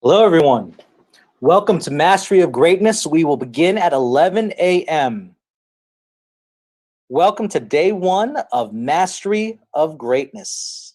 Hello, everyone. Welcome to Mastery of Greatness. We will begin at 11 a.m. Welcome to day one of Mastery of Greatness.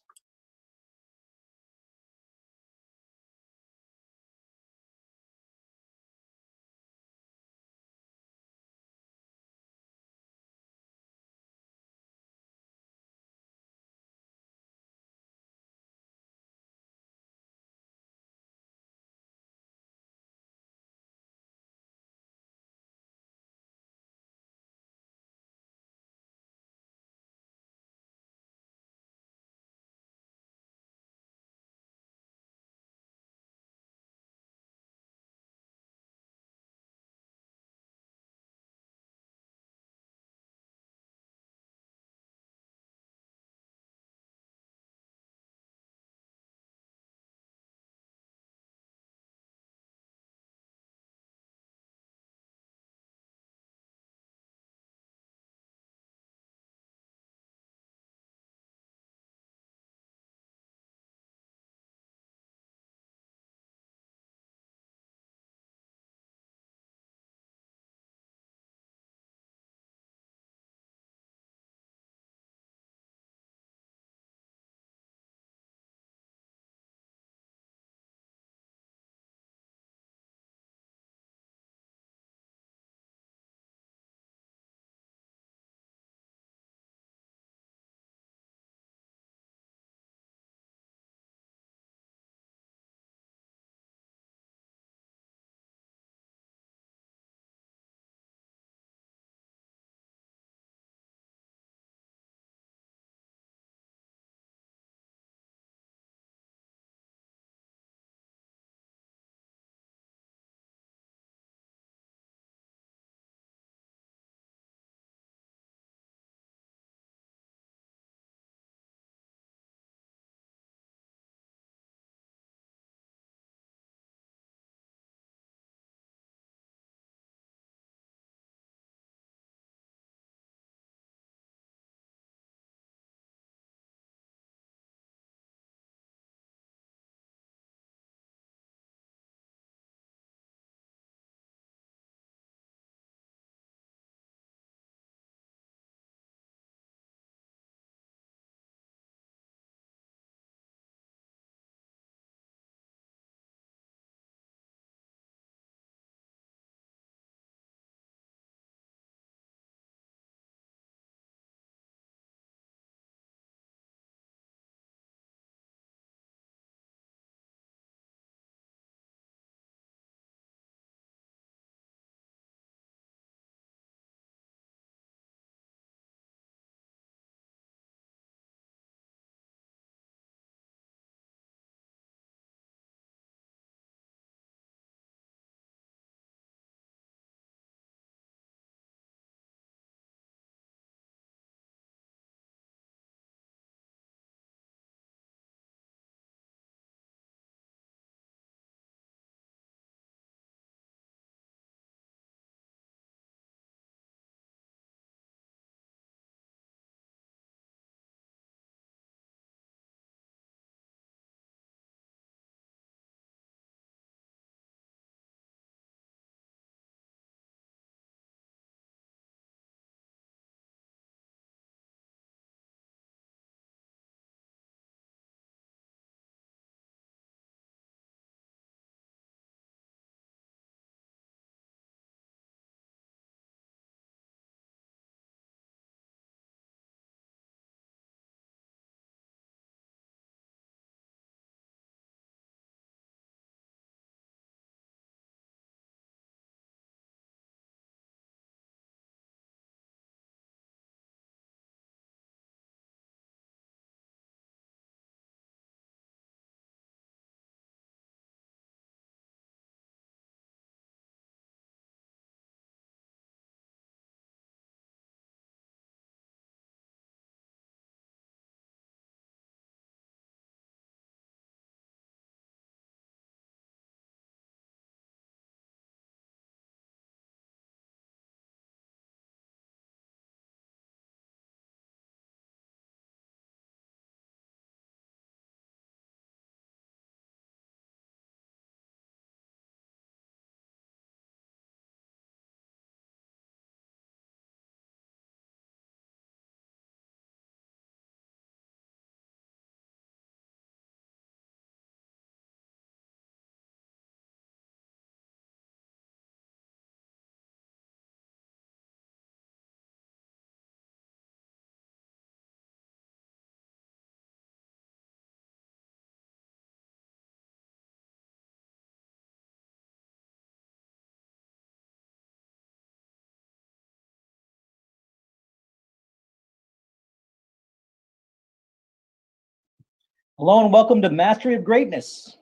Hello and welcome to Mastery of Greatness.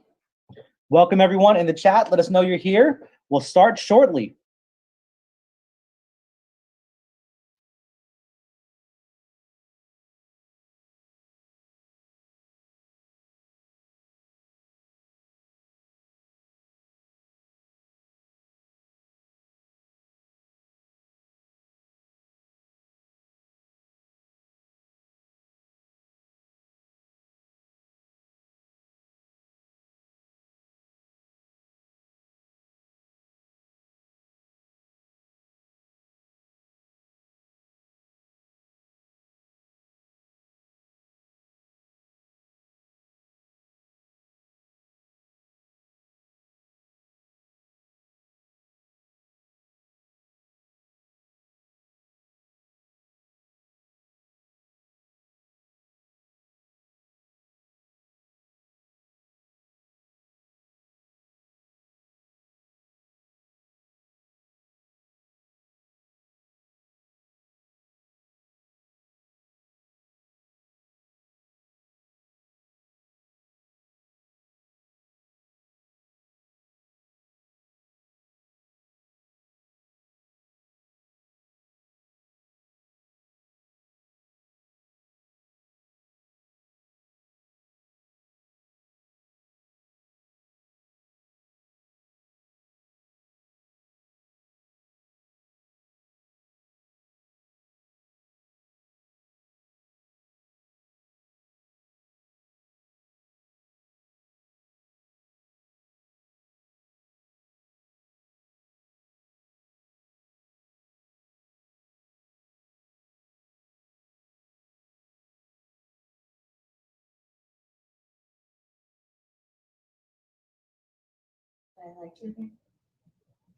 Welcome everyone in the chat. Let us know you're here. We'll start shortly.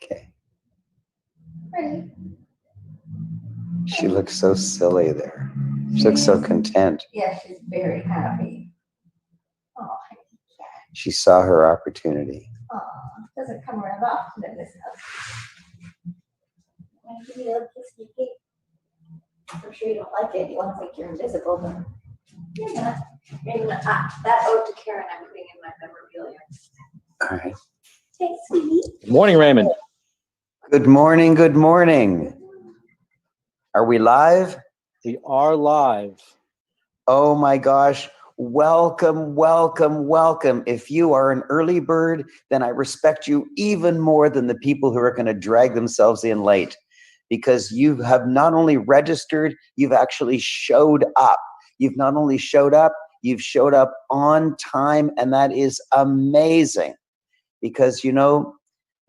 Okay. Ready? She looks so silly there. She looks so content. Yeah, she's very happy. Oh, she saw her opportunity. Oh, doesn't come around often in this house. Want to give you a little kiss, Kiki? I'm sure you don't like it. You want to think you're invisible, but you're not. And that ode to Karen I'm putting in my memorabilia. All right. Hey, sweetie. Good morning, Raymond. Good morning. Good morning. Are we live? We are live. Oh my gosh. Welcome, welcome, welcome. If you are an early bird, then I respect you even more than the people who are going to drag themselves in late, because you have not only registered, you've actually showed up. You've not only showed up, you've showed up on time, and that is amazing. Because, you know,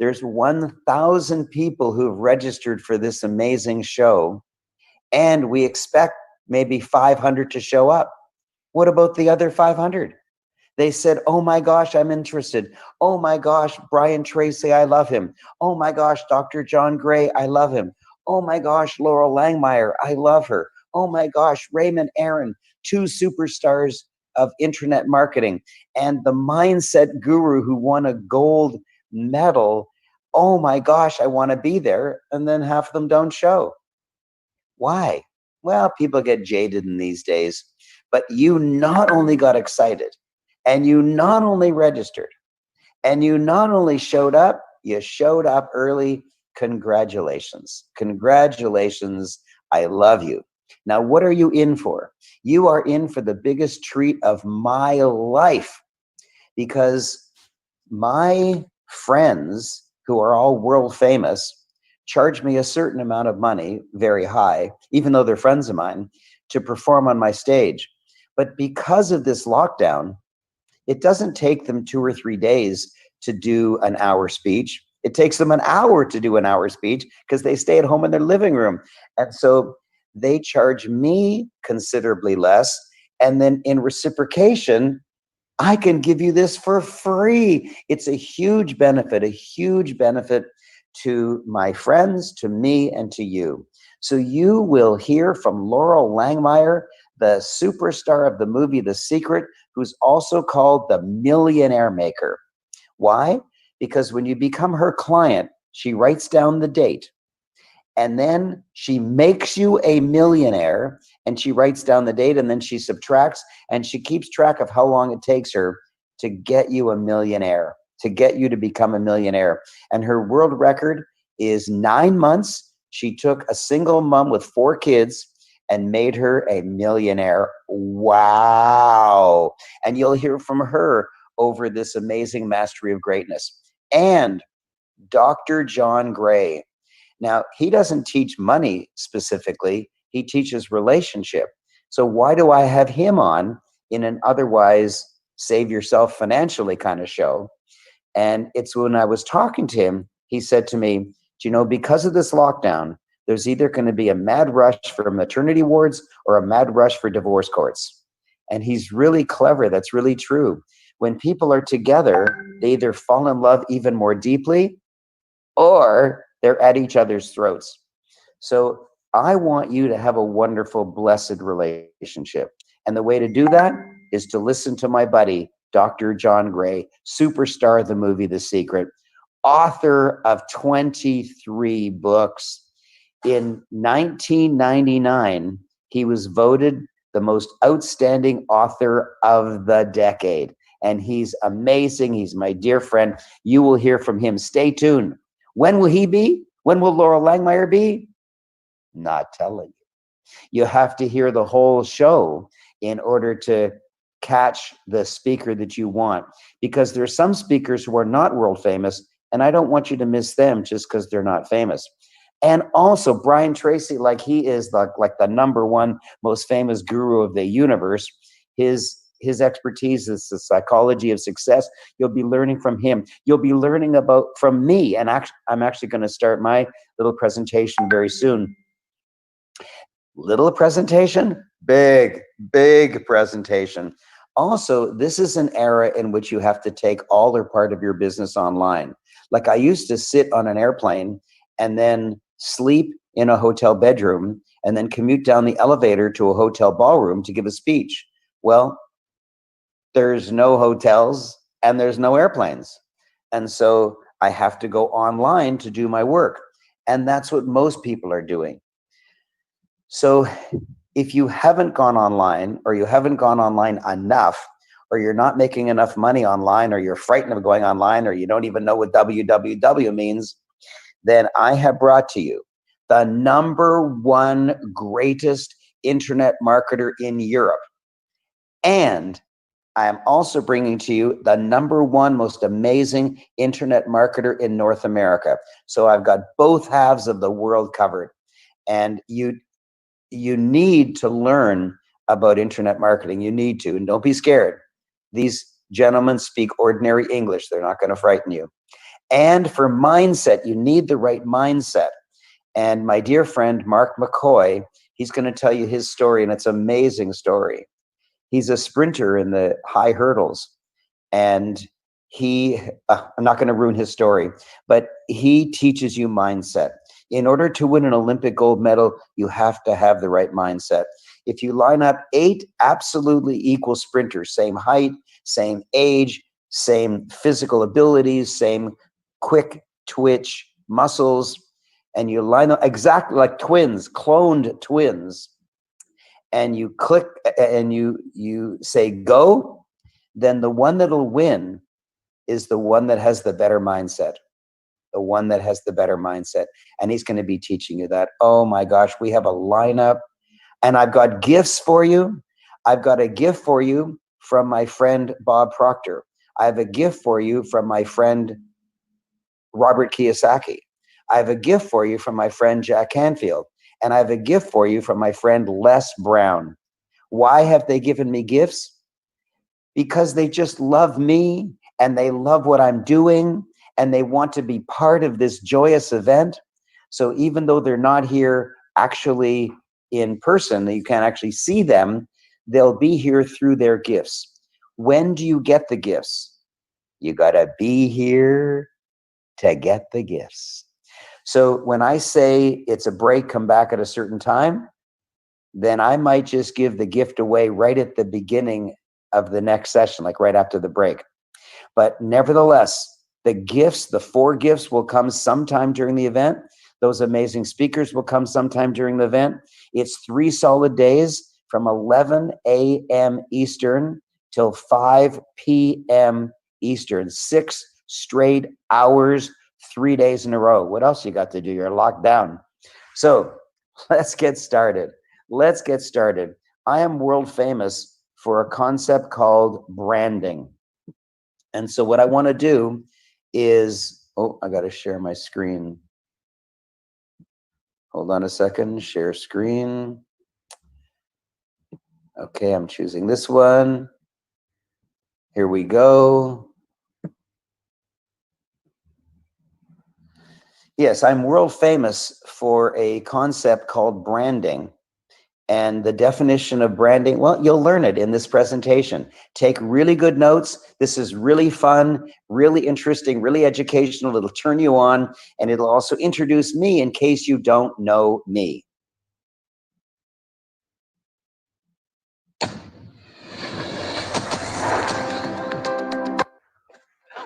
there's 1,000 people who have registered for this amazing show, and we expect maybe 500 to show up. What about the other 500? They said, oh my gosh, I'm interested. Oh my gosh, Brian Tracy, I love him. Oh my gosh, Dr. John Gray, I love him. Oh my gosh, Loral Langemeier, I love her. Oh my gosh, Raymond, Aaron, two superstars of internet marketing, and the mindset guru who won a gold medal. Oh my gosh, I want to be there. And then half of them don't show. Why? Well, people get jaded in these days. But you not only got excited, and you not only registered, and you not only showed up, you showed up early. Congratulations. Congratulations. I love you. Now, what are you in for? You are in for the biggest treat of my life, because my friends, who are all world famous, charge me a certain amount of money, very high, even though they're friends of mine, to perform on my stage. But because of this lockdown, it doesn't take them 2 or 3 days to do an hour speech. It takes them an hour to do an hour speech because they stay at home in their living room. And so they charge me considerably less. And then in reciprocation, I can give you this for free. It's a huge benefit to my friends, to me, and to you. So you will hear from Loral Langemeier, the superstar of the movie The Secret, who's also called the Millionaire Maker. Why? Because when you become her client, she writes down the date, And then she makes you a millionaire, and she writes down the date, and then she subtracts, and she keeps track of how long it takes her to get you a millionaire, to get you to become a millionaire. And her world record is 9 months. She took a single mom with 4 kids and made her a millionaire. Wow. And you'll hear from her over this amazing mastery of greatness. And Dr. John Gray. Now, he doesn't teach money specifically, he teaches relationship. So why do I have him on in an otherwise save yourself financially kind of show? And it's when I was talking to him, he said to me, do you know, because of this lockdown, there's either going to be a mad rush for maternity wards or a mad rush for divorce courts. And he's really clever. That's really true. When people are together, they either fall in love even more deeply or they're at each other's throats. So I want you to have a wonderful, blessed relationship. And the way to do that is to listen to my buddy, Dr. John Gray, superstar of the movie The Secret, author of 23 books. In 1999, he was voted the most outstanding author of the decade. And he's amazing. He's my dear friend. You will hear from him. Stay tuned. When will he be? When will Loral Langemeier be? Not telling you. You have to hear the whole show in order to catch the speaker that you want. Because there are some speakers who are not world famous, and I don't want you to miss them just because they're not famous. And also Brian Tracy, like he is like the number one most famous guru of the universe. His expertise is the psychology of success. You'll be learning from him. You'll be learning from me. And I'm actually going to start my little presentation very soon. Little presentation, big presentation. Also, this is an era in which you have to take all or part of your business online. Like I used to sit on an airplane and then sleep in a hotel bedroom and then commute down the elevator to a hotel ballroom to give a speech. Well, there's no hotels and there's no airplanes. And so I have to go online to do my work. And that's what most people are doing. So if you haven't gone online, or you haven't gone online enough, or you're not making enough money online, or you're frightened of going online, or you don't even know what www means, then I have brought to you the #1 greatest internet marketer in Europe. And I am also bringing to you the #1 most amazing internet marketer in North America. So I've got both halves of the world covered. And you need to learn about internet marketing. You need to, and don't be scared. These gentlemen speak ordinary English. They're not going to frighten you. And for mindset, you need the right mindset. And my dear friend, Mark McKoy, he's going to tell you his story, and it's an amazing story. He's a sprinter in the high hurdles. And I'm not going to ruin his story, but he teaches you mindset. In order to win an Olympic gold medal, you have to have the right mindset. If you line up 8 absolutely equal sprinters, same height, same age, same physical abilities, same quick twitch muscles, and you line up exactly like twins, cloned twins, and you click and you say go, then the one that'll win is the one that has the better mindset. The one that has the better mindset. And he's going to be teaching you that. Oh my gosh, we have a lineup. And I've got gifts for you. I've got a gift for you from my friend Bob Proctor. I have a gift for you from my friend Robert Kiyosaki. I have a gift for you from my friend Jack Canfield. And I have a gift for you from my friend Les Brown. Why have they given me gifts? Because they just love me and they love what I'm doing and they want to be part of this joyous event. So even though they're not here actually in person, you can't actually see them, they'll be here through their gifts. When do you get the gifts? You got to be here to get the gifts. So when I say it's a break, come back at a certain time, then I might just give the gift away right at the beginning of the next session, like right after the break. But nevertheless, the gifts, the 4 gifts will come sometime during the event. Those amazing speakers will come sometime during the event. It's 3 solid days from 11 a.m. Eastern till 5 p.m. Eastern. 6 straight hours, 3 days in a row. What else you got to do? You're locked down. So let's get started. Let's get started. I am world famous for a concept called branding. And so what I want to do is, I got to share my screen. Hold on a second, share screen. Okay, I'm choosing this one. Here we go. Yes, I'm world famous for a concept called branding. And the definition of branding, well, you'll learn it in this presentation. Take really good notes. This is really fun, really interesting, really educational. It'll turn you on, and it'll also introduce me in case you don't know me.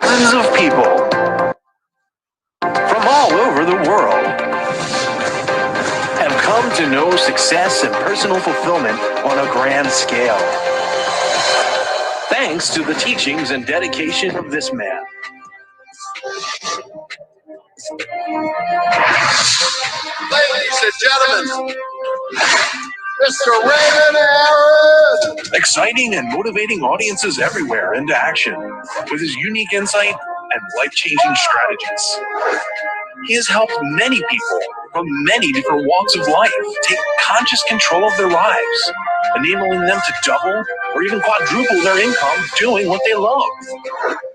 Millions of people from all over the world have come to know success and personal fulfillment on a grand scale, thanks to the teachings and dedication of this man. Ladies and gentlemen, Mr. Raymond Aaron! Exciting and motivating audiences everywhere into action with his unique insight and life-changing strategies. He has helped many people from many different walks of life take conscious control of their lives, enabling them to double or even quadruple their income doing what they love.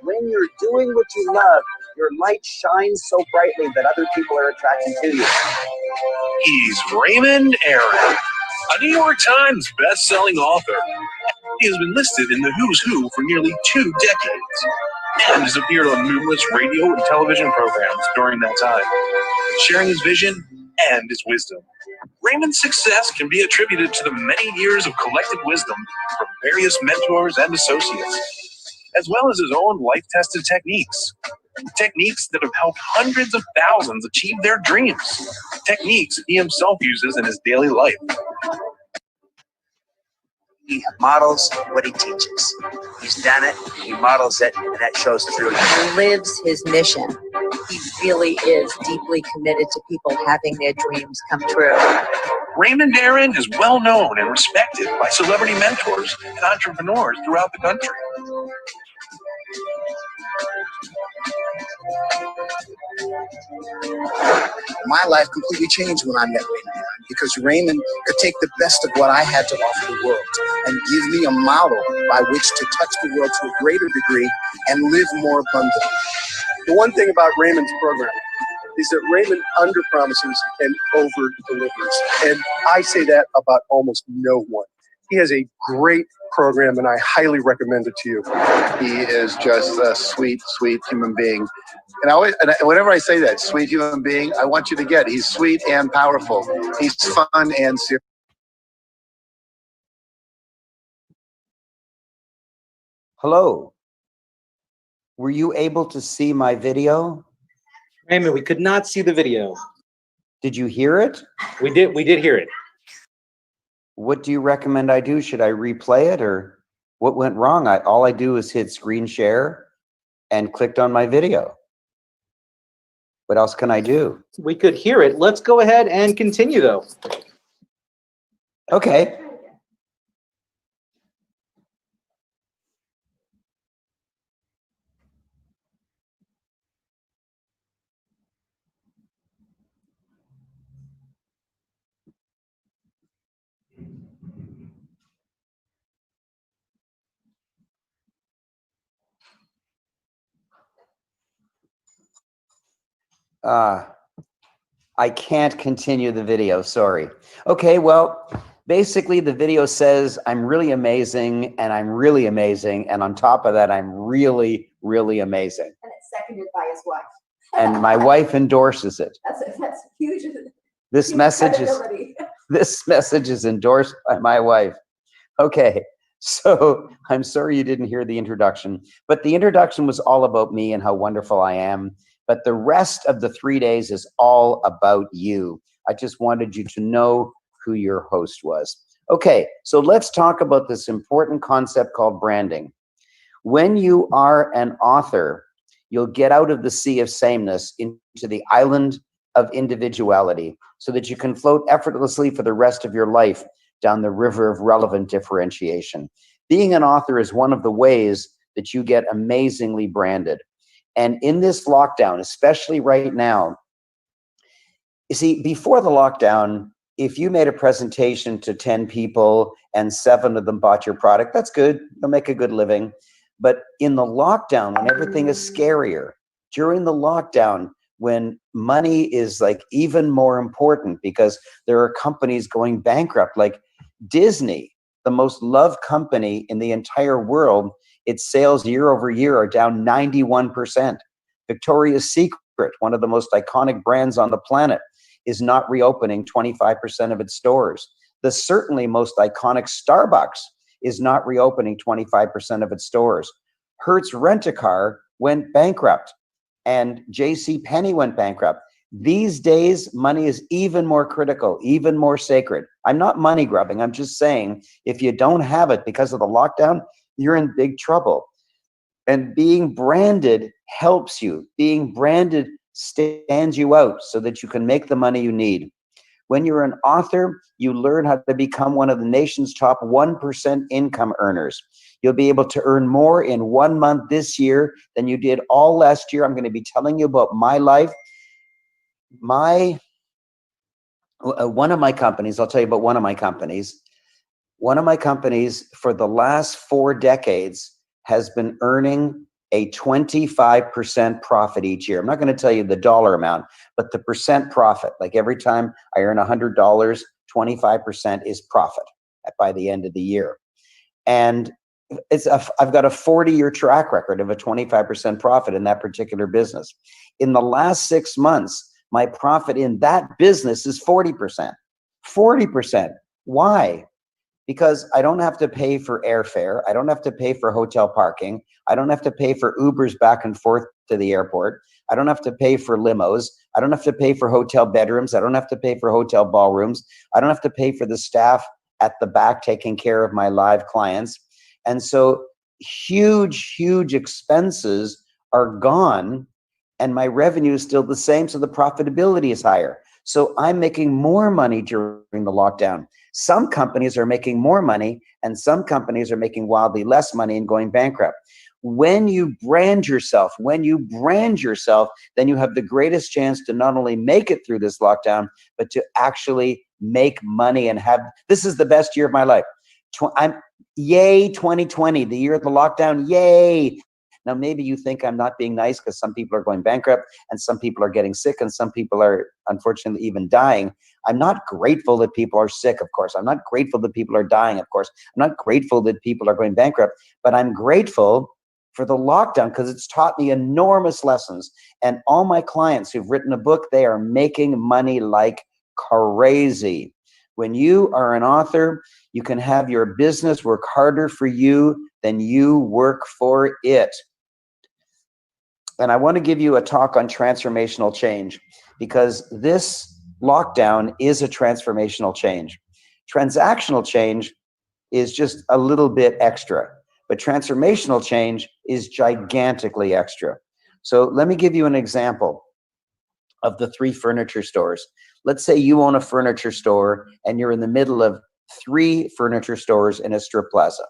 When you're doing what you love, your light shines so brightly that other people are attracted to you. He's Raymond Aaron, a New York Times best-selling author. He has been listed in the Who's Who for nearly 2 decades and has appeared on numerous radio and television programs during that time, sharing his vision and his wisdom. Raymond's success can be attributed to the many years of collected wisdom from various mentors and associates, as well as his own life-tested techniques. Techniques that have helped hundreds of thousands achieve their dreams. Techniques he himself uses in his daily life. He models what he teaches. He's done it, he models it, and that shows through. He lives his mission. He really is deeply committed to people having their dreams come true. Raymond Aaron is well known and respected by celebrity mentors and entrepreneurs throughout the country. My life completely changed when I met Raymond Aaron because Raymond could take the best of what I had to offer the world and give me a model by which to touch the world to a greater degree and live more abundantly. The one thing about Raymond's program is that Raymond underpromises and over-delivers. And I say that about almost no one. He has a great program, and I highly recommend it to you. He is just a sweet, sweet human being. And whenever I say that, sweet human being, I want you to get, he's sweet and powerful. He's fun and serious. Hello. Were you able to see my video? Raymond, we could not see the video. Did you hear it? We did hear it. What do you recommend I do? Should I replay it, or what went wrong? All I do is hit screen share and clicked on my video. What else can I do? We could hear it. Let's go ahead and continue, though. Okay. I can't continue the video, sorry. Okay, well, basically the video says I'm really amazing, and I'm really amazing, and on top of that, I'm really, really amazing. And it's seconded by his wife. And my wife endorses it. That's huge. This huge message is credibility. this message is endorsed by my wife. Okay, so I'm sorry you didn't hear the introduction, but the introduction was all about me and how wonderful I am. but the rest of the 3 days is all about you. I just wanted you to know who your host was. Okay, so let's talk about this important concept called branding. When you are an author, you'll get out of the sea of sameness into the island of individuality so that you can float effortlessly for the rest of your life down the river of relevant differentiation. Being an author is one of the ways that you get amazingly branded. And in this lockdown, especially right now, you see, before the lockdown, if you made a presentation to 10 people and 7 of them bought your product, that's good. You'll make a good living. But in the lockdown, when everything is scarier, during the lockdown, when money is like even more important because there are companies going bankrupt, like Disney, the most loved company in the entire world, its sales year over year are down 91%. Victoria's Secret, one of the most iconic brands on the planet, is not reopening 25% of its stores. The certainly most iconic Starbucks is not reopening 25% of its stores. Hertz Rent-A-Car went bankrupt, and J.C. Penney went bankrupt. These days, money is even more critical, even more sacred. I'm not money grubbing. I'm just saying, if you don't have it because of the lockdown, you're in big trouble. And being branded helps you. Being branded stands you out so that you can make the money you need. When you're an author, you learn how to become one of the nation's top 1% income earners. You'll be able to earn more in 1 month this year than you did all last year. I'm going to be telling you about my life. One of my companies, I'll tell you about one of my companies. One of my companies for the last 4 decades has been earning a 25% profit each year. I'm not going to tell you the dollar amount, but the percent profit. Like every time I earn $100, 25% is profit by the end of the year. And I've got a 40-year track record of a 25% profit in that particular business. In the last 6 months, my profit in that business is 40%. 40%. Why? Because I don't have to pay for airfare. I don't have to pay for hotel parking. I don't have to pay for Ubers back and forth to the airport. I don't have to pay for limos. I don't have to pay for hotel bedrooms. I don't have to pay for hotel ballrooms. I don't have to pay for the staff at the back taking care of my live clients. And so huge, huge expenses are gone and my revenue is still the same. So the profitability is higher. So I'm making more money during the lockdown. Some companies are making more money and some companies are making wildly less money and going bankrupt. When you brand yourself, then you have the greatest chance to not only make it through this lockdown, but to actually make money and have, this is the best year of my life. Yay 2020, the year of the lockdown, yay. Now, maybe you think I'm not being nice because some people are going bankrupt and some people are getting sick and some people are unfortunately even dying. I'm not grateful that people are sick, of course. I'm not grateful that people are dying, of course. I'm not grateful that people are going bankrupt, but I'm grateful for the lockdown because it's taught me enormous lessons. And all my clients who've written a book, they are making money like crazy. When you are an author, you can have your business work harder for you than you work for it. And I want to give you a talk on transformational change because this lockdown is a transformational change. Transactional change is just a little bit extra, but transformational change is gigantically extra. So let me give you an example of the 3 furniture stores. Let's say you own a furniture store and you're in the middle of 3 furniture stores in a strip plaza.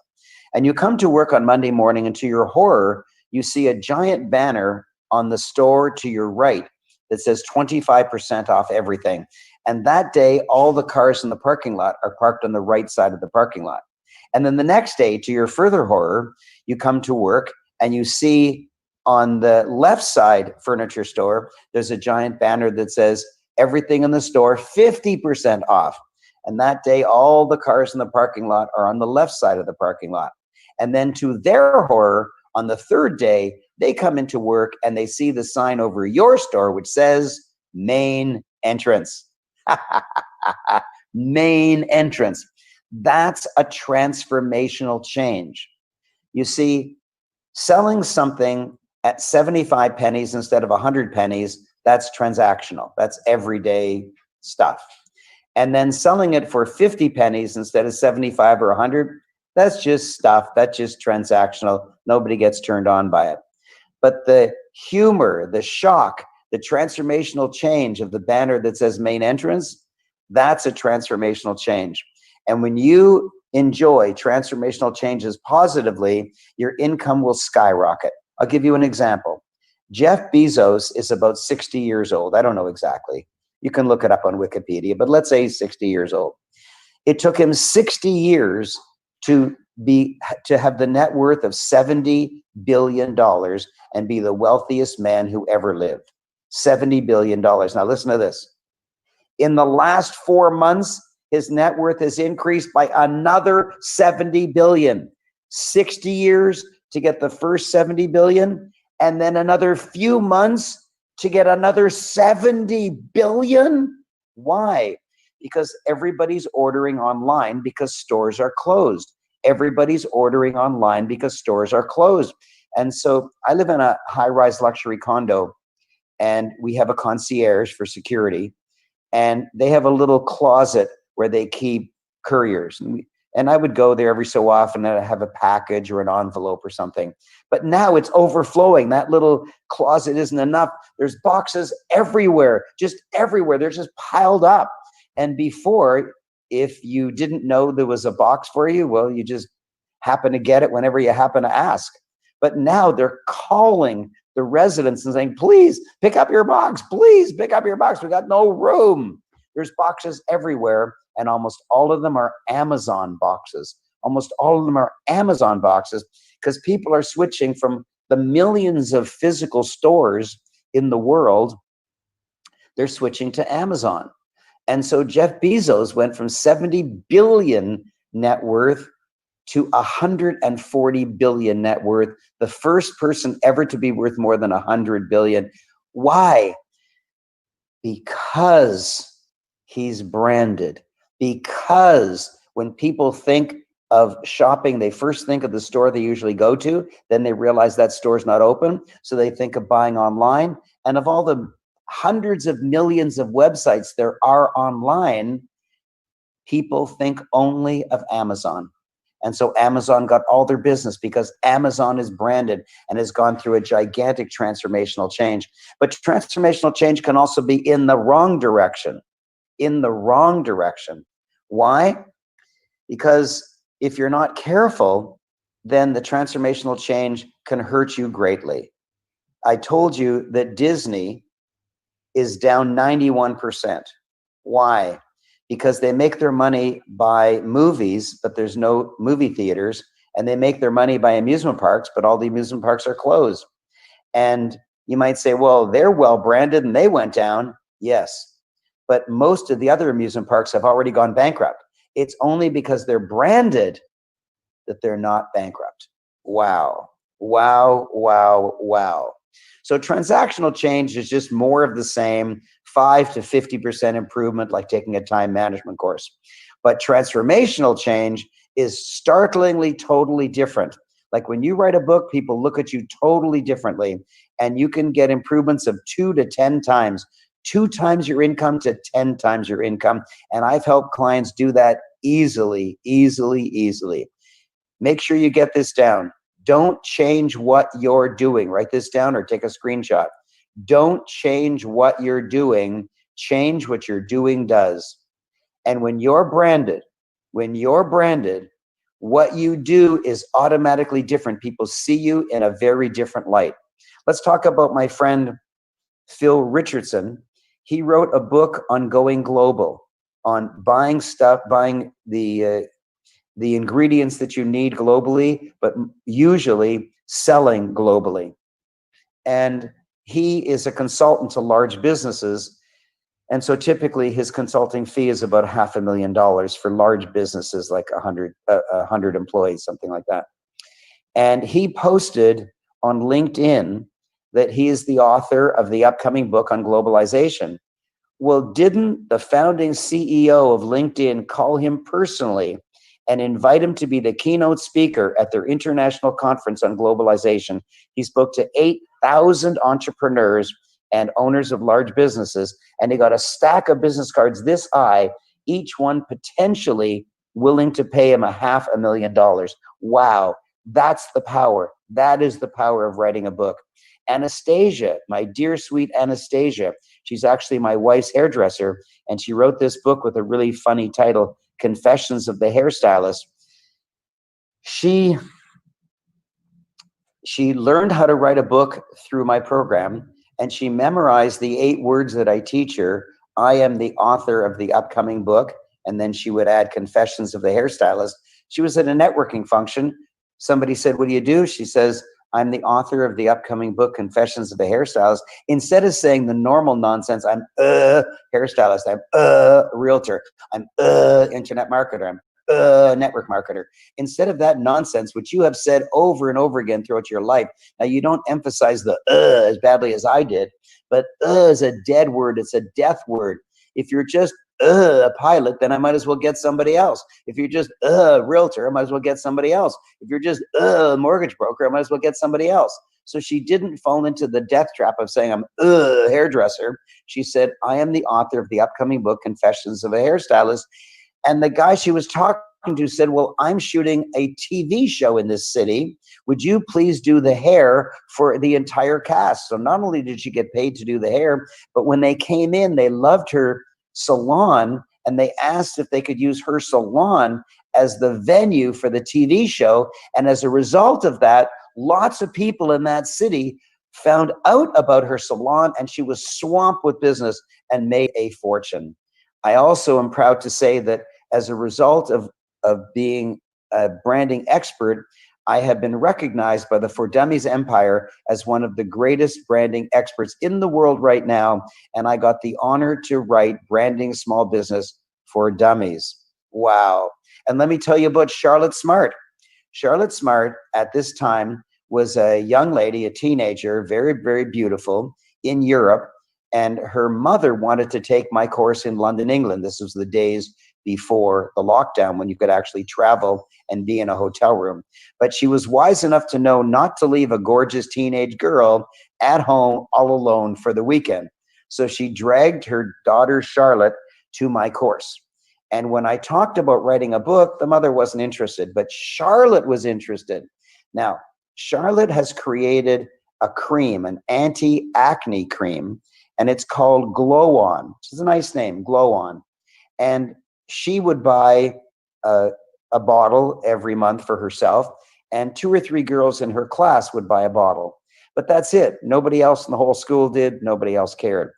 And you come to work on Monday morning and to your horror, you see a giant banner on the store to your right that says 25% off everything. And that day, all the cars in the parking lot are parked on the right side of the parking lot. And then the next day, to your further horror, you come to work and you see on the left side furniture store, there's a giant banner that says everything in the store 50% off. And that day, all the cars in the parking lot are on the left side of the parking lot. And then to their horror, on the 3rd day, they come into work and they see the sign over your store, which says main entrance. Main entrance. That's a transformational change. You see, selling something at 75 pennies instead of 100 pennies, that's transactional. That's everyday stuff. And then selling it for 50 pennies instead of 75 or 100, that's just stuff. That's just transactional. Nobody gets turned on by it. But the humor, the shock, the transformational change of the banner that says main entrance, that's a transformational change. And when you enjoy transformational changes positively, your income will skyrocket. I'll give you an example. Jeff Bezos is about 60 years old. I don't know exactly. You can look it up on Wikipedia, but let's say he's 60 years old. It took him 60 years to have the net worth of $70 billion and be the wealthiest man who ever lived. $70 billion. Now listen to this. In the last 4 months, his net worth has increased by another 70 billion. 60 years to get the first 70 billion, and then another few months to get another 70 billion. Why? Because everybody's ordering online because stores are closed. Everybody's ordering online because stores are closed. And so I live in a high-rise luxury condo, and we have a concierge for security, and they have a little closet where they keep couriers. And I would go there every so often and I'd have a package or an envelope or something. But now it's overflowing. That little closet isn't enough. There's boxes everywhere, just everywhere. They're just piled up. And before, if you didn't know there was a box for you, well, you just happen to get it whenever you happen to ask. But now they're calling the residents and saying, please pick up your box. Please pick up your box. We got no room. There's boxes everywhere. And almost all of them are Amazon boxes. Almost all of them are Amazon boxes because people are switching from the millions of physical stores in the world. They're switching to Amazon. And so Jeff Bezos went from 70 billion net worth to 140 billion net worth, the first person ever to be worth more than 100 billion. Why? Because he's branded. Because when people think of shopping, they first think of the store they usually go to, then they realize that store's not open, so they think of buying online. And of all the hundreds of millions of websites there are online, people think only of Amazon. And so Amazon got all their business because Amazon is branded and has gone through a gigantic transformational change. But transformational change can also be in the wrong direction. In the wrong direction. Why? Because if you're not careful, then the transformational change can hurt you greatly. I told you that Disney is down 91%. Why? Because they make their money by movies, but there's no movie theaters, and they make their money by amusement parks, but all the amusement parks are closed. And you might say, well, they're well branded and they went down. Yes. But most of the other amusement parks have already gone bankrupt. It's only because they're branded that they're not bankrupt. Wow, wow, wow, wow. So transactional change is just more of the same, 5 to 50% improvement, like taking a time management course. But transformational change is startlingly totally different. Like when you write a book, people look at you totally differently, and you can get improvements of 2 to 10 times. 2 times your income to 10 times your income. And I've helped clients do that easily, easily, easily. Make sure you get this down. Don't change what you're doing. Write this down or take a screenshot. Don't change what you're doing. Change what you're doing does. And when you're branded, what you do is automatically different. People see you in a very different light. Let's talk about my friend, Phil Richardson. He wrote a book on going global, on buying stuff, buying the ingredients that you need globally, but usually selling globally. And he is a consultant to large businesses. And so typically his consulting fee is about $500,000 for large businesses, like 100 employees, something like that. And he posted on LinkedIn that he is the author of the upcoming book on globalization. Well, didn't the founding CEO of LinkedIn call him personally and invite him to be the keynote speaker at their international conference on globalization? He spoke to 1,000 entrepreneurs and owners of large businesses, and he got a stack of business cards this high, each one potentially willing to pay him $500,000. Wow, that's the power. That is the power of writing a book. Anastasia, my dear sweet Anastasia, she's actually my wife's hairdresser, and she wrote this book with a really funny title, Confessions of the Hairstylist. She learned how to write a book through my program, and she memorized the 8 words that I teach her. I am the author of the upcoming book, and then she would add Confessions of the Hairstylist. She was at a networking function. Somebody said, "What do you do?" She says, "I'm the author of the upcoming book, Confessions of the Hairstylist." Instead of saying the normal nonsense, "I'm hairstylist, I'm realtor, I'm internet marketer, I'm network marketer." Instead of that nonsense, which you have said over and over again throughout your life, now you don't emphasize the as badly as I did, but is a dead word. It's a death word. If you're just a pilot, then I might as well get somebody else. If you're just a realtor, I might as well get somebody else. If you're just a mortgage broker, I might as well get somebody else. So she didn't fall into the death trap of saying, "I'm a hairdresser." She said, "I am the author of the upcoming book, Confessions of a Hairstylist." And the guy she was talking to said, "Well, I'm shooting a TV show in this city. Would you please do the hair for the entire cast?" So not only did she get paid to do the hair, but when they came in, they loved her salon, and they asked if they could use her salon as the venue for the TV show. And as a result of that, lots of people in that city found out about her salon, and she was swamped with business and made a fortune. I also am proud to say that as a result of being a branding expert, I have been recognized by the For Dummies Empire as one of the greatest branding experts in the world right now. And I got the honor to write Branding Small Business for Dummies. Wow. And let me tell you about Charlotte Smart. Charlotte Smart at this time was a young lady, a teenager, very, very beautiful in Europe. And her mother wanted to take my course in London, England. This was the days before the lockdown when you could actually travel and be in a hotel room. But she was wise enough to know not to leave a gorgeous teenage girl at home all alone for the weekend. So she dragged her daughter, Charlotte, to my course. And when I talked about writing a book, the mother wasn't interested, but Charlotte was interested. Now, Charlotte has created a cream, an anti-acne cream, and it's called Glow On, which is a nice name, Glow On. And she would buy a bottle every month for herself, and 2 or 3 girls in her class would buy a bottle. But that's it. Nobody else in the whole school did. Nobody else cared.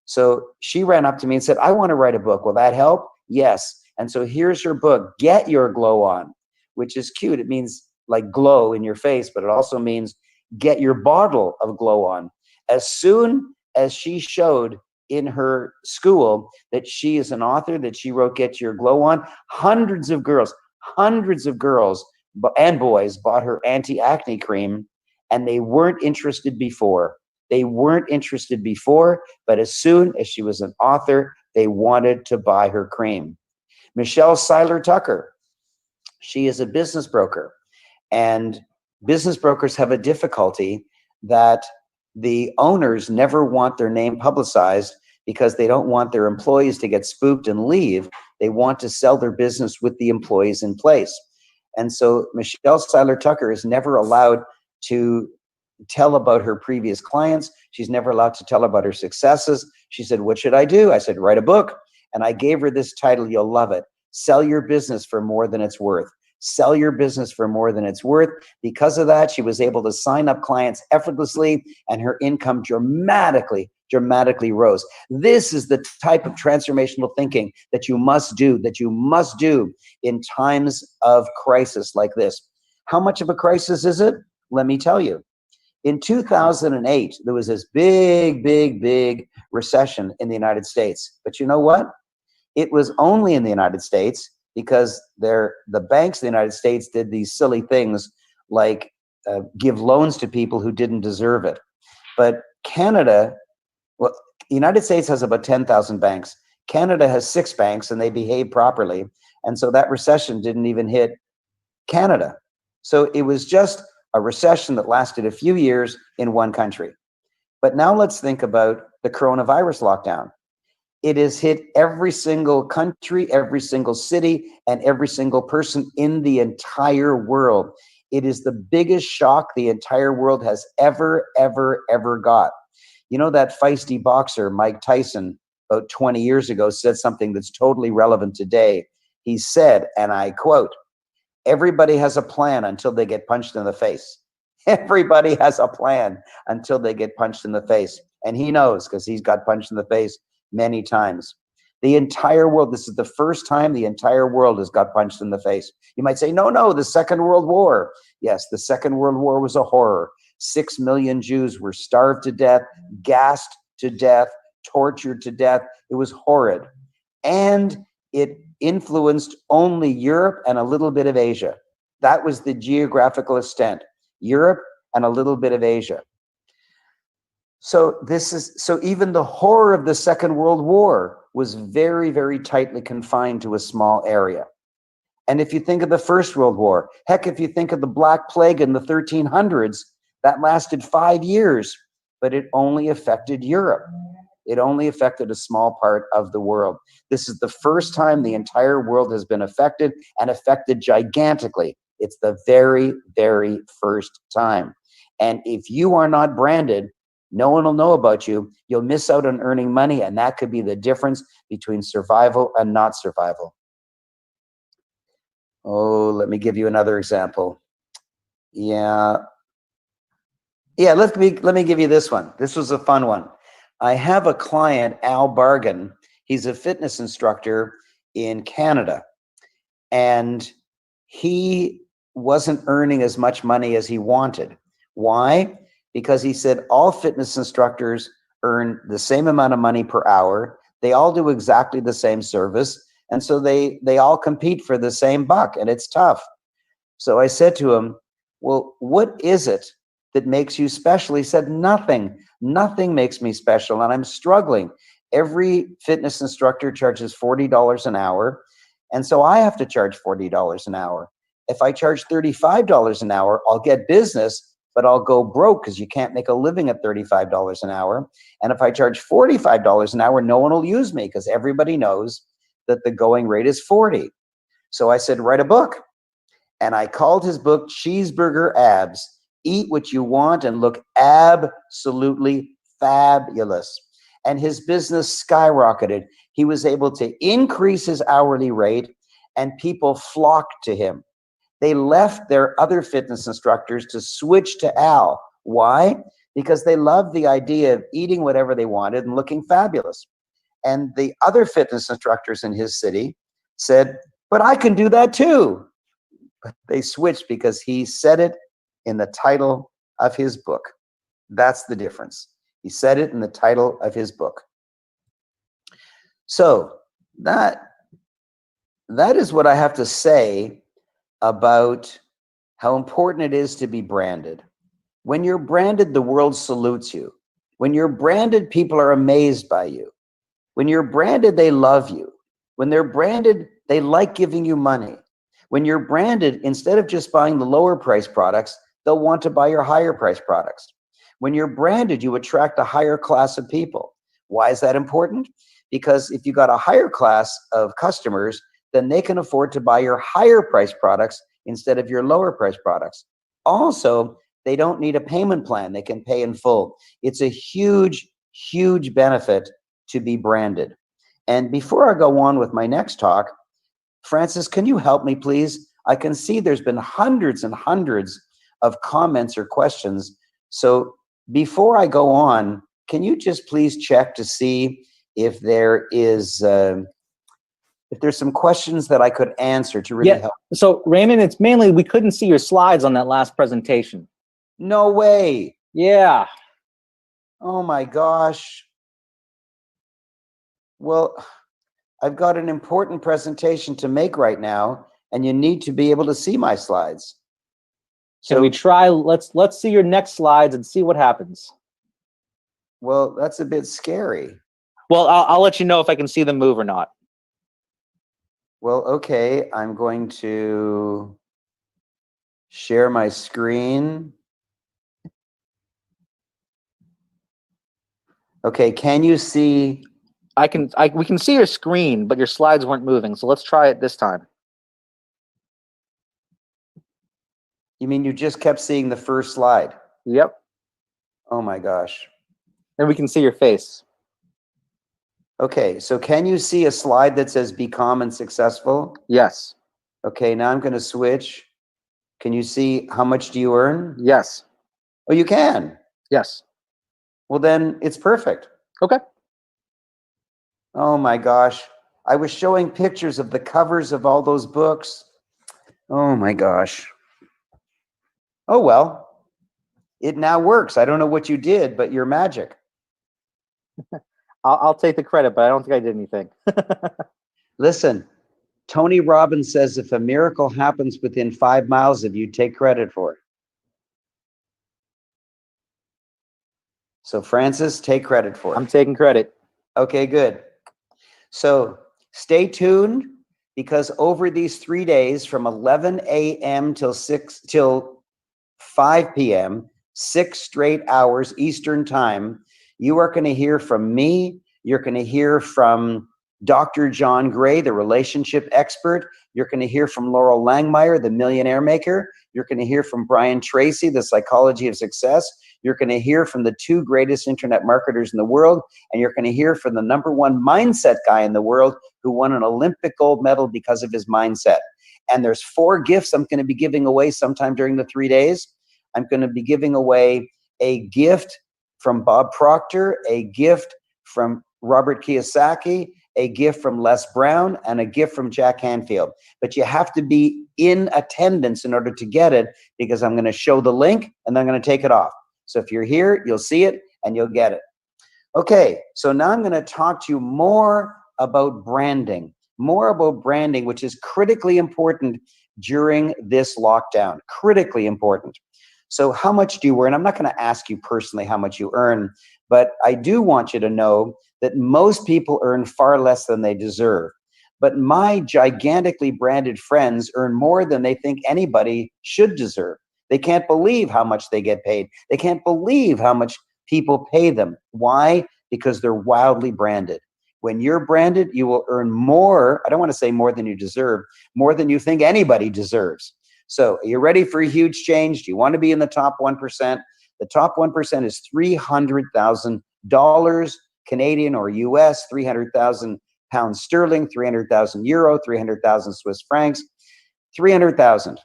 So she ran up to me and said, "I want to write a book. Will that help?" Yes. And so here's her book, Get Your Glow On, which is cute. It means like glow in your face, but it also means get your bottle of Glow On. As soon as she showed in her school that she is an author, that she wrote Get Your Glow On, hundreds of girls and boys bought her anti-acne cream, and they weren't interested before. They weren't interested before, but as soon as she was an author, they wanted to buy her cream. Michelle Seiler Tucker, she is a business broker, and business brokers have a difficulty that the owners never want their name publicized because they don't want their employees to get spooked and leave. They want to sell their business with the employees in place. And so Michelle Seiler Tucker is never allowed to tell about her previous clients. She's never allowed to tell about her successes. She said, "What should I do?" I said, "Write a book." And I gave her this title. You'll love it. Sell Your Business for More Than It's Worth. Sell your business for more than it's worth. Because of that, she was able to sign up clients effortlessly, and her income dramatically rose. This is the type of transformational thinking that you must do in times of crisis like this. How much of a crisis is it? Let me tell you. In 2008, there was this big recession in the United States. But you know what? It was only in the United States because the banks in the United States did these silly things like give loans to people who didn't deserve it. But Canada, well, the United States has about 10,000 banks. Canada has 6 banks, and they behave properly. And so that recession didn't even hit Canada. So it was just a recession that lasted a few years in one country. But now let's think about the coronavirus lockdown. It has hit every single country, every single city, and every single person in the entire world. It is the biggest shock the entire world has ever got. You know, that feisty boxer, Mike Tyson, about 20 years ago, said something that's totally relevant today. He said, and I quote, "Everybody has a plan until they get punched in the face." Everybody has a plan until they get punched in the face. And he knows, because he's got punched in the face many times. The entire world, this is the first time the entire world has got punched in the face. You might say, no, the Second World War. Yes, the Second World War was a horror. 6 million Jews were starved to death, gassed to death, tortured to death. It was horrid. And it influenced only Europe and a little bit of Asia. That was the geographical extent. Europe and a little bit of Asia. So even the horror of the Second World War was very tightly confined to a small area. And if you think of the First World War, heck, if you think of the Black Plague in the 1300s, that lasted 5 years, but it only affected Europe. It only affected a small part of the world. This is the first time the entire world has been affected, and affected gigantically. It's the very first time. And if you are not branded, no one will know about you. You'll miss out on earning money, and that could be the difference between survival and not survival. Oh, let me give you another example. Yeah, let me give you this one. This was a fun one. I have a client, Al Bargan. He's a fitness instructor in Canada, and he wasn't earning as much money as he wanted. Why? Because he said all fitness instructors earn the same amount of money per hour. They all do exactly the same service. And so they all compete for the same buck, and it's tough. So I said to him, well, what is it that makes you special? He said, nothing. Nothing makes me special, and I'm struggling. Every fitness instructor charges $40 an hour, and so I have to charge $40 an hour. If I charge $35 an hour, I'll get business, but I'll go broke because you can't make a living at $35 an hour. And if I charge $45 an hour, no one will use me because everybody knows that the going rate is 40. So I said, write a book. And I called his book Cheeseburger Abs. Eat what you want and look absolutely fabulous. And his business skyrocketed. He was able to increase his hourly rate, and people flocked to him. They left their other fitness instructors to switch to Al. Why? Because they loved the idea of eating whatever they wanted and looking fabulous. And the other fitness instructors in his city said, but I can do that too. But they switched because he said it in the title of his book. That's the difference. He said it in the title of his book. So that is what I have to say about how important it is to be branded. When you're branded, the world salutes you. When you're branded, people are amazed by you. When you're branded, they love you. When they're branded, they like giving you money. When you're branded, instead of just buying the lower price products, they'll want to buy your higher price products. When you're branded, you attract a higher class of people. Why is that important? Because if you got a higher class of customers, then they can afford to buy your higher price products instead of your lower price products. Also, they don't need a payment plan. They can pay in full. It's a huge benefit to be branded. And before I go on with my next talk, Francis, can you help me, please? I can see there's been hundreds and hundreds of comments or questions. So before I go on, can you just please check to see if there is if there's some questions that I could answer to really help? So Raymond, it's mainly we couldn't see your slides on that last presentation. No way. Yeah. Oh my gosh. Well, I've got an important presentation to make right now, and you need to be able to see my slides. So we try, let's see your next slides and see what happens. Well, that's a bit scary. Well, I'll let you know if I can see them move or not. Well, okay, I'm going to Share my screen. Okay, can you see? We can see your screen, but your slides weren't moving. So let's try it this time. You mean you just kept seeing the first slide? Yep. Oh my gosh. And we can see your face. Okay, so can you see a slide that says be calm and successful? Yes. Okay, now I'm going to switch. Can you see how much do you earn? Yes. Oh, you can. Yes. Well, then it's perfect. Okay. Oh my gosh. I was showing pictures of the covers of all those books. Oh my gosh. Oh, well, it now works. I don't know what you did, but you're magic. I'll take the credit, but I don't think I did anything. Listen, Tony Robbins says if a miracle happens within 5 miles of you, take credit for it. So Francis, take credit for it. I'm taking credit. Okay, good. So stay tuned, because over these 3 days from 11 a.m. till 5 p.m., 6 straight hours Eastern time, you are going to hear from me. You're going to hear from Dr. John Gray, the relationship expert. You're going to hear from Loral Langemeier, the millionaire maker. You're going to hear from Brian Tracy, the psychology of success. You're going to hear from the 2 greatest internet marketers in the world. And you're going to hear from the #1 mindset guy in the world who won an Olympic gold medal because of his mindset. And there's 4 gifts I'm going to be giving away sometime during the 3 days. I'm going to be giving away a gift from Bob Proctor, a gift from Robert Kiyosaki, a gift from Les Brown, and a gift from Jack Canfield. But you have to be in attendance in order to get it, because I'm going to show the link and then I'm going to take it off. So if you're here, you'll see it and you'll get it. Okay, so now I'm going to talk to you more about branding, which is critically important during this lockdown, critically important. So how much do you earn? I'm not going to ask you personally how much you earn, but I do want you to know that most people earn far less than they deserve. But my gigantically branded friends earn more than they think anybody should deserve. They can't believe how much they get paid. They can't believe how much people pay them. Why? Because they're wildly branded. When you're branded, you will earn more. I don't want to say more than you deserve, more than you think anybody deserves. So are you ready for a huge change? Do you want to be in the top 1%? The top 1% is $300,000 Canadian or US, 300,000 pounds sterling, 300,000 euro, 300,000 Swiss francs, 300,000.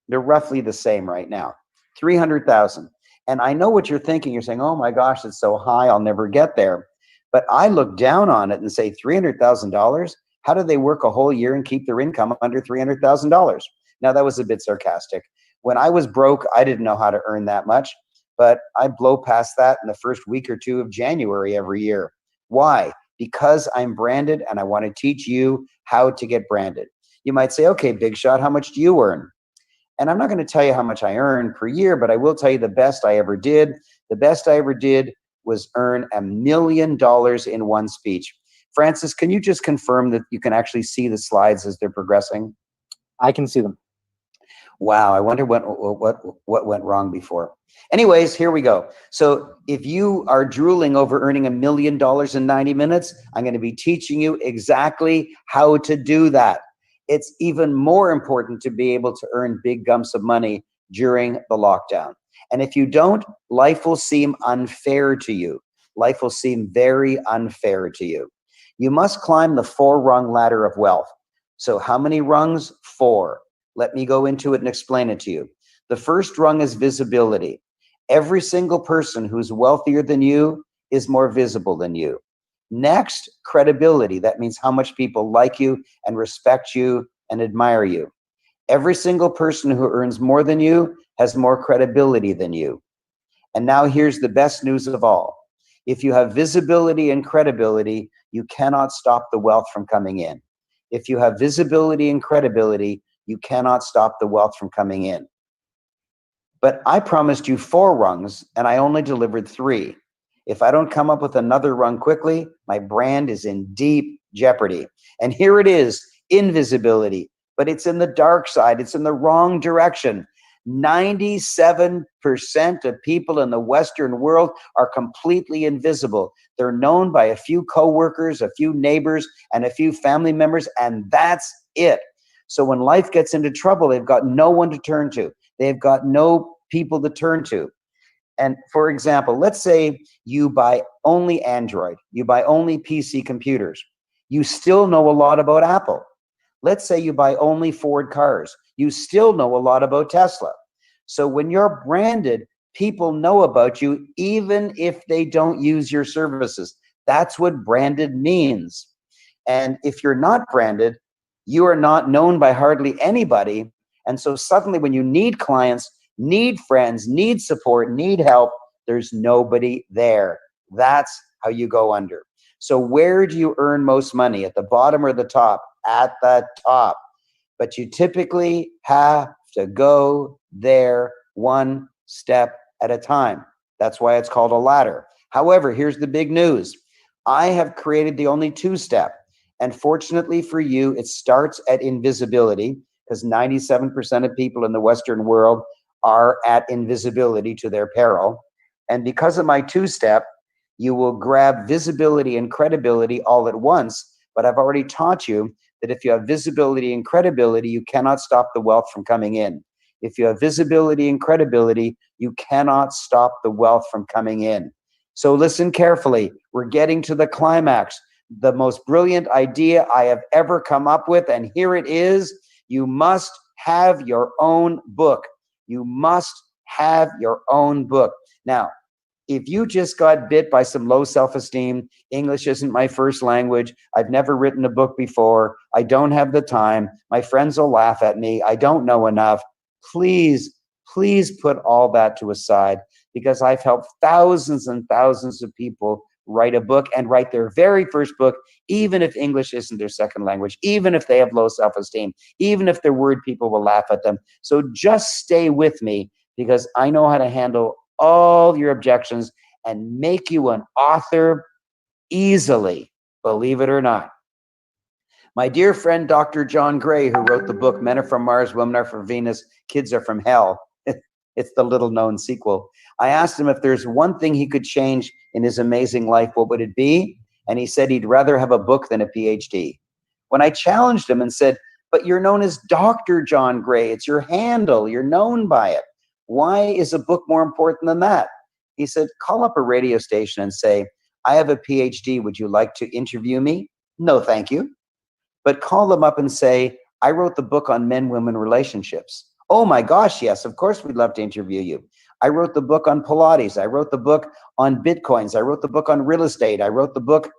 They're roughly the same right now, 300,000. And I know what you're thinking. You're saying, oh my gosh, it's so high, I'll never get there. But I look down on it and say, $300,000? How do they work a whole year and keep their income under $300,000? Now, that was a bit sarcastic. When I was broke, I didn't know how to earn that much, but I blow past that in the first week or 2 of January every year. Why? Because I'm branded and I want to teach you how to get branded. You might say, okay, Big Shot, how much do you earn? And I'm not going to tell you how much I earn per year, but I will tell you the best I ever did. The best I ever did was earn $1 million in one speech. Francis, can you just confirm that you can actually see the slides as they're progressing? I can see them. Wow, I wonder what went wrong before. Anyways, here we go. So if you are drooling over earning $1 million in 90 minutes, I'm going to be teaching you exactly how to do that. It's even more important to be able to earn big gumps of money during the lockdown. And if you don't, life will seem unfair to you. Life will seem very unfair to you. You must climb the 4-rung ladder of wealth. So how many rungs? 4. Let me go into it and explain it to you. The first rung is visibility. Every single person who's wealthier than you is more visible than you. Next, credibility. That means how much people like you and respect you and admire you. Every single person who earns more than you has more credibility than you. And now here's the best news of all. If you have visibility and credibility, you cannot stop the wealth from coming in. If you have visibility and credibility, you cannot stop the wealth from coming in. But I promised you 4 rungs and I only delivered 3. If I don't come up with another rung quickly, my brand is in deep jeopardy. And here it is, invisibility, but it's in the dark side. It's in the wrong direction. 97% of people in the Western world are completely invisible. They're known by a few coworkers, a few neighbors, and a few family members, and that's it. So when life gets into trouble, they've got no one to turn to. They've got no people to turn to. And for example, let's say you buy only Android, you buy only PC computers. You still know a lot about Apple. Let's say you buy only Ford cars. You still know a lot about Tesla. So when you're branded, people know about you even if they don't use your services. That's what branded means. And if you're not branded, you are not known by hardly anybody. And so suddenly when you need clients, need friends, need support, need help, there's nobody there. That's how you go under. So where do you earn most money? At the bottom or the top? At the top. But you typically have to go there one step at a time. That's why it's called a ladder. However, here's the big news. I have created the only two-step. And fortunately for you, it starts at invisibility, because 97% of people in the Western world are at invisibility to their peril. And because of my two-step, you will grab visibility and credibility all at once. But I've already taught you that if you have visibility and credibility, you cannot stop the wealth from coming in. If you have visibility and credibility, you cannot stop the wealth from coming in. So listen carefully. We're getting to the climax. The most brilliant idea I have ever come up with, and here it is. You must have your own book. You must have your own book. Now, if you just got bit by some low self-esteem, English isn't my first language, I've never written a book before, I don't have the time, my friends will laugh at me, I don't know enough, please put all that to a side, because I've helped thousands and thousands of people write a book and write their very first book, even if English isn't their second language, even if they have low self-esteem, even if they're worried people will laugh at them. So just stay with me, because I know how to handle all your objections and make you an author easily, believe it or not. My dear friend, Dr. John Gray, who wrote the book, Men Are From Mars, Women Are From Venus, Kids Are From Hell. It's the little known sequel. I asked him if there's one thing he could change in his amazing life, what would it be? And he said he'd rather have a book than a PhD. When I challenged him and said, but you're known as Dr. John Gray, it's your handle, you're known by it. Why is a book more important than that? He said, call up a radio station and say, I have a PhD, would you like to interview me? No, thank you. But call them up and say, I wrote the book on men-women relationships. Oh my gosh, yes, of course we'd love to interview you. I wrote the book on Pilates. I wrote the book on Bitcoins. I wrote the book on real estate. I wrote the book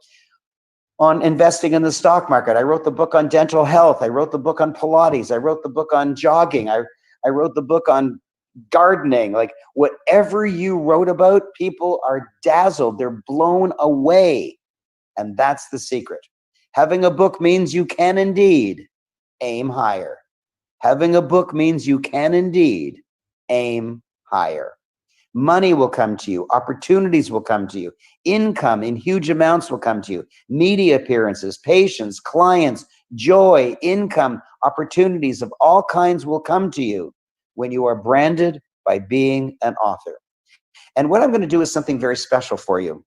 on investing in the stock market. I wrote the book on dental health. I wrote the book on Pilates. I wrote the book on jogging. I wrote the book on gardening. Like whatever you wrote about, people are dazzled. They're blown away. And that's the secret. Having a book means you can indeed aim higher. Having a book means you can indeed aim higher. Money will come to you. Opportunities will come to you. Income in huge amounts will come to you. Media appearances, patients, clients, joy, income, opportunities of all kinds will come to you when you are branded by being an author. And what I'm going to do is something very special for you.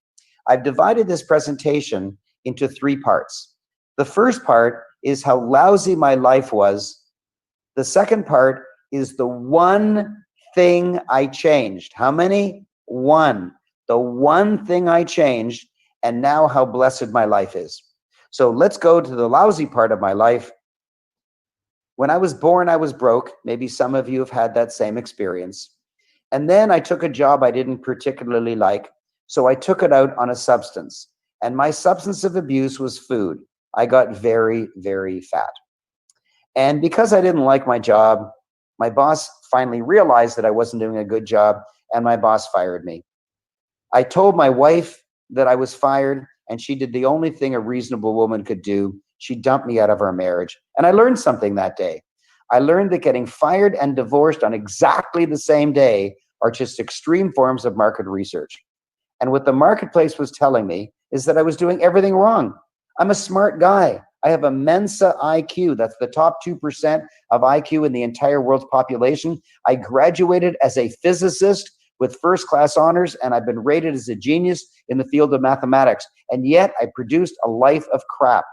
I've divided this presentation into 3 parts. The first part is how lousy my life was. The second part is the one thing I changed. How many? 1. The one thing I changed, and now how blessed my life is. So let's go to the lousy part of my life. When I was born, I was broke. Maybe some of you have had that same experience. And then I took a job I didn't particularly like, so I took it out on a substance. And my substance of abuse was food. I got very, very fat. And because I didn't like my job, my boss finally realized that I wasn't doing a good job, and my boss fired me. I told my wife that I was fired, and she did the only thing a reasonable woman could do. She dumped me out of our marriage. And I learned something that day. I learned that getting fired and divorced on exactly the same day are just extreme forms of market research. And what the marketplace was telling me is that I was doing everything wrong. I'm a smart guy. I have a Mensa IQ. That's the top 2% of IQ in the entire world's population. I graduated as a physicist with first-class honors, and I've been rated as a genius in the field of mathematics. And yet I produced a life of crap.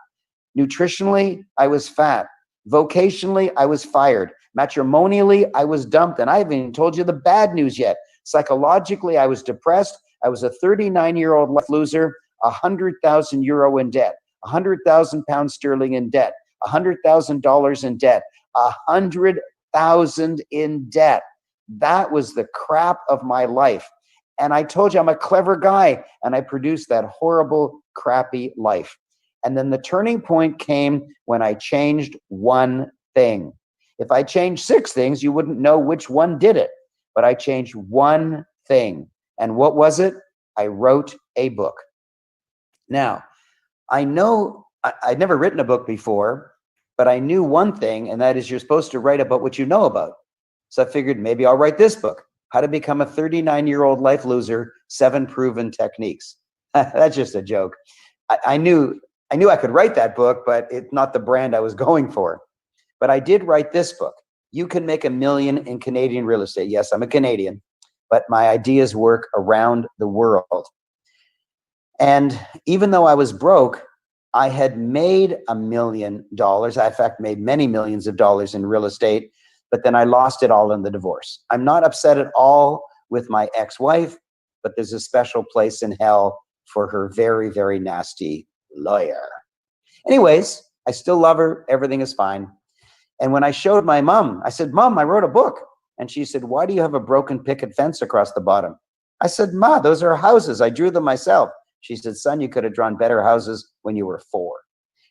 Nutritionally, I was fat. Vocationally, I was fired. Matrimonially, I was dumped. And I haven't even told you the bad news yet. Psychologically, I was depressed. I was a 39-year-old life loser, 100,000 euro in debt, 100,000 pounds sterling in debt, $100,000 in debt, 100,000 in debt. That was the crap of my life. And I told you I'm a clever guy, and I produced that horrible, crappy life. And then the turning point came when I changed one thing. If I changed 6 things, you wouldn't know which one did it. But I changed one thing. And what was it? I wrote a book. Now, I know I'd never written a book before, but I knew one thing, and that is you're supposed to write about what you know about. So I figured maybe I'll write this book, How to Become a 39-Year-Old Life Loser, 7 Proven Techniques. That's just a joke. I knew I could write that book, but it's not the brand I was going for. But I did write this book. You can make $1 million in Canadian real estate. Yes, I'm a Canadian, but my ideas work around the world. And even though I was broke, I had made $1 million. I, in fact, made many millions of dollars in real estate, but then I lost it all in the divorce. I'm not upset at all with my ex-wife, but there's a special place in hell for her very, very nasty lawyer. Anyways, I still love her. Everything is fine. And when I showed my mom, I said, Mom, I wrote a book. And she said, why do you have a broken picket fence across the bottom? I said, Ma, those are houses. I drew them myself. She said, son, you could have drawn better houses when you were 4.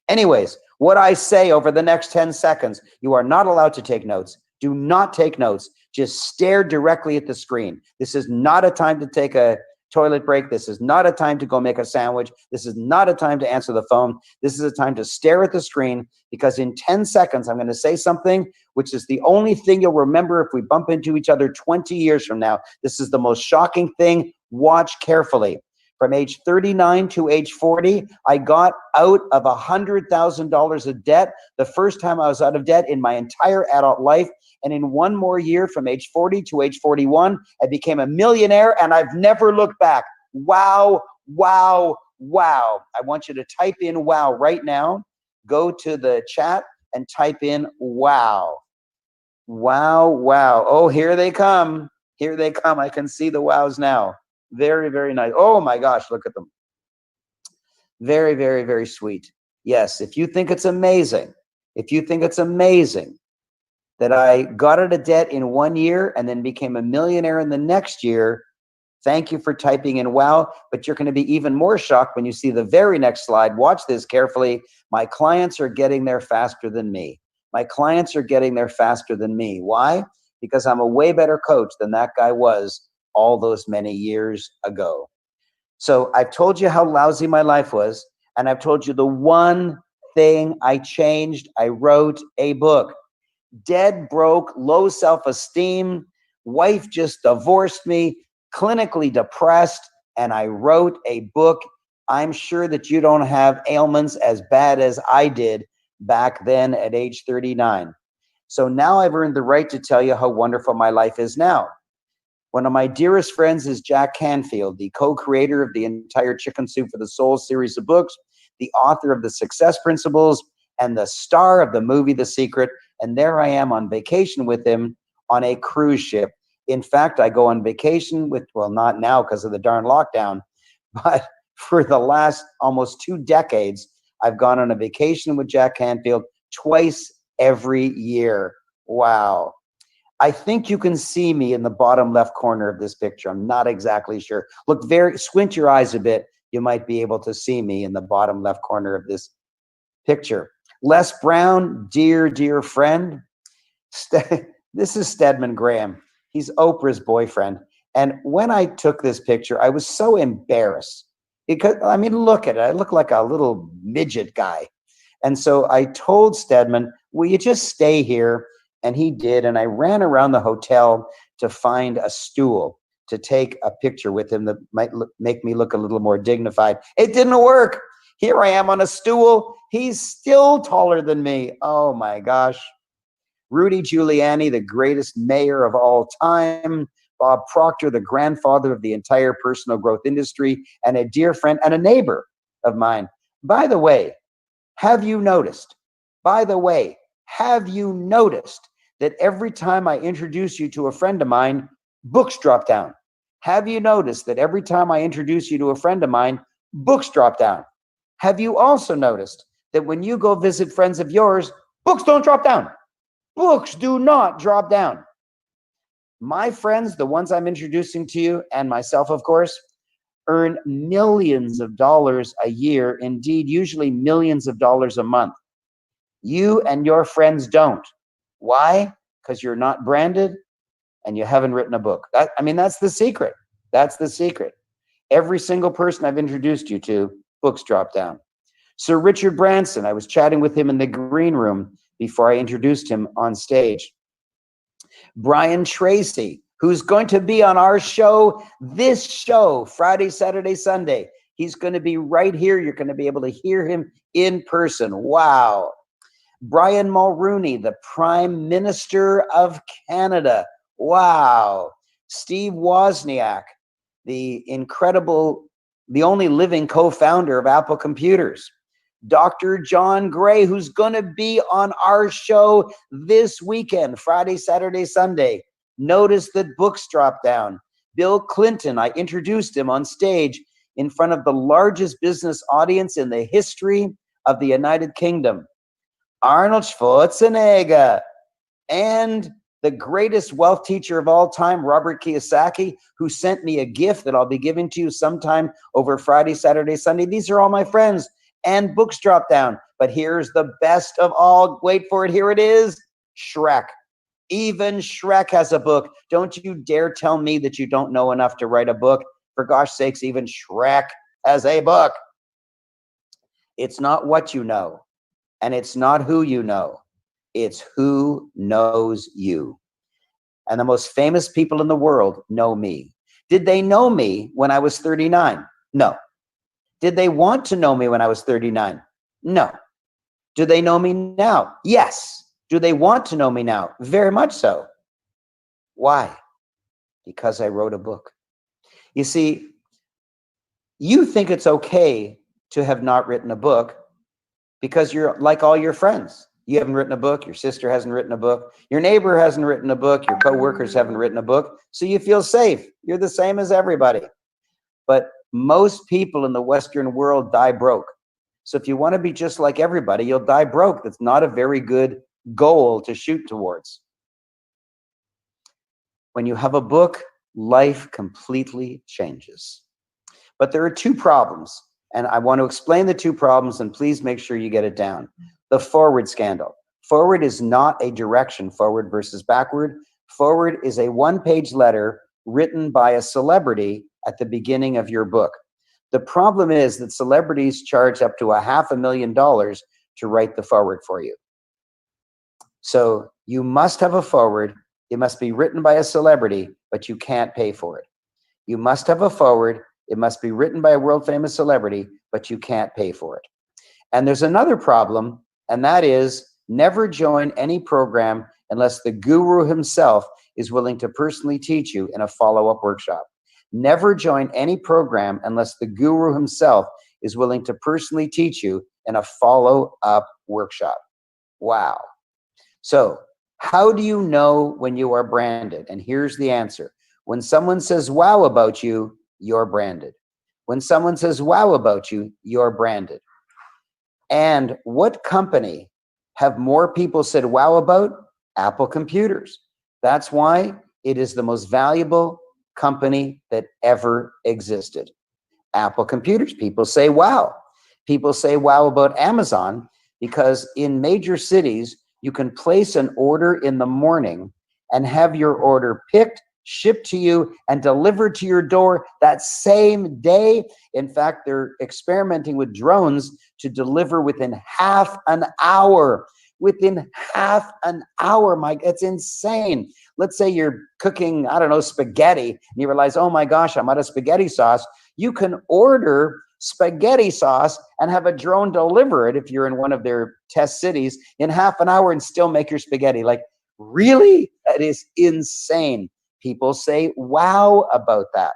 Anyways, what I say over the next 10 seconds, you are not allowed to take notes. Do not take notes. Just stare directly at the screen. This is not a time to take a toilet break. This is not a time to go make a sandwich. This is not a time to answer the phone. This is a time to stare at the screen, because in 10 seconds, I'm going to say something which is the only thing you'll remember if we bump into each other 20 years from now. This is the most shocking thing. Watch carefully. From age 39 to age 40, I got out of $100,000 of debt. The first time I was out of debt in my entire adult life. And in one more year, from age 40 to age 41, I became a millionaire, and I've never looked back. Wow, wow, wow. I want you to type in wow right now. Go to the chat and type in wow. Wow, wow. Oh, here they come. Here they come. I can see the wows now. Very, very nice. Oh my gosh, look at them. Very, very, very sweet. Yes, if you think it's amazing, that I got out of debt in 1 year and then became a millionaire in the next year, thank you for typing in wow. But you're going to be even more shocked when you see the very next slide. Watch this carefully. My clients are getting there faster than me. My clients are getting there faster than me. Why? Because I'm a way better coach than that guy was all those many years ago. So I've told you how lousy my life was, and I've told you the one thing I changed. I wrote a book. Dead broke, low self-esteem, wife just divorced me, clinically depressed, and I wrote a book. I'm sure that you don't have ailments as bad as I did back then at age 39. So now I've earned the right to tell you how wonderful my life is now. One of my dearest friends is Jack Canfield, the co-creator of the entire Chicken Soup for the Soul series of books, the author of The Success Principles, and the star of the movie The Secret. And there I am on vacation with him on a cruise ship. In fact, I go on vacation with, well, not now because of the darn lockdown, but for the last almost 2 decades, I've gone on a vacation with Jack Canfield twice every year. Wow. I think you can see me in the bottom left corner of this picture. I'm not exactly sure. Look, squint your eyes a bit. You might be able to see me in the bottom left corner of this picture. Les Brown, dear, dear friend. This is Stedman Graham. He's Oprah's boyfriend. And when I took this picture, I was so embarrassed. Because, I mean, look at it. I look like a little midget guy. And so I told Stedman, will you just stay here? And he did. And I ran around the hotel to find a stool to take a picture with him that might make me look a little more dignified. It didn't work. Here I am on a stool. He's still taller than me. Oh my gosh. Rudy Giuliani, the greatest mayor of all time. Bob Proctor, the grandfather of the entire personal growth industry, and a dear friend and a neighbor of mine. By the way, have you noticed? That every time I introduce you to a friend of mine, books drop down? Have you noticed that every time I introduce you to a friend of mine, books drop down? Have you also noticed that when you go visit friends of yours, books don't drop down? Books do not drop down. My friends, the ones I'm introducing to you, and myself, of course, earn millions of dollars a year, indeed, usually millions of dollars a month. You and your friends don't. Why? Because you're not branded and you haven't written a book. That's the secret. That's the secret. Every single person I've introduced you to, books drop down. Sir Richard Branson, I was chatting with him in the green room before I introduced him on stage. Brian Tracy, who's going to be on our show, this show, Friday, Saturday, Sunday. He's going to be right here. You're going to be able to hear him in person. Wow. Brian Mulrooney, the Prime Minister of Canada. Wow. Steve Wozniak, the only living co-founder of Apple Computers. Dr. John Gray, who's going to be on our show this weekend, Friday, Saturday, Sunday. Notice that books drop down. Bill Clinton, I introduced him on stage in front of the largest business audience in the history of the United Kingdom. Arnold Schwarzenegger, and the greatest wealth teacher of all time, Robert Kiyosaki, who sent me a gift that I'll be giving to you sometime over Friday, Saturday, Sunday. These are all my friends. And books drop down. But here's the best of all. Wait for it. Here it is. Shrek. Even Shrek has a book. Don't you dare tell me that you don't know enough to write a book. For gosh sakes, even Shrek has a book. It's not what you know. And it's not who you know. It's who knows you. And the most famous people in the world know me. Did they know me when I was 39? No. Did they want to know me when I was 39? No. Do they know me now? Yes. Do they want to know me now? Very much so. Why? Because I wrote a book. You see, you think it's okay to have not written a book because you're like all your friends. You haven't written a book. Your sister hasn't written a book. Your neighbor hasn't written a book. Your coworkers haven't written a book. So you feel safe. You're the same as everybody. But most people in the Western world die broke. So if you want to be just like everybody, you'll die broke. That's not a very good goal to shoot towards. When you have a book, life completely changes. But there are two problems, and I want to explain the two problems, and please make sure you get it down. The forward scandal. Forward is not a direction, forward versus backward. Forward is a one-page letter written by a celebrity at the beginning of your book. The problem is that celebrities charge up to $500,000 to write the forward for you. So you must have a forward. It must be written by a celebrity, but you can't pay for it. You must have a forward. It must be written by a world-famous celebrity, but you can't pay for it. And there's another problem, and that is never join any program unless the guru himself is willing to personally teach you in a follow-up workshop. Never join any program unless the guru himself is willing to personally teach you in a follow-up workshop. Wow. So how do you know when you are branded? And here's the answer. When someone says wow about you, you're branded. When someone says wow about you, you're branded. And what company have more people said wow about? Apple Computers. That's why it is the most valuable company that ever existed. Apple Computers. People say wow. People say wow about Amazon because in major cities, you can place an order in the morning and have your order picked, shipped to you, and delivered to your door that same day. In fact, they're experimenting with drones to deliver within half an hour. Within half an hour, Mike, it's insane. Let's say you're cooking, I don't know, spaghetti, and you realize, oh my gosh, I'm out of spaghetti sauce. You can order spaghetti sauce and have a drone deliver it if you're in one of their test cities in half an hour and still make your spaghetti. Like, really? That is insane. People say wow about that.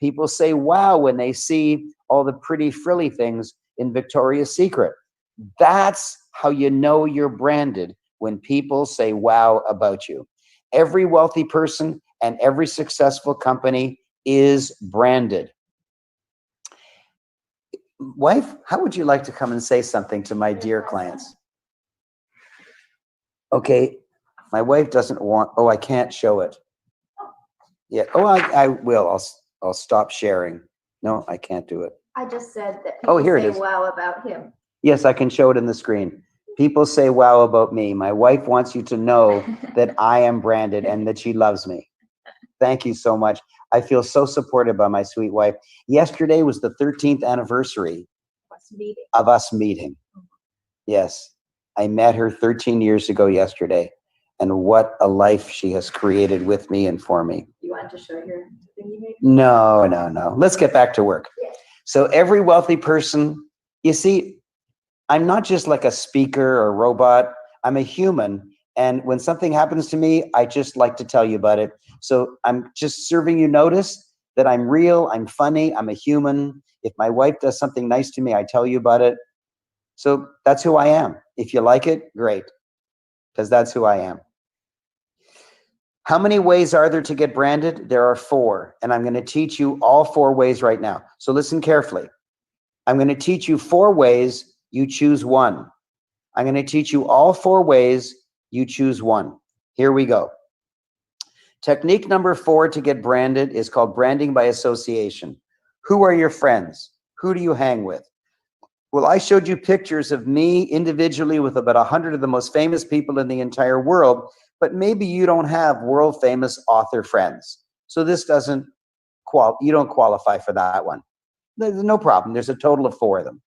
People say wow when they see all the pretty frilly things in Victoria's Secret. That's how you know you're branded, when people say wow about you. Every wealthy person and every successful company is branded. Wife, how would you like to come and say something to my dear clients? Okay, my wife doesn't want, oh, I can't show it. Yeah, oh, I will. I'll stop sharing. No, I can't do it. I just said that Oh, people here it say is. wow about him. Yes, I can show it in the screen. People say wow about me. My wife wants you to know that I am branded and that she loves me. Thank you so much. I feel so supported by my sweet wife. Yesterday was the 13th anniversary of us meeting. Yes, I met her 13 years ago yesterday. And what a life she has created with me and for me. You want to show your thing you made? No. Let's get back to work. Yeah. So every wealthy person, you see, I'm not just like a speaker or a robot. I'm a human. And when something happens to me, I just like to tell you about it. So I'm just serving you notice that I'm real, I'm funny, I'm a human. If my wife does something nice to me, I tell you about it. So that's who I am. If you like it, great, because that's who I am. How many ways are there to get branded? There are 4, and I'm going to teach you all 4 ways right now. So listen carefully. I'm going to teach you 4 ways. You choose one. I'm going to teach you all 4 ways. You choose one. Here we go. Technique number 4 to get branded is called branding by association. Who are your friends? Who do you hang with? Well, I showed you pictures of me individually with about 100 of the most famous people in the entire world, but maybe you don't have world famous author friends. So this doesn't you don't qualify for that one. There's no problem. There's a total of 4 of them.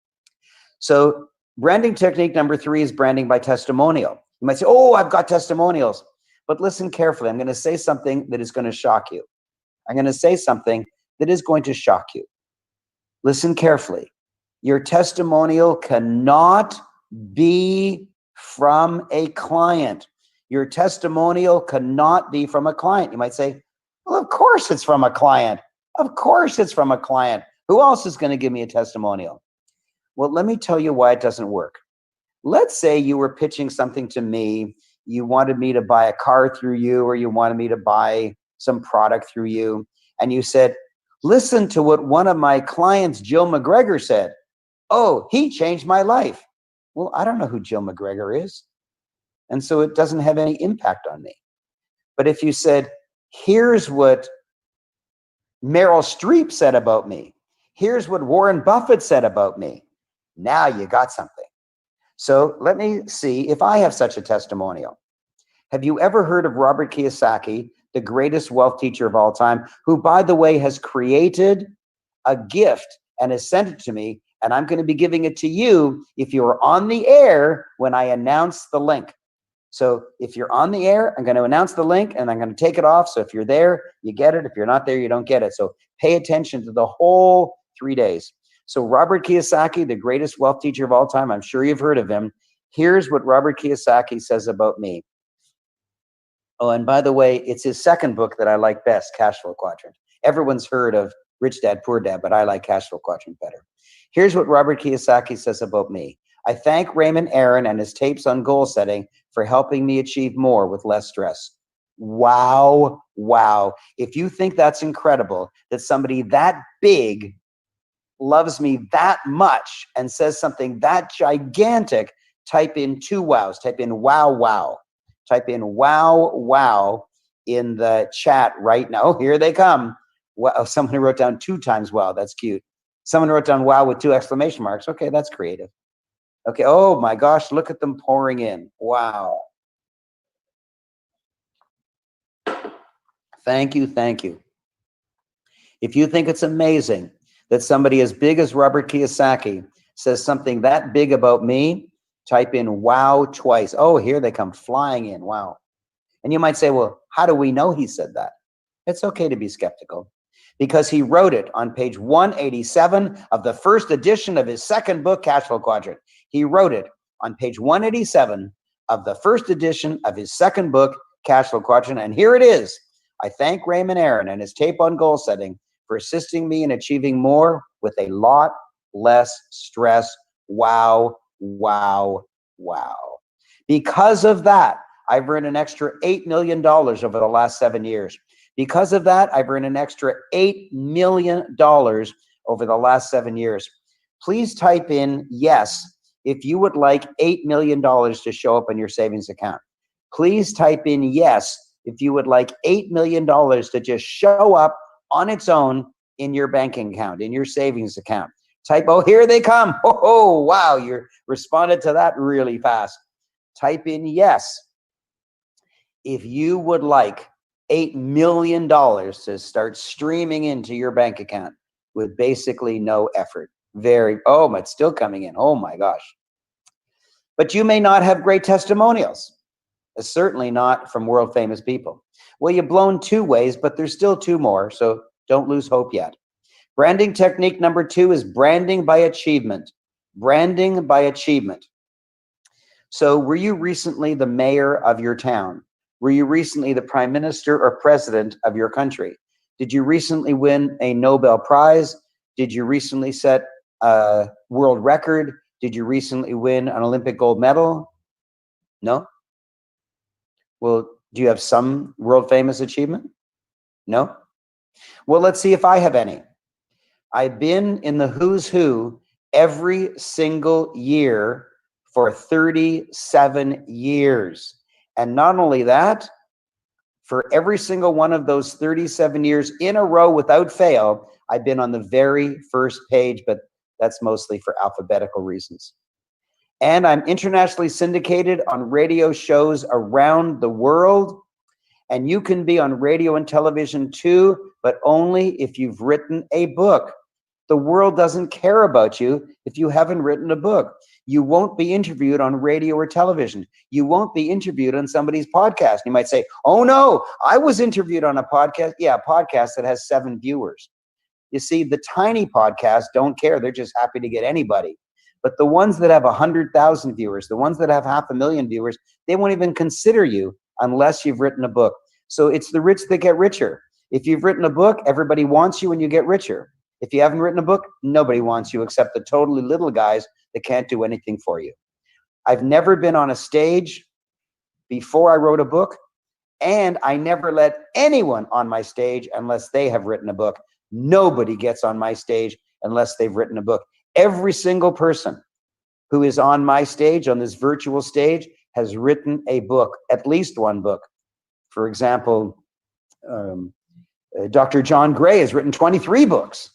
So branding technique number 3 is branding by testimonial. You might say, oh, I've got testimonials. But listen carefully. I'm going to say something that is going to shock you. I'm going to say something that is going to shock you. Listen carefully. Your testimonial cannot be from a client. Your testimonial cannot be from a client. You might say, well, of course it's from a client. Of course it's from a client. Who else is going to give me a testimonial? Well, let me tell you why it doesn't work. Let's say you were pitching something to me. You wanted me to buy a car through you, or you wanted me to buy some product through you. And you said, listen to what one of my clients, Jill McGregor, said. Oh, he changed my life. Well, I don't know who Jill McGregor is. And so it doesn't have any impact on me. But if you said, here's what Meryl Streep said about me. Here's what Warren Buffett said about me. Now you got something. So let me see if I have such a testimonial. Have you ever heard of Robert Kiyosaki, the greatest wealth teacher of all time, who, by the way, has created a gift and has sent it to me, and I'm going to be giving it to you if you are on the air when I announce the link. So if you're on the air, I'm going to announce the link and I'm going to take it off. So if you're there, you get it. If you're not there, you don't get it. So pay attention to the whole 3 days. So Robert Kiyosaki, the greatest wealth teacher of all time, I'm sure you've heard of him. Here's what Robert Kiyosaki says about me. Oh, and by the way, it's his second book that I like best, Cash Flow Quadrant. Everyone's heard of Rich Dad, Poor Dad, but I like Cash Flow Quadrant better. Here's what Robert Kiyosaki says about me. I thank Raymond Aaron and his tapes on goal setting for helping me achieve more with less stress. Wow, wow. If you think that's incredible, that somebody that big loves me that much and says something that gigantic, type in 2 wows. Type in wow, wow. Type in wow, wow in the chat right now. Oh, here they come. Wow, someone wrote down 2 times wow. That's cute. Someone wrote down wow with 2 exclamation marks. Okay, that's creative. Okay, oh my gosh, look at them pouring in. Wow. Thank you, thank you. If you think it's amazing that somebody as big as Robert Kiyosaki says something that big about me, type in wow twice. Oh, here they come flying in. Wow. And you might say, well, how do we know he said that? It's okay to be skeptical. because he wrote it on page 187 of the first edition of his second book, Cash Flow Quadrant. He wrote it on page 187 of the first edition of his second book, Cash Flow Quadrant. And here it is. I thank Raymond Aaron and his tape on goal setting for assisting me in achieving more with a lot less stress. Wow, wow, wow. Because of that, I've earned an extra $8 million over the last 7 years. Because of that, I've earned an extra $8 million over the last 7 years. Please type in yes if you would like $8 million to show up in your savings account. Please type in yes if you would like $8 million to just show up on its own in your banking account, in your savings account. Type, oh, here they come. Oh, wow, you responded to that really fast. Type in yes if you would like $8 million to start streaming into your bank account with basically no effort. Oh, it's still coming in. Oh my gosh. But you may not have great testimonials. Certainly not from world famous people. Well, you've blown 2 ways, but there's still 2 more, so don't lose hope yet. Branding technique number 2 is branding by achievement. Branding by achievement. So were you recently the mayor of your town? Were you recently the prime minister or president of your country? Did you recently win a Nobel Prize? Did you recently set a world record? Did you recently win an Olympic gold medal? No? Well, do you have some world famous achievement? No? Well, let's see if I have any. I've been in the who's who every single year for 37 years. And not only that, for every single one of those 37 years in a row without fail, I've been on the very first page, but that's mostly for alphabetical reasons. And I'm internationally syndicated on radio shows around the world. And you can be on radio and television too, but only if you've written a book. The world doesn't care about you if you haven't written a book. You won't be interviewed on radio or television. You won't be interviewed on somebody's podcast. You might say, oh no, I was interviewed on a podcast. Yeah, a podcast that has 7 viewers. You see, the tiny podcasts don't care. They're just happy to get anybody. But the ones that have 100,000 viewers, the ones that have 500,000 viewers, they won't even consider you unless you've written a book. So it's the rich that get richer. If you've written a book, everybody wants you and you get richer. If you haven't written a book, nobody wants you except the totally little guys that can't do anything for you. I've never been on a stage before I wrote a book, and I never let anyone on my stage unless they have written a book. Nobody gets on my stage unless they've written a book. Every single person who is on my stage, on this virtual stage, has written a book, at least one book. For example, Dr. John Gray has written 23 books.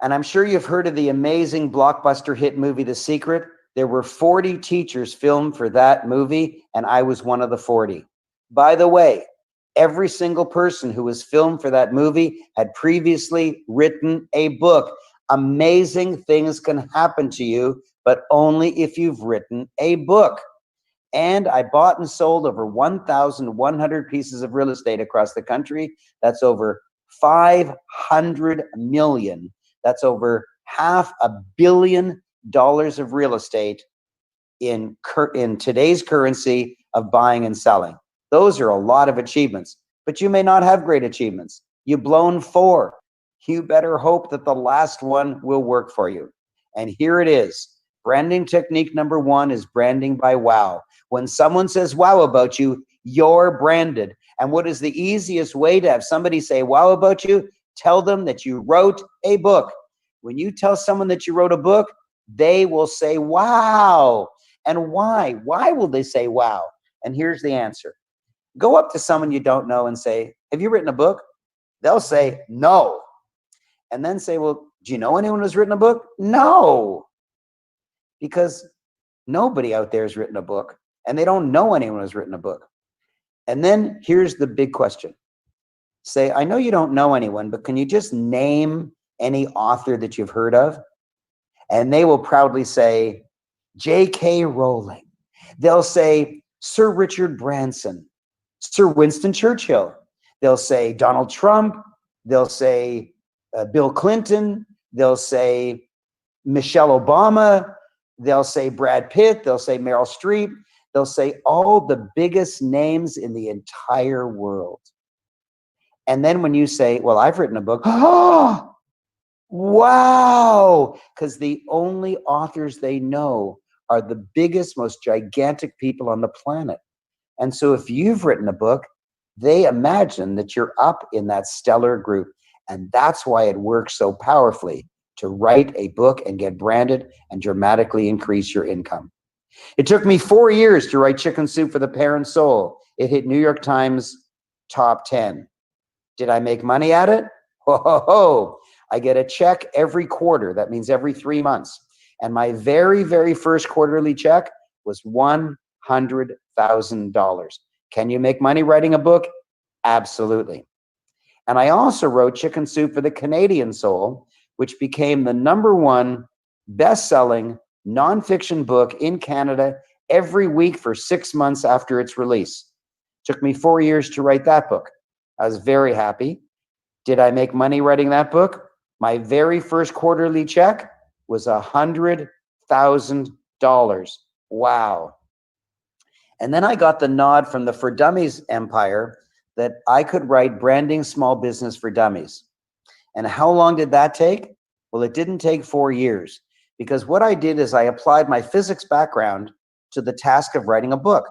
And I'm sure you've heard of the amazing blockbuster hit movie, The Secret. There were 40 teachers filmed for that movie, and I was one of the 40. By the way, every single person who was filmed for that movie had previously written a book. Amazing things can happen to you, but only if you've written a book. And I bought and sold over 1,100 pieces of real estate across the country. That's over 500 million. That's over $500 million of real estate in today's currency of buying and selling. Those are a lot of achievements, but you may not have great achievements. You've blown 4. You better hope that the last one will work for you. And here it is. Branding technique number 1 is branding by wow. When someone says wow about you, you're branded. And what is the easiest way to have somebody say wow about you? Tell them that you wrote a book. When you tell someone that you wrote a book, they will say wow. And why? Why will they say wow? And here's the answer. Go up to someone you don't know and say, have you written a book? They'll say no. And then say, well, do you know anyone who's written a book? No. Because nobody out there has written a book, and they don't know anyone who's written a book. And then here's the big question. Say, I know you don't know anyone, but can you just name any author that you've heard of? And they will proudly say, J.K. Rowling. They'll say, Sir Richard Branson, Sir Winston Churchill. They'll say Donald Trump. They'll say Bill Clinton. They'll say Michelle Obama. They'll say Brad Pitt. They'll say Meryl Streep. They'll say all the biggest names in the entire world. And then when you say, well, I've written a book, oh, wow, because the only authors they know are the biggest, most gigantic people on the planet. And so if you've written a book, they imagine that you're up in that stellar group. And that's why it works so powerfully to write a book and get branded and dramatically increase your income. It took me 4 years to write Chicken Soup for the Parent Soul. It hit New York Times top 10. Did I make money at it? Ho. I get a check every quarter. That means every 3 months. And my very, very first quarterly check was $100,000. Can you make money writing a book? Absolutely. And I also wrote Chicken Soup for the Canadian Soul, which became the #1 best-selling nonfiction book in Canada every week for 6 months after its release. Took me 4 years to write that book. I was very happy. Did I make money writing that book? My very first quarterly check was $100,000. Wow. And then I got the nod from the For Dummies empire that I could write Branding Small Business for Dummies. And how long did that take? Well, it didn't take 4 years, because what I did is I applied my physics background to the task of writing a book.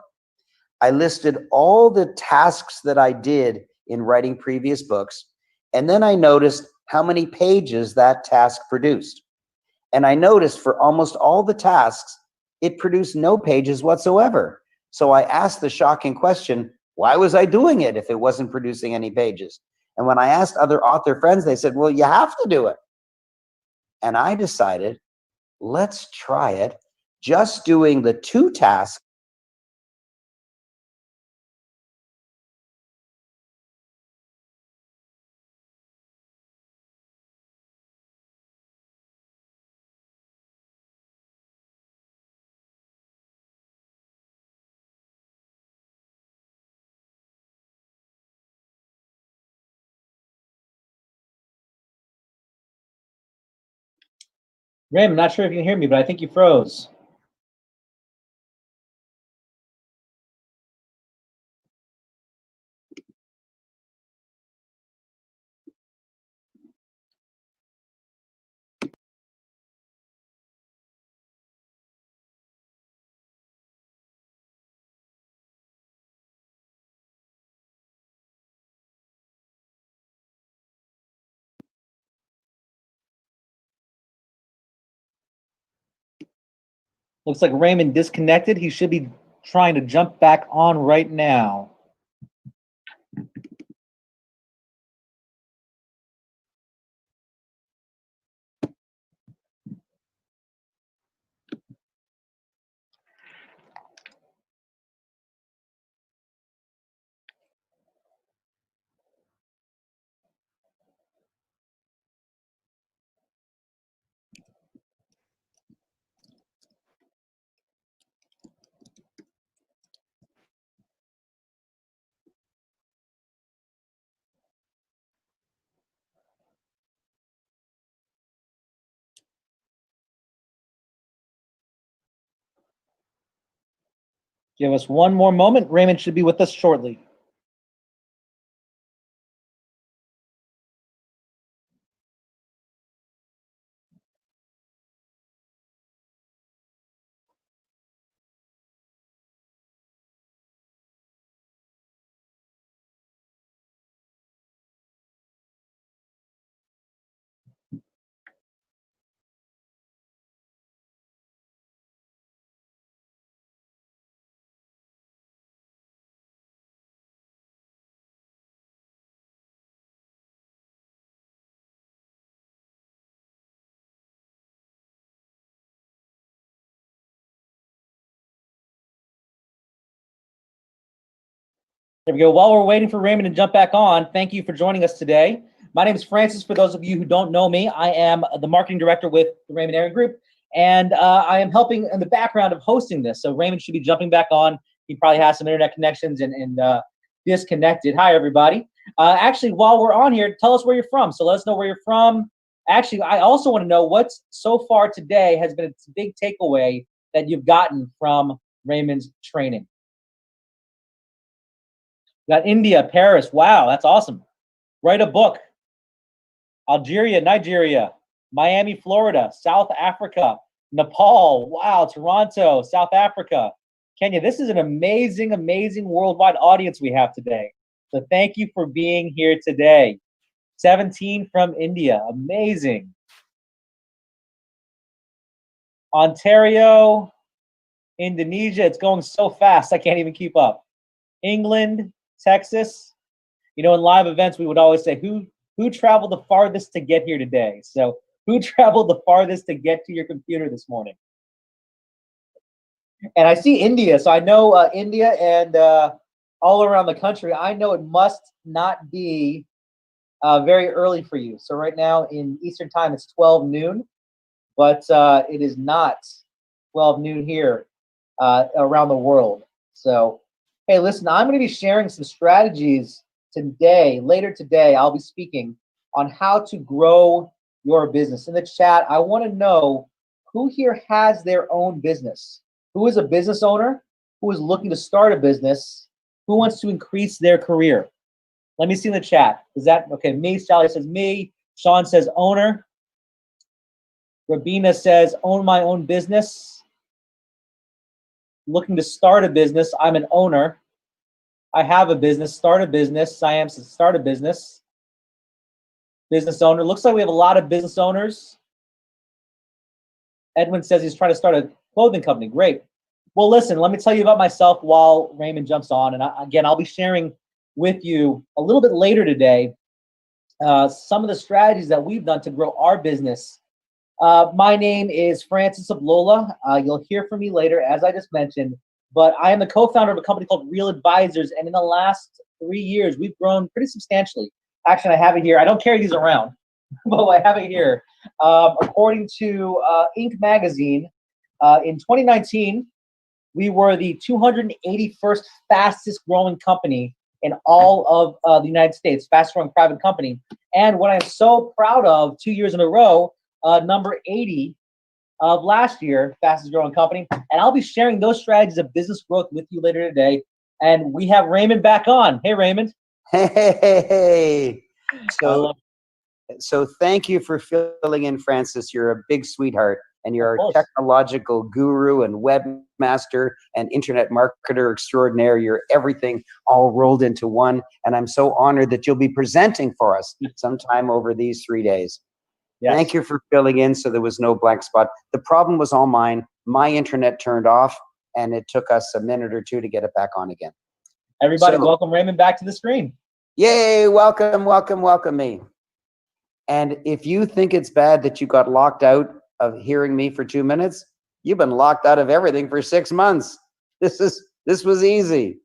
I listed all the tasks that I did in writing previous books, and then I noticed how many pages that task produced. And I noticed for almost all the tasks, it produced no pages whatsoever. So I asked the shocking question, why was I doing it if it wasn't producing any pages? And when I asked other author friends, they said, well, you have to do it. And I decided, let's try it, just doing the 2 tasks. Raymond, not sure if you can hear me, but I think you froze. Looks like Raymond disconnected. He should be trying to jump back on right now. Give us one more moment. Raymond should be with us shortly. There we go. While we're waiting for Raymond to jump back on, thank you for joining us today. My name is Francis. For those of you who don't know me, I am the marketing director with the Raymond Aaron Group, and I am helping in the background of hosting this. So Raymond should be jumping back on. He probably has some internet connections and disconnected. Hi, everybody. Actually, while we're on here, tell us where you're from. So let us know where you're from. Actually, I also want to know what's so far today has been a big takeaway that you've gotten from Raymond's training. Got India, Paris. Wow, that's awesome. Write a book. Algeria, Nigeria, Miami, Florida, South Africa, Nepal. Wow, Toronto, South Africa, Kenya. This is an amazing, amazing worldwide audience we have today. So thank you for being here today. 17 from India. Amazing. Ontario, Indonesia. It's going so fast, I can't even keep up. England, Texas. You know, in live events, we would always say, who traveled the farthest to get here today? So who traveled the farthest to get to your computer this morning? And I see India. So I know India and all around the country. I know it must not be very early for you. So right now in Eastern time, it's 12 noon, but it is not 12 noon here around the world. So, hey, listen, I'm going to be sharing some strategies today. Later today, I'll be speaking on how to grow your business. In the chat, I want to know who here has their own business. Who is a business owner? Who is looking to start a business? Who wants to increase their career? Let me see in the chat. Is that okay? Me, Sally says me. Sean says owner. Rabina says own my own business. Looking to start a business. I'm an owner. I have a business. Start a business. Siam says start a business. Business owner. Looks like we have a lot of business owners. Edwin says he's trying to start a clothing company. Great. Well, listen, let me tell you about myself while Raymond jumps on. And again, I'll be sharing with you a little bit later today some of the strategies that we've done to grow our business. My name is Francis Ablola. You'll hear from me later, as I just mentioned, but I am the co-founder of a company called Real Advisors. And in the last 3 years, we've grown pretty substantially. Actually, I have it here. I don't carry these around, but I have it here. According to Inc. magazine, in 2019, we were the 281st fastest growing company in all of the United States, fastest growing private company. And what I'm so proud of, 2 years in a row, number 80 of last year, fastest growing company. And I'll be sharing those strategies of business growth with you later today. And we have Raymond back on. Hey, Raymond. Hey. So thank you for filling in, Francis. You're a big sweetheart, and you're a technological guru and webmaster and internet marketer extraordinaire. You're everything all rolled into one. And I'm so honored that you'll be presenting for us sometime over these 3 days. Yes. Thank you for filling in so there was no blank spot. The problem was all mine. My internet turned off, and it took us a minute or two to get it back on again. Everybody, welcome Raymond back to the screen. Yay, welcome, welcome, welcome me. And if you think it's bad that you got locked out of hearing me for 2 minutes, you've been locked out of everything for 6 months. This was easy.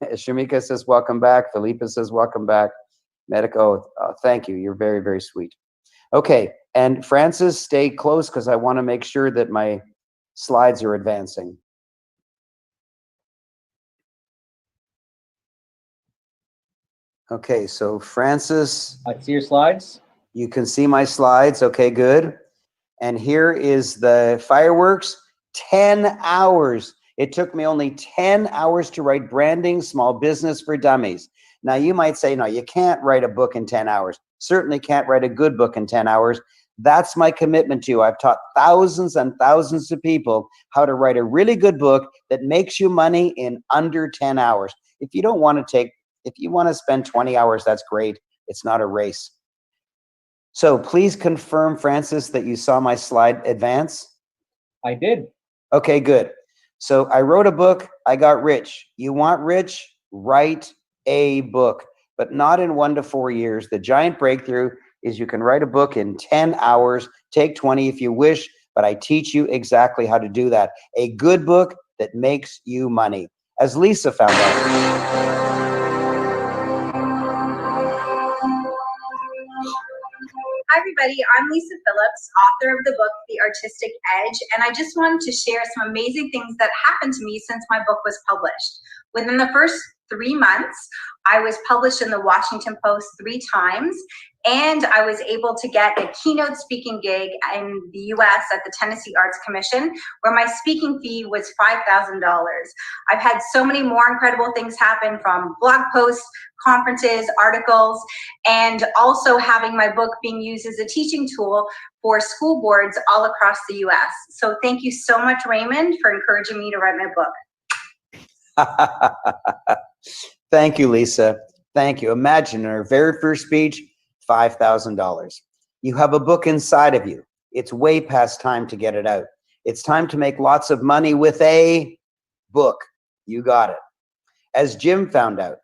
Shamika says, welcome back. Philippa says, welcome back. Medico, thank you. You're very, very sweet. Okay, and Francis, stay close because I want to make sure that my slides are advancing. Okay, so Francis. I see your slides. You can see my slides. Okay, good. And here is the fireworks. 10 hours. It took me only 10 hours to write Branding Small Business for Dummies. Now, you might say, no, you can't write a book in 10 hours. Certainly can't write a good book in 10 hours. That's my commitment to you. I've taught thousands and thousands of people how to write a really good book that makes you money in under 10 hours. If you want to spend 20 hours, that's great. It's not a race. So please confirm, Francis, that you saw my slide advance. I did. Okay, good. So I wrote a book. I got rich. You want rich? Write a book, but not in 1 to 4 years. The giant breakthrough is you can write a book in 10 hours, take 20 if you wish, but I teach you exactly how to do that. A good book that makes you money, as Lisa found out. Hi, everybody. I'm Lisa Phillips, author of the book, The Artistic Edge, and I just wanted to share some amazing things that happened to me since my book was published. Within the first 3 months. I was published in the Washington Post 3 times, and I was able to get a keynote speaking gig in the US at the Tennessee Arts Commission, where my speaking fee was $5,000. I've had so many more incredible things happen, from blog posts, conferences, articles, and also having my book being used as a teaching tool for school boards all across the US. So thank you so much, Raymond, for encouraging me to write my book. Thank you, Lisa. Thank you. Imagine in her very first speech, $5,000. You have a book inside of you. It's way past time to get it out. It's time to make lots of money with a book. You got it. As Jim found out.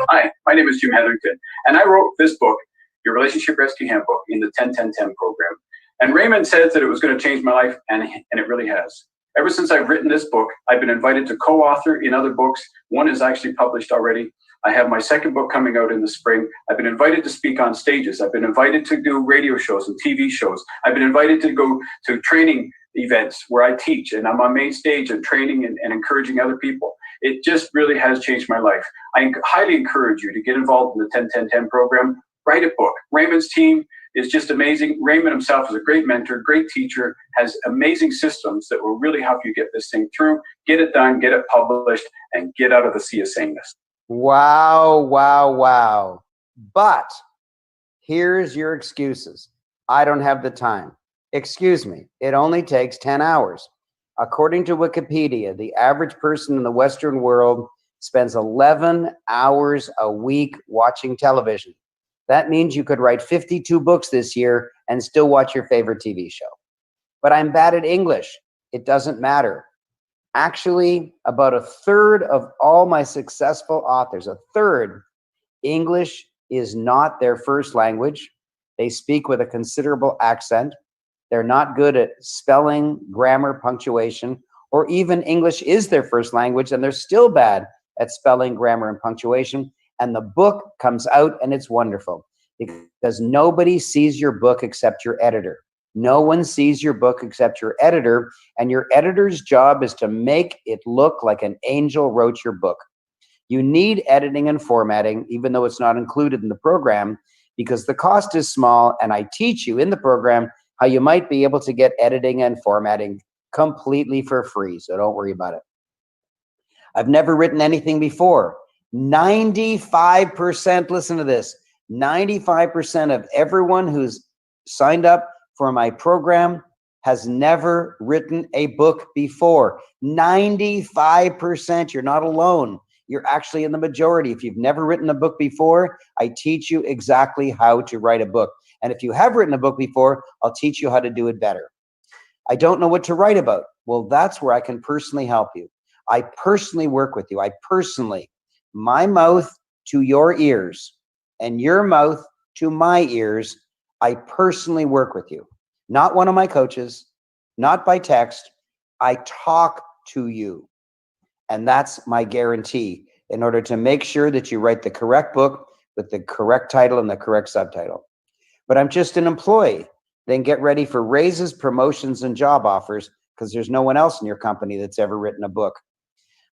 Hi, my name is Jim Hetherington, and I wrote this book, Your Relationship Rescue Handbook, in the 10-10-10 program. And Raymond said that it was going to change my life, and it really has. Ever since I've written this book, I've been invited to co-author in other books. One is actually published already. I have my second book coming out in the spring. I've been invited to speak on stages. I've been invited to do radio shows and TV shows. I've been invited to go to training events where I teach, and I'm on main stage and training and encouraging other people. It just really has changed my life. I highly encourage you to get involved in the 10-10-10 program. Write a book. Raymond's team is just amazing. Raymond himself is a great mentor, great teacher, has amazing systems that will really help you get this thing through, get it done, get it published, and get out of the sea of sameness. Wow, wow, wow. But here's your excuses. I don't have the time. Excuse me, it only takes 10 hours. According to Wikipedia, the average person in the Western world spends 11 hours a week watching television. That means you could write 52 books this year and still watch your favorite TV show. But I'm bad at English. It doesn't matter. Actually, about a third of all my successful authors, a third, English is not their first language. They speak with a considerable accent. They're not good at spelling, grammar, punctuation, or even English is their first language, and they're still bad at spelling, grammar, and punctuation. And the book comes out and it's wonderful because nobody sees your book except your editor. No one sees your book except your editor, and your editor's job is to make it look like an angel wrote your book. You need editing and formatting, even though it's not included in the program, because the cost is small, and I teach you in the program how you might be able to get editing and formatting completely for free, so don't worry about it. I've never written anything before. 95%, listen to this, 95% of everyone who's signed up for my program has never written a book before. 95%, you're not alone. You're actually in the majority. If you've never written a book before, I teach you exactly how to write a book. And if you have written a book before, I'll teach you how to do it better. I don't know what to write about. Well, that's where I can personally help you. I personally work with you. My mouth to your ears and your mouth to my ears, I personally work with you. Not one of my coaches, not by text. I talk to you. And that's my guarantee in order to make sure that you write the correct book with the correct title and the correct subtitle. But I'm just an employee. Then get ready for raises, promotions, and job offers because there's no one else in your company that's ever written a book.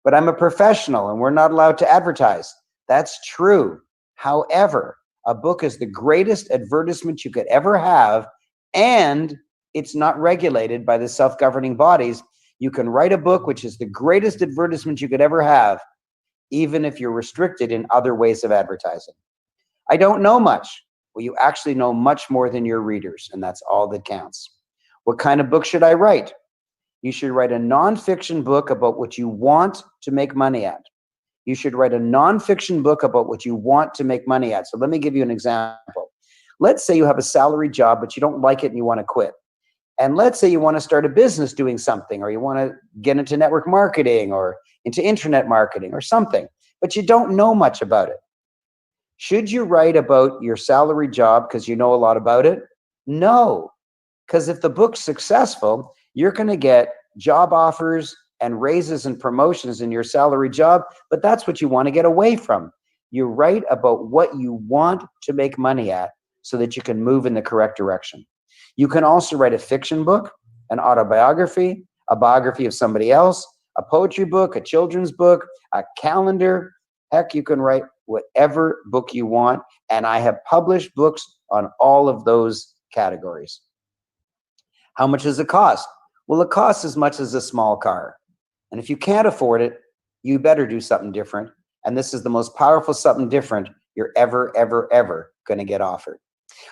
But I'm a professional and we're not allowed to advertise. That's true. However, a book is the greatest advertisement you could ever have, and it's not regulated by the self-governing bodies. You can write a book, which is the greatest advertisement you could ever have, even if you're restricted in other ways of advertising. I don't know much. Well, you actually know much more than your readers, and that's all that counts. What kind of book should I write? You should write a nonfiction book about what you want to make money at. You should write a nonfiction book about what you want to make money at. So let me give you an example. Let's say you have a salary job, but you don't like it and you want to quit. And let's say you want to start a business doing something, or you want to get into network marketing or into internet marketing or something, but you don't know much about it. Should you write about your salary job because you know a lot about it? No, because if the book's successful, you're going to get job offers and raises and promotions in your salary job, but that's what you want to get away from. You write about what you want to make money at so that you can move in the correct direction. You can also write a fiction book, an autobiography, a biography of somebody else, a poetry book, a children's book, a calendar. Heck, you can write whatever book you want. And I have published books on all of those categories. How much does it cost? Well, it costs as much as a small car. And if you can't afford it, you better do something different. And this is the most powerful something different you're ever, ever, ever going to get offered.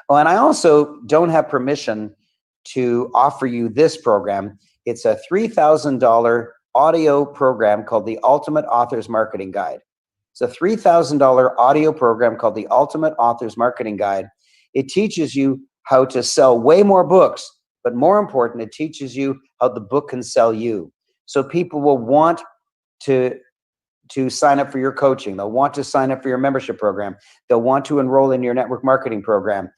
Oh, and I also don't have permission to offer you this program. It's a $3,000 audio program called the Ultimate Author's Marketing Guide. It's a $3,000 audio program called the Ultimate Author's Marketing Guide. It teaches you how to sell way more books, but more important, it teaches you how the book can sell you. So people will want to sign up for your coaching. They'll want to sign up for your membership program. They'll want to enroll in your network marketing program.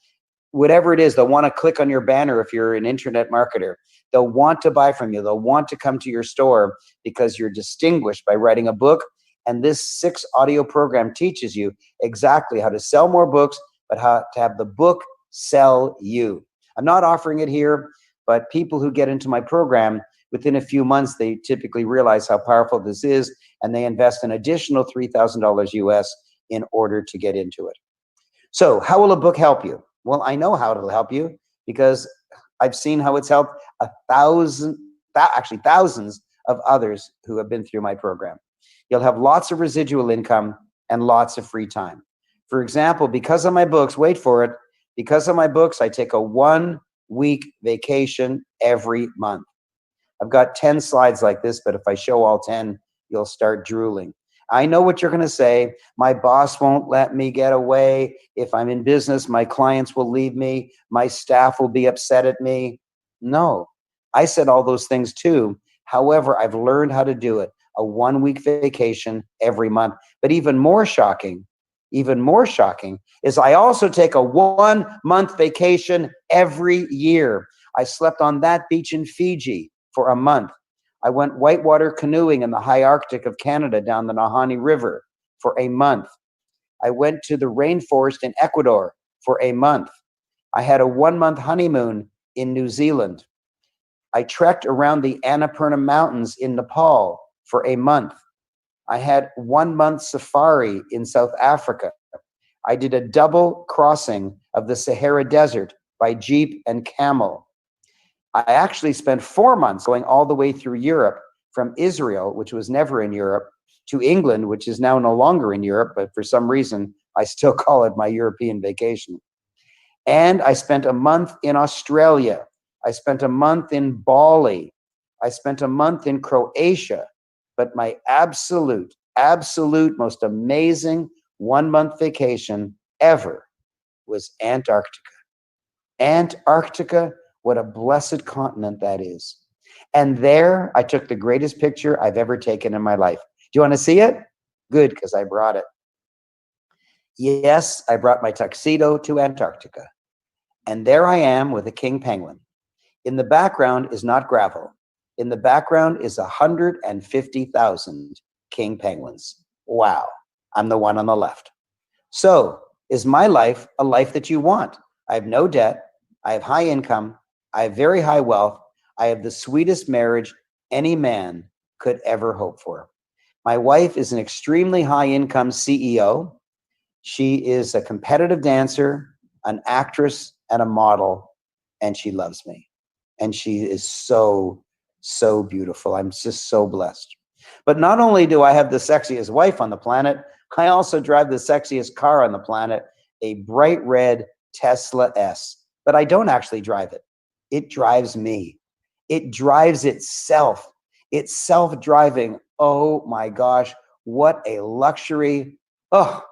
Whatever it is, they'll want to click on your banner if you're an internet marketer. They'll want to buy from you. They'll want to come to your store because you're distinguished by writing a book. And this 6 audio program teaches you exactly how to sell more books, but how to have the book sell you. I'm not offering it here, but people who get into my program, within a few months, they typically realize how powerful this is, and they invest an additional $3,000 US in order to get into it. So how will a book help you? Well, I know how it'll help you because I've seen how it's helped thousands of others who have been through my program. You'll have lots of residual income and lots of free time. For example, because of my books, wait for it, because of my books, I take a 1-week vacation every month. I've got 10 slides like this, but if I show all 10, you'll start drooling. I know what you're going to say. My boss won't let me get away. If I'm in business, my clients will leave me. My staff will be upset at me. No, I said all those things too. However, I've learned how to do it. A 1-week vacation every month. But even more shocking is I also take a 1-month vacation every year. I slept on that beach in Fiji for a month. I went whitewater canoeing in the high Arctic of Canada down the Nahanni River for a month. I went to the rainforest in Ecuador for a month. I had a 1-month honeymoon in New Zealand. I trekked around the Annapurna Mountains in Nepal for a month. I had 1-month safari in South Africa. I did a double crossing of the Sahara Desert by jeep and camel. I actually spent 4 months going all the way through Europe, from Israel, which was never in Europe, to England, which is now no longer in Europe, but for some reason, I still call it my European vacation. And I spent a month in Australia. I spent a month in Bali. I spent a month in Croatia. But my absolute most amazing 1-month vacation ever was Antarctica. Antarctica, what a blessed continent that is. And there I took the greatest picture I've ever taken in my life. Do you want to see it? Good, because I brought it. Yes, I brought my tuxedo to Antarctica. And there I am with a king penguin. In the background is not gravel. In the background is 150,000 king penguins. Wow, I'm the one on the left. So, is my life a life that you want? I have no debt. I have high income. I have very high wealth. I have the sweetest marriage any man could ever hope for. My wife is an extremely high income CEO. She is a competitive dancer, an actress, and a model, and she loves me. And she is so beautiful. I'm just so blessed. But not only do I have the sexiest wife on the planet, I also drive the sexiest car on the planet, a bright red Tesla S. But I don't actually drive it. It drives me. It drives itself. It's self-driving. Oh my gosh, what a luxury. Oh,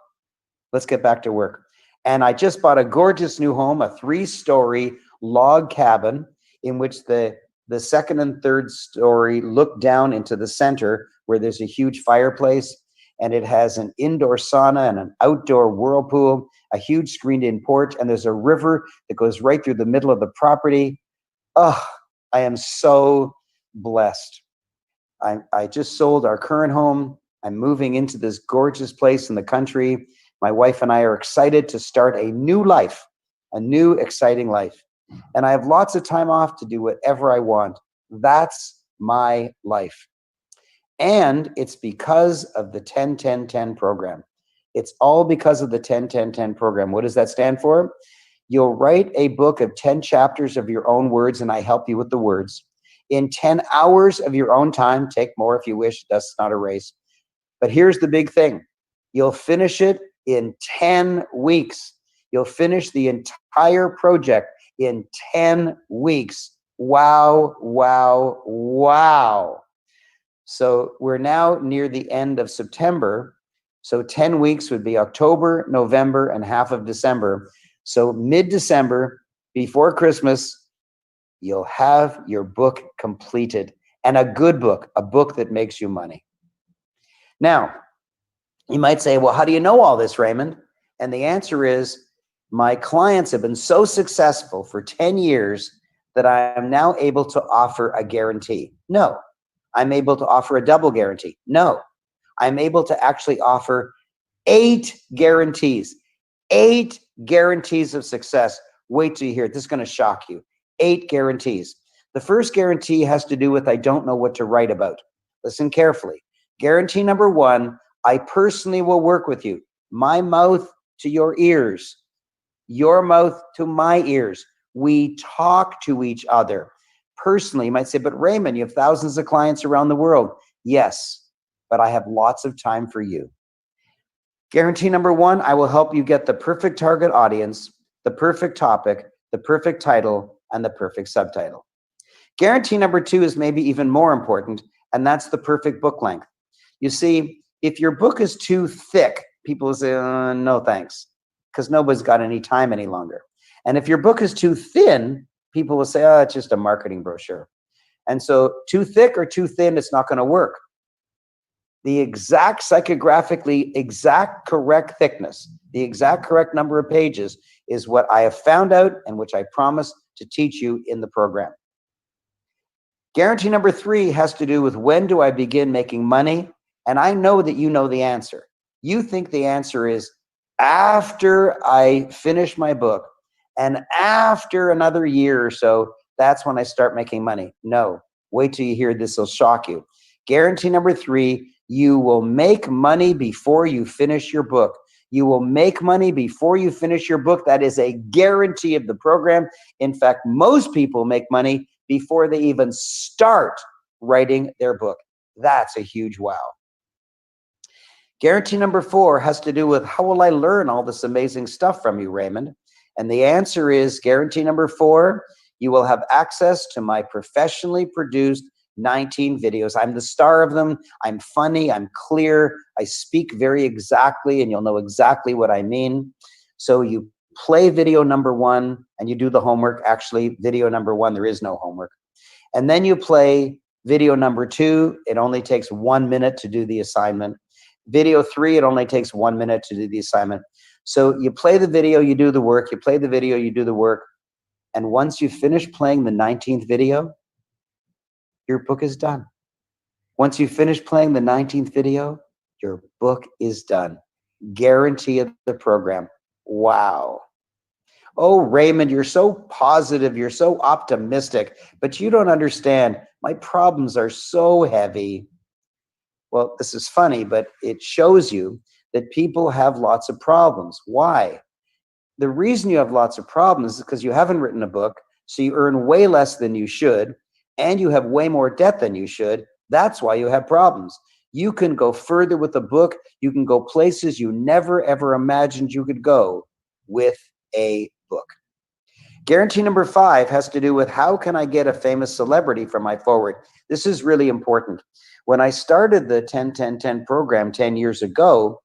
let's get back to work. And I just bought a gorgeous new home, a 3-story log cabin in which the second and third story look down into the center where there's a huge fireplace, and it has an indoor sauna and an outdoor whirlpool, a huge screened-in porch, and there's a river that goes right through the middle of the property. Oh, I am so blessed. I just sold our current home. I'm moving into this gorgeous place in the country. My wife and I are excited to start a new life, a new exciting life. And I have lots of time off to do whatever I want. That's my life. And it's because of the 10-10-10 program. It's all because of the 10-10-10 program. What does that stand for? You'll write a book of 10 chapters of your own words, and I help you with the words. In 10 hours of your own time, take more if you wish, that's not a race. But here's the big thing. You'll finish it in 10 weeks. You'll finish the entire project in 10 weeks. Wow, wow, wow. So we're now near the end of September. So 10 weeks would be October, November, and half of December. So mid-December, before Christmas, you'll have your book completed, and a good book, a book that makes you money. Now, you might say, well, how do you know all this, Raymond? And the answer is, my clients have been so successful for 10 years that I am now able to offer a guarantee. No. I'm able to offer a double guarantee. No. I'm able to actually offer 8 guarantees. 8 guarantees of success. Wait till you hear it. This is going to shock you. 8 guarantees. The first guarantee has to do with I don't know what to write about. Listen carefully. Guarantee number 1, I personally will work with you. My mouth to your ears. Your mouth to my ears. We talk to each other. Personally, you might say, but Raymond, you have thousands of clients around the world. Yes, but I have lots of time for you. Guarantee number 1, I will help you get the perfect target audience, the perfect topic, the perfect title, and the perfect subtitle. Guarantee number 2 is maybe even more important, and that's the perfect book length. You see, if your book is too thick, people will say, no thanks, because nobody's got any time any longer. And if your book is too thin, people will say, oh, it's just a marketing brochure. And so too thick or too thin, it's not going to work. The exact psychographically exact correct thickness, the exact correct number of pages is what I have found out and which I promise to teach you in the program. Guarantee number 3 has to do with when do I begin making money? And I know that you know the answer. You think the answer is after I finish my book and after another year or so, that's when I start making money. No, wait till you hear this, will shock you. Guarantee number 3, you will make money before you finish your book. You will make money before you finish your book. That is a guarantee of the program. In fact, most people make money before they even start writing their book. That's a huge wow. Guarantee number 4 has to do with how will I learn all this amazing stuff from you, Raymond? And the answer is guarantee number 4, you will have access to my professionally produced 19 videos. I'm the star of them. I'm funny. I'm clear. I speak very exactly, and you'll know exactly what I mean. So you play video number 1 and you do the homework. Actually, video number 1, there is no homework. And then you play video number 2. It only takes 1 minute to do the assignment. Video 3, it only takes 1 minute to do the assignment. So you play the video, you do the work. You play the video, you do the work. And once you finish playing the 19th video, your book is done. Once you finish playing the 19th video, your book is done. Guarantee of the program. Wow. Oh, Raymond, you're so positive. You're so optimistic, but you don't understand. My problems are so heavy. Well, this is funny, but it shows you that people have lots of problems. Why? The reason you have lots of problems is because you haven't written a book, so you earn way less than you should, and you have way more debt than you should. That's why you have problems. You can go further with a book. You can go places you never, ever imagined you could go with a book. Guarantee number 5 has to do with how can I get a famous celebrity for my forward? This is really important. When I started the 10-10-10 program 10 years ago,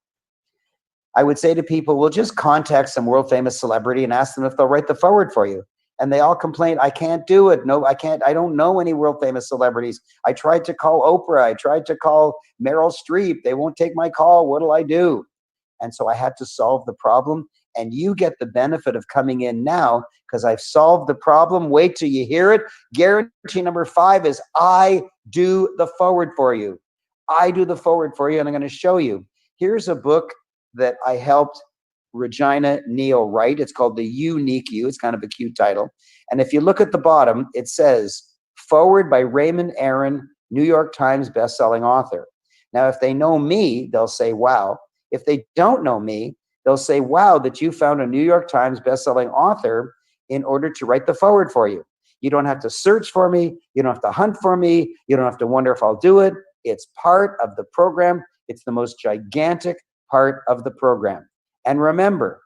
I would say to people, well, just contact some world famous celebrity and ask them if they'll write the forward for you. And they all complained, I can't do it. No, I can't. I don't know any world famous celebrities. I tried to call Oprah. I tried to call Meryl Streep. They won't take my call. What'll I do? And so I had to solve the problem. And you get the benefit of coming in now because I've solved the problem. Wait till you hear it. Guarantee number 5 is I do the forward for you. I do the forward for you, and I'm going to show you. Here's a book that I helped Regina Neo Wright. It's called The Unique You. It's kind of a cute title. And if you look at the bottom, it says, forward by Raymond Aaron, New York Times bestselling author. Now, if they know me, they'll say, wow. If they don't know me, they'll say, wow, that you found a New York Times bestselling author in order to write the forward for you. You don't have to search for me. You don't have to hunt for me. You don't have to wonder if I'll do it. It's part of the program. It's the most gigantic part of the program. And remember,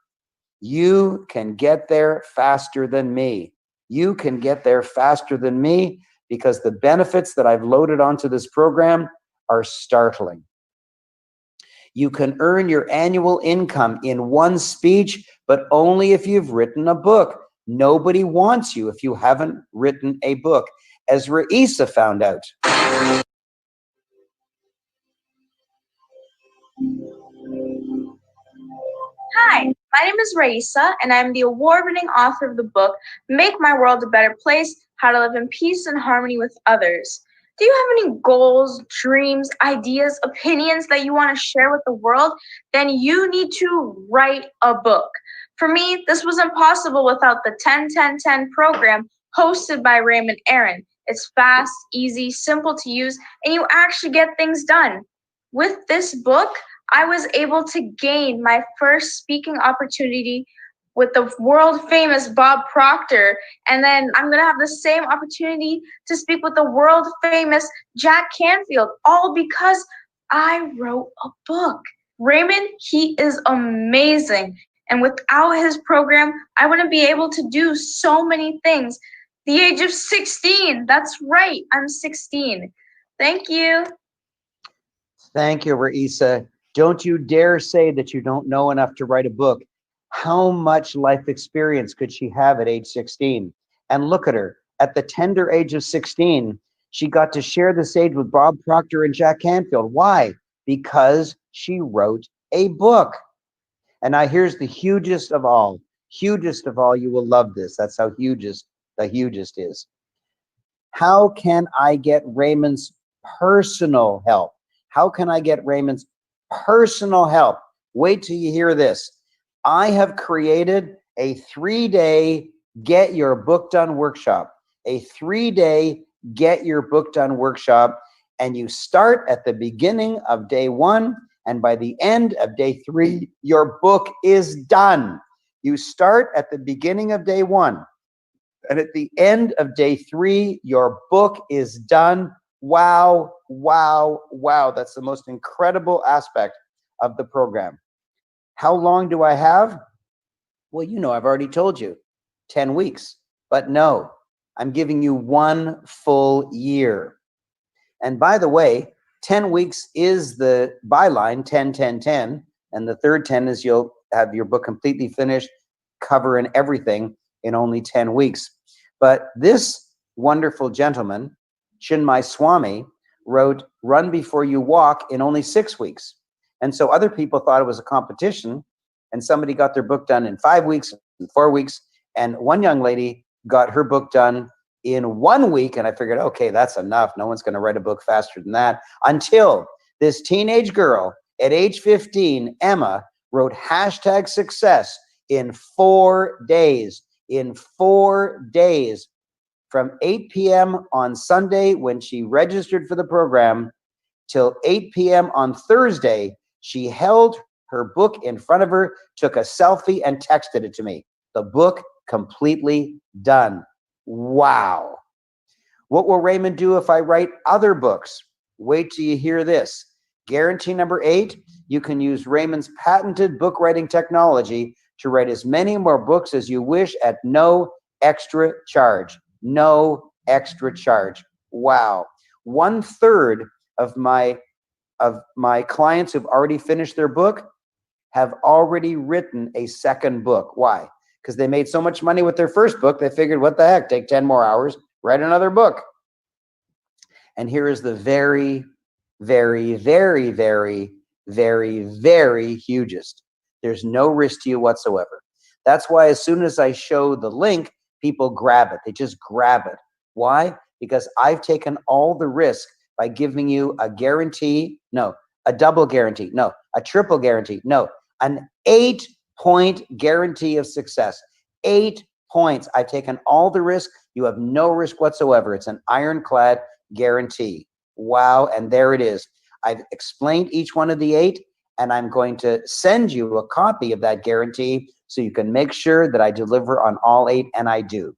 you can get there faster than me. You can get there faster than me because the benefits that I've loaded onto this program are startling. You can earn your annual income in one speech, but only if you've written a book. Nobody wants you if you haven't written a book, as Raisa found out. Hi, my name is Raisa, and I'm the award-winning author of the book, Make My World a Better Place, How to Live in Peace and Harmony with Others. Do you have any goals, dreams, ideas, opinions that you want to share with the world? Then you need to write a book. For me, this was impossible without the 10-10-10 program hosted by Raymond Aaron. It's fast, easy, simple to use, and you actually get things done. With this book, I was able to gain my first speaking opportunity with the world famous Bob Proctor. And then I'm going to have the same opportunity to speak with the world famous Jack Canfield, all because I wrote a book. Raymond, he is amazing. And without his program, I wouldn't be able to do so many things. The age of 16. That's right. I'm 16. Thank you. Thank you, Raisa. Don't you dare say that you don't know enough to write a book. How much life experience could she have at age 16? And look at her. At the tender age of 16, she got to share the stage with Bob Proctor and Jack Canfield. Why? Because she wrote a book. And now here's the hugest of all. Hugest of all, you will love this. That's how hugest the hugest is. How can I get Raymond's personal help? How can I get Raymond's personal help? Wait till you hear this. I have created a 3-day Get Your Book Done workshop. A 3-day Get Your Book Done workshop. And you start at the beginning of day 1, and by the end of day 3, your book is done. You start at the beginning of day 1, and at the end of day 3, your book is done. Wow, wow, wow. That's the most incredible aspect of the program. How long do I have? Well, you know, I've already told you, 10 weeks. But no, I'm giving you 1 full year. And by the way, 10 weeks is the byline, 10-10-10. And the third 10 is you'll have your book completely finished, cover and everything in only 10 weeks. But this wonderful gentleman, Chinmay Swami, wrote Run Before You Walk in only 6 weeks. And so other people thought it was a competition, and somebody got their book done in 5 weeks, in 4 weeks, and one young lady got her book done in 1 week, and I figured, okay, that's enough. No one's going to write a book faster than that. Until this teenage girl at age 15, Emma, wrote #success in 4 days. In 4 days. From 8 p.m. on Sunday when she registered for the program till 8 p.m. on Thursday, she held her book in front of her, took a selfie, and texted it to me. The book completely done. Wow. What will Raymond do if I write other books? Wait till you hear this. Guarantee number 8, you can use Raymond's patented book writing technology to write as many more books as you wish at no extra charge. No extra charge. Wow. 1/3 of my clients who've already finished their book have already written a second book. Why? Because they made so much money with their first book, they figured, what the heck, take 10 more hours, write another book. And here is the very, very, very, very, very, very hugest. There's no risk to you whatsoever. That's why as soon as I show the link, people grab it. They just grab it. Why? Because I've taken all the risk by giving you a guarantee, no, a double guarantee, no, a triple guarantee, no, an 8 8-point guarantee of success. 8 points. I've taken all the risk. You have no risk whatsoever. It's an ironclad guarantee. Wow, and there it is. I've explained each one of the 8, and I'm going to send you a copy of that guarantee so you can make sure that I deliver on all 8, and I do.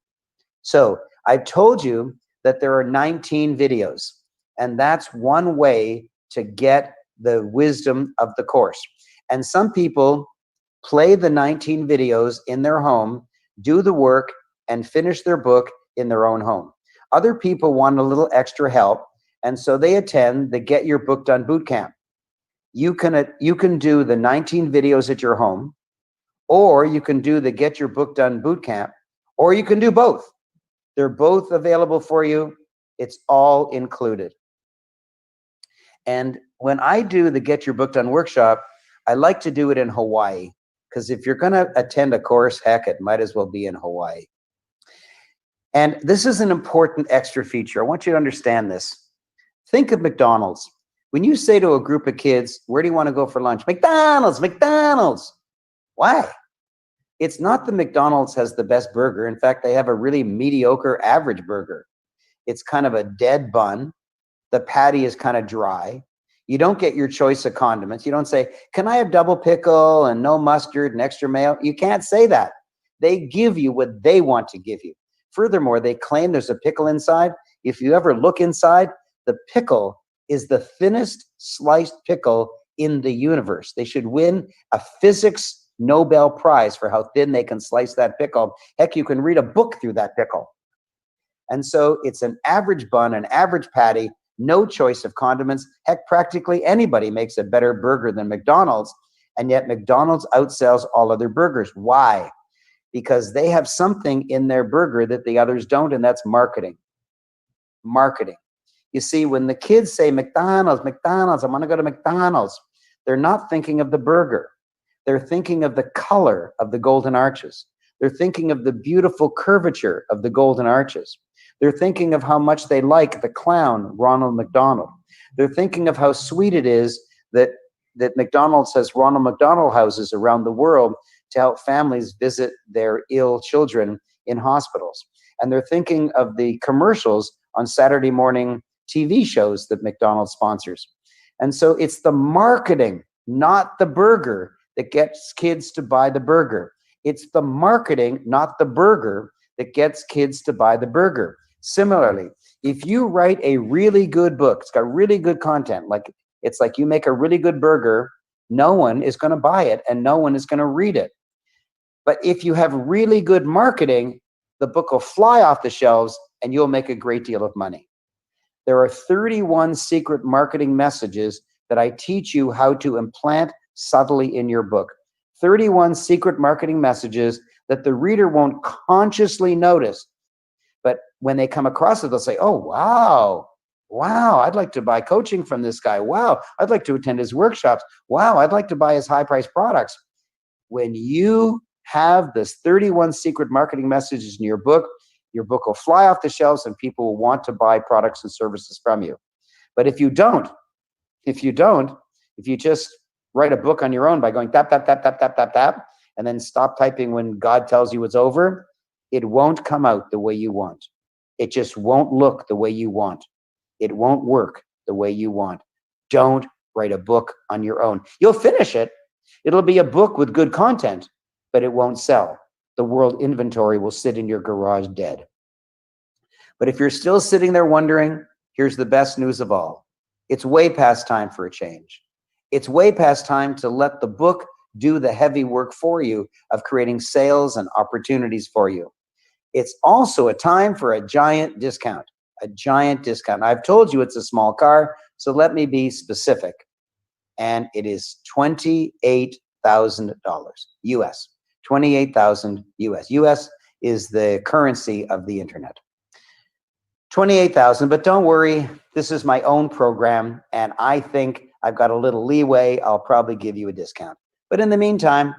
So I've told you that there are 19 videos, and that's one way to get the wisdom of the course. And some people play the 19 videos in their home, do the work, and finish their book in their own home. Other people want a little extra help, and so they attend the Get Your Book Done Bootcamp. You can do the 19 videos at your home, or you can do the Get Your Book Done Bootcamp, or you can do both. They're both available for you. It's all included. And when I do the Get Your Book Done workshop, I like to do it in Hawaii, because if you're going to attend a course, heck, it might as well be in Hawaii. And this is an important extra feature. I want you to understand this. Think of McDonald's. When you say to a group of kids, where do you want to go for lunch? McDonald's, McDonald's. Why? It's not that McDonald's has the best burger. In fact, they have a really mediocre average burger. It's kind of a dead bun. The patty is kind of dry. You don't get your choice of condiments. You don't say, can I have double pickle and no mustard and extra mayo? You can't say that. They give you what they want to give you. Furthermore, they claim there's a pickle inside. If you ever look inside, the pickle is the thinnest sliced pickle in the universe. They should win a physics Nobel Prize for how thin they can slice that pickle. Heck, you can read a book through that pickle. And so it's an average bun, an average patty, no choice of condiments. Heck, practically anybody makes a better burger than McDonald's, and yet McDonald's outsells all other burgers. Why? Because they have something in their burger that the others don't, and that's marketing. Marketing. You see, when the kids say McDonald's, McDonald's, I want to go to McDonald's, they're not thinking of the burger. They're thinking of the color of the golden arches. They're thinking of the beautiful curvature of the golden arches. They're thinking of how much they like the clown, Ronald McDonald. They're thinking of how sweet it is that McDonald's has Ronald McDonald houses around the world to help families visit their ill children in hospitals. And they're thinking of the commercials on Saturday morning TV shows that McDonald's sponsors. And so it's the marketing, not the burger, that gets kids to buy the burger. It's the marketing, not the burger, that gets kids to buy the burger. Similarly, if you write a really good book, it's got really good content, it's like you make a really good burger, no one is going to buy it and no one is going to read it. But if you have really good marketing, the book will fly off the shelves and you'll make a great deal of money. There are 31 secret marketing messages that I teach you how to implant subtly in your book. 31 secret marketing messages that the reader won't consciously notice. But when they come across it, they'll say, oh, wow, I'd like to buy coaching from this guy. Wow, I'd like to attend his workshops. Wow, I'd like to buy his high-priced products. When you have this 31 secret marketing messages in your book will fly off the shelves and people will want to buy products and services from you. But if you just write a book on your own by going tap, tap, tap, tap, tap, tap, tap, and then stop typing when God tells you it's over, it won't come out the way you want. It just won't look the way you want. It won't work the way you want. Don't write a book on your own. You'll finish it. It'll be a book with good content, but it won't sell. The world inventory will sit in your garage dead. But if you're still sitting there wondering, here's the best news of all. It's way past time for a change. It's way past time to let the book do the heavy work for you of creating sales and opportunities for you. It's also a time for a giant discount. A giant discount. I've told you it's a small car, so let me be specific. And it is $28,000 US. 28,000 US. US is the currency of the internet. 28,000, but don't worry, this is my own program, and I think I've got a little leeway. I'll probably give you a discount. But in the meantime,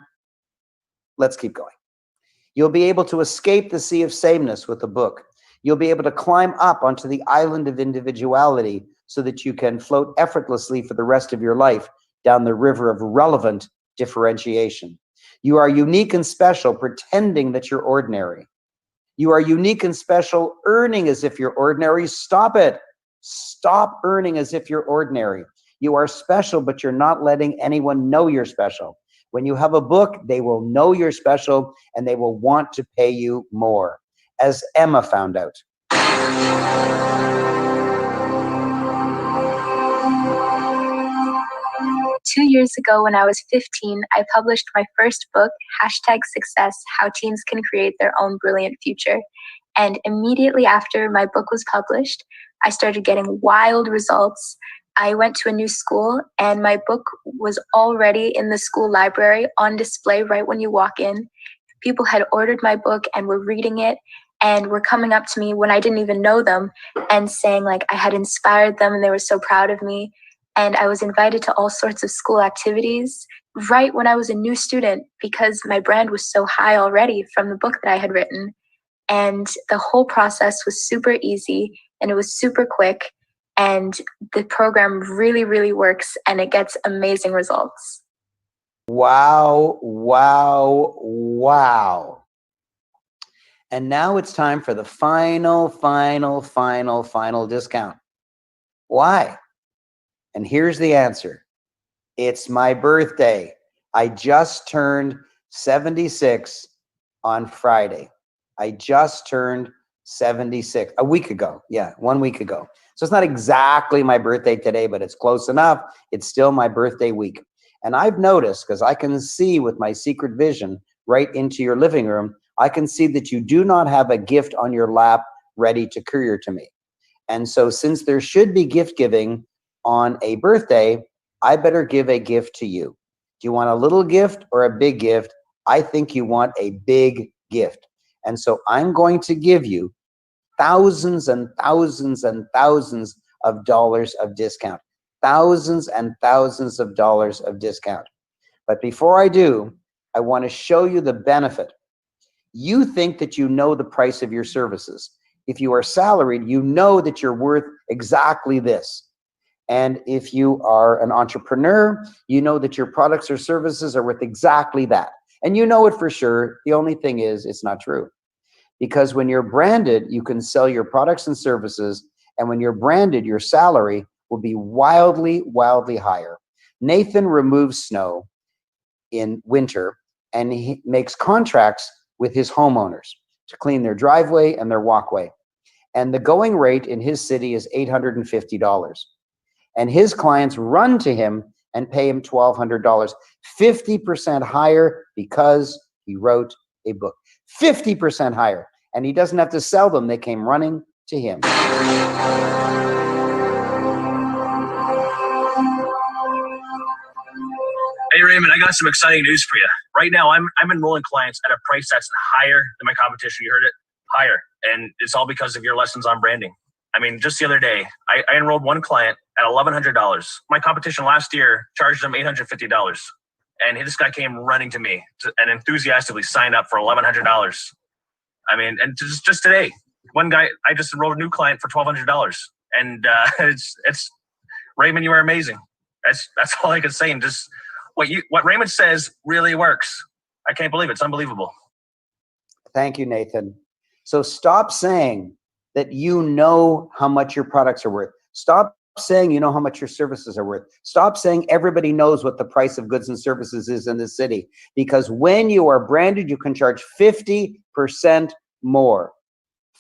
let's keep going. You'll be able to escape the sea of sameness with the book. You'll be able to climb up onto the island of individuality so that you can float effortlessly for the rest of your life down the river of relevant differentiation. You are unique and special, pretending that you're ordinary. You are unique and special, earning as if you're ordinary. Stop it. Stop earning as if you're ordinary. You are special, but you're not letting anyone know you're special. When you have a book, they will know you're special and they will want to pay you more, as Emma found out. 2 years ago, when I was 15, I published my first book, #Success, How Teens Can Create Their Own Brilliant Future. And immediately after my book was published, I started getting wild results. I went to a new school and my book was already in the school library on display right when you walk in. People had ordered my book and were reading it and were coming up to me when I didn't even know them and saying like I had inspired them and they were so proud of me. And I was invited to all sorts of school activities right when I was a new student because my brand was so high already from the book that I had written. And the whole process was super easy and it was super quick. And the program really, really works and it gets amazing results. Wow, wow, wow. And now it's time for the final discount. Why? And here's the answer. It's my birthday. I just turned 76 on Friday. I just turned 76 a week ago. Yeah, 1 week ago. So it's not exactly my birthday today, but it's close enough. It's still my birthday week. And I've noticed, because I can see with my secret vision right into your living room, I can see that you do not have a gift on your lap ready to courier to me. And so since there should be gift giving on a birthday, I better give a gift to you. Do you want a little gift or a big gift? I think you want a big gift. And so I'm going to give you thousands and thousands and thousands of dollars of discount. Thousands and thousands of dollars of discount. But before I do, I want to show you the benefit. You think that you know the price of your services. If you are salaried, you know that you're worth exactly this. And if you are an entrepreneur, you know that your products or services are worth exactly that. And you know it for sure. The only thing is, it's not true. Because when you're branded, you can sell your products and services. And when you're branded, your salary will be wildly, wildly higher. Nathan removes snow in winter and he makes contracts with his homeowners to clean their driveway and their walkway. And the going rate in his city is $850. And his clients run to him and pay him $1,200, 50% higher because he wrote a book. 50% higher. And he doesn't have to sell them. They came running to him. Hey Raymond, I got some exciting news for you. Right now, I'm enrolling clients at a price that's higher than my competition. You heard it, higher. And it's all because of your lessons on branding. I mean, just the other day, I enrolled one client at $1,100. My competition last year charged them $850. And this guy came running to me and enthusiastically signed up for $1,100. I mean, and just today, one guy, I just enrolled a new client for $1,200. And it's Raymond, you are amazing. That's all I can say. And just what Raymond says really works. I can't believe it. It's unbelievable. Thank you, Nathan. So stop saying that you know how much your products are worth. Stop saying you know how much your services are worth. Stop saying everybody knows what the price of goods and services is in this city. Because when you are branded, you can charge 50% more.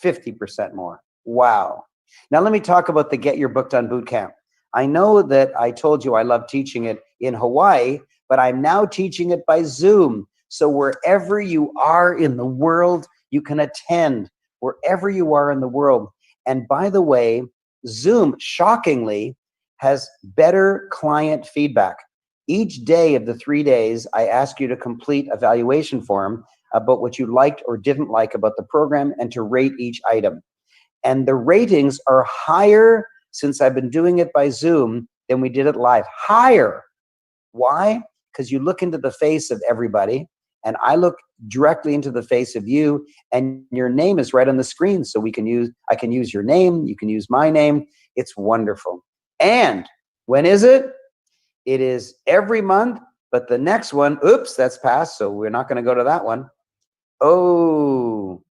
50% more. Wow. Now let me talk about the Get Your Book Done Bootcamp. I know that I told you I love teaching it in Hawaii, but I'm now teaching it by Zoom. So wherever you are in the world, you can attend. Wherever you are in the world. And by the way, Zoom, shockingly, has better client feedback. Each day of the 3 days, I ask you to complete a evaluation form about what you liked or didn't like about the program and to rate each item. And the ratings are higher since I've been doing it by Zoom than we did it live. Higher. Why? Because you look into the face of everybody, and I look directly into the face of you, and your name is right on the screen. So I can use your name, you can use my name. It's wonderful. And when is it? It is every month, But the next one, oops, that's passed, so we're not going to go to that one. Oh.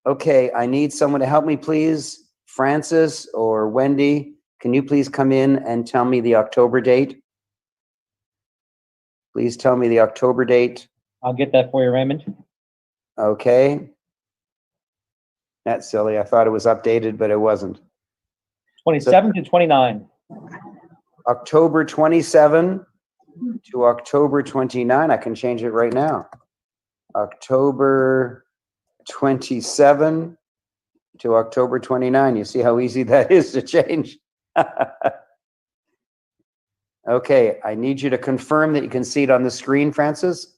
Okay, I need someone to help me, please. Francis or Wendy, can you please come in and tell me the October date? Please tell me the October date. I'll get that for you, Raymond. Okay. That's silly. I thought it was updated, but it wasn't. 27 to 29. October 27 to October 29. I can change it right now. October 27 to October 29. You see how easy that is to change? Okay, I need you to confirm that you can see it on the screen, Francis.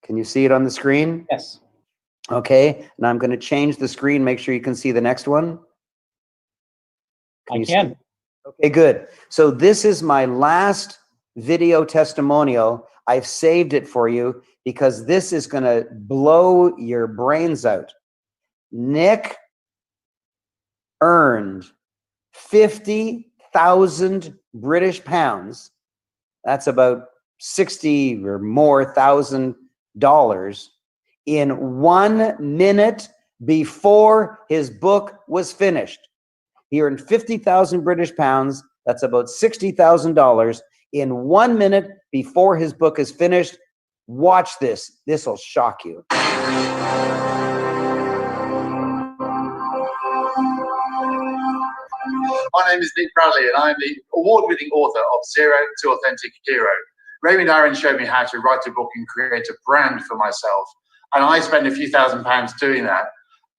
Can you see it on the screen? Yes. Okay, and I'm going to change the screen. Make sure you can see the next one. I can. Okay, good. So this is my last video testimonial. I've saved it for you because this is going to blow your brains out. Nick earned 50,000 British pounds. That's about 60 or more thousand dollars in 1 minute before his book was finished. He earned 50,000 British pounds. That's about $60,000 in 1 minute before his book is finished. Watch this. This will shock you. My name is Nick Bradley, and I'm the award-winning author of Zero to Authentic Hero. Raymond Aaron showed me how to write a book and create a brand for myself, and I spent a few £1,000s doing that.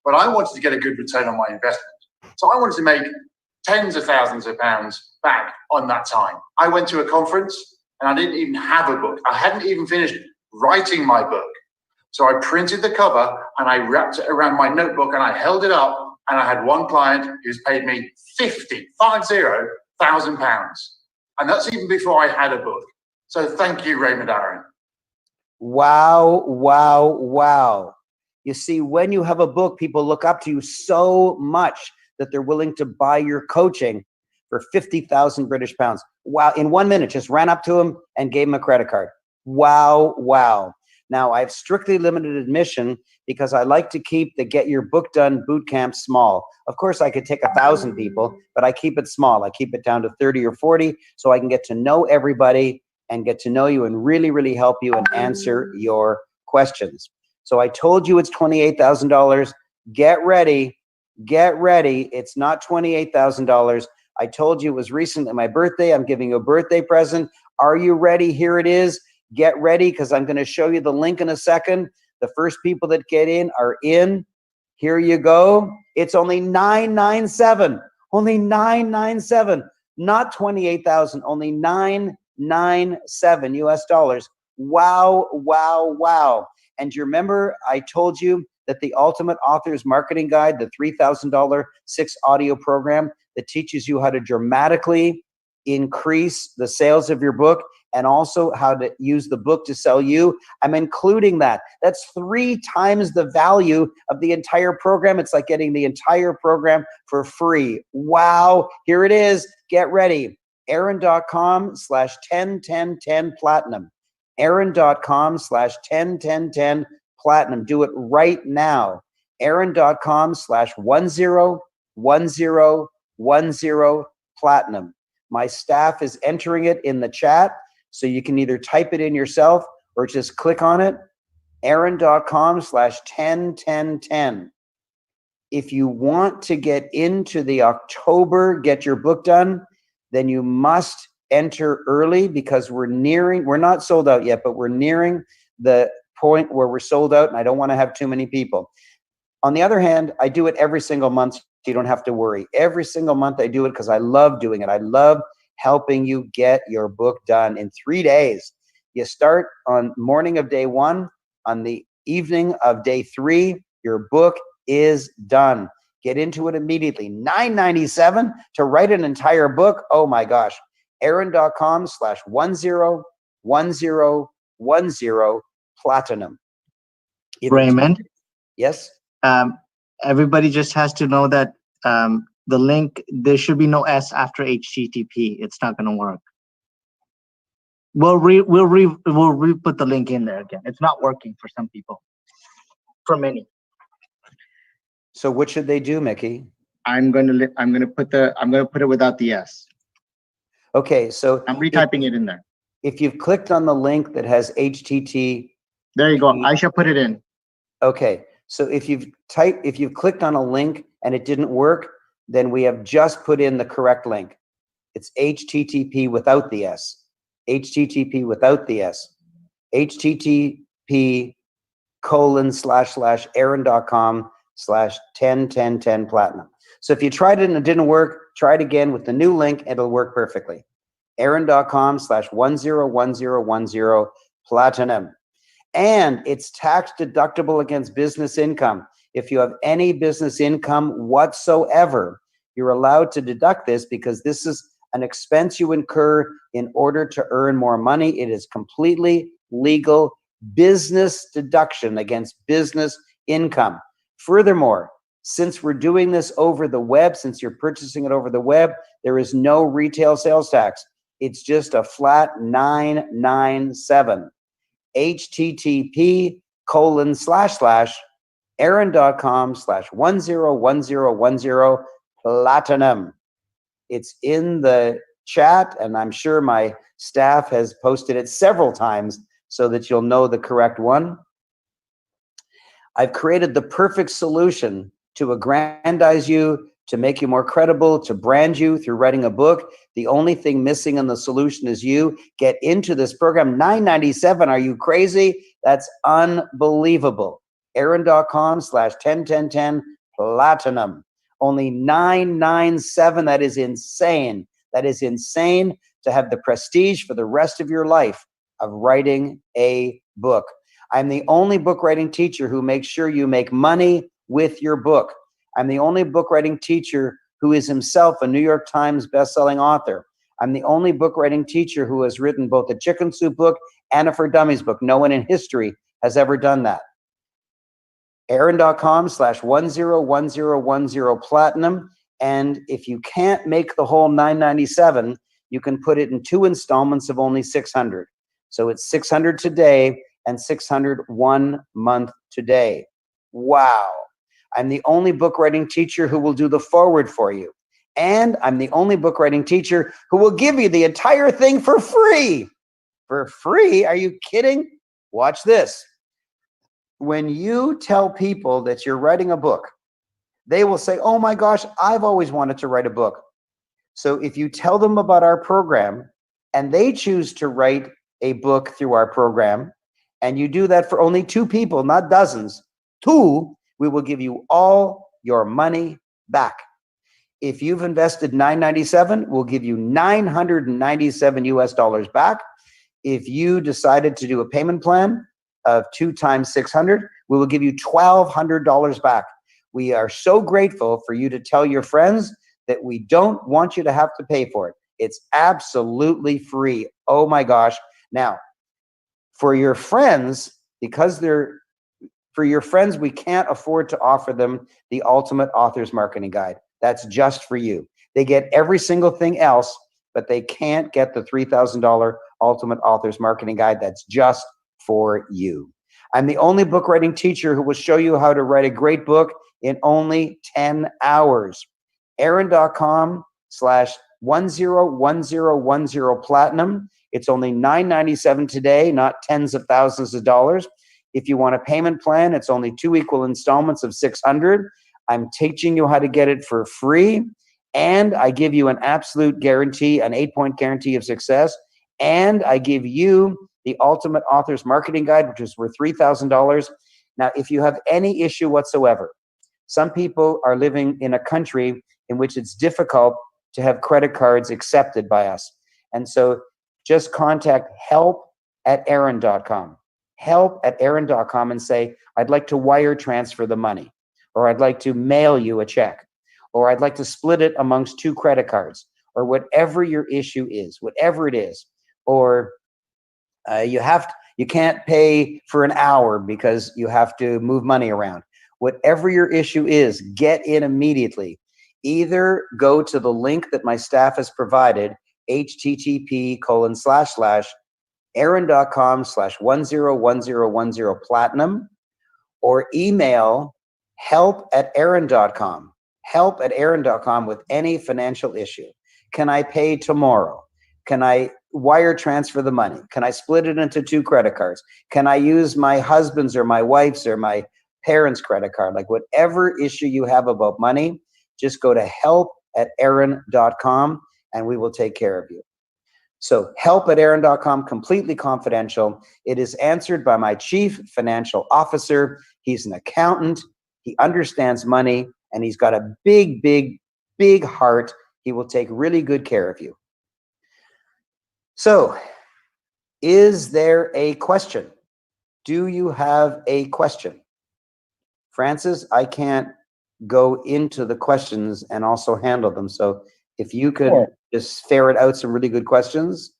But I wanted to get a good return on my investment, so I wanted to make tens of thousands of pounds back on that time. I went to a conference, and I didn't even have a book. I hadn't even finished writing my book. So I printed the cover, and I wrapped it around my notebook, and I held it up, and I had one client who's paid me £50,000. And that's even before I had a book. So thank you, Raymond Aaron. Wow, wow, wow. You see, when you have a book, people look up to you so much that they're willing to buy your coaching for 50,000 British pounds. Wow, in 1 minute, just ran up to him and gave him a credit card. Wow, wow. Now, I have strictly limited admission because I like to keep the Get Your Book Done boot camp small. Of course, I could take 1,000 people, but I keep it small. I keep it down to 30 or 40 so I can get to know everybody and get to know you and really, really help you and answer your questions. So I told you it's $28,000. Get ready. Get ready. It's not $28,000. I told you it was recently my birthday. I'm giving you a birthday present. Are you ready? Here it is. Get ready because I'm going to show you the link in a second. The first people that get in are in. Here you go. It's only $997. Only $997. Not $28,000. Only $997 US dollars. Wow, wow, wow. And you remember I told you that the Ultimate Authors Marketing Guide, the $3,000 6 audio program that teaches you how to dramatically increase the sales of your book and also how to use the book to sell you. I'm including that. That's 3 times the value of the entire program. It's like getting the entire program for free. Wow. Here it is. Get ready. Aaron.com/101010 platinum. Aaron.com/101010 platinum. Do it right now. Aaron.com/101010 platinum. My staff is entering it in the chat, so you can either type it in yourself or just click on it. Aaron.com/101010. If you want to get into the October Get Your Book Done, then you must enter early because we're not sold out yet, but we're nearing the point where we're sold out and I don't want to have too many people. On the other hand, I do it every single month, so you don't have to worry. Every single month I do it because I love doing it. I love helping you get your book done in 3 days. You start on morning of day 1. On the evening of day 3, your book is done. Get into it immediately. $997 to write an entire book. Oh my gosh. Aaron.com/101010 platinum. Raymond? Yes? Everybody just has to know that The link, there should be no S after HTTP. It's not going to work. We'll re-put the link in there again. It's not working for some people. For many. So what should they do, Mickey? I'm going to put it without the S. Okay, so I'm retyping it in there. If you've clicked on the link that has HTTP, there you go. I shall put it in. Okay, so if you've clicked on a link and it didn't work, then we have just put in the correct link. It's HTTP without the S. HTTP without the S. http://aaron.com/101010 platinum. So if you tried it and it didn't work, try it again with the new link and it'll work perfectly. aaron.com/101010 platinum. And it's tax deductible against business income. If you have any business income whatsoever, you're allowed to deduct this because this is an expense you incur in order to earn more money. It is completely legal business deduction against business income. Furthermore, since we're doing this over the web, since you're purchasing it over the web, there is no retail sales tax. It's just a flat 997. http://aaron.com/101010 platinum. It's in the chat, and I'm sure my staff has posted it several times so that you'll know the correct one. I've created the perfect solution to aggrandize you, to make you more credible, to brand you through writing a book. The only thing missing in the solution is you. Get into this program. $997. Are you crazy? That's unbelievable. Aaron.com/101010 platinum. Only $997. That is insane. That is insane to have the prestige for the rest of your life of writing a book. I'm the only book writing teacher who makes sure you make money with your book. I'm the only book writing teacher who is himself a New York Times bestselling author. I'm the only book writing teacher who has written both a Chicken Soup book and a For Dummies book. No one in history has ever done that. Aaron.com/101010 platinum. And if you can't make the whole $997, you can put it in 2 installments of only $600. So it's $600 today and $600 1 month today. Wow. I'm the only book writing teacher who will do the forward for you. And I'm the only book writing teacher who will give you the entire thing for free. For free? Are you kidding? Watch this. When you tell people that you're writing a book, they will say, oh my gosh, I've always wanted to write a book. So if you tell them about our program and they choose to write a book through our program, and you do that for only 2 people, not dozens, 2, we will give you all your money back. If you've invested $997, we'll give you $997 US back. If you decided to do a payment plan of 2 times $600, we will give you $1,200 back. We are so grateful for you to tell your friends that we don't want you to have to pay for it. It's absolutely free. Oh my gosh. Now, for your friends, we can't afford to offer them the Ultimate Authors Marketing Guide. That's just for you. They get every single thing else, but they can't get the $3,000 Ultimate Authors Marketing Guide. That's just for you. I'm the only book writing teacher who will show you how to write a great book in only 10 hours. Aaron.com/101010 platinum. It's only $997 today, not tens of thousands of dollars. If you want a payment plan, it's only 2 equal installments of $600. I'm teaching you how to get it for free. And I give you an absolute guarantee, an 8-point guarantee of success. And I give you the Ultimate Authors Marketing Guide, which is worth $3,000. Now, if you have any issue whatsoever, some people are living in a country in which it's difficult to have credit cards accepted by us. And so just contact help@aaron.com. Help@aaron.com and say, I'd like to wire transfer the money, or I'd like to mail you a check, or I'd like to split it amongst 2 credit cards, or whatever your issue is, whatever it is. Or you can't pay for an hour because you have to move money around. Whatever your issue is, get in immediately. either go to the link that my staff has provided, http://aaron.com/101010 platinum, or email help@aaron.com, help@aaron.com with any financial issue. Can I pay tomorrow? Can I wire transfer the money? Can I split it into 2 credit cards? Can I use my husband's or my wife's or my parents' credit card? Like whatever issue you have about money, just go to help@aaron.com and we will take care of you. So help@aaron.com, completely confidential. It is answered by my chief financial officer. He's an accountant. He understands money and he's got a big, big, big heart. He will take really good care of you. So, is there a question? Do you have a question? Francis, I can't go into the questions and also handle them. So if you could just ferret out some really good questions.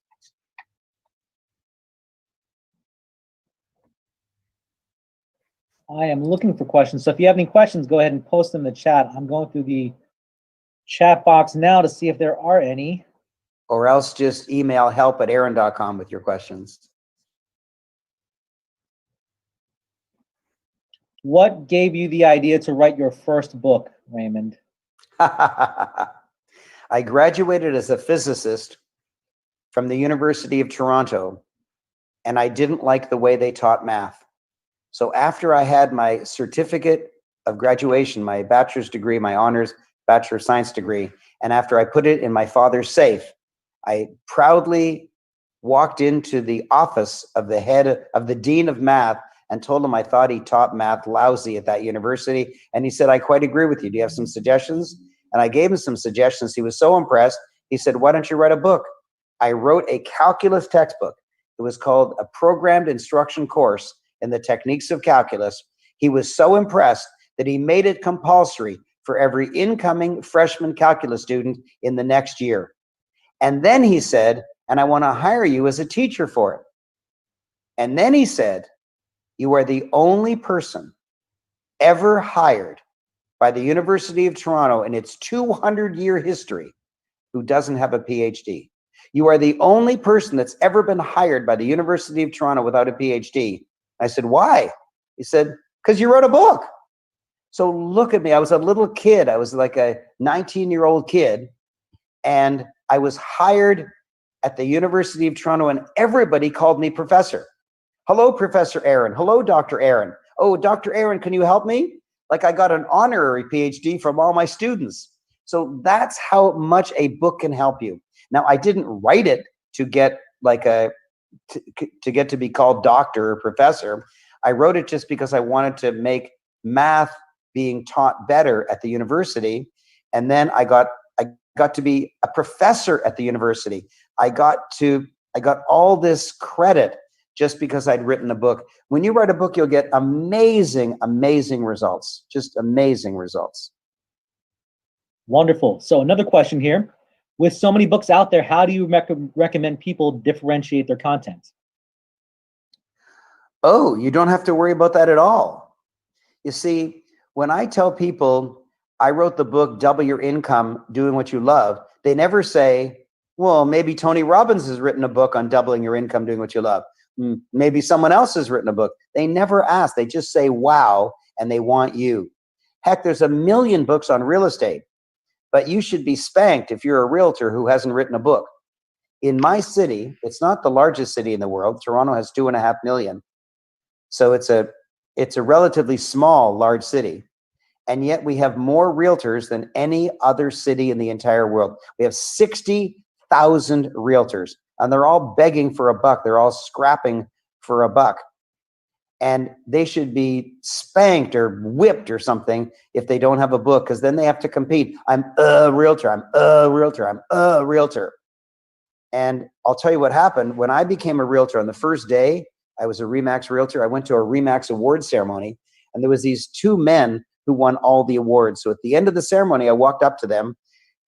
I am looking for questions. So if you have any questions, go ahead and post them in the chat. I'm going through the chat box now to see if there are any. Or else just email help@aaron.com with your questions. What gave you the idea to write your first book, Raymond? I graduated as a physicist from the University of Toronto, and I didn't like the way they taught math. So after I had my certificate of graduation, my bachelor's degree, my honors Bachelor of Science degree, and after I put it in my father's safe, I proudly walked into the office of the head of the dean of math and told him I thought he taught math lousy at that university. And he said, I quite agree with you. Do you have some suggestions? And I gave him some suggestions. He was so impressed. He said, why don't you write a book? I wrote a calculus textbook. It was called A Programmed Instruction Course in the Techniques of Calculus. He was so impressed that he made it compulsory for every incoming freshman calculus student in the next year. And then he said, and I want to hire you as a teacher for it. And then he said, you are the only person ever hired by the University of Toronto in its 200-year history who doesn't have a PhD. You are the only person that's ever been hired by the University of Toronto without a PhD. I said, why? He said, because you wrote a book. So look at me. I was a little kid. I was like a 19-year-old kid. And I was hired at the University of Toronto and everybody called me professor. Hello, Professor Aaron. Hello, Dr. Aaron. Oh, Dr. Aaron, can you help me? Like I got an honorary PhD from all my students. So that's how much a book can help you. Now, I didn't write it to get like to get to be called doctor or professor. I wrote it just because I wanted to make math being taught better at the university. And then I got to be a professor at the university. I got all this credit just because I'd written a book. When you write a book, you'll get amazing, amazing results, just amazing results. Wonderful. So another question here. With so many books out there, how do you recommend people differentiate their content? Oh, you don't have to worry about that at all. You see, when I tell people I wrote the book, Double Your Income, Doing What You Love, they never say, well, maybe Tony Robbins has written a book on doubling your income, doing what you love. Maybe someone else has written a book. They never ask. They just say, wow, and they want you. Heck, there's a million books on real estate, but you should be spanked if you're a realtor who hasn't written a book. In my city, it's not the largest city in the world. Toronto has 2.5 million. So it's a relatively small, large city. And yet we have more realtors than any other city in the entire world. We have 60,000 realtors, and they're all begging for a buck. They're all scrapping for a buck. And they should be spanked or whipped or something if they don't have a book, because then they have to compete. I'm a realtor. I'm a realtor. I'm a realtor. And I'll tell you what happened. When I became a realtor on the first day, I was a RE/MAX realtor. I went to a RE/MAX award ceremony, and there was these 2 men who won all the awards. So at the end of the ceremony, I walked up to them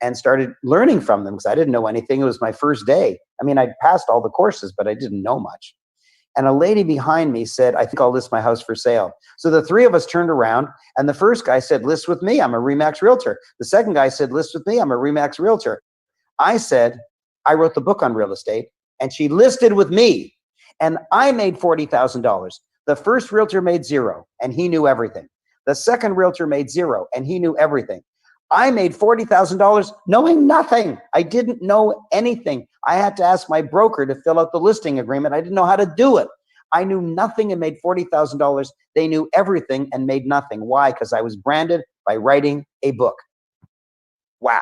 and started learning from them because I didn't know anything. It was my first day. I mean, I'd passed all the courses, but I didn't know much. And a lady behind me said, I think I'll list my house for sale. So the three of us turned around, and the first guy said, list with me, I'm a RE/MAX realtor. The second guy said, list with me, I'm a RE/MAX realtor. I said, I wrote the book on real estate, and she listed with me, and I made $40,000. The first realtor made zero, and he knew everything. The second realtor made zero, and he knew everything. I made $40,000 knowing nothing. I didn't know anything. I had to ask my broker to fill out the listing agreement. I didn't know how to do it. I knew nothing and made $40,000. They knew everything and made nothing. Why? Because I was branded by writing a book. Wow.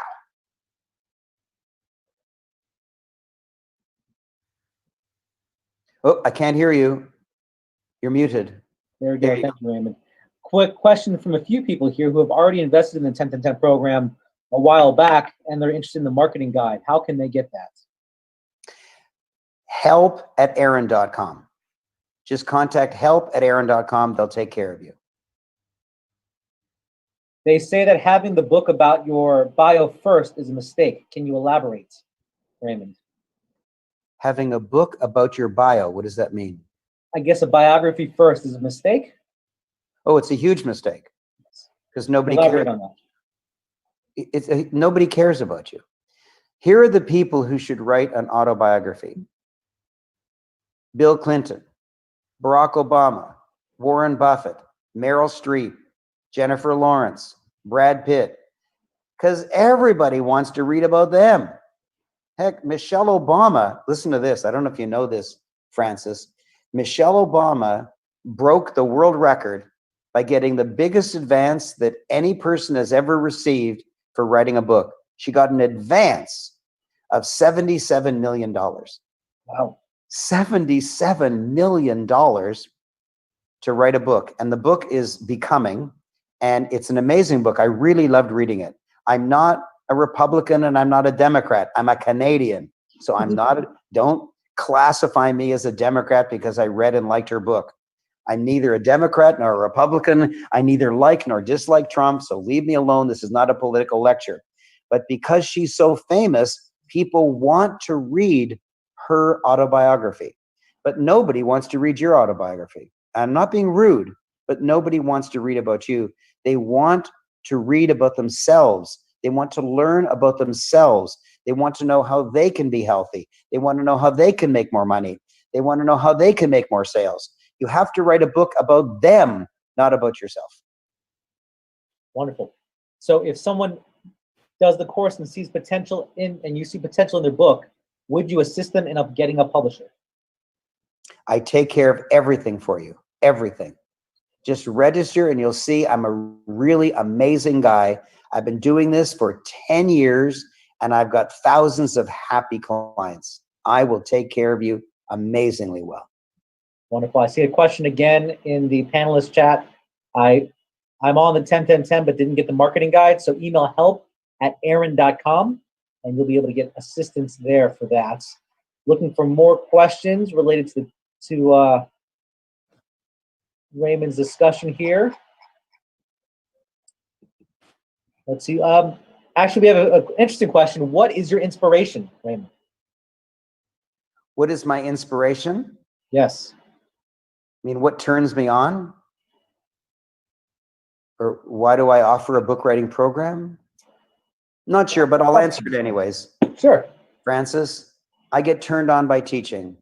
Oh, I can't hear you. You're muted. There we go. Thank you, Raymond. Quick question from a few people here who have already invested in the 10-10-10 program a while back, and they're interested in the marketing guide. How can they get that? help@aaron.com. Just contact help@aaron.com. They'll take care of you. They say that having the book about your bio first is a mistake. Can you elaborate, Raymond? Having a book about your bio, what does that mean? I guess a biography first is a mistake. Oh, it's a huge mistake because nobody Elaborate cares. on that. Nobody cares about you. Here are the people who should write an autobiography: Bill Clinton, Barack Obama, Warren Buffett, Meryl Streep, Jennifer Lawrence, Brad Pitt, because everybody wants to read about them. Heck, Michelle Obama, listen to this. I don't know if you know this, Francis. Michelle Obama broke the world record by getting the biggest advance that any person has ever received for writing a book. She got an advance of $77 million. Wow. $77 million to write a book. And the book is Becoming, and it's an amazing book. I really loved reading it. I'm not a Republican and I'm not a Democrat. I'm a Canadian. So I'm not, don't classify me as a Democrat because I read and liked her book. I'm neither a Democrat nor a Republican. I neither like nor dislike Trump, so leave me alone. This is not a political lecture. But because she's so famous, people want to read her autobiography. But nobody wants to read your autobiography. I'm not being rude, but nobody wants to read about you. They want to read about themselves. They want to learn about themselves. They want to know how they can be healthy. They want to know how they can make more money. They want to know how they can make more sales. You have to write a book about them, not about yourself. Wonderful. So if someone does the course and sees potential in, and you see potential in their book, would you assist them in getting a publisher? I take care of everything for you, everything. Just register and you'll see I'm a really amazing guy. I've been doing this for 10 years and I've got thousands of happy clients. I will take care of you amazingly well. Wonderful. I see a question again in the panelist chat. I'm on the 10-10-10 but didn't get the marketing guide, so email help@aaron.com and you'll be able to get assistance there for that. Looking for more questions related to Raymond's discussion here. Let's see. Actually, we have an interesting question. What is your inspiration, Raymond? What is my inspiration? Yes. I mean, what turns me on? Or why do I offer a book writing program? Not sure, but I'll answer it anyways. Sure. Francis, I get turned on by teaching.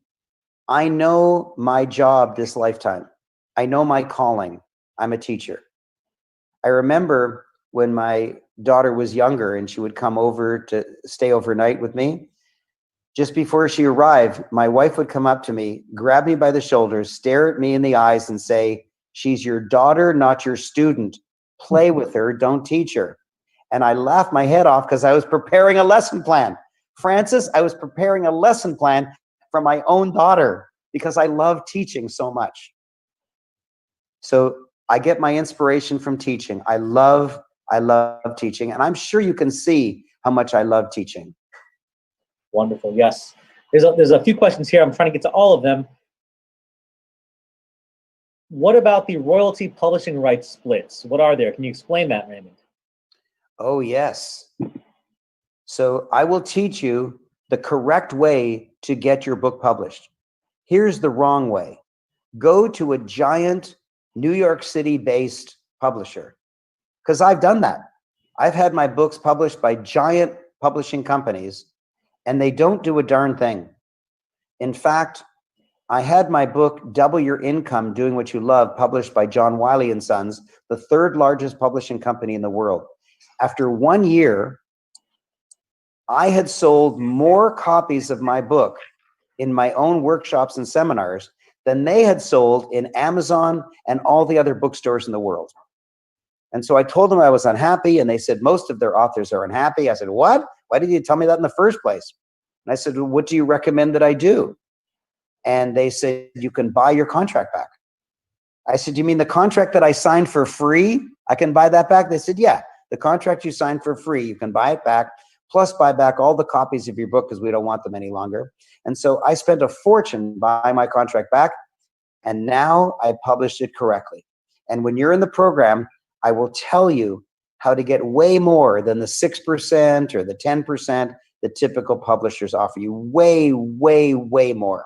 I know my job this lifetime. I know my calling. I'm a teacher. I remember when my daughter was younger and she would come over to stay overnight with me. Just before she arrived, my wife would come up to me, grab me by the shoulders, stare at me in the eyes and say, "She's your daughter, not your student. Play with her, don't teach her." And I laughed my head off because I was preparing a lesson plan. Francis, I was preparing a lesson plan for my own daughter because I love teaching so much. So I get my inspiration from teaching. I love teaching, and I'm sure you can see how much I love teaching. Wonderful. Yes. There's a few questions here. I'm trying to get to all of them. What about the royalty publishing rights splits? What are there? Can you explain that, Raymond? Oh, yes. So I will teach you the correct way to get your book published. Here's the wrong way. Go to a giant New York City-based publisher, because I've done that. I've had my books published by giant publishing companies, and they don't do a darn thing. In fact, I had my book, Double Your Income, Doing What You Love, published by John Wiley & Sons, the third largest publishing company in the world. After 1 year, I had sold more copies of my book in my own workshops and seminars than they had sold in Amazon and all the other bookstores in the world. And so I told them I was unhappy, and they said most of their authors are unhappy. I said, what? Why did you tell me that in the first place? And I said, well, what do you recommend that I do? And they said, you can buy your contract back. I said, you mean the contract that I signed for free? I can buy that back? They said, yeah, the contract you signed for free, you can buy it back, plus buy back all the copies of your book because we don't want them any longer. And so I spent a fortune buying my contract back, and now I published it correctly. And when you're in the program, I will tell you how to get way more than the 6% or the 10% that typical publishers offer you. Way, way, way more,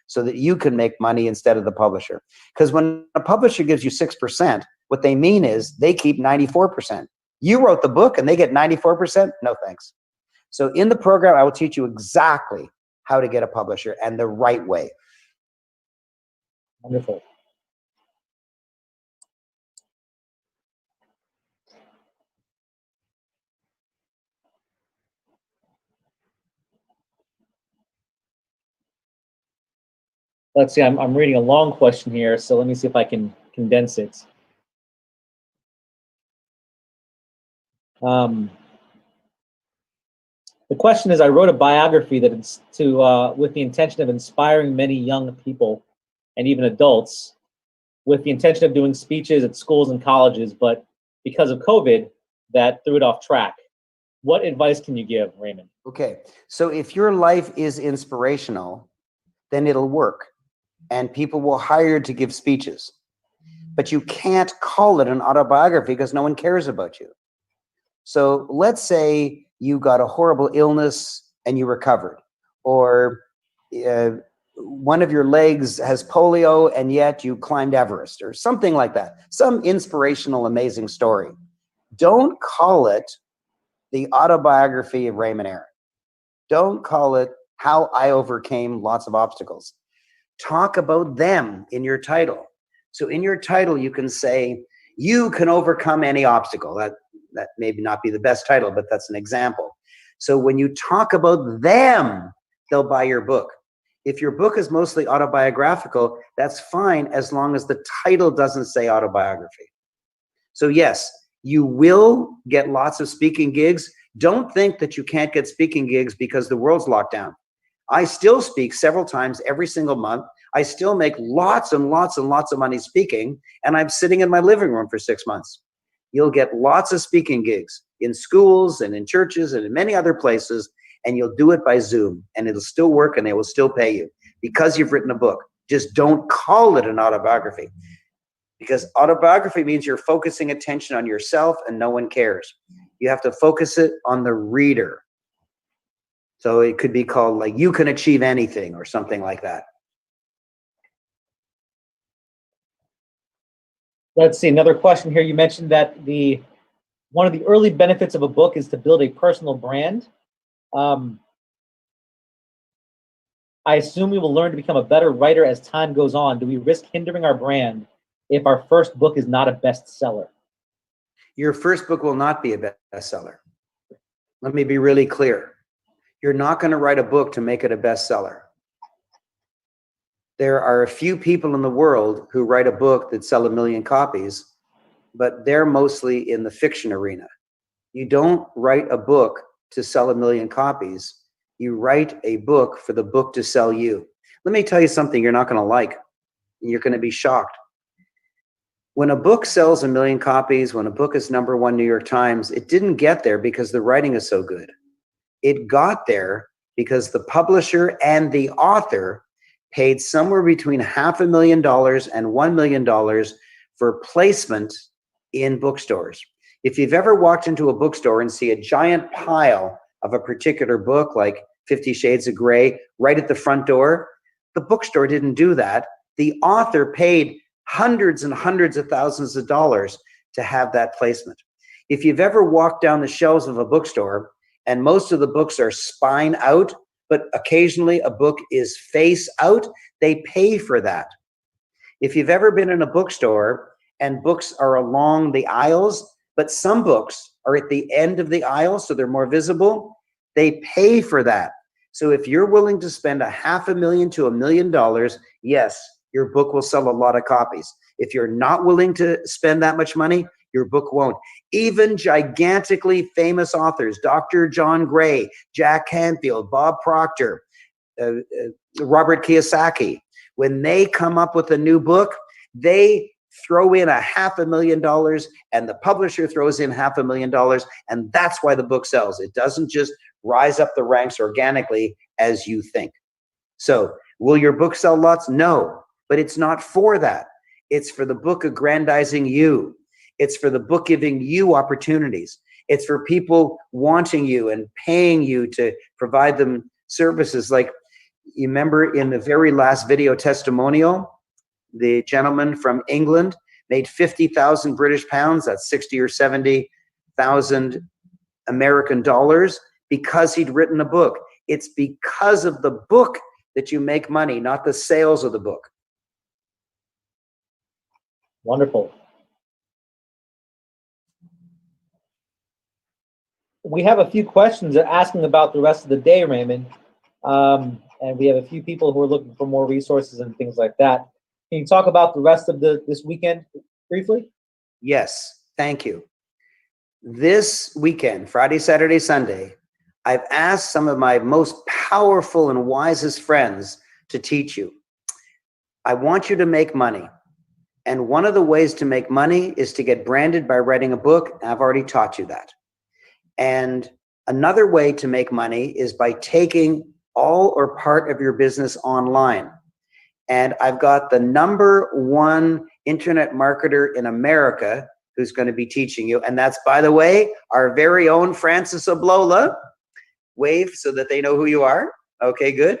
so that you can make money instead of the publisher. Because when a publisher gives you 6%, what they mean is they keep 94%. You wrote the book and they get 94%? No thanks. So in the program, I will teach you exactly how to get a publisher and the right way. Wonderful. Let's see, I'm reading a long question here, so let me see if I can condense it. The question is, I wrote a biography that it's with the intention of inspiring many young people and even adults, with the intention of doing speeches at schools and colleges, but because of COVID, that threw it off track. What advice can you give, Raymond? Okay, so if your life is inspirational, then it'll work, and people will hire you to give speeches. But you can't call it an autobiography because no one cares about you. So let's say you got a horrible illness and you recovered, or one of your legs has polio and yet you climbed Everest, or something like that. Some inspirational, amazing story. Don't call it the autobiography of Raymond Aaron. Don't call it how I overcame lots of obstacles. Talk about them in your title. So in your title, you can say, you can overcome any obstacle. That maybe not be the best title, but that's an example. So when you talk about them, they'll buy your book. If your book is mostly autobiographical, that's fine as long as the title doesn't say autobiography. So yes, you will get lots of speaking gigs. Don't think that you can't get speaking gigs because the world's locked down. I still speak several times every single month. I still make lots and lots and lots of money speaking, and I'm sitting in my living room for 6 months. You'll get lots of speaking gigs in schools and in churches and in many other places, and you'll do it by Zoom, and it'll still work and they will still pay you because you've written a book. Just don't call it an autobiography, because autobiography means you're focusing attention on yourself and no one cares. You have to focus it on the reader. So it could be called like You Can Achieve Anything or something like that. Let's see, another question here. You mentioned that one of the early benefits of a book is to build a personal brand. I assume we will learn to become a better writer as time goes on. Do we risk hindering our brand if our first book is not a bestseller? Your first book will not be a bestseller. Let me be really clear. You're not going to write a book to make it a bestseller. There are a few people in the world who write a book that sell 1 million copies, but they're mostly in the fiction arena. You don't write a book to sell 1 million copies. You write a book for the book to sell you. Let me tell you something you're not going to like, and you're going to be shocked. When a book sells 1 million copies, when a book is #1 New York Times, it didn't get there because the writing is so good. It got there because the publisher and the author paid somewhere between $500,000 and $1 million for placement in bookstores. If you've ever walked into a bookstore and see a giant pile of a particular book, like 50 Shades of Grey, right at the front door, the bookstore didn't do that. The author paid hundreds and hundreds of thousands of dollars to have that placement. If you've ever walked down the shelves of a bookstore and most of the books are spine out, but occasionally a book is face out, they pay for that. If you've ever been in a bookstore and books are along the aisles, but some books are at the end of the aisle, so they're more visible, they pay for that. So if you're willing to spend $500,000 to $1 million, yes, your book will sell a lot of copies. If you're not willing to spend that much money, your book won't. Even gigantically famous authors, Dr. John Gray, Jack Canfield, Bob Proctor, Robert Kiyosaki, when they come up with a new book, they throw in $500,000 and the publisher throws in $500,000, and that's why the book sells. It doesn't just rise up the ranks organically as you think. So will your book sell lots? No, but it's not for that. It's for the book aggrandizing you. It's for the book giving you opportunities. It's for people wanting you and paying you to provide them services. Like, you remember in the very last video testimonial, the gentleman from England made 50,000 British pounds, that's 60 or 70,000 American dollars, because he'd written a book. It's because of the book that you make money, not the sales of the book. Wonderful. We have a few questions asking about the rest of the day, Raymond. And we have a few people who are looking for more resources and things like that. Can you talk about the rest of this weekend briefly? Yes, thank you. This weekend, Friday, Saturday, Sunday, I've asked some of my most powerful and wisest friends to teach you. I want you to make money. And one of the ways to make money is to get branded by writing a book. I've already taught you that. And another way to make money is by taking all or part of your business online. And I've got the #1 internet marketer in America who's going to be teaching you. And that's, by the way, our very own Francis Ablola. Wave so that they know who you are. Okay, good.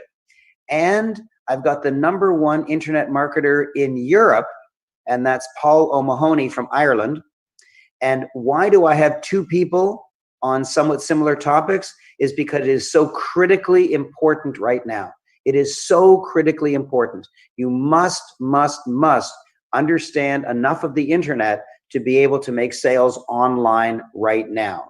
And I've got the #1 internet marketer in Europe, and that's Paul O'Mahony from Ireland. And why do I have two people on somewhat similar topics? Is because it is so critically important right now. It is so critically important. You must understand enough of the internet to be able to make sales online right now.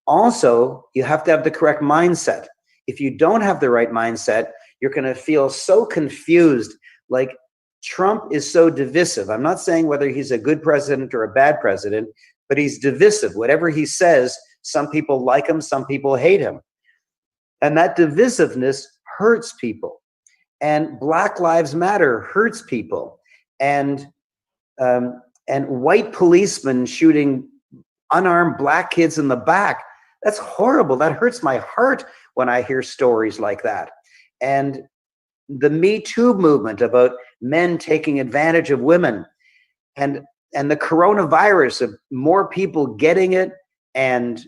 Also, you have to have the correct mindset. If you don't have the right mindset, you're going to feel so confused. Like, Trump is so divisive. I'm not saying whether he's a good president or a bad president, but he's divisive. Whatever he says, some people like him, some people hate him. And that divisiveness hurts people. And Black Lives Matter hurts people. And white policemen shooting unarmed black kids in the back, that's horrible. That hurts my heart when I hear stories like that. And the Me Too movement about men taking advantage of women, and the coronavirus, of more people getting it and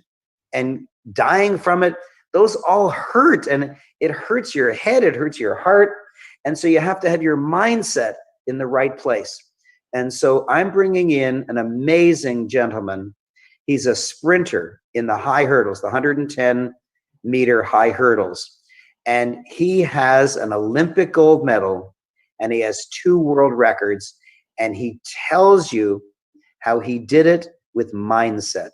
dying from it, those all hurt, and it hurts your head, it hurts your heart. And so you have to have your mindset in the right place. And so I'm bringing in an amazing gentleman. He's a sprinter in the high hurdles, the 110-meter high hurdles. And he has an Olympic gold medal, and he has 2 world records. And he tells you how he did it with mindset,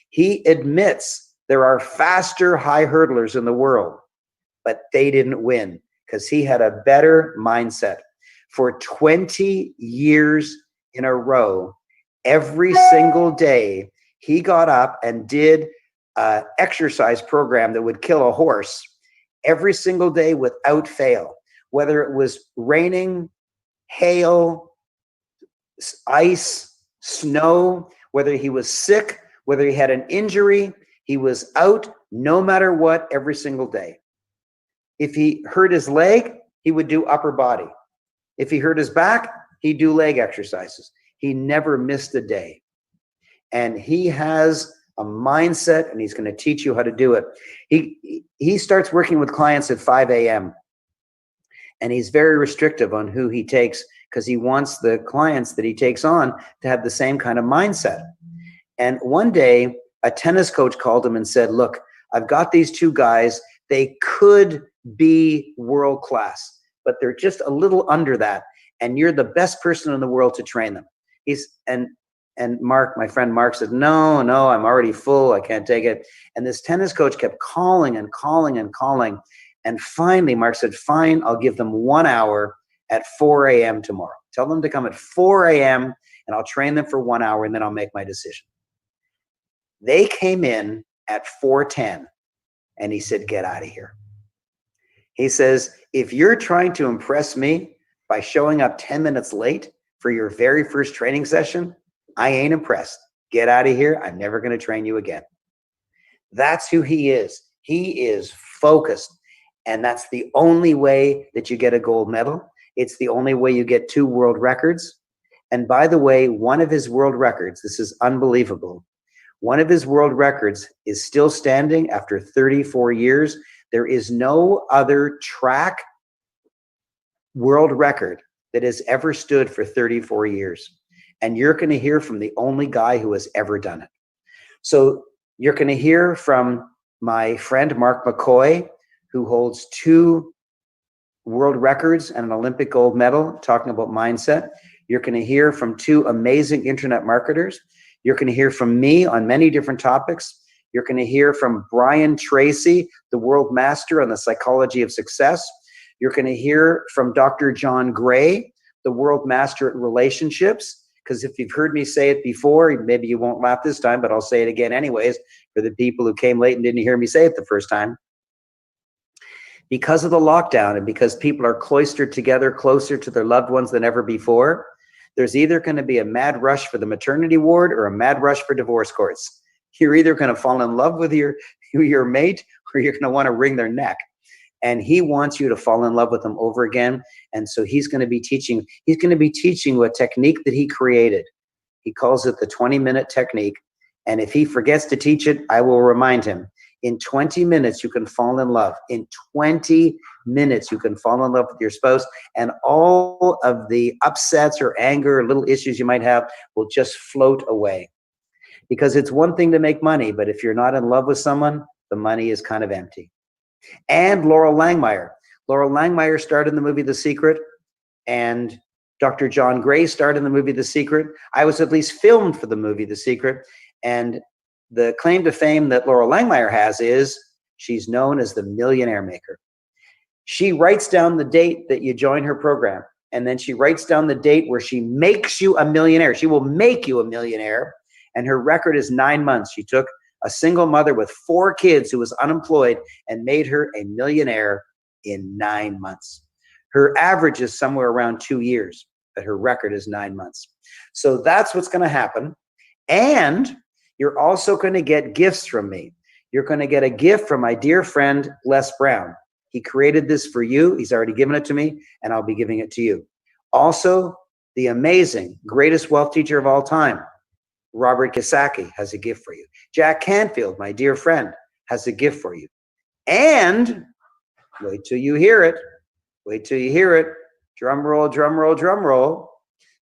He admits there are faster high hurdlers in the world, but they didn't win because he had a better mindset. For 20 years in a row, every single day, he got up and did an exercise program that would kill a horse every single day without fail. Whether it was raining, hail, ice, snow, whether he was sick, whether he had an injury, he was out no matter what every single day. If he hurt his leg, he would do upper body. If he hurt his back, he'd do leg exercises. He never missed a day. And he has a mindset, and he's going to teach you how to do it. He starts working with clients at 5 a.m. And he's very restrictive on who he takes because he wants the clients that he takes on to have the same kind of mindset. And one day, a tennis coach called him and said, look, I've got these two guys. They could be world class, but they're just a little under that. And you're the best person in the world to train them. And Mark, my friend Mark, said, no, I'm already full. I can't take it. And this tennis coach kept calling and calling and calling. And finally, Mark said, fine, I'll give them 1 hour at 4 a.m. tomorrow. Tell them to come at 4 a.m. and I'll train them for 1 hour and then I'll make my decision. They came in at 4:10 and he said, get out of here. He says, if you're trying to impress me by showing up 10 minutes late for your very first training session, I ain't impressed. Get out of here. I'm never going to train you again. That's who he is. He is focused. And that's the only way that you get a gold medal. It's the only way you get 2 world records. And by the way, one of his world records, this is unbelievable. One of his world records is still standing after 34 years. There is no other track world record that has ever stood for 34 years. And you're going to hear from the only guy who has ever done it. So you're going to hear from my friend Mark McKoy, who holds 2 world records and an Olympic gold medal, talking about mindset. You're going to hear from 2 amazing internet marketers. You're going to hear from me on many different topics. You're going to hear from Brian Tracy, the world master on the psychology of success. You're going to hear from Dr. John Gray, the world master at relationships. Because if you've heard me say it before, maybe you won't laugh this time, but I'll say it again anyways for the people who came late and didn't hear me say it the first time. Because of the lockdown and because people are cloistered together closer to their loved ones than ever before, there's either going to be a mad rush for the maternity ward or a mad rush for divorce courts. You're either going to fall in love with your mate or you're going to want to wring their neck. And he wants you to fall in love with him over again. And so he's going to be teaching you a technique that he created. He calls it the 20-minute technique. And if he forgets to teach it, I will remind him. In 20 minutes, you can fall in love. In 20 minutes, you can fall in love with your spouse. And all of the upsets or anger or little issues you might have will just float away. Because it's one thing to make money, but if you're not in love with someone, the money is kind of empty. And Loral Langemeier. Loral Langemeier starred in the movie The Secret, and Dr. John Gray starred in the movie The Secret. I was at least filmed for the movie The Secret, and the claim to fame that Loral Langemeier has is she's known as the millionaire maker. She writes down the date that you join her program, and then she writes down the date where she makes you a millionaire. She will make you a millionaire, and her record is 9 months. She took a single mother with 4 kids who was unemployed and made her a millionaire in 9 months. Her average is somewhere around 2 years, but her record is 9 months. So that's what's going to happen. And you're also going to get gifts from me. You're going to get a gift from my dear friend, Les Brown. He created this for you. He's already given it to me, and I'll be giving it to you. Also, the amazing, greatest wealth teacher of all time, Robert Kiyosaki, has a gift for you. Jack Canfield, my dear friend, has a gift for you. And wait till you hear it. Wait till you hear it. Drum roll, drum roll, drum roll.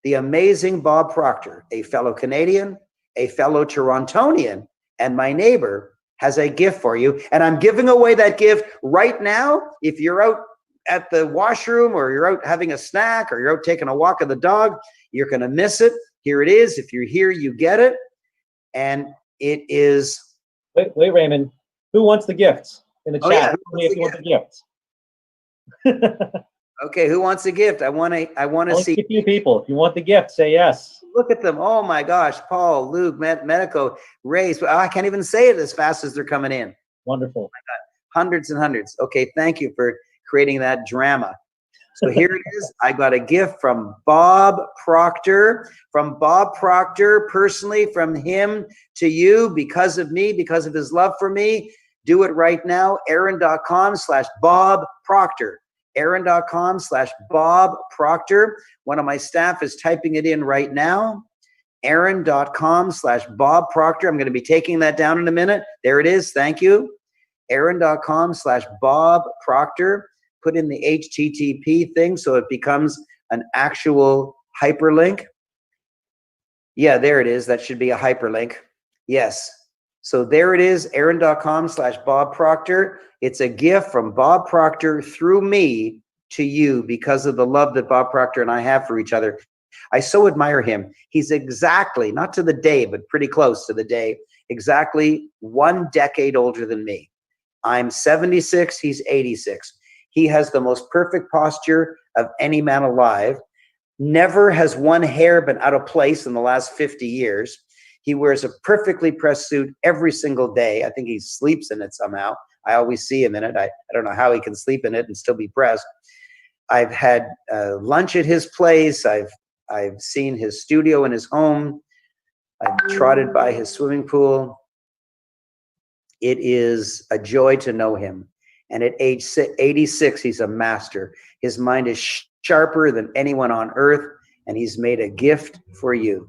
The amazing Bob Proctor, a fellow Canadian, a fellow Torontonian, and my neighbor, has a gift for you. And I'm giving away that gift right now. If you're out at the washroom or you're out having a snack or you're out taking a walk with the dog, you're going to miss it. Here it is. If you're here, you get it. And it is... Wait, Raymond. Who wants the gifts? In the chat, yeah, if you want the gifts. Okay, who wants a gift? I want to see a few people. If you want the gift, say yes. Look at them. Oh my gosh. Paul, Luke, Medico, Ray. I can't even say it as fast as they're coming in. Wonderful. Oh my God. Hundreds and hundreds. Okay, thank you for creating that drama. So here it is. I got a gift from Bob Proctor. From Bob Proctor, personally, from him to you, because of me, because of his love for me. Do it right now. Aaron.com/Bob Proctor. Aaron.com/Bob Proctor. One of my staff is typing it in right now. Aaron.com/Bob Proctor. I'm going to be taking that down in a minute. There it is. Thank you. Aaron.com/Bob Proctor. put in the HTTP thing so it becomes an actual hyperlink? Yeah, there it is. That should be a hyperlink. Yes. So there it is, aaron.com/Bob Proctor. It's a gift from Bob Proctor through me to you because of the love that Bob Proctor and I have for each other. I so admire him. He's exactly, not to the day, but pretty close to the day, exactly 1 decade older than me. I'm 76, he's 86. He has the most perfect posture of any man alive. Never has one hair been out of place in the last 50 years. He wears a perfectly pressed suit every single day. I think he sleeps in it somehow. I always see him in it. I don't know how he can sleep in it and still be pressed. I've had lunch at his place. I've seen his studio in his home. I've trotted by his swimming pool. It is a joy to know him. And at age 86, he's a master. His mind is sharper than anyone on earth, and he's made a gift for you.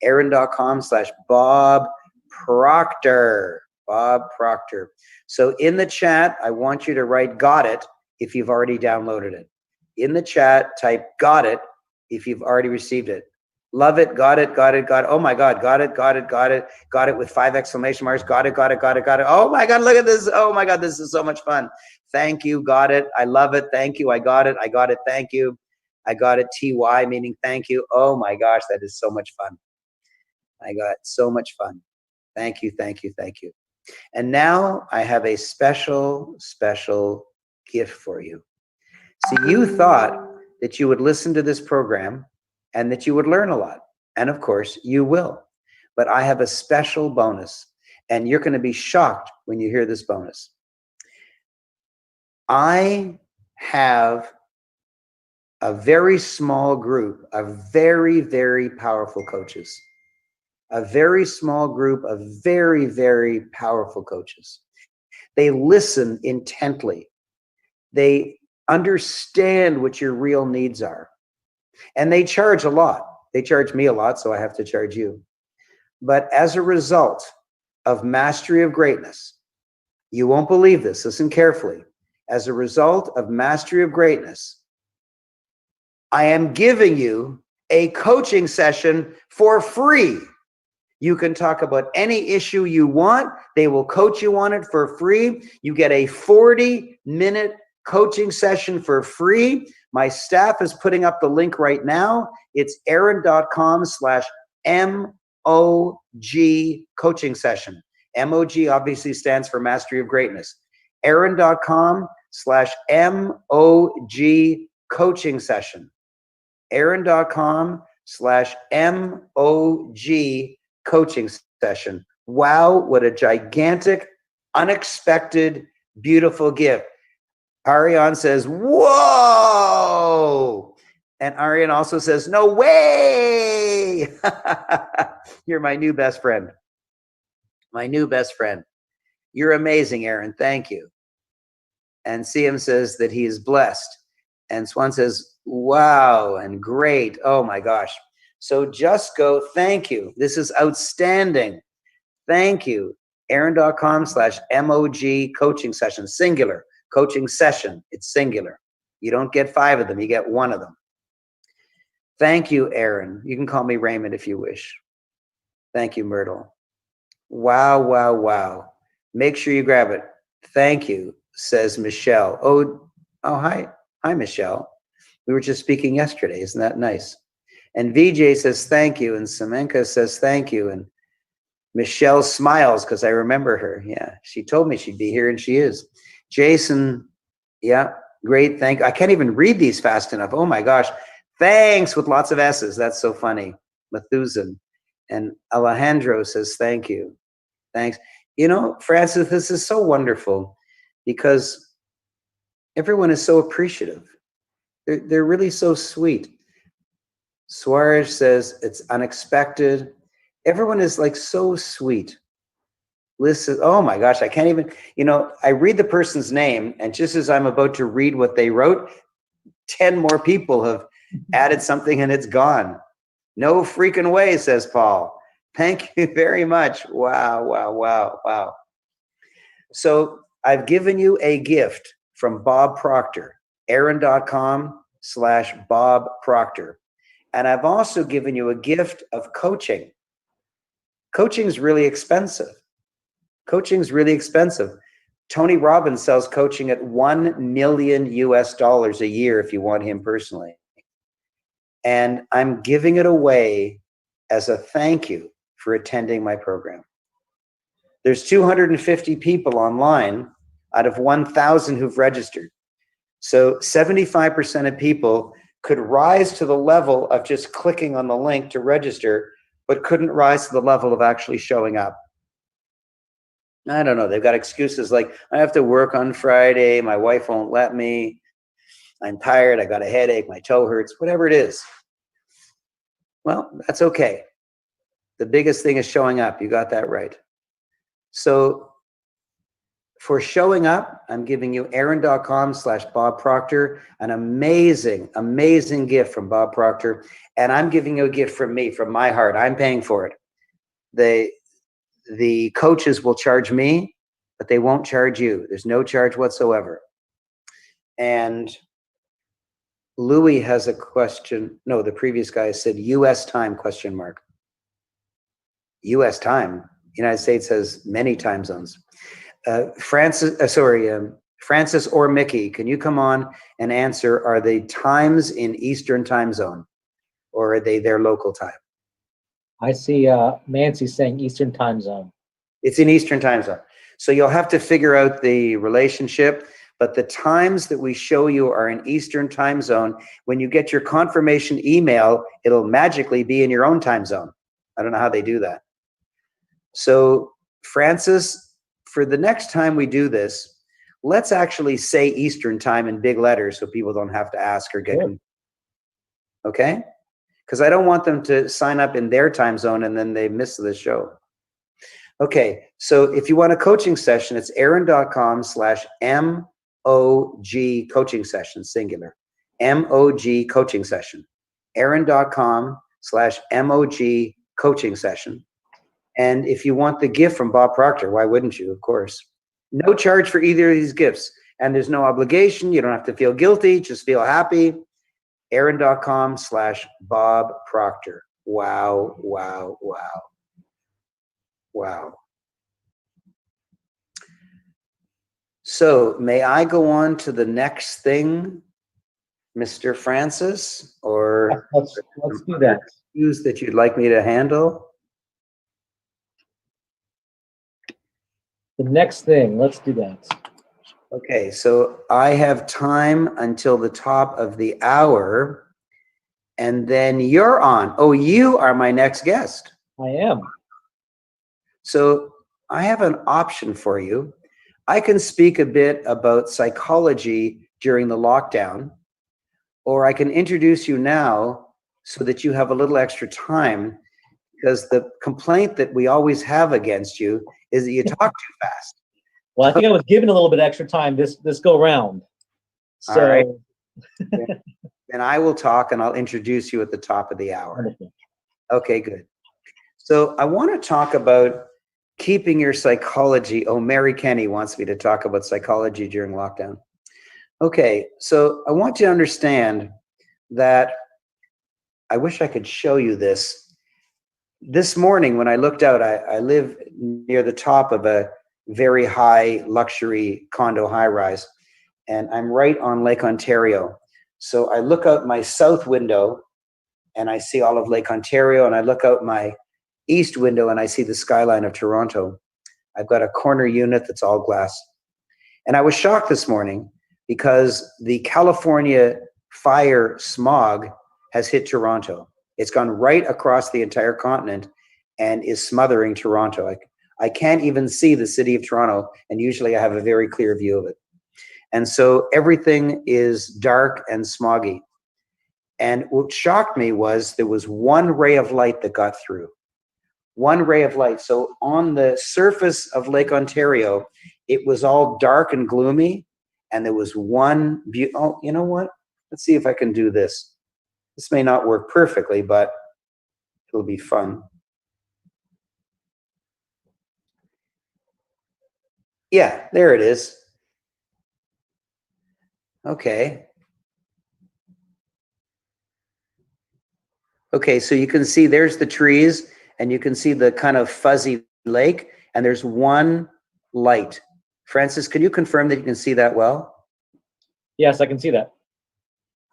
Aaron.com/Bob Proctor. Bob Proctor. So in the chat, I want you to write "got it" if you've already downloaded it. In the chat, type "got it" if you've already received it. Love it, got it, got it, got it. Oh my God, got it, got it, got it, got it with 5 exclamation marks. Got it, got it, got it, got it. Oh my God, look at this. Oh my God, this is so much fun. Thank you, got it. I love it. Thank you. I got it. I got it. Thank you. I got it. TY meaning thank you. Oh my gosh, that is so much fun. I got so much fun. Thank you, thank you, thank you. And now I have a special, special gift for you. See, you thought that you would listen to this program and that you would learn a lot. And of course, you will. But I have a special bonus, and you're going to be shocked when you hear this bonus. I have a very small group of very, very powerful coaches. A very small group of very, very powerful coaches. They listen intently. They understand what your real needs are. And they charge a lot. They charge me a lot, so I have to charge you. But as a result of Mastery of Greatness, you won't believe this, listen carefully. As a result of Mastery of Greatness, I am giving you a coaching session for free. You can talk about any issue you want. They will coach you on it for free. You get a 40-minute coaching session for free. My staff is putting up the link right now. It's aaron.com/MOG coaching session. MOG obviously stands for Mastery of Greatness. aaron.com/MOG coaching session. aaron.com/MOG coaching session. Wow, what a gigantic, unexpected, beautiful gift. Ariane says, whoa! And Ariane also says, no way! You're my new best friend. My new best friend. You're amazing, Aaron. Thank you. And CM says that he is blessed. And Swan says, wow, and great. Oh my gosh. So just go, thank you. This is outstanding. Thank you. Aaron.com/MOG coaching session, singular. Coaching session, it's singular. You don't get 5 of them, you get 1 of them. Thank you, Aaron. You can call me Raymond if you wish. Thank you, Myrtle. Wow, wow, wow. Make sure you grab it. Thank you, says Michelle. Oh, hi. Hi, Michelle. We were just speaking yesterday. Isn't that nice? And VJ says thank you, and Semenka says thank you, and Michelle smiles because I remember her. Yeah, she told me she'd be here, and she is. Jason, yeah, great. I can't even read these fast enough. Oh my gosh. Thanks with lots of S's. That's so funny. Methusen. And Alejandro says thank you. Thanks. You know, Francis, this is so wonderful because everyone is so appreciative. They're really so sweet. Suarez says it's unexpected. Everyone is like so sweet. Listen, oh my gosh, I can't even, you know, I read the person's name, and just as I'm about to read what they wrote, 10 more people have added something and it's gone. No freaking way, says Paul. Thank you very much. Wow, wow, wow, wow. So I've given you a gift from Bob Proctor. aaron.com/Bob Proctor. And I've also given you a gift of coaching. Coaching is really expensive. Tony Robbins sells coaching at $1 million a year if you want him personally. And I'm giving it away as a thank you for attending my program. There's 250 people online out of 1,000 who've registered. So 75% of people could rise to the level of just clicking on the link to register, but couldn't rise to the level of actually showing up. I don't know. They've got excuses like, I have to work on Friday. My wife won't let me. I'm tired. I got a headache. My toe hurts, whatever it is. Well, that's okay. The biggest thing is showing up. You got that right. So for showing up, I'm giving you aaron.com/Bob Proctor, an amazing, amazing gift from Bob Proctor. And I'm giving you a gift from me, from my heart. I'm paying for it. The coaches will charge me, but they won't charge you. There's no charge whatsoever. And Louis has a question. No, the previous guy said US time ? US time. United States has many time zones. Francis or Mickey, can you come on and answer, are they times in Eastern time zone or are they their local time? I see Nancy saying Eastern time zone. It's in Eastern time zone. So you'll have to figure out the relationship, but the times that we show you are in Eastern time zone. When you get your confirmation email, it'll magically be in your own time zone. I don't know how they do that. So Francis, for the next time we do this, let's actually say Eastern time in big letters so people don't have to ask or get, okay? Because I don't want them to sign up in their time zone and then they miss the show. Okay, so if you want a coaching session, it's aaron.com/MOG coaching session, singular. MOG coaching session. aaron.com/MOG coaching session. And if you want the gift from Bob Proctor, why wouldn't you? Of course. No charge for either of these gifts. And there's no obligation. You don't have to feel guilty. Just feel happy. aaron.com/Bob Proctor. Wow, wow, wow. Wow. So may I go on to the next thing, Mr. Francis? Or let's do that. Issues that you'd like me to handle? The next thing, let's do that. Okay, so I have time until the top of the hour, and then you're on. Oh, you are my next guest. I am. So I have an option for you. I can speak a bit about psychology during the lockdown, or I can introduce you now so that you have a little extra time, because the complaint that we always have against you is that you talk too fast. Well, I think I was given a little bit extra time this go round. So, all right. Then I will talk and I'll introduce you at the top of the hour. Wonderful. Okay, good. So I want to talk about keeping your psychology. Oh, Mary Kenny wants me to talk about psychology during lockdown. Okay, so I want you to understand that I wish I could show you this. This morning when I looked out, I live near the top of a very high luxury condo high rise, and I'm right on Lake Ontario. So I look out my south window and I see all of Lake Ontario, and I look out my east window and I see the skyline of Toronto. I've got a corner unit that's all glass. And I was shocked this morning because the California fire smog has hit Toronto. It's gone right across the entire continent and is smothering Toronto. I can't even see the city of Toronto, and usually I have a very clear view of it. And so everything is dark and smoggy. And what shocked me was there was one ray of light that got through. One ray of light. So on the surface of Lake Ontario, it was all dark and gloomy, and there was one oh, you know what? Let's see if I can do this. This may not work perfectly, but it'll be fun. Yeah, there it is. Okay. Okay, so you can see there's the trees, and you can see the kind of fuzzy lake, and there's one light. Francis, can you confirm that you can see that well? Yes, I can see that.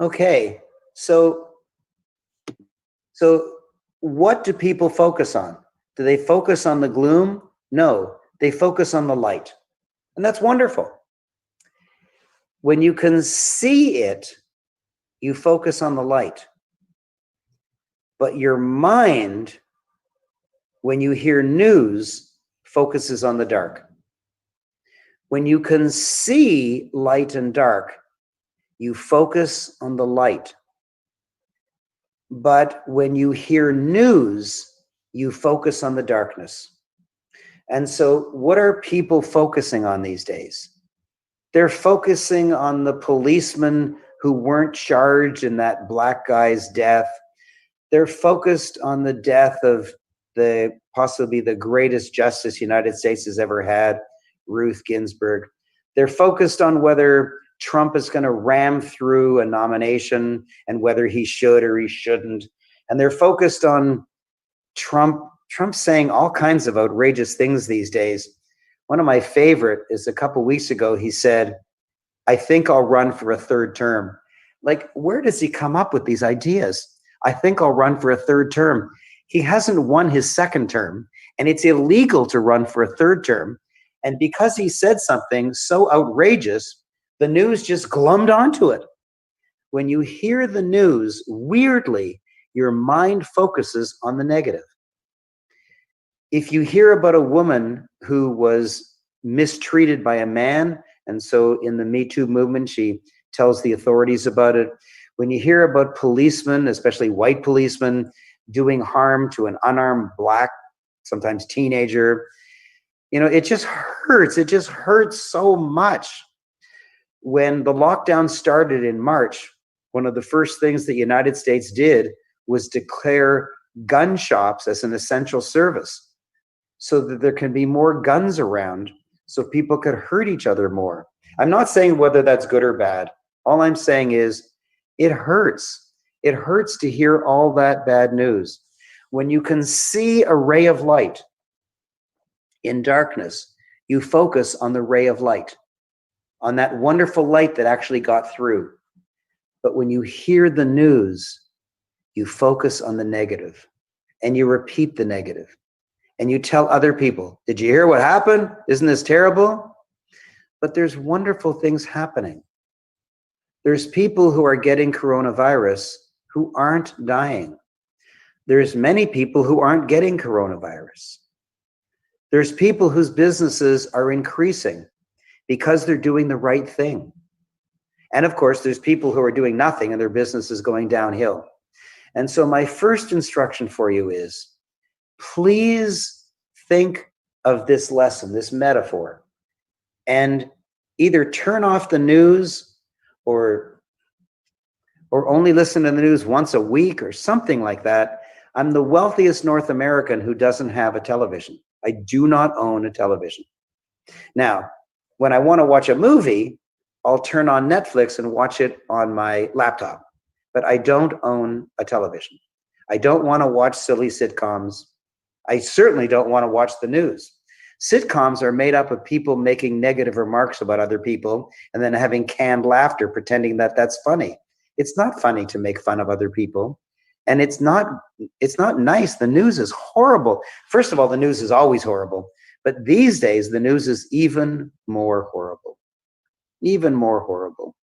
Okay, so what do people focus on? Do they focus on the gloom? No, they focus on the light. And that's wonderful. When you can see it, you focus on the light. But your mind, when you hear news, focuses on the dark. When you can see light and dark, you focus on the light. But when you hear news, you focus on the darkness. And so what are people focusing on these days? They're focusing on the policemen who weren't charged in that black guy's death. They're focused on the death of possibly the greatest justice the United States has ever had, Ruth Ginsburg. They're focused on whether Trump is going to ram through a nomination and whether he should or he shouldn't. And they're focused on Trump saying all kinds of outrageous things these days. One of my favorite is a couple weeks ago, he said, "I think I'll run for a third term." Like, where does he come up with these ideas? I think I'll run for a third term. He hasn't won his second term, and it's illegal to run for a third term. And because he said something so outrageous, the news just glommed onto it. When you hear the news, weirdly, your mind focuses on the negative. If you hear about a woman who was mistreated by a man, and so in the Me Too movement, she tells the authorities about it. When you hear about policemen, especially white policemen, doing harm to an unarmed black, sometimes teenager, it just hurts. It just hurts so much. When the lockdown started in March, one of the first things the United States did was declare gun shops as an essential service so that there can be more guns around so people could hurt each other more. I'm not saying whether that's good or bad. All I'm saying is it hurts. It hurts to hear all that bad news. When you can see a ray of light in darkness, you focus on the ray of light, on that wonderful light that actually got through. But when you hear the news, you focus on the negative and you repeat the negative and you tell other people, "Did you hear what happened? Isn't this terrible?" But there's wonderful things happening. There's people who are getting coronavirus who aren't dying. There's many people who aren't getting coronavirus. There's people whose businesses are increasing because they're doing the right thing. And of course, there's people who are doing nothing and their business is going downhill. And so my first instruction for you is, please think of this lesson, this metaphor, and either turn off the news or only listen to the news once a week or something like that. I'm the wealthiest North American who doesn't have a television. I do not own a television. Now, when I want to watch a movie, I'll turn on Netflix and watch it on my laptop, but I don't own a television. I don't want to watch silly sitcoms. I certainly don't want to watch the news. Sitcoms are made up of people making negative remarks about other people and then having canned laughter, pretending that that's funny. It's not funny to make fun of other people. And it's not nice. The news is horrible. First of all, the news is always horrible. But these days, the news is even more horrible. Even more horrible.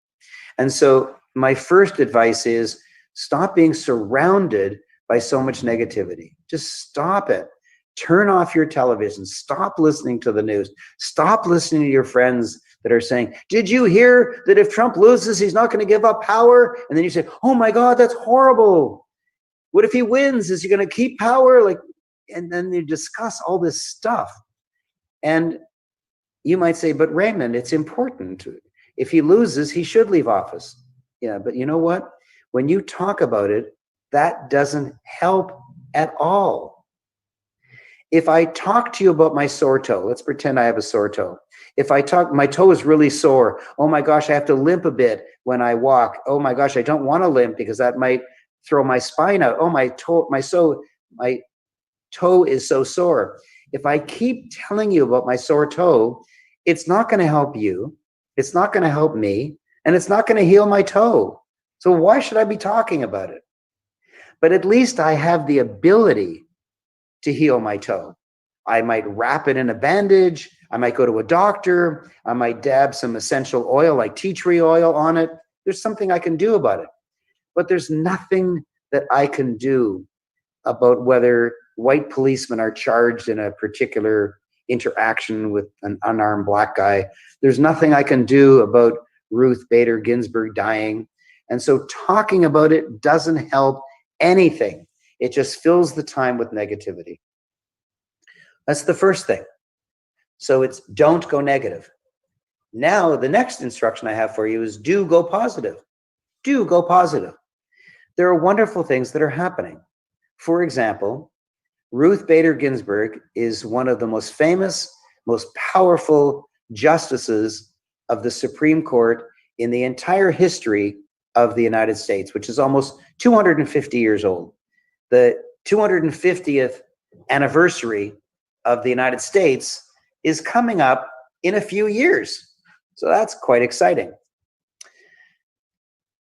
And so my first advice is stop being surrounded by so much negativity. Just stop it. Turn off your television. Stop listening to the news. Stop listening to your friends that are saying, "Did you hear that if Trump loses, he's not going to give up power?" And then you say, "Oh my God, that's horrible. What if he wins? Is he going to keep power?" And then you discuss all this stuff. And you might say, "But Raymond, it's important. If he loses, he should leave office." Yeah, but you know what? When you talk about it, that doesn't help at all. If I talk to you about my sore toe, let's pretend I have a sore toe. If I talk, my toe is really sore. Oh my gosh, I have to limp a bit when I walk. Oh my gosh, I don't want to limp because that might throw my spine out. Oh, my toe is so sore. If I keep telling you about my sore toe, it's not going to help you. It's not going to help me, and it's not going to heal my toe. So why should I be talking about it? But at least I have the ability to heal my toe. I might wrap it in a bandage. I might go to a doctor. I might dab some essential oil like tea tree oil on it. There's something I can do about it. But there's nothing that I can do about whether white policemen are charged in a particular interaction with an unarmed black guy. There's nothing I can do about Ruth Bader Ginsburg dying. And so talking about it doesn't help anything. It just fills the time with negativity. That's the first thing. So it's don't go negative. Now, the next instruction I have for you is do go positive. Do go positive. There are wonderful things that are happening. For example, Ruth Bader Ginsburg is one of the most famous, most powerful justices of the Supreme Court in the entire history of the United States, which is almost 250 years old. The 250th anniversary of the United States is coming up in a few years. So that's quite exciting.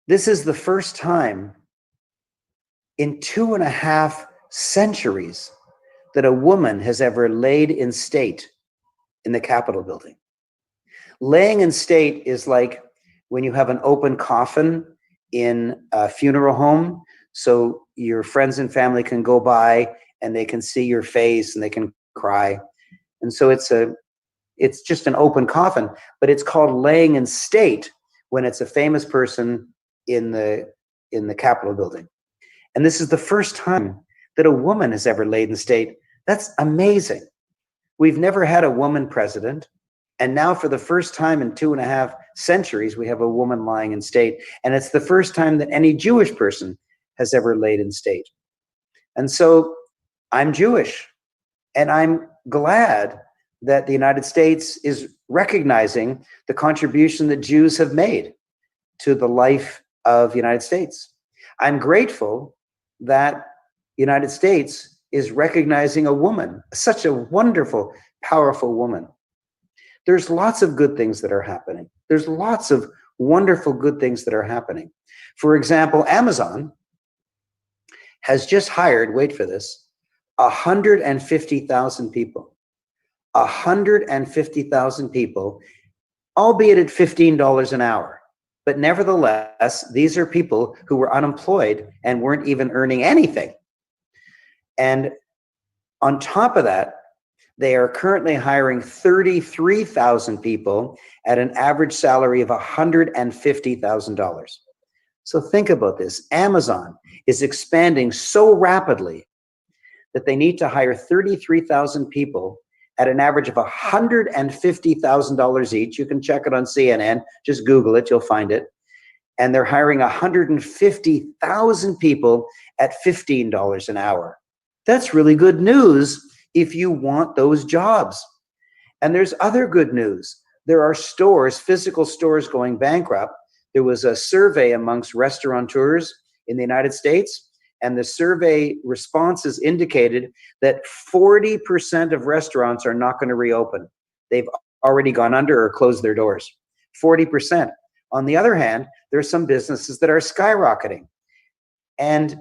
This is the first time in 2.5 centuries that a woman has ever laid in state in the Capitol building. Laying in state is like when you have an open coffin in a funeral home, so your friends and family can go by and they can see your face and they can cry. And so it's just an open coffin, but it's called laying in state when it's a famous person in the Capitol building. And this is the first time that a woman has ever laid in state. That's amazing. We've never had a woman president. And now for the first time in 2.5 centuries, we have a woman lying in state. And it's the first time that any Jewish person has ever laid in state. And so I'm Jewish, and I'm glad that the United States is recognizing the contribution that Jews have made to the life of the United States. I'm grateful that the United States is recognizing a woman, such a wonderful, powerful woman. There's lots of good things that are happening. There's lots of wonderful good things that are happening. For example, Amazon has just hired, wait for this, 150,000 people. 150,000 people, albeit at $15 an hour. But nevertheless, these are people who were unemployed and weren't even earning anything. And on top of that, they are currently hiring 33,000 people at an average salary of $150,000. So think about this. Amazon is expanding so rapidly that they need to hire 33,000 people at an average of $150,000 each. You can check it on CNN. Just Google it, you'll find it. And they're hiring 150,000 people at $15 an hour. That's really good news if you want those jobs. And there's other good news. There are stores, physical stores going bankrupt. There was a survey amongst restaurateurs in the United States, and the survey responses indicated that 40% of restaurants are not going to reopen. They've already gone under or closed their doors. 40%. On the other hand, there are some businesses that are skyrocketing. And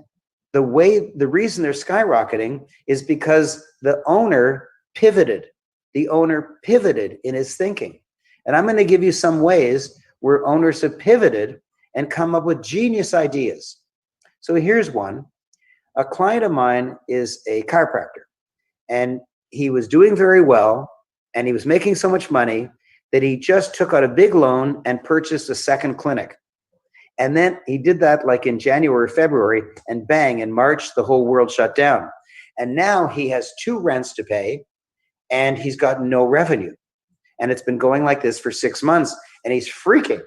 the reason they're skyrocketing is because the owner pivoted. The owner pivoted in his thinking. And I'm going to give you some ways where owners have pivoted and come up with genius ideas. So here's one. A client of mine is a chiropractor, and he was doing very well, and he was making so much money that he just took out a big loan and purchased a second clinic. And then he did that like in January, February, and bang, in March, the whole world shut down. And now he has 2 rents to pay, and he's got no revenue. And it's been going like this for 6 months, and he's freaking.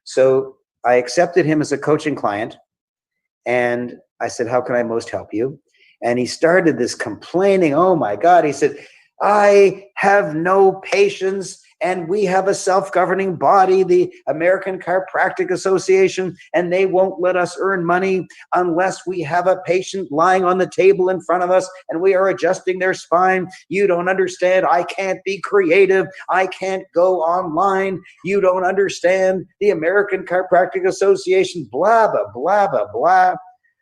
So I accepted him as a coaching client, and I said, how can I most help you? And he started this complaining. Oh my God. He said, I have no patience and we have a self-governing body, the American Chiropractic Association, and they won't let us earn money unless we have a patient lying on the table in front of us and we are adjusting their spine. You don't understand. I can't be creative. I can't go online. You don't understand. The American Chiropractic Association, blah, blah, blah, blah, blah.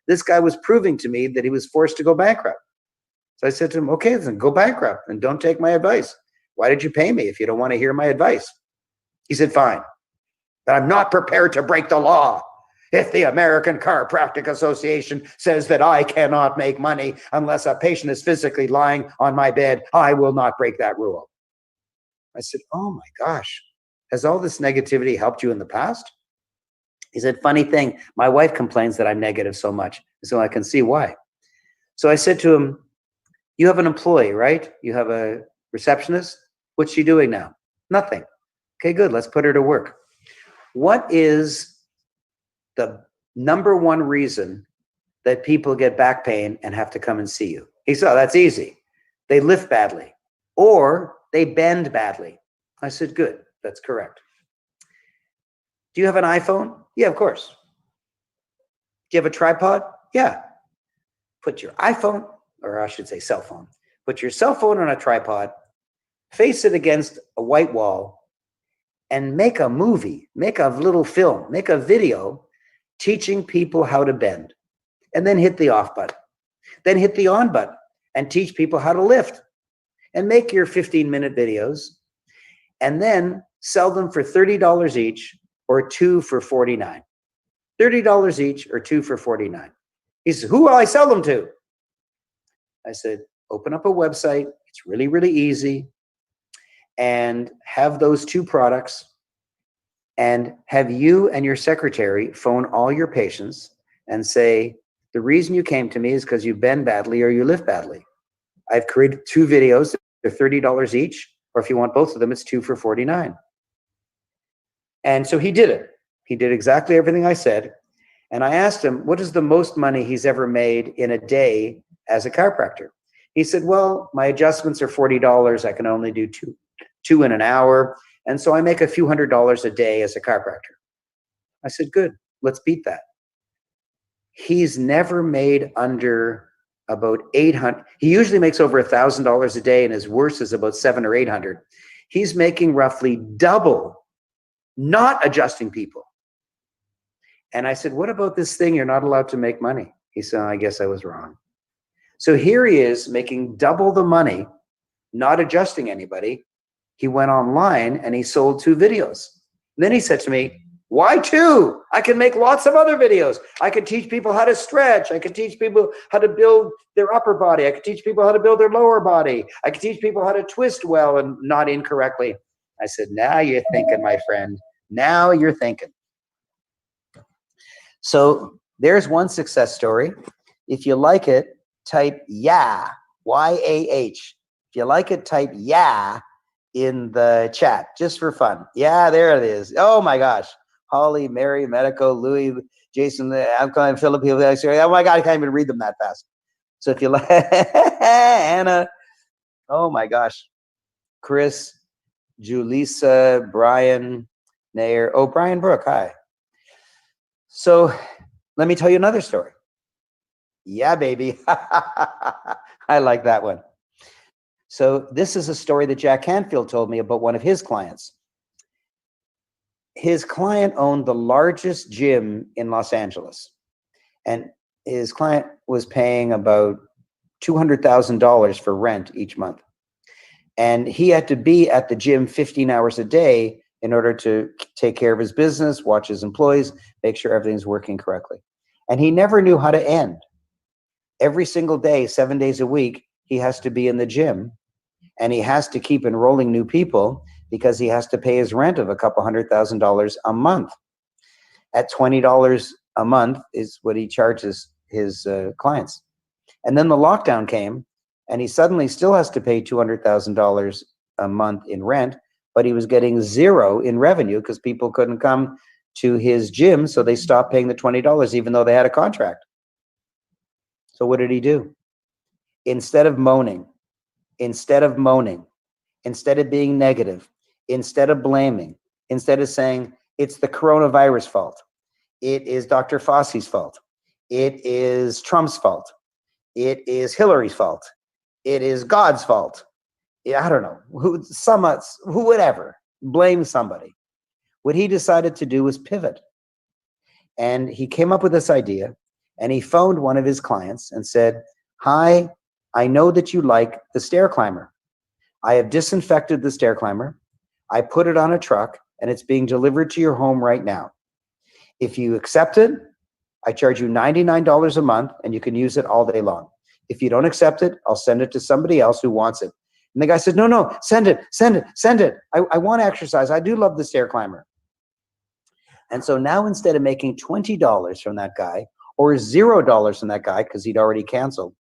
This guy was proving to me that he was forced to go bankrupt. So I said to him, okay, then go bankrupt and don't take my advice. Why did you pay me if you don't want to hear my advice? He said, fine, but I'm not prepared to break the law. If the American Chiropractic Association says that I cannot make money unless a patient is physically lying on my bed, I will not break that rule. I said, oh my gosh, has all this negativity helped you in the past? He said, funny thing, my wife complains that I'm negative so much, so I can see why. So I said to him, you have an employee, right? You have a receptionist? What's she doing now? Nothing. Okay, good. Let's put her to work. What is the number one reason that people get back pain and have to come and see you? He said, oh, that's easy. They lift badly or they bend badly. I said, good. That's correct. Do you have an iPhone? Yeah, of course. Do you have a tripod? Yeah. Put your iPhone, or I should say cell phone, put your cell phone on a tripod, face it against a white wall, and make a movie, make a little film, make a video teaching people how to bend. And then hit the off button. Then hit the on button and teach people how to lift. And make your 15-minute videos and then sell them for $30 each or 2 for $49. $30 each or 2 for $49. He said, who will I sell them to? I said, open up a website. It's really, really easy. And have those 2 products and have you and your secretary phone all your patients and say, the reason you came to me is because you bend badly or you lift badly. I've created 2 videos. They're $30 each. Or if you want both of them, it's 2 for $49. And so he did it. He did exactly everything I said. And I asked him, what is the most money he's ever made in a day as a chiropractor? He said, well, my adjustments are $40. I can only do two in an hour. And so I make a few $100s a day as a chiropractor. I said, good, let's beat that. He's never made under about 800. He usually makes over $1,000 a day, and his worst is about 700 or 800. He's making roughly double, not adjusting people. And I said, what about this thing? You're not allowed to make money. He said, I guess I was wrong. So here he is making double the money, not adjusting anybody. He went online and he sold 2 videos. And then he said to me, why 2? I can make lots of other videos. I could teach people how to stretch. I could teach people how to build their upper body. I could teach people how to build their lower body. I could teach people how to twist well and not incorrectly. I said, now you're thinking, my friend. Now you're thinking. So there's one success story. If you like it, type yeah, Y-A-H. If you like it, type yeah in the chat, just for fun. Yeah, there it is. Oh my gosh. Holly, Mary, Medico, Louis, Jason, I'm calling Philip. Oh my God, I can't even read them that fast. So if you like, Anna, oh my gosh, Chris, Julissa, Brian, Nair, oh, Brian Brook, hi. So let me tell you another story. Yeah, baby. I like that one. So this is a story that Jack Canfield told me about one of his clients. His client owned the largest gym in Los Angeles, and his client was paying about $200,000 for rent each month. And he had to be at the gym 15 hours a day in order to take care of his business, watch his employees, make sure everything's working correctly. And he never knew how to end. Every single day, 7 days a week, he has to be in the gym, and he has to keep enrolling new people because he has to pay his rent of a couple $100,000 a month. At $20 a month is what he charges his clients. And then the lockdown came, and he suddenly still has to pay $200,000 a month in rent, but he was getting 0 in revenue because people couldn't come to his gym, so they stopped paying the $20 even though they had a contract. So what did he do? Instead of moaning, instead of being negative, instead of blaming, instead of saying it's the coronavirus fault, it is Dr. Fauci's fault, it is Trump's fault, it is Hillary's fault, it is God's fault. I don't know, who whatever, blame somebody. What he decided to do was pivot. And he came up with this idea, and he phoned one of his clients and said, "Hi, I know that you like the stair climber. I have disinfected the stair climber. I put it on a truck, and it's being delivered to your home right now. If you accept it, I charge you $99 a month, and you can use it all day long. If you don't accept it, I'll send it to somebody else who wants it." And the guy said, no, send it. I want to exercise. I do love the stair climber. And so now, instead of making $20 from that guy, or $0 from that guy because he'd already canceled,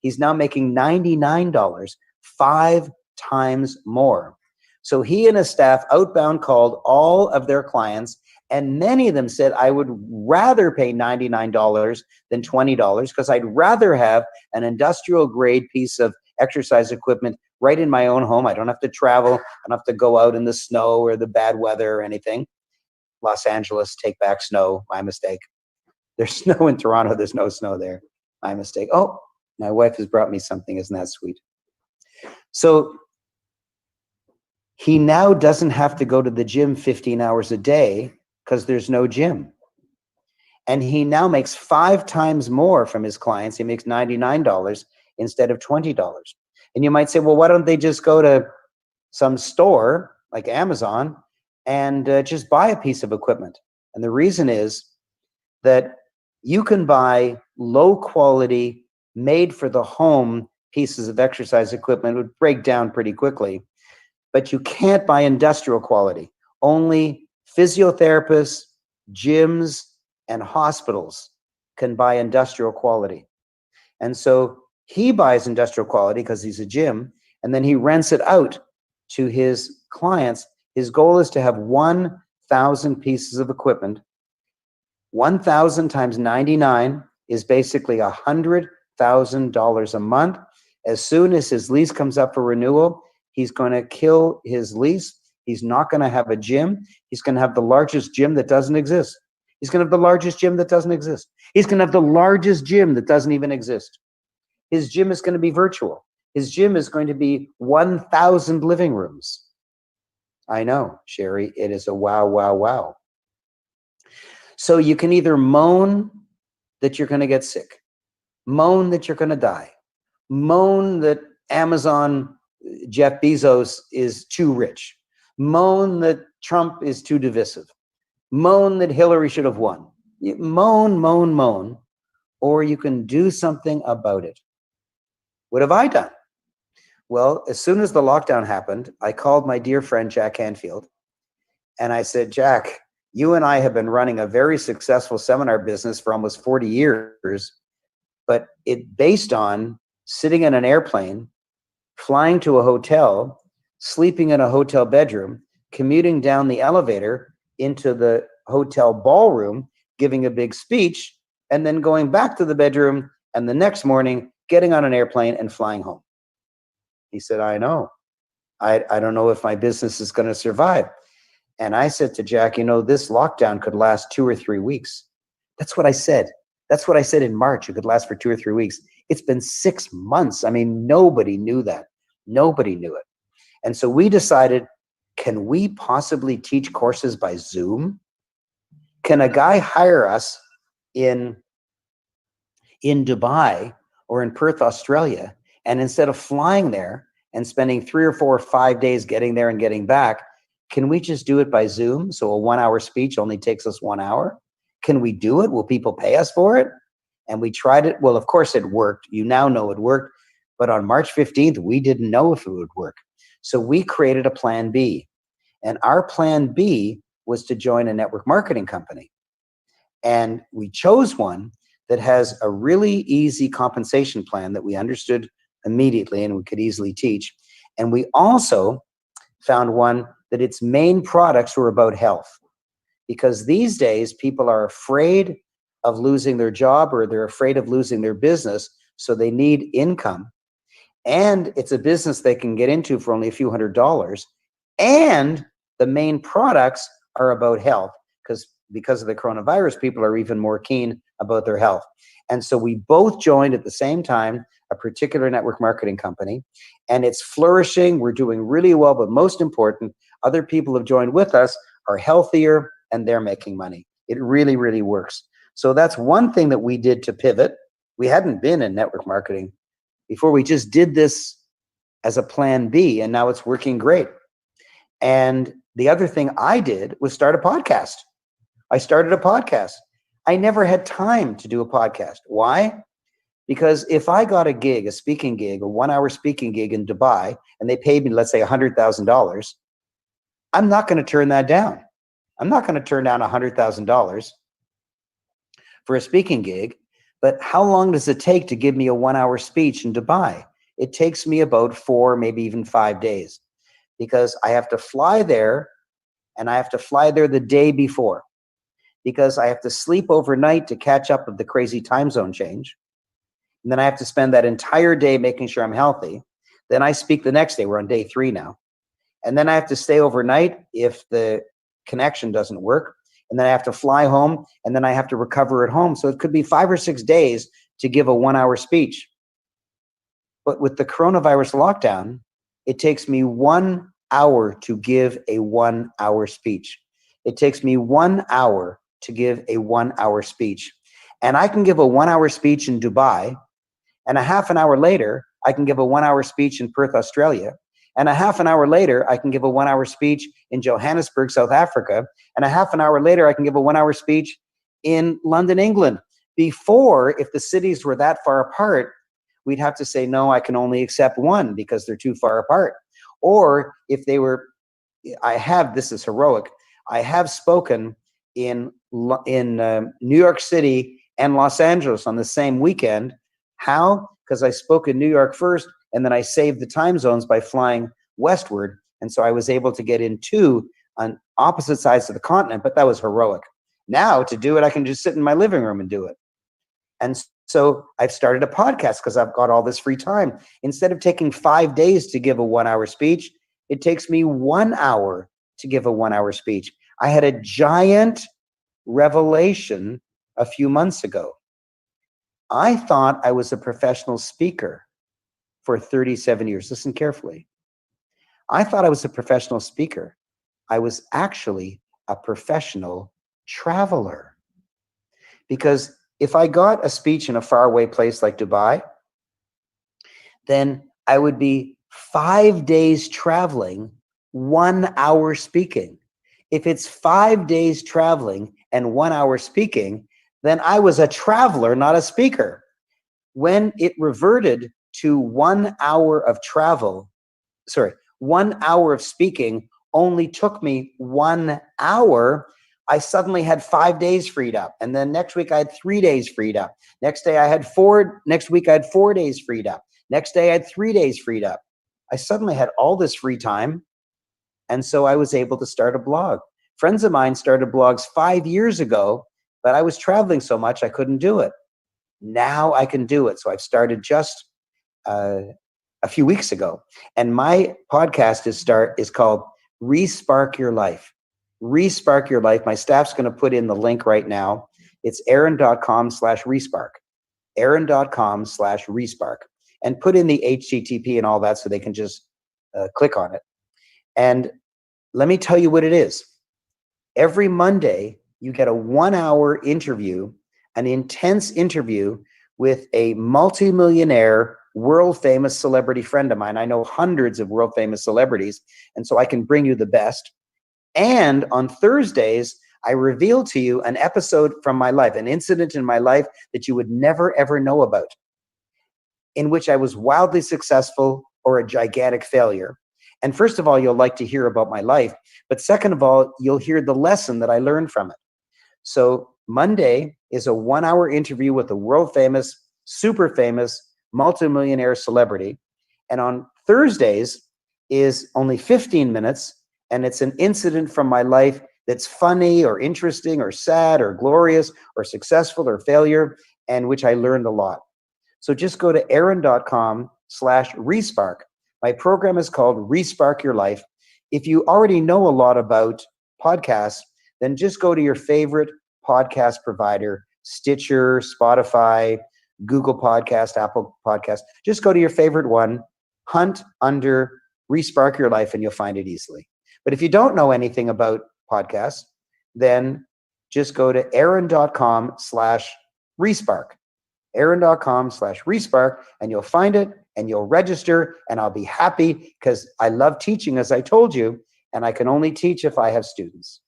he's now making $99, 5 times more. So he and his staff outbound called all of their clients, and many of them said, "I would rather pay $99 than $20 because I'd rather have an industrial grade piece of exercise equipment right in my own home. I don't have to travel. I don't have to go out in the snow or the bad weather or anything." Los Angeles, take back snow. My mistake. There's snow in Toronto. There's no snow there. My mistake. Oh, my wife has brought me something. Isn't that sweet? So he now doesn't have to go to the gym 15 hours a day because there's no gym. And he now makes 5 times more from his clients. He makes $99 instead of $20. And you might say, well, why don't they just go to some store like Amazon and just buy a piece of equipment? And the reason is that you can buy low quality, made for the home pieces of exercise equipment. It would break down pretty quickly, but you can't buy industrial quality. Only physiotherapists, gyms, and hospitals can buy industrial quality. And so he buys industrial quality because he's a gym, and then he rents it out to his clients. His goal is to have 1,000 pieces of equipment. 1,000 times 99 is basically $100,000 a month. As soon as his lease comes up for renewal, he's going to kill his lease. He's not going to have a gym. He's going to have the largest gym that doesn't exist. He's going to have the largest gym that doesn't exist. He's going to have the largest gym that doesn't even exist. His gym is going to be virtual. His gym is going to be 1,000 living rooms. I know, Sherry, it is a wow, wow, wow. So you can either moan that you're going to get sick, moan that you're going to die, moan that Amazon, Jeff Bezos is too rich, moan that Trump is too divisive, moan that Hillary should have won. Moan, or you can do something about it. What have I done? Well, as soon as the lockdown happened, I called my dear friend, Jack Canfield, and I said, "Jack, you and I have been running a very successful seminar business for almost 40 years, but it based on sitting in an airplane, flying to a hotel, sleeping in a hotel bedroom, commuting down the elevator into the hotel ballroom, giving a big speech, and then going back to the bedroom, and the next morning getting on an airplane and flying home." He said, "I know. I don't know if my business is going to survive." And I said to Jack, this lockdown could last 2 or 3 weeks. That's what I said. That's what I said in March. It could last for 2 or 3 weeks. It's been 6 months. I mean, nobody knew that. Nobody knew it. And so we decided, can we possibly teach courses by Zoom? Can a guy hire us in Dubai or in Perth, Australia, and instead of flying there and spending 3 or 4 or 5 days getting there and getting back, can we just do it by Zoom? So a 1-hour speech only takes us 1 hour. Can we do it? Will people pay us for it? And we tried it. Well, of course it worked. You now know it worked. But on March 15th, we didn't know if it would work. So we created a plan B. And our plan B was to join a network marketing company. And we chose one that has a really easy compensation plan that we understood immediately and we could easily teach. And we also found one that its main products were about health. Because these days, people are afraid of losing their job or they're afraid of losing their business, so they need income. And it's a business they can get into for only a few $100s. And the main products are about health, because of the coronavirus, people are even more keen about their health. And so we both joined at the same time a particular network marketing company, and it's flourishing. We're doing really well, but most important, other people have joined with us, are healthier, and they're making money. It really, really works. So that's one thing that we did to pivot. We hadn't been in network marketing before. We just did this as a plan B, and now it's working great. And the other thing I did was start a podcast. I started a podcast. I never had time to do a podcast. Why? Because if I got a gig, a speaking gig, a 1-hour speaking gig in Dubai, and they paid me, let's say, $100,000, I'm not going to turn that down. I'm not going to turn down $100,000 for a speaking gig. But how long does it take to give me a 1-hour speech in Dubai? It takes me about 4, maybe even 5 days, because I have to fly there, and I have to fly there the day before, because I have to sleep overnight to catch up with the crazy time zone change. And then I have to spend that entire day making sure I'm healthy. Then I speak the next day. We're on day 3 now. And then I have to stay overnight if the connection doesn't work. And then I have to fly home, and then I have to recover at home. So it could be 5 or 6 days to give a 1-hour speech. But with the coronavirus lockdown, it takes me 1 hour to give a 1-hour speech. It takes me 1 hour to give a 1-hour speech. And I can give a 1-hour speech in Dubai, and a half an hour later, I can give a 1-hour speech in Perth, Australia. And a half an hour later, I can give a 1-hour speech in Johannesburg, South Africa. And a half an hour later, I can give a 1-hour speech in London, England. Before, if the cities were that far apart, we'd have to say, no, I can only accept one because they're too far apart. Or if they were, this is heroic, I have spoken in New York City and Los Angeles on the same weekend. How? Because I spoke in New York first, and then I saved the time zones by flying westward. And so I was able to get in 2 on opposite sides of the continent, but that was heroic. Now to do it, I can just sit in my living room and do it. And so I've started a podcast because I've got all this free time. Instead of taking 5 days to give a 1-hour speech, it takes me 1 hour to give a 1-hour speech. I had a giant revelation a few months ago. I thought I was a professional speaker for 37 years. Listen carefully. I thought I was a professional speaker. I was actually a professional traveler. Because if I got a speech in a faraway place like Dubai, then I would be 5 days traveling, 1 hour speaking. If it's 5 days traveling and 1 hour speaking, then I was a traveler, not a speaker. When it reverted to 1 hour of travel, 1 hour of speaking only took me 1 hour, I suddenly had 5 days freed up. And then next week I had 3 days freed up. Next week I had 4 days freed up. Next day I had 3 days freed up. I suddenly had all this free time. And so I was able to start a blog. Friends of mine started blogs 5 years ago, but I was traveling so much I couldn't do it. Now I can do it. So I've started just a few weeks ago. And my podcast is called Respark Your Life. Respark Your Life. My staff's going to put in the link right now. It's aaron.com/respark. Aaron.com/respark. And put in the HTTP and all that so they can just click on it. And let me tell you what it is. Every Monday, you get a 1-hour interview, an intense interview with a multimillionaire, world-famous celebrity friend of mine. I know hundreds of world-famous celebrities, and so I can bring you the best. And on Thursdays, I reveal to you an episode from my life, an incident in my life that you would never, ever know about, in which I was wildly successful or a gigantic failure. And first of all, you'll like to hear about my life. But second of all, you'll hear the lesson that I learned from it. So Monday is a 1-hour interview with a world-famous, super famous, multimillionaire celebrity. And on Thursdays is only 15 minutes, and it's an incident from my life that's funny or interesting or sad or glorious or successful or failure, and which I learned a lot. So just go to aaron.com/respark. My program is called Respark Your Life. if you already know a lot about podcasts, then just go to your favorite podcast provider, Stitcher, Spotify, Google Podcast, Apple Podcast. Just go to your favorite one, hunt under Respark Your Life, and you'll find it easily. But if you don't know anything about podcasts, then just go to aaron.com/respark. aaron.com/respark, and you'll find it and you'll register, and I'll be happy because I love teaching, as I told you, and I can only teach if I have students.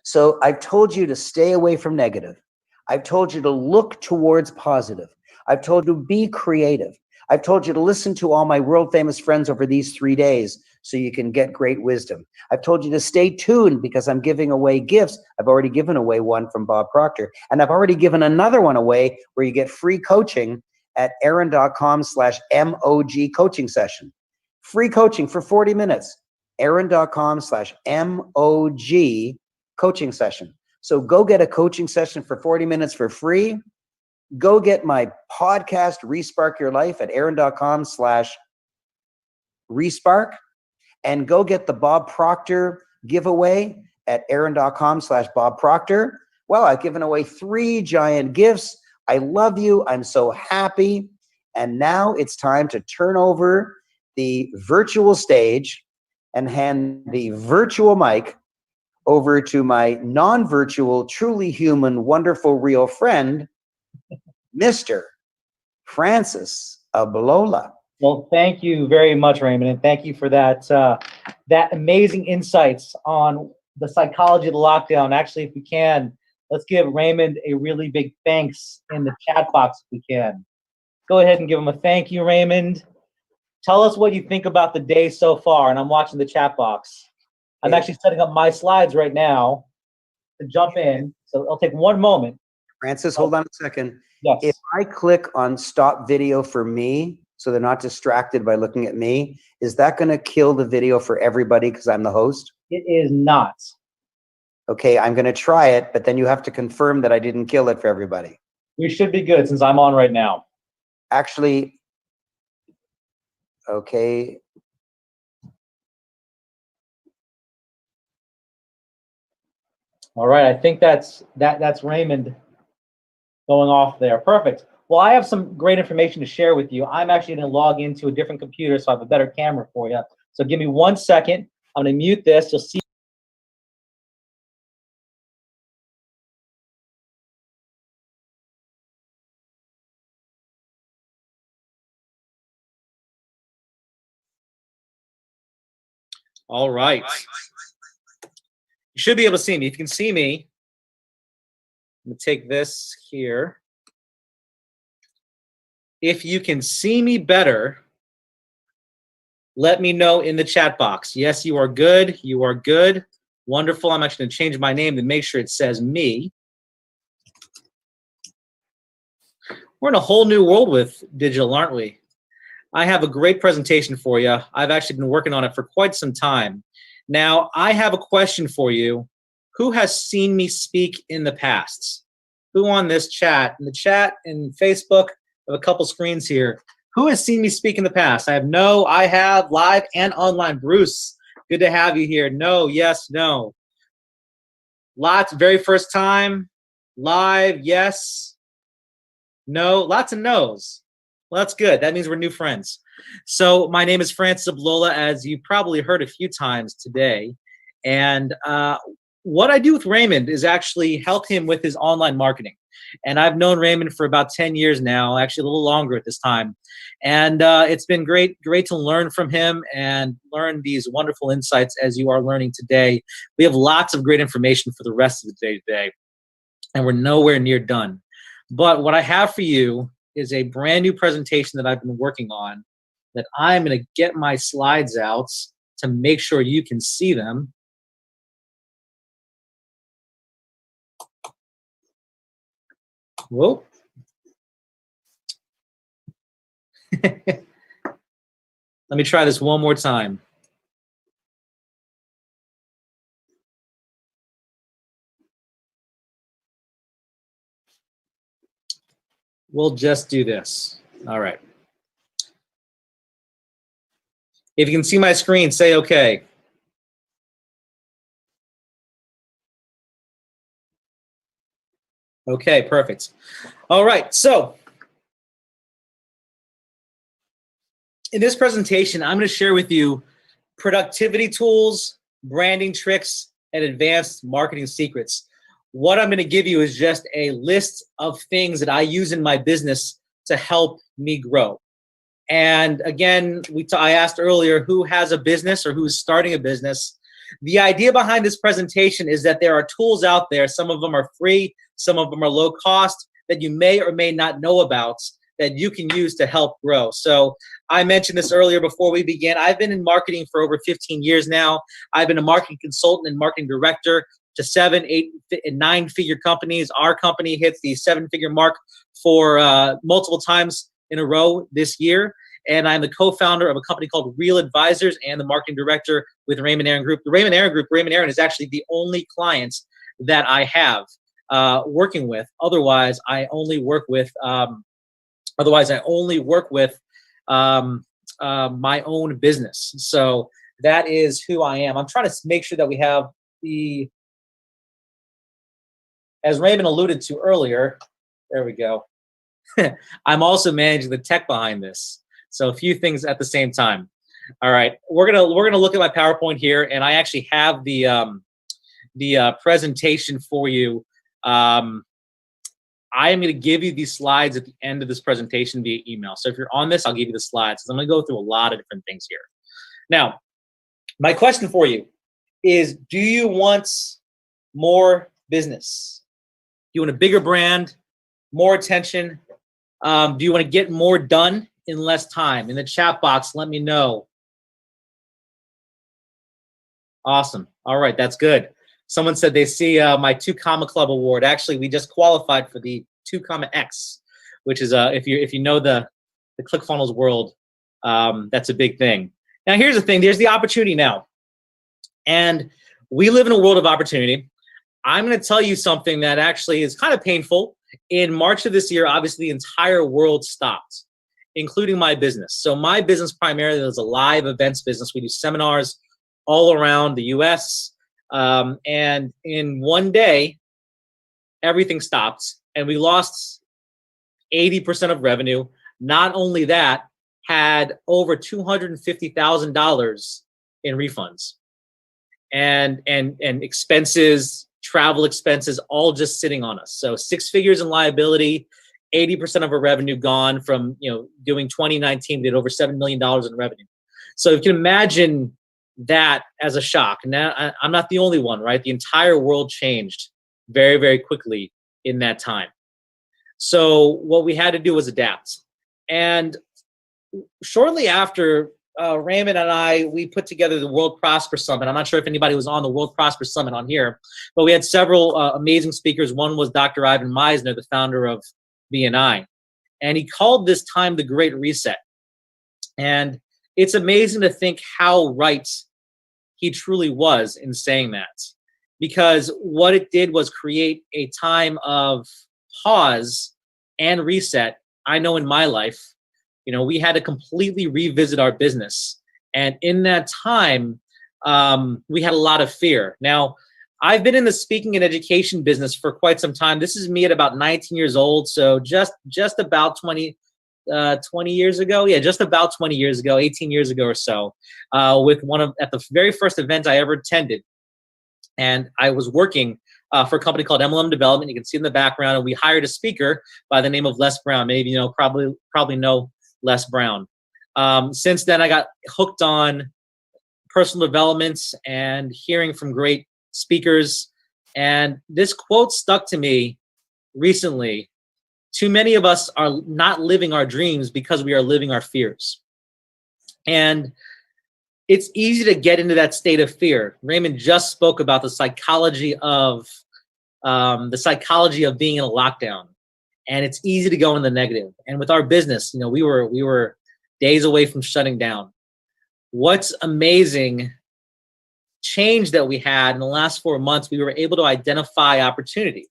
So I've told you to stay away from negative. I've told you to look towards positive. I've told you to be creative. I've told you to listen to all my world famous friends over these 3 days so you can get great wisdom. I've told you to stay tuned because I'm giving away gifts. I've already given away one from Bob Proctor, and I've already given another one away where you get free coaching at aaron.com/MOG coaching session. Free coaching for 40 minutes. aaron.com/MOG coaching session. So go get a coaching session for 40 minutes for free. Go get my podcast, Respark Your Life, at aaron.com/respark. And go get the Bob Proctor giveaway at aaron.com/Bob Proctor. Well, I've given away 3 giant gifts. I love you. I'm so happy. And now it's time to turn over the virtual stage and hand the virtual mic over to my non-virtual, truly human, wonderful, real friend, Mr. Francis Ablola. Well, thank you very much, Raymond, and thank you for that that amazing insights on the psychology of the lockdown. Actually, if we can, let's give Raymond a really big thanks in the chat box if we can. Go ahead and give him a thank you, Raymond. Tell us what you think about the day so far, and I'm watching the chat box. I'm actually setting up my slides right now to jump in, so it'll take one moment. Francis, hold on a second. Yes. If I click on stop video for me, so they're not distracted by looking at me, is that going to kill the video for everybody because I'm the host? It is not. Okay, I'm going to try it, but then you have to confirm that I didn't kill it for everybody. We should be good since I'm on right now. Actually, okay. All right, I think that's Raymond going off there. Perfect. Well, I have some great information to share with you. I'm actually going to log into a different computer so I have a better camera for you. So give me 1 second. I'm going to mute this. You'll see. All right. You should be able to see me. If you can see me, I'm going to take this here. If you can see me better, let me know in the chat box. Yes, you are good. You are good. Wonderful. I'm actually going to change my name to make sure it says me. We're in a whole new world with digital, aren't we? I have a great presentation for you. I've actually been working on it for quite some time. Now, I have a question for you. Who has seen me speak in the past? Who on this chat? In the chat and Facebook, I have a couple screens here. Who has seen me speak in the past? I have live and online. Bruce, good to have you here. No, yes, no. Lots, very first time. Live, yes. No, lots of no's. Well, that's good. That means we're new friends. So my name is Francis Ablola, as you probably heard a few times today. And what I do with Raymond is actually help him with his online marketing. And I've known Raymond for about 10 years now, actually a little longer at this time. And it's been great to learn from him and learn these wonderful insights as you are learning today. We have lots of great information for the rest of the day today, and we're nowhere near done. But what I have for you is a brand new presentation that I've been working on that I'm going to get my slides out to make sure you can see them. Whoa. Let me try this one more time. We'll just do this. All right. If you can see my screen, say okay. Okay, perfect. All right, so in this presentation, I'm going to share with you productivity tools, branding tricks, and advanced marketing secrets. What I'm going to give you is just a list of things that I use in my business to help me grow. And again, I asked earlier who has a business or who's starting a business. The idea behind this presentation is that there are tools out there. Some of them are free, some of them are low cost, that you may or may not know about that you can use to help grow. So I mentioned this earlier before we began. I've been in marketing for over 15 years now. I've been a marketing consultant and marketing director to 7, 8, and 9-figure companies. Our company hits the 7-figure mark for multiple times in a row this year. And I'm the co-founder of a company called Real Advisors and the marketing director with Raymond Aaron Group. The Raymond Aaron Group, Raymond Aaron is actually the only client that I have working with. Otherwise, I only work with my own business. So that is who I am. I'm trying to make sure that we have as Raymond alluded to earlier, there we go. I'm also managing the tech behind this. So a few things at the same time. All right, we're gonna look at my PowerPoint here, and I actually have the presentation for you. I am going to give you these slides at the end of this presentation via email. So if you're on this, I'll give you the slides, because I'm going to go through a lot of different things here. Now, my question for you is, do you want more business? Do you want a bigger brand, more attention? Do you want to get more done in less time? In the chat box, let me know. Awesome. All right, that's good. Someone said they see my 2 Comma Club award. Actually, we just qualified for the 2 Comma X, which is if you know the ClickFunnels world, that's a big thing. Now, here's the thing. There's the opportunity now, and we live in a world of opportunity. I'm going to tell you something that actually is kind of painful. In March of this year, obviously, the entire world stopped, including my business. So my business primarily is a live events business. We do seminars all around the U.S., and in one day, everything stopped, and we lost 80% of revenue. Not only that, had over $250,000 in refunds and expenses, travel expenses, all just sitting on us. So 6 figures in liability, 80% of our revenue gone from, doing 2019, we did over $7 million in revenue. So you can imagine that as a shock. Now, I'm not the only one, right? The entire world changed very, very quickly in that time. So what we had to do was adapt. And shortly after, Raymond and we put together the World Prosper Summit. I'm not sure if anybody was on the World Prosper Summit on here, but we had several amazing speakers. One was Dr. Ivan Meisner, the founder of BNI. And he called this time the Great Reset. And it's amazing to think how right he truly was in saying that, because what it did was create a time of pause and reset. I know in my life, we had to completely revisit our business. And in that time, we had a lot of fear. Now, I've been in the speaking and education business for quite some time. This is me at about 19 years old. So just about 20 years ago. Yeah, just about 20 years ago, 18 years ago or so, with at the very first event I ever attended. And I was working for a company called MLM Development. You can see in the background, and we hired a speaker by the name of Les Brown. Maybe probably know Les Brown. Since then, I got hooked on personal developments and hearing from great speakers. And this quote stuck to me recently. Too many of us are not living our dreams because we are living our fears. And it's easy to get into that state of fear. Raymond just spoke about the psychology of being in a lockdown, and it's easy to go in the negative. And with our business, we were days away from shutting down. What's amazing change that we had in the last 4 months, we were able to identify opportunity.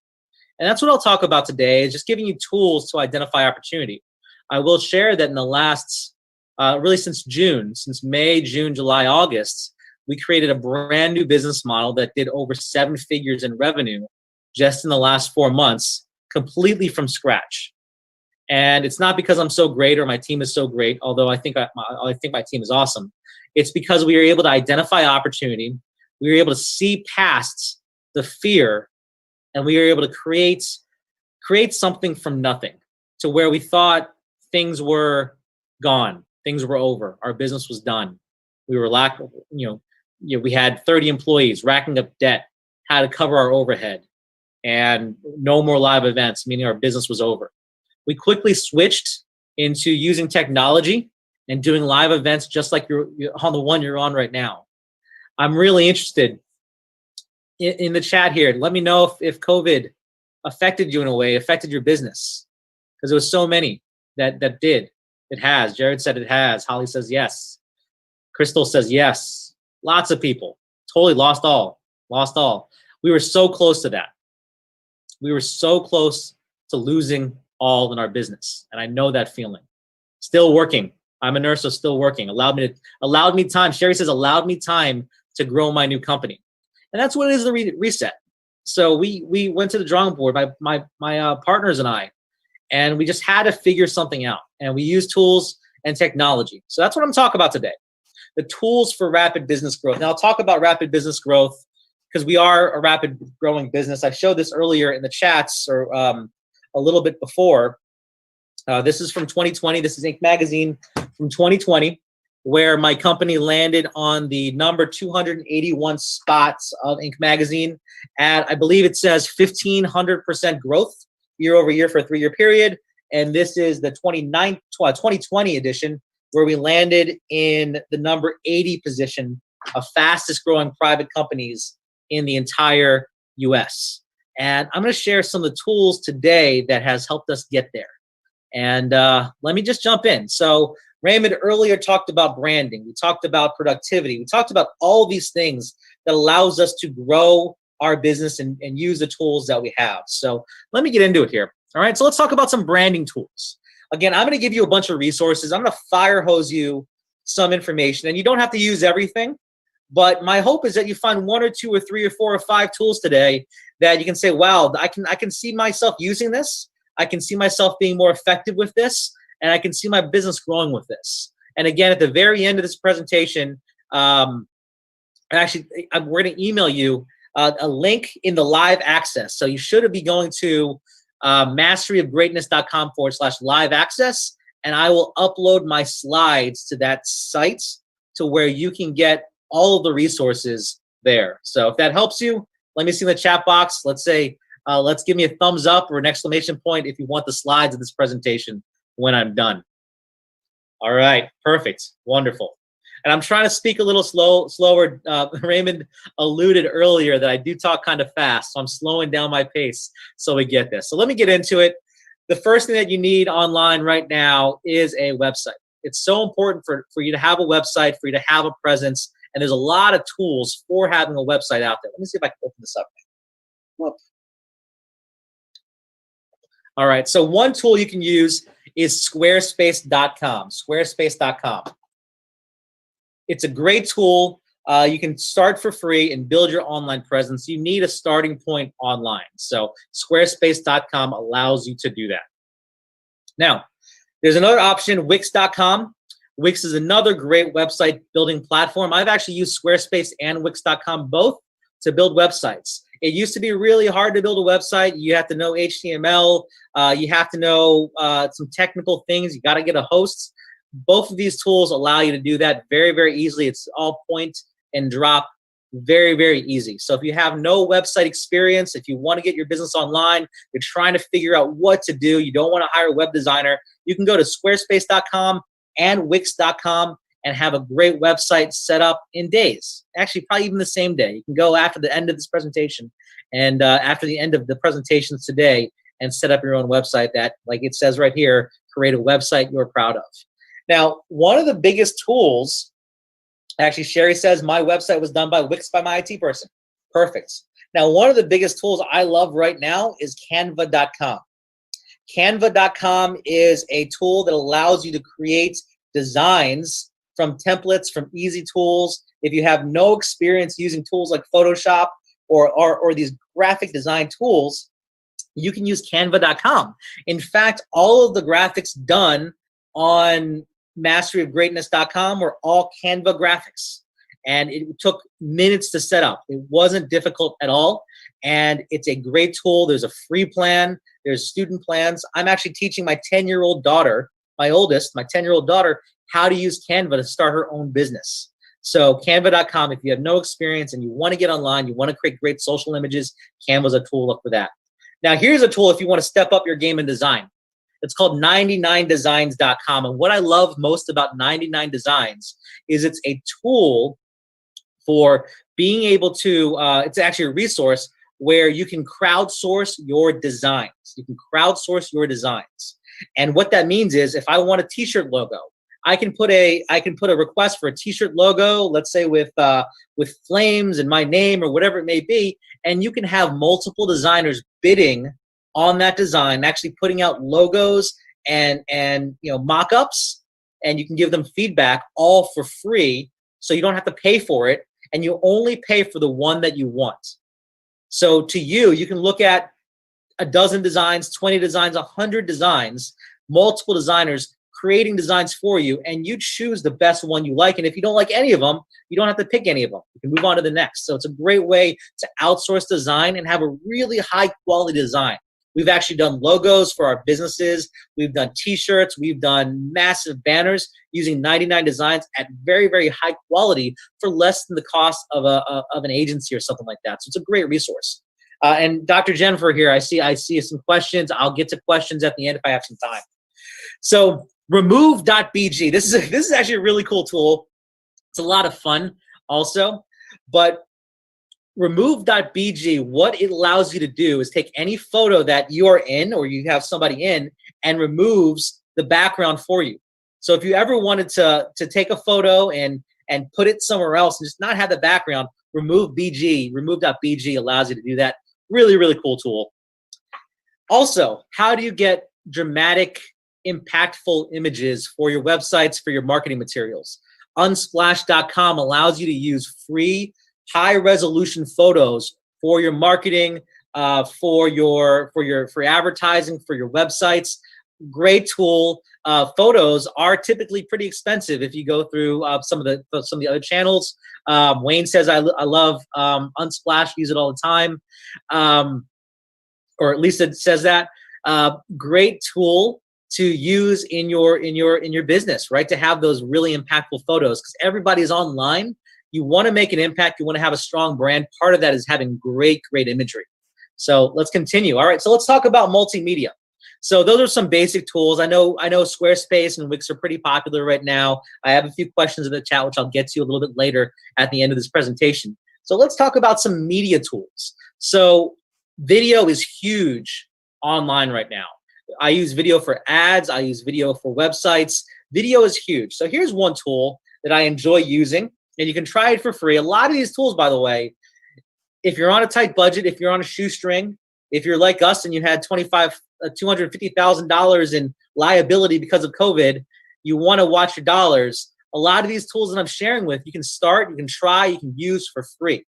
And that's what I'll talk about today, is just giving you tools to identify opportunity. I will share that in the last really since June, since May, June, July, August, we created a brand new business model that did over 7 figures in revenue just in the last 4 months, completely from scratch. And it's not because I'm so great or my team is so great, although I think my team is awesome. It's because we were able to identify opportunity, we were able to see past the fear, and we were able to create something from nothing to where we thought things were gone, things were over, our business was done. We were we had 30 employees, racking up debt, had to cover our overhead, and no more live events, meaning our business was over. We quickly switched into using technology and doing live events just like you're on the one you're on right now. I'm really interested in the chat here. Let me know if COVID affected you in a way, affected your business, because there was so many that did. It has. Jared said it has. Holly says yes. Crystal says yes. Lots of people totally lost all. We were so close to that. We were so close to losing all in our business, and I know that feeling. Still working. I'm a nurse, so still working. Allowed me time. Sherry says allowed me time to grow my new company, and that's what it is. The reset. So we went to the drawing board, my partners and I, and we just had to figure something out. And we use tools and technology. So that's what I'm talking about today. The tools for rapid business growth. Now I'll talk about rapid business growth because we are a rapid growing business. I showed this earlier in the chats or a little bit before. This is from 2020. This is Inc. Magazine from 2020, where my company landed on the number 281 spots of Inc. Magazine at, I believe it says 1,500% growth year over year for a 3-year period. And this is the 2020 edition, where we landed in the number 80 position of fastest growing private companies in the entire US. And I'm going to share some of the tools today that has helped us get there. And let me just jump in. So Raymond earlier talked about branding. We talked about productivity. We talked about all these things that allows us to grow our business and use the tools that we have. So let me get into it here. All right, so let's talk about some branding tools. Again, I'm going to give you a bunch of resources. I'm going to fire hose you some information, and you don't have to use everything. But my hope is that you find 1 or 2 or 3 or 4 or 5 tools today that you can say, wow, I can see myself using this. I can see myself being more effective with this, and I can see my business growing with this. And again, at the very end of this presentation, we're going to email you a link in the live access. So you should be going to masteryofgreatness.com/live access, and I will upload my slides to that site to where you can get all of the resources there. So if that helps you, let me see in the chat box. Let's give me a thumbs up or an exclamation point if you want the slides of this presentation when I'm done. All right, perfect, wonderful. And I'm trying to speak a little slower. Raymond alluded earlier that I do talk kind of fast, so I'm slowing down my pace so we get this. So let me get into it. The first thing that you need online right now is a website. It's so important for you to have a website, for you to have a presence, and there's a lot of tools for having a website out there. Let me see if I can open this up. Whoop. All right, so one tool you can use is squarespace.com, squarespace.com. It's a great tool. You can start for free and build your online presence. You need a starting point online. So squarespace.com allows you to do that. Now, there's another option, Wix.com. Wix is another great website building platform. I've actually used Squarespace and Wix.com both to build websites. It used to be really hard to build a website. You have to know HTML. You have to know some technical things. You got to get a host. Both of these tools allow you to do that very, very easily. It's all point and drop, very, very easy. So if you have no website experience, if you want to get your business online, you're trying to figure out what to do, you don't want to hire a web designer, you can go to squarespace.com and wix.com and have a great website set up in days. Actually, probably even the same day. You can go after the end of this presentation and after the end of the presentations today and set up your own website that, like it says right here, create a website you're proud of. Now, one of the biggest tools, actually, Sherry says my website was done by Wix by my IT person. Perfect. Now, one of the biggest tools I love right now is Canva.com. Canva.com is a tool that allows you to create designs from templates, from easy tools. If you have no experience using tools like Photoshop or these graphic design tools, you can use canva.com. In fact, all of the graphics done on masteryofgreatness.com were all Canva graphics. And it took minutes to set up. It wasn't difficult at all. And it's a great tool. There's a free plan. There's student plans. I'm actually teaching my 10-year-old daughter, my oldest, my 10-year-old daughter, how to use Canva to start her own business. So canva.com, if you have no experience and you want to get online, you want to create great social images, Canva's a tool for that. Now, here's a tool if you want to step up your game in design. It's called 99designs.com. And what I love most about 99 Designs is it's a tool for being able to, it's actually a resource where you can crowdsource your designs. You can crowdsource your designs. And what that means is if I want a t-shirt logo, I can put a request for a t-shirt logo, let's say with flames and my name or whatever it may be, and you can have multiple designers bidding on that design, actually putting out logos and mock-ups, and you can give them feedback all for free, so you don't have to pay for it, and you only pay for the one that you want. So to you can look at a dozen designs, 20 designs, 100 designs, multiple designers creating designs for you, and you choose the best one you like. And if you don't like any of them, you don't have to pick any of them. You can move on to the next. So it's a great way to outsource design and have a really high quality design. We've actually done logos for our businesses. We've done t-shirts. We've done massive banners using 99 Designs at very, very high quality for less than the cost of an agency or something like that. So it's a great resource. And Dr. Jennifer here, I see some questions. I'll get to questions at the end if I have some time. So remove.bg. This is actually a really cool tool. It's a lot of fun also, but remove.bg, what it allows you to do is take any photo that you are in or you have somebody in and removes the background for you. So if you ever wanted to take a photo and put it somewhere else and just not have the background, remove.bg allows you to do that. Really, really cool tool. Also, how do you get dramatic, impactful images for your websites, for your marketing materials? Unsplash.com allows you to use free high resolution photos for your marketing, for advertising, for your websites. Great tool. Photos are typically pretty expensive if you go through some of the other channels. Wayne says I love Unsplash, use it all the time, or at least it says that. Great tool to use in your business, right? To have those really impactful photos, because everybody's online. You want to make an impact. You want to have a strong brand. Part of that is having great imagery. So let's continue. All right, so let's talk about multimedia. So those are some basic tools. I know Squarespace and Wix are pretty popular right now. I have a few questions in the chat, which I'll get to a little bit later at the end of this presentation. So let's talk about some media tools. So video is huge online right now. I use video for ads. I use video for websites. Video is huge. So here's one tool that I enjoy using, and you can try it for free. A lot of these tools, by the way, if you're on a tight budget, if you're on a shoestring, if you're like us and you had $250,000 in liability because of COVID, you want to watch your dollars. A lot of these tools that I'm sharing with, you can start, you can try, you can use for free.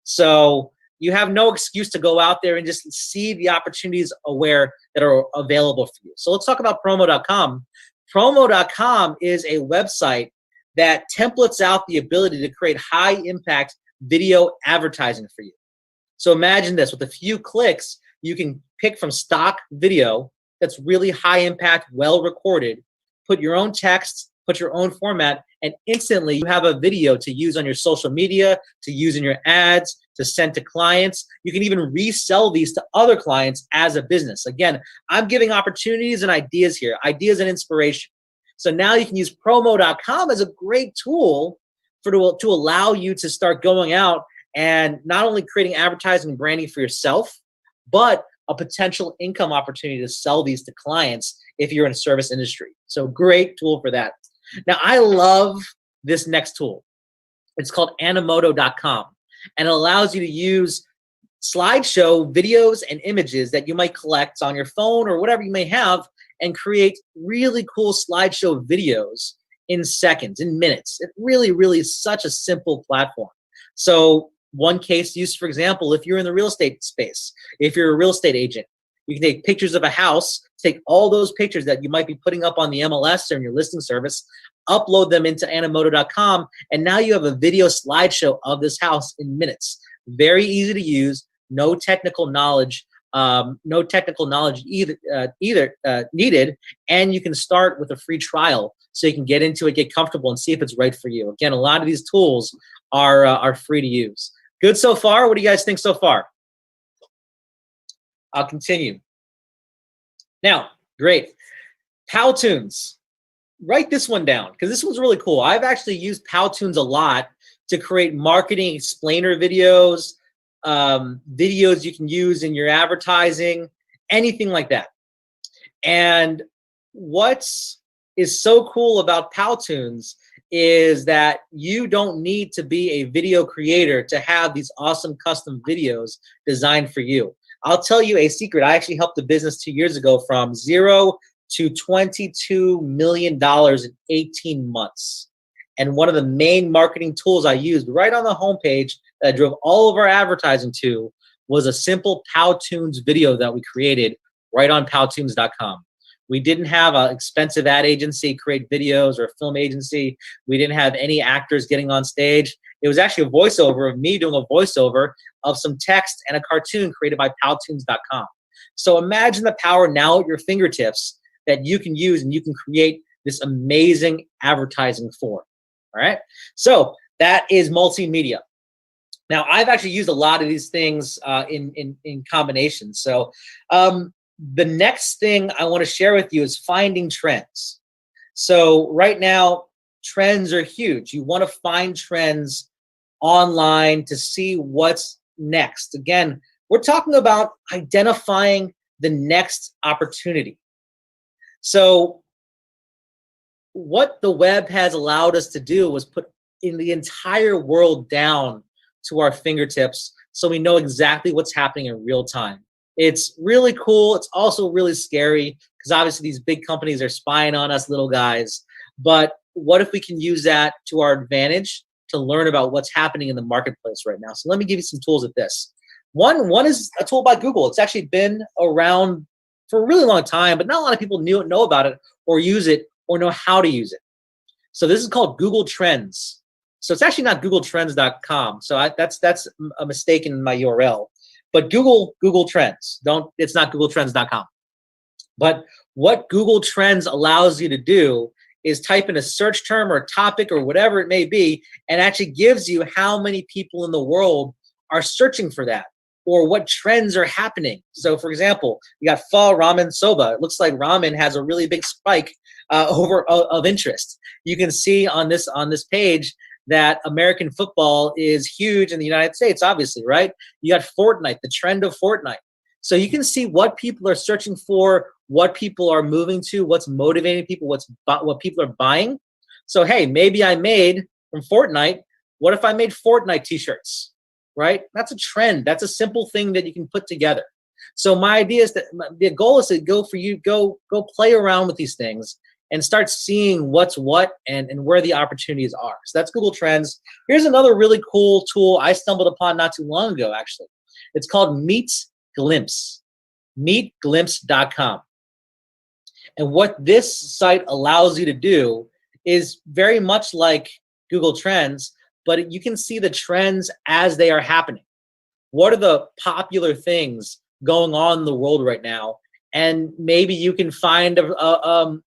So you have no excuse to go out there and just see the opportunities that are available for you. So let's talk about promo.com. Promo.com is a website that templates out the ability to create high impact video advertising for you. So imagine this, with a few clicks, you can pick from stock video that's really high impact, well recorded, put your own text, put your own format, and instantly you have a video to use on your social media, to use in your ads, to send to clients. You can even resell these to other clients as a business. Again, I'm giving opportunities and ideas here, ideas and inspiration. So now you can use promo.com as a great tool to allow you to start going out and not only creating advertising and branding for yourself, but a potential income opportunity to sell these to clients if you're in a service industry. So great tool for that. Now, I love this next tool. It's called Animoto.com, and it allows you to use slideshow videos and images that you might collect on your phone or whatever you may have, and create really cool slideshow videos in seconds, in minutes. It really, really is such a simple platform. So one case use, for example, if you're in the real estate space, if you're a real estate agent, you can take pictures of a house, take all those pictures that you might be putting up on the MLS or in your listing service, upload them into animoto.com, and now you have a video slideshow of this house in minutes. Very easy to use, no technical knowledge, needed, and you can start with a free trial so you can get into it, get comfortable, and see if it's right for you. Again, a lot of these tools are free to use. Good so far? What do you guys think so far? I'll continue. Now, great. Powtoons. Write this one down because this one's really cool. I've actually used Powtoons a lot to create marketing explainer videos, videos you can use in your advertising, anything like that. And what is so cool about Powtoons is that you don't need to be a video creator to have these awesome custom videos designed for you. I'll tell you a secret. I actually helped a business 2 years ago from 0 to $22 million in 18 months. And one of the main marketing tools I used right on the homepage that I drove all of our advertising to was a simple Powtoons video that we created right on powtoons.com. We didn't have an expensive ad agency create videos or a film agency. We didn't have any actors getting on stage. It was actually a voiceover of me doing a voiceover of some text and a cartoon created by powtoons.com. So imagine the power now at your fingertips that you can use and you can create this amazing advertising for. All right. So that is multimedia. Now, I've actually used a lot of these things in combination. So the next thing I want to share with you is finding trends. So right now, trends are huge. You want to find trends online to see what's next. Again, we're talking about identifying the next opportunity. So what the web has allowed us to do was put in the entire world down to our fingertips so we know exactly what's happening in real time. It's really cool. It's also really scary because obviously these big companies are spying on us little guys. But what if we can use that to our advantage to learn about what's happening in the marketplace right now? So let me give you some tools at this. One is a tool by Google. It's actually been around for a really long time, but not a lot of people know about it or use it or know how to use it. So this is called Google Trends. So it's actually not googletrends.com. So that's a mistake in my URL. But Google Trends. It's not googletrends.com. But what Google Trends allows you to do is type in a search term or a topic or whatever it may be, and actually gives you how many people in the world are searching for that or what trends are happening. So for example, you got pho ramen soba. It looks like ramen has a really big spike of interest. You can see on this page that American football is huge in the United States, obviously, right? You got Fortnite, the trend of Fortnite. So you can see what people are searching for, what people are moving to, what's motivating people, what people are buying. So, hey, maybe I made from Fortnite, what if I made Fortnite t-shirts, right? That's a trend. That's a simple thing that you can put together. So my idea is that the goal is to go play around with these things and start seeing what's what and where the opportunities are. So that's Google Trends. Here's another really cool tool I stumbled upon not too long ago, actually. It's called Meet Glimpse, meetglimpse.com. And what this site allows you to do is very much like Google Trends, but you can see the trends as they are happening. What are the popular things going on in the world right now? And maybe you can find a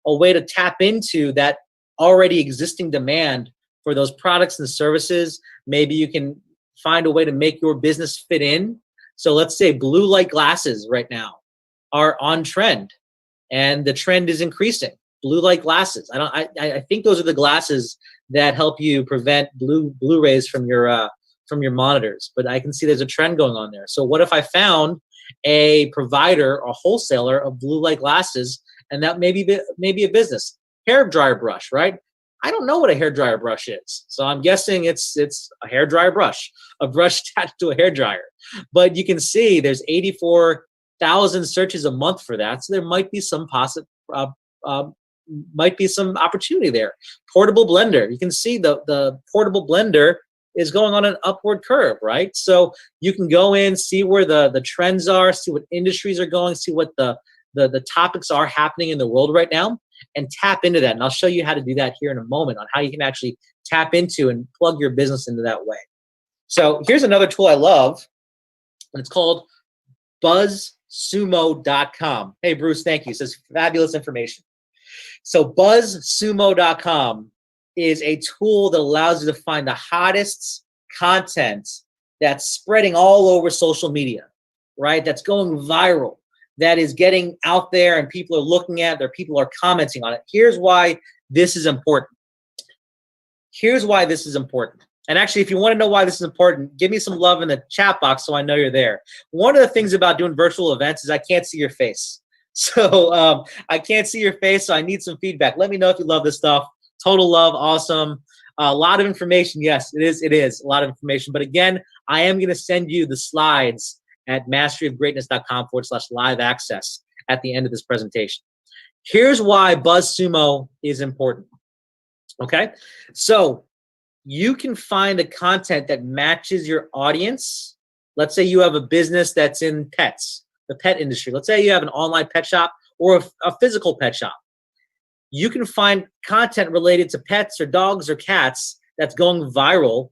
way to tap into that already existing demand for those products and services. Maybe you can find a way to make your business fit in. So let's say blue light glasses right now are on trend, and the trend is increasing. Blue light glasses. I think those are the glasses that help you prevent blue rays from your monitors. But I can see there's a trend going on there. So what if I found a provider or wholesaler of blue light glasses, and that maybe a business? Hair dryer brush, right? I don't know what a hair dryer brush is, so I'm guessing it's a hair dryer brush, a brush attached to a hair dryer. But you can see there's 84,000 searches a month for that, so there might be some might be some opportunity there. Portable blender. You can see the portable blender is going on an upward curve, right? So you can go in, see where the trends are, see what industries are going, see what the topics are happening in the world right now, and tap into that. And I'll show you how to do that here in a moment on how you can actually tap into and plug your business into that way. So here's another tool I love, and it's called buzzsumo.com. Hey, Bruce, thank you. It says fabulous information. So buzzsumo.com is a tool that allows you to find the hottest content that's spreading all over social media, right? That's going viral, that is getting out there and people are looking at it, people are commenting on it. Here's why this is important. Here's why this is important. And actually, if you want to know why this is important, give me some love in the chat box so I know you're there. One of the things about doing virtual events is I can't see your face. So I can't see your face, so I need some feedback. Let me know if you love this stuff. Total love, awesome. A lot of information. Yes, it is a lot of information. But again, I am going to send you the slides at masteryofgreatness.com/live access at the end of this presentation. Here's why BuzzSumo is important. Okay, so you can find the content that matches your audience. Let's say you have a business that's in pets, the pet industry. Let's say you have an online pet shop or a physical pet shop. You can find content related to pets or dogs or cats that's going viral,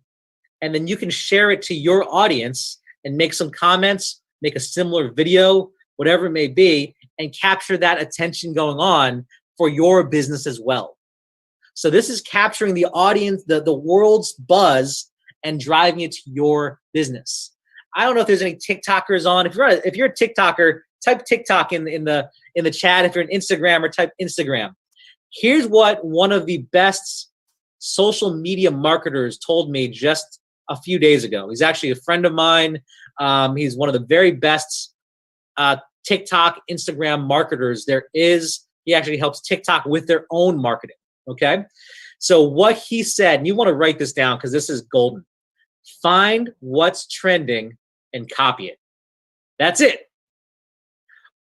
and then you can share it to your audience and make some comments, make a similar video, whatever it may be, and capture that attention going on for your business as well. So this is capturing the audience, the world's buzz, and driving it to your business. I don't know if there's any TikTokers on. If you're a TikToker, type TikTok in the chat. If you're an Instagrammer, type Instagram. Here's what one of the best social media marketers told me just a few days ago. He's actually a friend of mine. He's one of the very best TikTok, Instagram marketers there is. He actually helps TikTok with their own marketing. Okay, so what he said, and you want to write this down because this is golden. Find what's trending and copy it. That's it.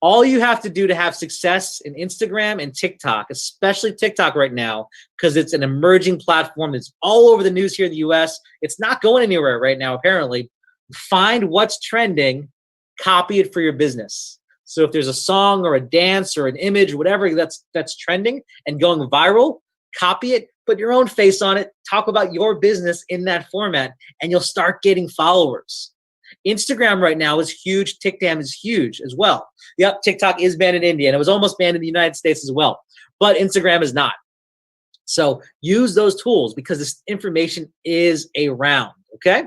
All you have to do to have success in Instagram and TikTok, especially TikTok right now, because it's an emerging platform that's all over the news here in the US. It's not going anywhere right now, apparently. Find what's trending, copy it for your business. So if there's a song or a dance or an image, whatever that's trending and going viral, copy it, put your own face on it, talk about your business in that format, and you'll start getting followers. Instagram right now is huge. TikTok is huge as well. Yep, TikTok is banned in India, and it was almost banned in the United States as well. But Instagram is not. So use those tools because this information is around, okay?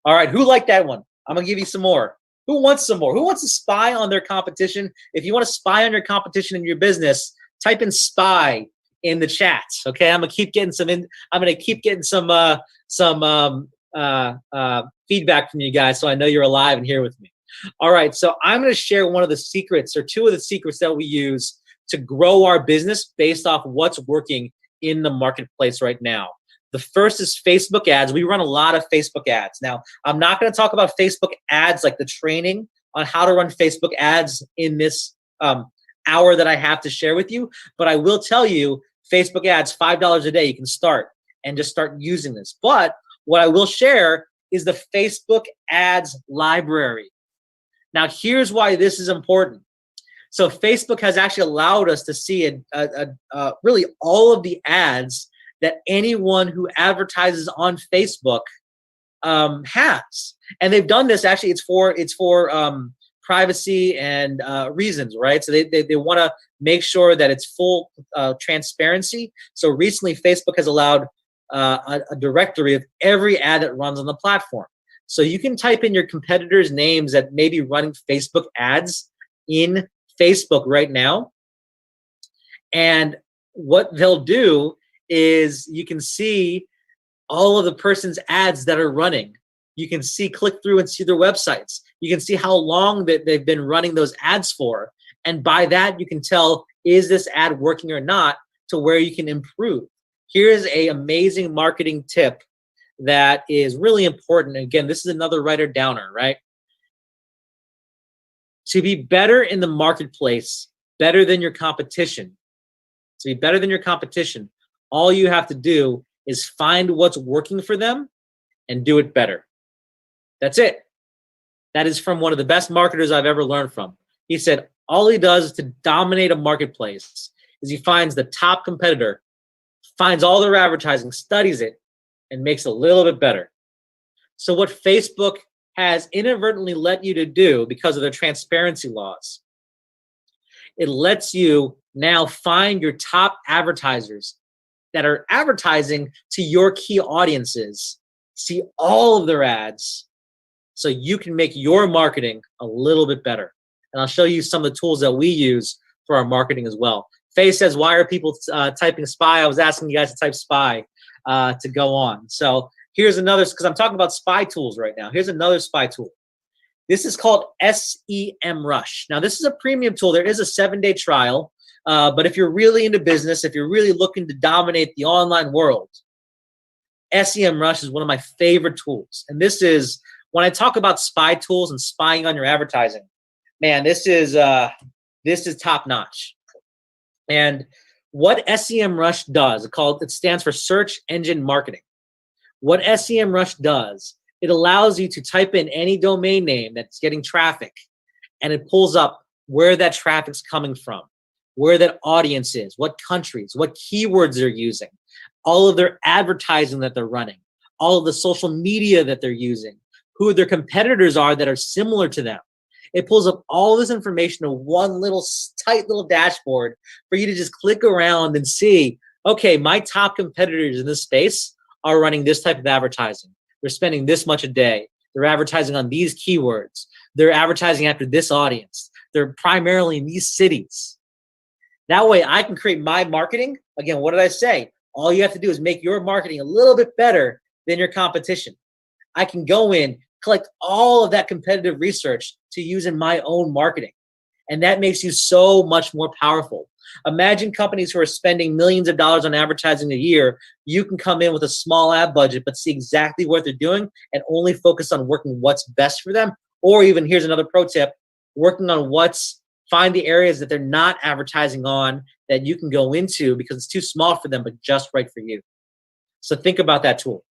All right, who liked that one? I'm going to give you some more. Who wants some more? Who wants to spy on their competition? If you want to spy on your competition in your business, type in spy in the chat. Okay, I'm gonna keep getting some feedback from you guys, so I know you're alive and here with me. All right, so I'm gonna share one of the secrets or two of the secrets that we use to grow our business based off what's working in the marketplace right now. The first is Facebook ads. We run a lot of Facebook ads. Now, I'm not going to talk about Facebook ads like the training on how to run Facebook ads in this hour that I have to share with you, but I will tell you Facebook ads, $5 a day, you can start and just start using this. But what I will share is the Facebook ads library. Now, here's why this is important. So Facebook has actually allowed us to see really all of the ads that anyone who advertises on Facebook has. And they've done this, actually, it's for privacy and reasons, right? So they want to make sure that it's full transparency. So recently, Facebook has allowed a directory of every ad that runs on the platform. So you can type in your competitors' names that may be running Facebook ads in Facebook right now. And what they'll do is you can see all of the person's ads that are running. You can see, click through and see their websites. You can see how long that they've been running those ads for. And by that, you can tell, is this ad working or not, to where you can improve. Here's an amazing marketing tip that is really important. Again, this is another writer downer, right? To be better in the marketplace, better than your competition, to be better than your competition, all you have to do is find what's working for them and do it better. That's it. That is from one of the best marketers I've ever learned from. He said all he does to dominate a marketplace is he finds the top competitor, finds all their advertising, studies it, and makes it a little bit better. So what Facebook has inadvertently let you to do because of their transparency laws, it lets you now find your top advertisers that are advertising to your key audiences, see all of their ads, so you can make your marketing a little bit better. And I'll show you some of the tools that we use for our marketing as well. Faye says, why are people typing spy? I was asking you guys to type spy to go on. So here's another, because I'm talking about spy tools right now. Here's another spy tool. This is called SEMrush. Now, this is a premium tool. There is a 7-day trial. But if you're really into business, if you're really looking to dominate the online world, SEMrush is one of my favorite tools. And this is, when I talk about spy tools and spying on your advertising, man, this is top notch. And what SEMrush does, it stands for Search Engine Marketing. What SEMrush does, it allows you to type in any domain name that's getting traffic, and it pulls up where that traffic's coming from, where that audience is, what countries, what keywords they're using, all of their advertising that they're running, all of the social media that they're using, who their competitors are that are similar to them. It pulls up all this information in one little tight little dashboard for you to just click around and see, okay, my top competitors in this space are running this type of advertising. They're spending this much a day. They're advertising on these keywords. They're advertising after this audience. They're primarily in these cities. That way I can create my marketing. Again, what did I say? All you have to do is make your marketing a little bit better than your competition. I can go in, collect all of that competitive research to use in my own marketing. And that makes you so much more powerful. Imagine companies who are spending millions of dollars on advertising a year. You can come in with a small ad budget, but see exactly what they're doing and only focus on working what's best for them. Or even, here's another pro tip, working on find the areas that they're not advertising on that you can go into because it's too small for them, but just right for you. So think about that tool.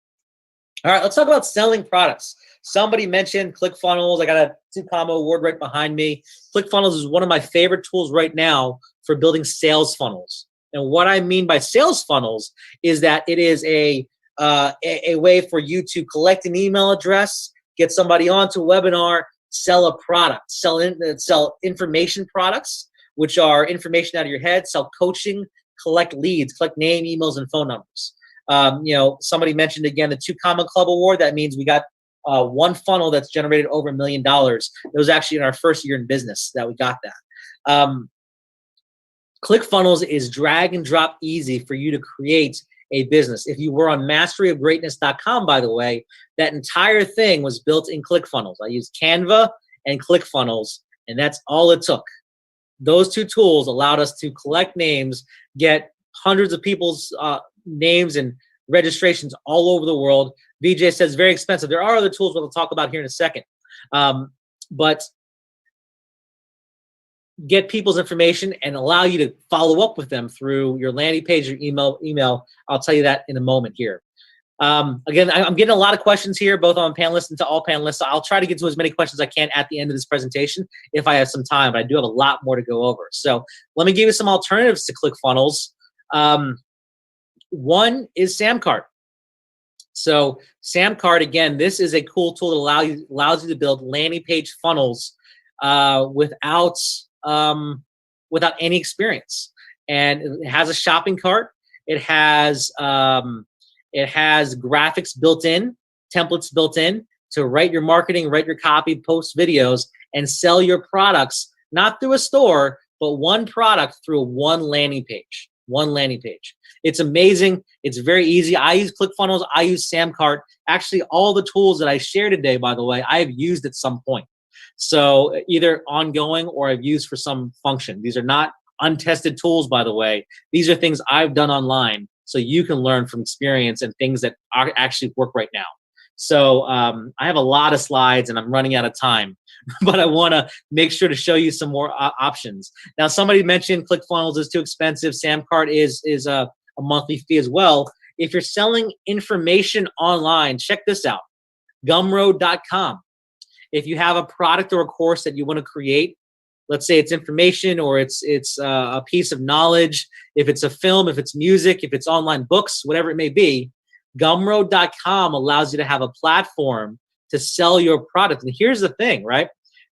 All right, let's talk about selling products. Somebody mentioned ClickFunnels. I got a 2 award right behind me. ClickFunnels is one of my favorite tools right now for building sales funnels. And what I mean by sales funnels is that it is a way for you to collect an email address, get somebody onto a webinar, sell a product, sell information products, which are information out of your head, sell coaching, collect leads, collect name, emails, and phone numbers. Somebody mentioned again the 2 Club Award. That means we got one funnel that's generated over $1 million. It was actually in our first year in business that we got that. ClickFunnels is drag and drop easy for you to create a business. If you were on masteryofgreatness.com, by the way, that entire thing was built in ClickFunnels. I used Canva and ClickFunnels, and that's all it took. Those 2 tools allowed us to collect names, get hundreds of people's names and registrations all over the world. VJ says very expensive. There are other tools we'll talk about here in a second. But get people's information and allow you to follow up with them through your landing page or email. I'll tell you that in a moment here. Again, I'm getting a lot of questions here, both on panelists and to all panelists. So I'll try to get to as many questions as I can at the end of this presentation if I have some time, but I do have a lot more to go over. So let me give you some alternatives to ClickFunnels. One is Samcart. So Samcart, again, this is a cool tool that allows you to build landing page funnels without any experience. And it has a shopping cart. It has graphics built in, templates built in to write your marketing, write your copy, post videos, and sell your products, not through a store, but one product through one landing page. It's amazing. It's very easy. I use ClickFunnels. I use Samcart. Actually, all the tools that I share today, by the way, I have used at some point. So either ongoing or I've used for some function. These are not untested tools, by the way. These are things I've done online so you can learn from experience and things that actually work right now. So I have a lot of slides and I'm running out of time, but I want to make sure to show you some more options. Now, somebody mentioned ClickFunnels is too expensive. Samcart is a monthly fee as well. If you're selling information online, check this out, gumroad.com. If you have a product or a course that you want to create, let's say it's information or it's a piece of knowledge, if it's a film, if it's music, if it's online books, whatever it may be, gumroad.com allows you to have a platform to sell your product. And here's the thing, right?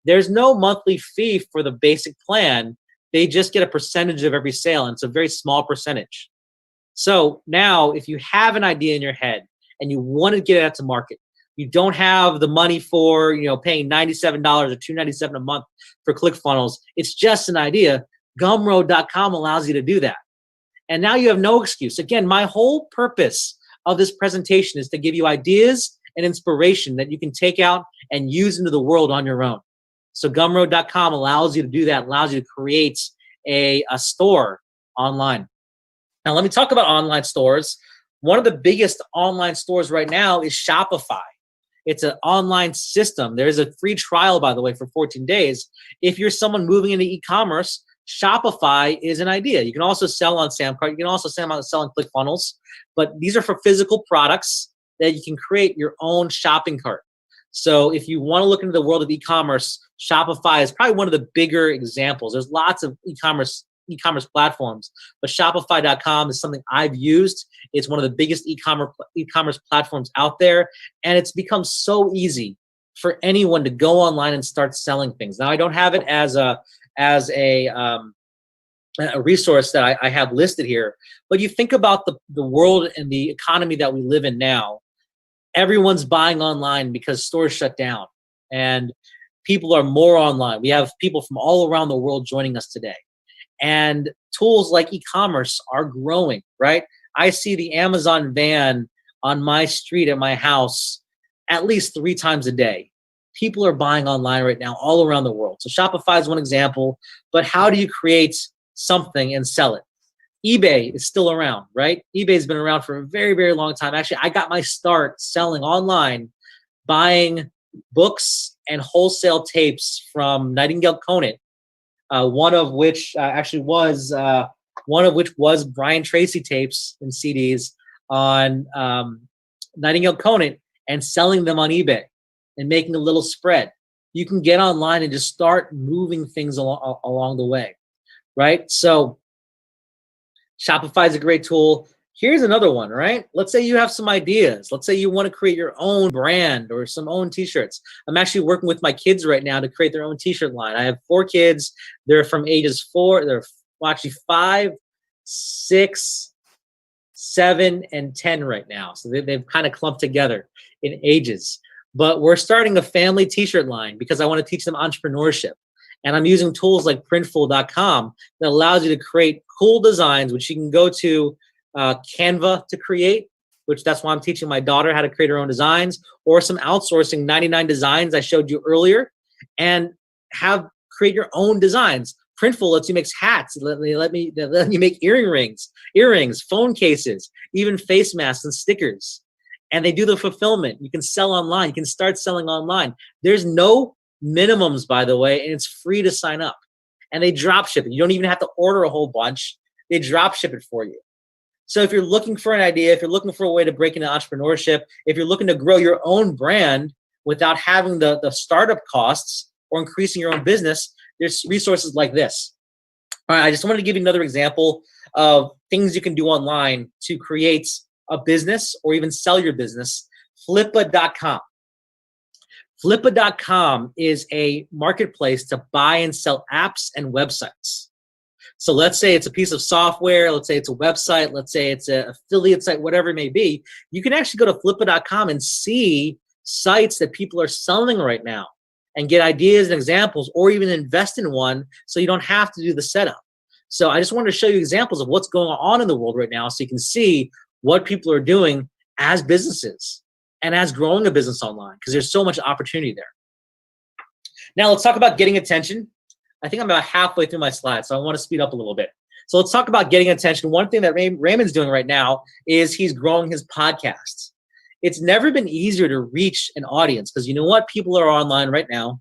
There's no monthly fee for the basic plan. They just get a percentage of every sale, and it's a very small percentage. So now if you have an idea in your head and you want to get it out to market, you don't have the money for, paying $97 or $297 a month for ClickFunnels. It's just an idea. Gumroad.com allows you to do that. And now you have no excuse. Again, my whole purpose of this presentation is to give you ideas and inspiration that you can take out and use into the world on your own. So gumroad.com allows you to do that, allows you to create a store online. Now, let me talk about online stores. One of the biggest online stores right now is Shopify. It's an online system. There's a free trial, by the way, for 14 days. If you're someone moving into e-commerce, Shopify is an idea. You can also sell on Samcart. You can also sell on ClickFunnels. But these are for physical products that you can create your own shopping cart. So if you want to look into the world of e-commerce, Shopify is probably one of the bigger examples. There's lots of e-commerce platforms, but Shopify.com is something I've used. It's one of the biggest e-commerce platforms out there, and it's become so easy for anyone to go online and start selling things. Now, I don't have it as a resource that I have listed here, but you think about the world and the economy that we live in now. Everyone's buying online because stores shut down, and people are more online. We have people from all around the world joining us today. And tools like e-commerce are growing, right? I see the Amazon van on my street at my house at least 3 times a day. People are buying online right now all around the world. So Shopify is one example, but how do you create something and sell it? eBay is still around, right? eBay's been around for a very, very long time. Actually, I got my start selling online, buying books and wholesale tapes from Nightingale Conant. One of which was Brian Tracy tapes and CDs on Nightingale Conant, and selling them on eBay and making a little spread. You can get online and just start moving things along the way, right? So Shopify is a great tool. Here's another one, right? Let's say you have some ideas. Let's say you want to create your own brand or some own t-shirts. I'm actually working with my kids right now to create their own t-shirt line. I have 4 kids. They're from ages 5, 6, 7, and 10 right now. So they've kind of clumped together in ages. But we're starting a family t-shirt line because I want to teach them entrepreneurship. And I'm using tools like Printful.com that allows you to create cool designs, which you can go to Canva to create, which that's why I'm teaching my daughter how to create her own designs, or some outsourcing 99 designs I showed you earlier, and create your own designs. Printful lets you make hats. Let you make earrings, phone cases, even face masks and stickers. And they do the fulfillment. You can sell online. You can start selling online. There's no minimums, by the way, and it's free to sign up. And they drop ship it. You don't even have to order a whole bunch. They drop ship it for you. So if you're looking for an idea, if you're looking for a way to break into entrepreneurship, if you're looking to grow your own brand without having the startup costs or increasing your own business, there's resources like this. All right, I just wanted to give you another example of things you can do online to create a business or even sell your business. Flippa.com. Flippa.com is a marketplace to buy and sell apps and websites. So let's say it's a piece of software, let's say it's a website, let's say it's an affiliate site, whatever it may be. You can actually go to Flippa.com and see sites that people are selling right now and get ideas and examples, or even invest in one so you don't have to do the setup. So I just wanted to show you examples of what's going on in the world right now so you can see what people are doing as businesses and as growing a business online, because there's so much opportunity there. Now let's talk about getting attention. I think I'm about halfway through my slides, so I want to speed up a little bit. So let's talk about getting attention. One thing that Raymond's doing right now is he's growing his podcast. It's never been easier to reach an audience because you know what? People are online right now.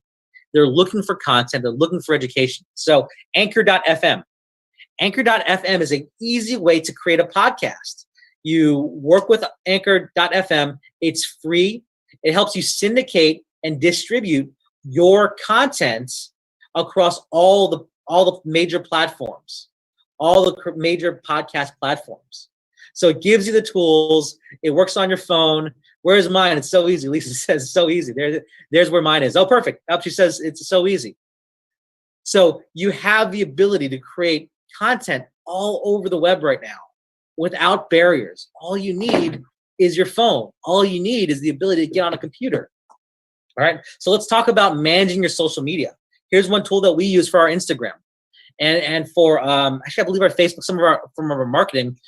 They're looking for content. They're looking for education. So Anchor.fm. Anchor.fm is an easy way to create a podcast. You work with Anchor.fm. It's free. It helps you syndicate and distribute your content across all the major platforms, all the major podcast platforms. So it gives you the tools. It works on your phone. Where's mine? It's so easy. Lisa says it's so easy. There's where mine is. Oh, perfect. She says it's so easy. So you have the ability to create content all over the web right now without barriers. All you need is your phone. All you need is the ability to get on a computer. All right. So let's talk about managing your social media. Here's one tool that we use for our Instagram and for actually I believe our Facebook, some of our marketing.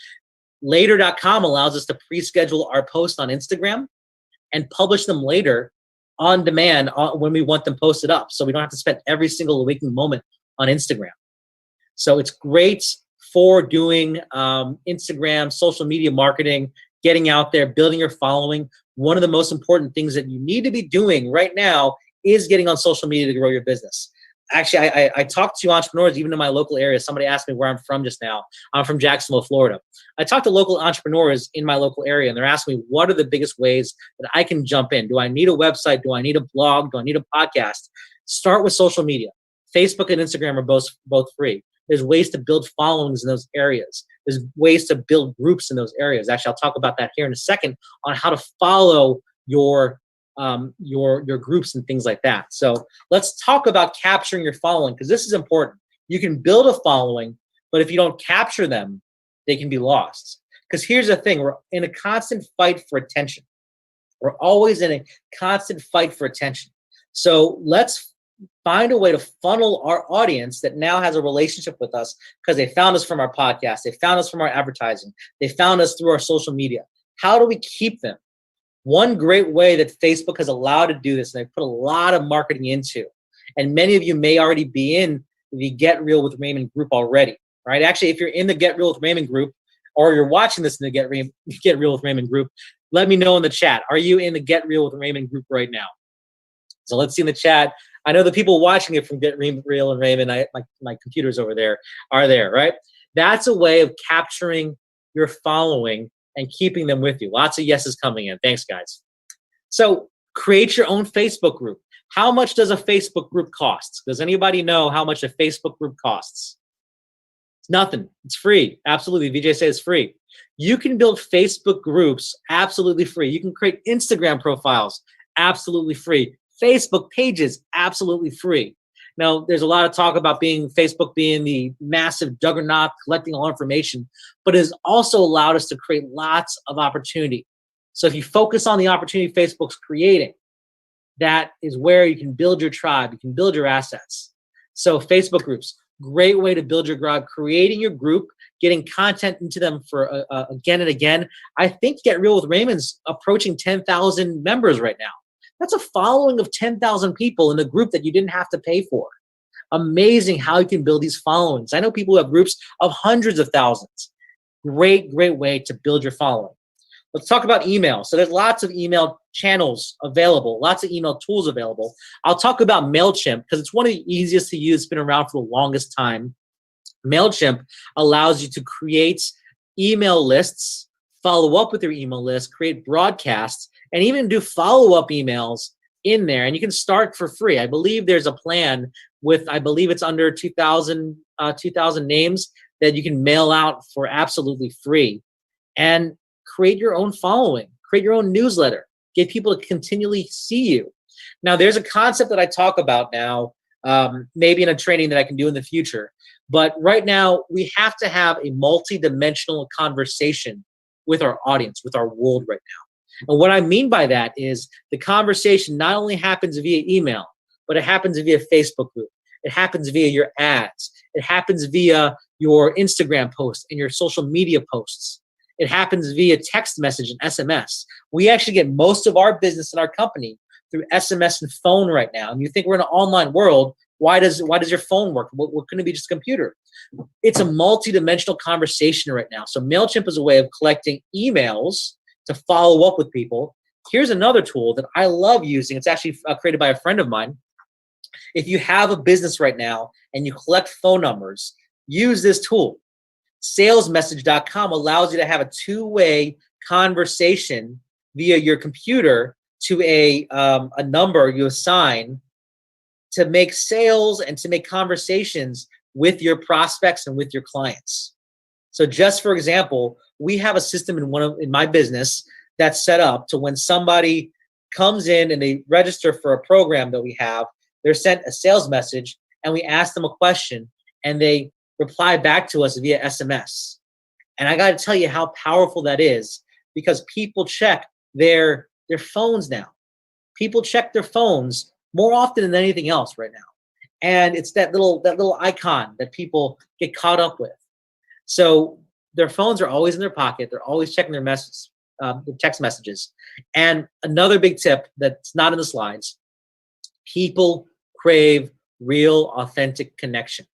Later.com allows us to pre-schedule our posts on Instagram and publish them later on demand when we want them posted up. So we don't have to spend every single waking moment on Instagram. So it's great for doing Instagram, social media marketing, getting out there, building your following. One of the most important things that you need to be doing right now is getting on social media to grow your business. Actually, I talked to entrepreneurs even in my local area. Somebody asked me where I'm from just now. I'm from Jacksonville, Florida. I talked to local entrepreneurs in my local area, and they're asking me, what are the biggest ways that I can jump in? Do I need a website? Do I need a blog? Do I need a podcast? Start with social media. Facebook and Instagram are both free. There's ways to build followings in those areas. There's ways to build groups in those areas. Actually, I'll talk about that here in a second on how to follow your groups and things like that. So let's talk about capturing your following because this is important. You can build a following, but if you don't capture them, they can be lost. Because here's the thing, we're in a constant fight for attention. We're always in a constant fight for attention. So let's find a way to funnel our audience that now has a relationship with us because they found us from our podcast, they found us from our advertising, they found us through our social media. How do we keep them? One great way that Facebook has allowed to do this, and they put a lot of marketing into, and many of you may already be in the Get Real with Raymond group already, right? Actually, if you're in the Get Real with Raymond group, or you're watching this in the Get Real with Raymond group, let me know in the chat. Are you in the Get Real with Raymond group right now? So let's see in the chat. I know the people watching it from Get Real and Raymond, my computers over there are there, right? That's a way of capturing your following and keeping them with you. Lots of yeses coming in. Thanks, guys. So create your own Facebook group. How much does a Facebook group cost? Does anybody know how much a Facebook group costs? It's nothing. It's free. Absolutely. VJ says it's free. You can build Facebook groups absolutely free. You can create Instagram profiles absolutely free. Facebook pages absolutely free. Now, there's a lot of talk about Facebook being the massive juggernaut collecting all information, but it has also allowed us to create lots of opportunity. So if you focus on the opportunity Facebook's creating, that is where you can build your tribe, you can build your assets. So Facebook groups, great way to build your tribe, creating your group, getting content into them for again and again. I think Get Real with Raymond's approaching 10,000 members right now. That's a following of 10,000 people in a group that you didn't have to pay for. Amazing how you can build these followings. I know people who have groups of hundreds of thousands. Great, great way to build your following. Let's talk about email. So there's lots of email channels available, lots of email tools available. I'll talk about MailChimp because it's one of the easiest to use. It's been around for the longest time. MailChimp allows you to create email lists, follow up with your email list, create broadcasts, and even do follow-up emails in there. And you can start for free. I believe there's a plan with, I believe it's under 2,000 names that you can mail out for absolutely free. And create your own following, create your own newsletter, get people to continually see you. Now, there's a concept that I talk about now, maybe in a training that I can do in the future. But right now, we have to have a multi-dimensional conversation with our audience, with our world right now. And what I mean by that is the conversation not only happens via email, but it happens via Facebook group. It happens via your ads. It happens via your Instagram posts and your social media posts. It happens via text message and SMS. We actually get most of our business in our company through SMS and phone right now. And you think we're in an online world, why does your phone work? What couldn't it be just a computer? It's a multi-dimensional conversation right now. So MailChimp is a way of collecting emails to follow up with people. Here's another tool that I love using. It's actually created by a friend of mine. If you have a business right now and you collect phone numbers, use this tool. Salesmessage.com allows you to have a two-way conversation via your computer to a number you assign to make sales and to make conversations with your prospects and with your clients. So just for example, we have a system in my business that's set up to when somebody comes in and they register for a program that we have, they're sent a sales message and we ask them a question and they reply back to us via SMS. And I got to tell you how powerful that is, because people check their phones now. People check their phones more often than anything else right now. And it's that little icon that people get caught up with. So their phones are always in their pocket. They're always checking their messages, text messages. And another big tip that's not in the slides, people crave real, authentic connection.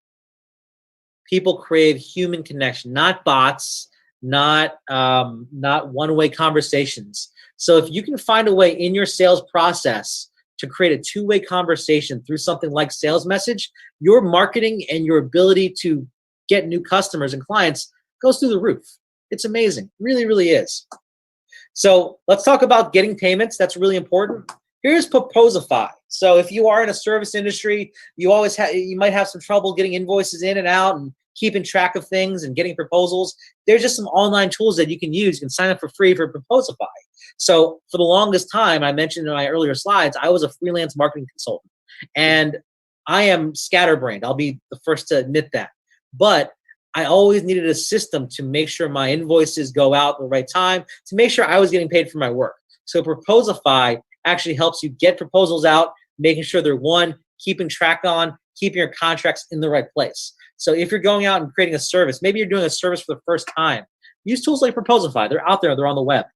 People crave human connection, not bots, not one-way conversations. So if you can find a way in your sales process to create a two-way conversation through something like sales message, your marketing and your ability to get new customers and clients goes through the roof. It's amazing, really, really is. So let's talk about getting payments. That's really important. Here's Proposify. So if you are in a service industry, you might have some trouble getting invoices in and out and keeping track of things and getting proposals. There's just some online tools that you can use. You can sign up for free for Proposify. So for the longest time, I mentioned in my earlier slides, I was a freelance marketing consultant. And I am scatterbrained. I'll be the first to admit that. But I always needed a system to make sure my invoices go out at the right time, to make sure I was getting paid for my work. So Proposify actually helps you get proposals out, making sure they're keeping track on, keeping your contracts in the right place. So if you're going out and creating a service, maybe you're doing a service for the first time, use tools like Proposify. They're out there, they're on the web.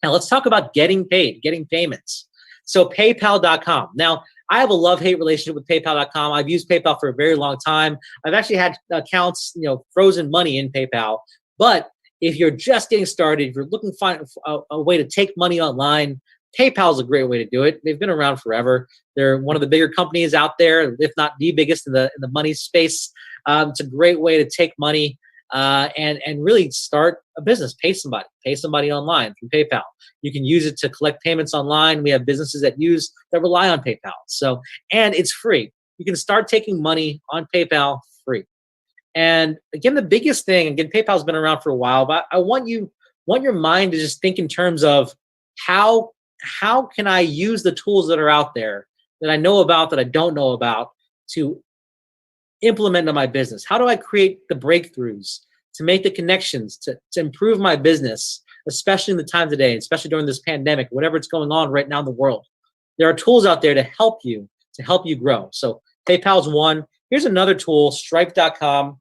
Now let's talk about getting paid, getting payments. So PayPal.com. Now, I have a love-hate relationship with PayPal.com. I've used PayPal for a very long time. I've actually had accounts, frozen money in PayPal. But if you're just getting started, if you're looking to find a way to take money online, PayPal is a great way to do it. They've been around forever. They're one of the bigger companies out there, if not the biggest in the money space. It's a great way to take money and really start a business. Pay somebody online through PayPal. You can use it to collect payments online. We have businesses that rely on PayPal. So, and it's free. You can start taking money on PayPal free. And again, the biggest thing, again, PayPal's been around for a while, but I want your mind to just think in terms of how can I use the tools that are out there that I know about, that I don't know about, to implement in my business? How do I create the breakthroughs to make the connections to improve my business, especially in the time today, especially during this pandemic, whatever it's going on right now in the world? There are tools out there to help you grow. So PayPal's one. Here's another tool, Stripe.com.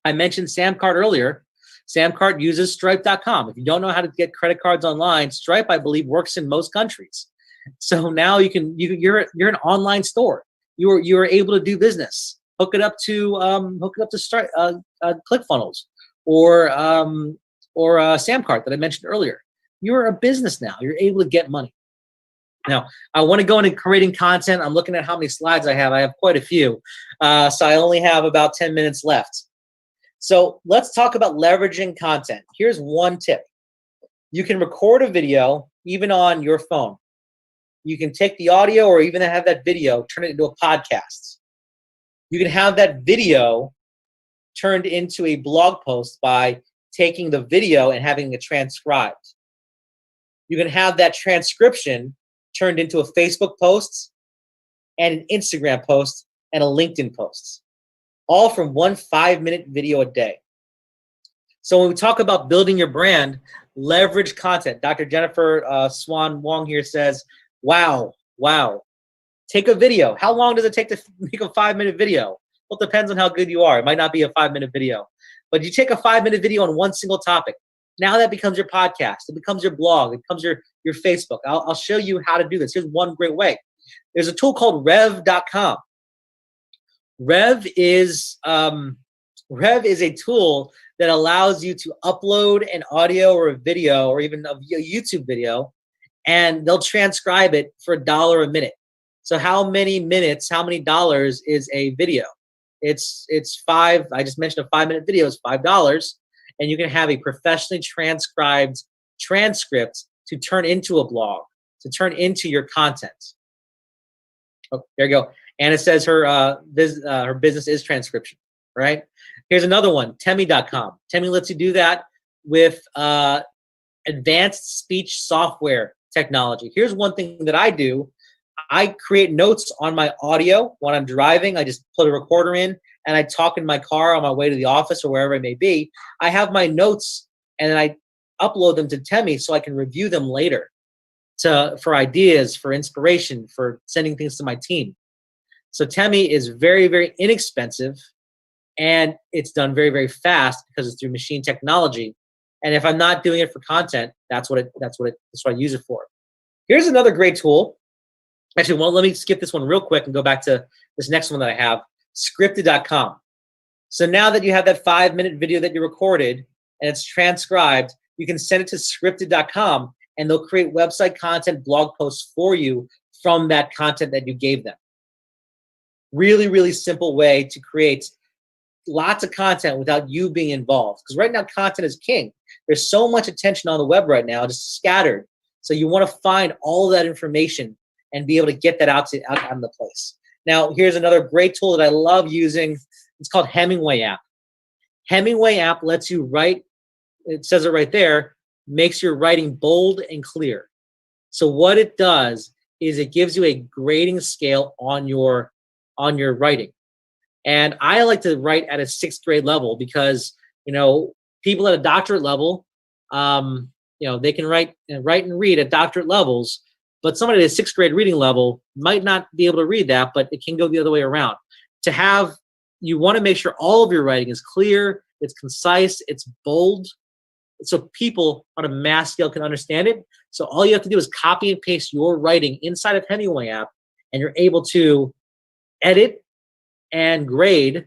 I mentioned Samcart earlier. Samcart uses Stripe.com. If you don't know how to get credit cards online, Stripe, I believe, works in most countries. So now you're an online store. You are able to do business. Hook it up to Stripe, ClickFunnels or Samcart that I mentioned earlier. You're a business now. You're able to get money. Now, I want to go into creating content. I'm looking at how many slides I have. I have quite a few. So I only have about 10 minutes left. So let's talk about leveraging content. Here's one tip. You can record a video even on your phone. You can take the audio or even have that video, turn it into a podcast. You can have that video turned into a blog post by taking the video and having it transcribed. You can have that transcription turned into a Facebook post and an Instagram post and a LinkedIn post, all from one 5-minute video a day. So when we talk about building your brand, leverage content. Dr. Jennifer Swan Wong here says, wow. Take a video. How long does it take to make a 5-minute video? Well, it depends on how good you are. It might not be a 5-minute video, but you take a 5-minute video on one single topic. Now that becomes your podcast. It becomes your blog. It becomes your Facebook. I'll show you how to do this. Here's one great way. There's a tool called Rev.com. Rev is a tool that allows you to upload an audio or a video or even a YouTube video and they'll transcribe it for $1 a minute. So how many minutes, how many dollars is a video? It's five. I just mentioned a 5-minute video is $5, and you can have a professionally transcribed transcript to turn into a blog, to turn into your content. Oh, there you go. And it says her business is transcription, right? Here's another one, Temi.com. Temi lets you do that with advanced speech software technology. Here's one thing that I do. I create notes on my audio when I'm driving. I just put a recorder in and I talk in my car on my way to the office or wherever it may be. I have my notes and then I upload them to Temi so I can review them later for ideas, for inspiration, for sending things to my team. So Temi is very, very inexpensive, and it's done very, very fast because it's through machine technology. And if I'm not doing it for content, that's what I use it for. Here's another great tool. Actually, well, let me skip this one real quick and go back to this next one that I have, Scripted.com. So now that you have that 5-minute video that you recorded and it's transcribed, you can send it to Scripted.com and they'll create website content, blog posts for you from that content that you gave them. Really, really simple way to create lots of content without you being involved. Because right now, content is king. There's so much attention on the web right now, just scattered. So you want to find all of that information and be able to get that out in the place. Now, here's another great tool that I love using. It's called Hemingway app. Hemingway app lets you write, it says it right there, makes your writing bold and clear. So what it does is it gives you a grading scale on your writing. And I like to write at a 6th grade level because, people at a doctorate level, they can write and read at doctorate levels, but somebody at a 6th grade reading level might not be able to read that, but it can go the other way around. You want to make sure all of your writing is clear, it's concise, it's bold, so people on a mass scale can understand it. So all you have to do is copy and paste your writing inside of Hemingway app, and you're able to edit and grade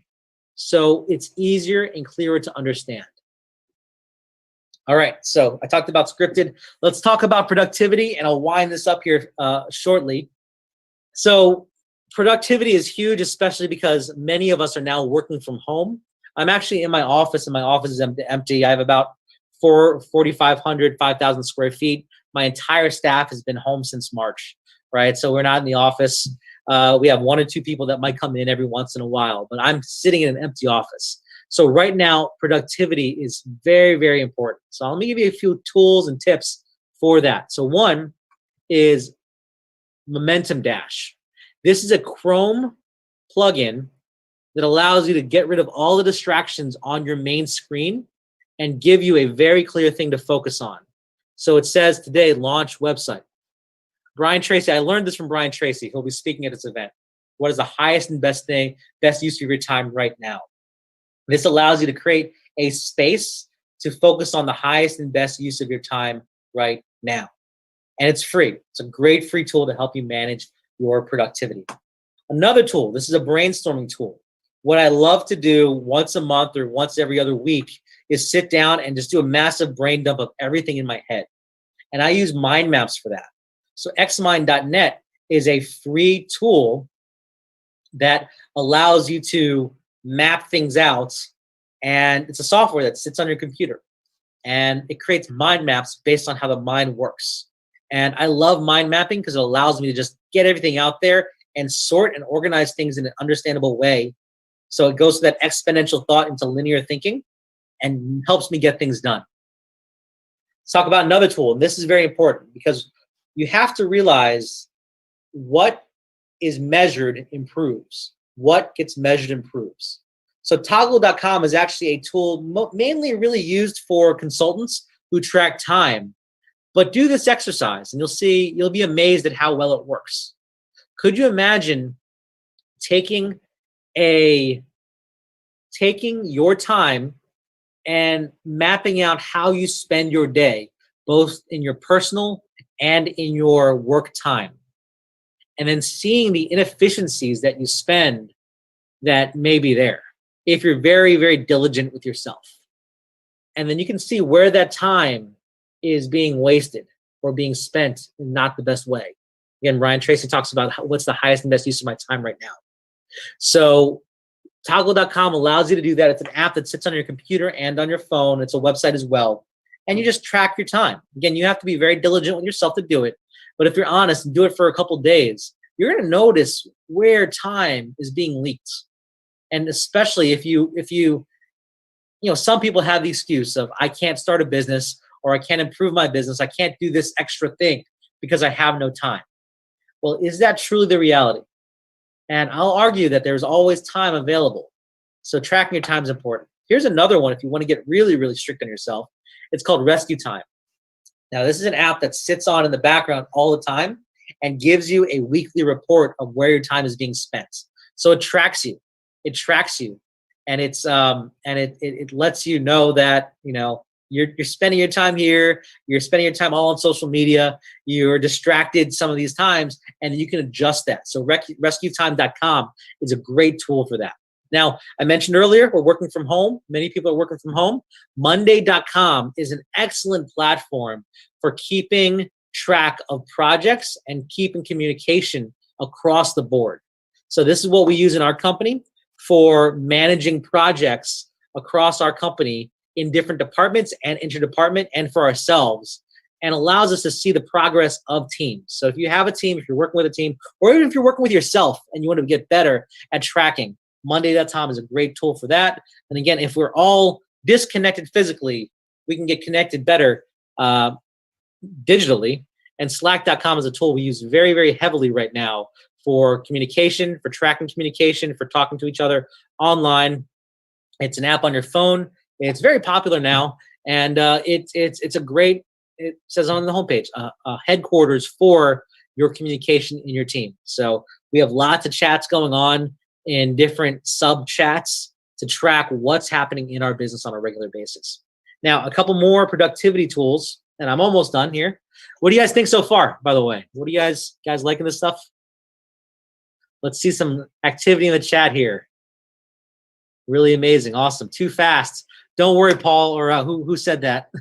so it's easier and clearer to understand. All right, so I talked about Scripted. Let's talk about productivity, and I'll wind this up here shortly. So productivity is huge, especially because many of us are now working from home. I'm actually in my office, and my office is empty. I have about 4,500, 5,000 square feet. My entire staff has been home since March, right? So we're not in the office. We have 1 or 2 people that might come in every once in a while, but I'm sitting in an empty office. So right now, productivity is very, very important. So let me give you a few tools and tips for that. So one is Momentum Dash. This is a Chrome plugin that allows you to get rid of all the distractions on your main screen and give you a very clear thing to focus on. So it says today, launch website. Brian Tracy, I learned this from Brian Tracy. He'll be speaking at this event. What is the highest and best use of your time right now? This allows you to create a space to focus on the highest and best use of your time right now. And it's free. It's a great free tool to help you manage your productivity. Another tool, this is a brainstorming tool. What I love to do once a month or once every other week is sit down and just do a massive brain dump of everything in my head. And I use mind maps for that. So xmind.net is a free tool that allows you to map things out, and it's a software that sits on your computer, and it creates mind maps based on how the mind works. And I love mind mapping because it allows me to just get everything out there and sort and organize things in an understandable way. So it goes to that exponential thought into linear thinking and helps me get things done. Let's talk about another tool, and this is very important because you have to realize what is measured improves. What gets measured improves. So Toggle.com is actually a tool mainly really used for consultants who track time. But do this exercise and you'll be amazed at how well it works. Could you imagine taking your time and mapping out how you spend your day, both in your personal and in your work time, and then seeing the inefficiencies that you spend that may be there if you're very, very diligent with yourself. And then you can see where that time is being wasted. or being spent in not the best way. Again, Ryan Tracy talks about what's the highest and best use of my time right now. So Toggle.com allows you to do that. It's an app that sits on your computer and on your phone. It's a website as well. And you just track your time. Again, you have to be very diligent with yourself to do it. But if you're honest and do it for a couple days, you're going to notice where time is being leaked. And especially if you know, some people have the excuse of, I can't start a business, or I can't improve my business. I can't do this extra thing because I have no time. Well, is that truly the reality? And I'll argue that there's always time available. So tracking your time is important. Here's another one if you want to get really, really strict on yourself. It's called Rescue Time. Now, this is an app that sits on in the background all the time and gives you a weekly report of where your time is being spent. So it tracks you. It tracks you. And it lets you know that, you know, you're spending your time here, you're spending your time all on social media, you're distracted some of these times, and you can adjust that. So rescuetime.com is a great tool for that. Now, I mentioned earlier, we're working from home. Many people are working from home. Monday.com is an excellent platform for keeping track of projects and keeping communication across the board. So this is what we use in our company for managing projects across our company in different departments and interdepartment, and for ourselves, and allows us to see the progress of teams. So if you have a team, if you're working with a team, or even if you're working with yourself and you want to get better at tracking, Monday.com is a great tool for that. And again, if we're all disconnected physically, we can get connected better digitally. And Slack.com is a tool we use very, very heavily right now for communication, for tracking communication, for talking to each other online. It's an app on your phone. It's very popular now, and it's a great, it says on the homepage, headquarters for your communication in your team. So we have lots of chats going on in different sub chats to track what's happening in our business on a regular basis. Now, a couple more productivity tools, and I'm almost done here. What do you guys think so far, by the way? What do you guys liking this stuff? Let's see some activity in the chat here. Really amazing. Awesome. Too fast. Don't worry, Paul, or who said that?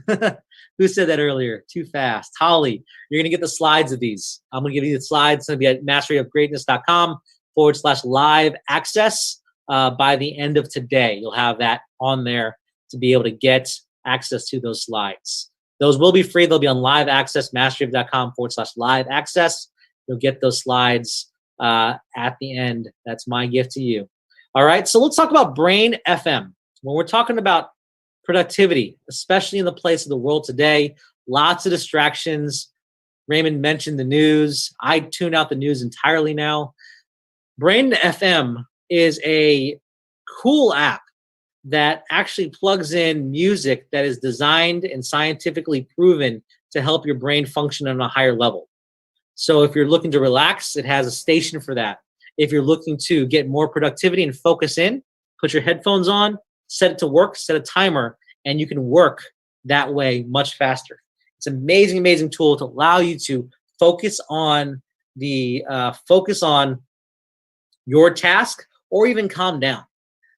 Who said that earlier? Too fast. Holly, you're going to get the slides of these. I'm going to give you the slides. It's going to be at masteryofgreatness.com/live access by the end of today. You'll have that on there to be able to get access to those slides. Those will be free. They'll be on live access, masteryofgreatness.com/live access. You'll get those slides at the end. That's my gift to you. All right, so let's talk about Brain FM. When we're talking about productivity, especially in the place of the world today, lots of distractions. Raymond mentioned the news. I tune out the news entirely now. Brain FM is a cool app that actually plugs in music that is designed and scientifically proven to help your brain function on a higher level. So if you're looking to relax, it has a station for that. If you're looking to get more productivity and focus in, put your headphones on, set it to work, set a timer, and you can work that way much faster. It's an amazing, amazing tool to allow you to focus on your task, or even calm down.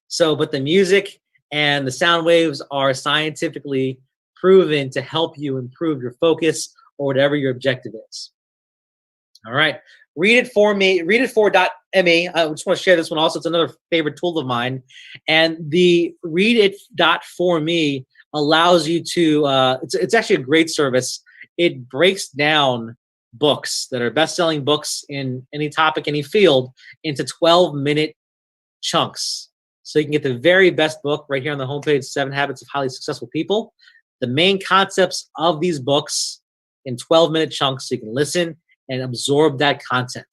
So, but the music and the sound waves are scientifically proven to help you improve your focus or whatever your objective is. All right. Read It For Me, readit4.me. I just want to share this one also. It's another favorite tool of mine. And the readit.for.me allows you to, it's actually a great service. It breaks down books that are best-selling books in any topic, any field, into 12-minute chunks. So you can get the very best book right here on the homepage, 7 Habits of Highly Successful People. The main concepts of these books in 12-minute chunks, so you can listen and absorb that content.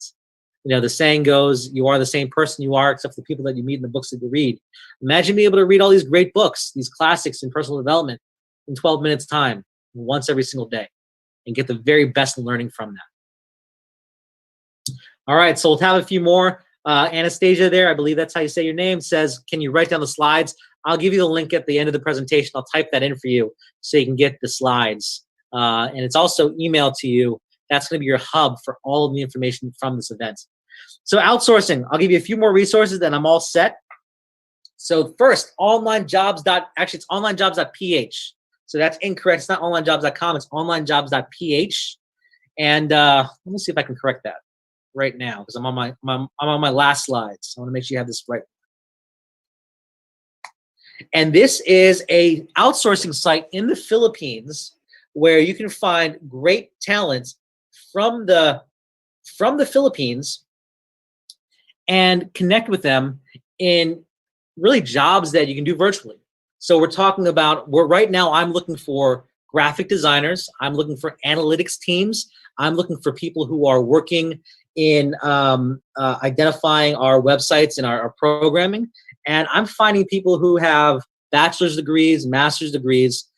You know, the saying goes, you are the same person you are except for the people that you meet in the books that you read. Imagine being able to read all these great books, these classics in personal development in 12 minutes time, once every single day, and get the very best learning from that. All right, so we'll have a few more. Anastasia there, I believe that's how you say your name, says, can you write down the slides? I'll give you the link at the end of the presentation. I'll type that in for you so you can get the slides. And it's also emailed to you. That's going to be your hub for all of the information from this event. So outsourcing, I'll give you a few more resources, then I'm all set. So first, it's onlinejobs.ph. So that's incorrect. It's not onlinejobs.com. It's onlinejobs.ph. And let me see if I can correct that right now, because I'm on my last slides. I want to make sure you have this right. And this is a outsourcing site in the Philippines where you can find great talent from the Philippines and connect with them in really jobs that you can do virtually. So we're talking about, right now I'm looking for graphic designers. I'm looking for analytics teams. I'm looking for people who are working in identifying our websites and our programming. And I'm finding people who have bachelor's degrees, master's degrees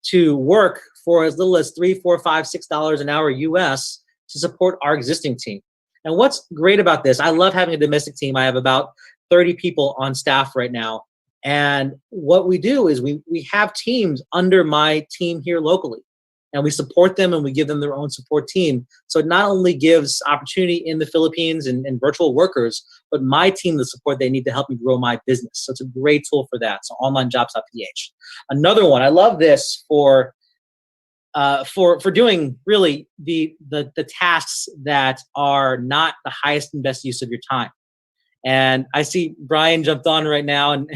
to work for as little as $3, $4, $5, $6 an hour US to support our existing team. And what's great about this, I love having a domestic team. I have about 30 people on staff right now. And what we do is we have teams under my team here locally, and we support them and we give them their own support team. So it not only gives opportunity in the Philippines and virtual workers, but my team the support they need to help me grow my business. So it's a great tool for that. So onlinejobs.ph. Another one, I love this for doing really the tasks that are not the highest and best use of your time. And I see Brian jumped on right now, and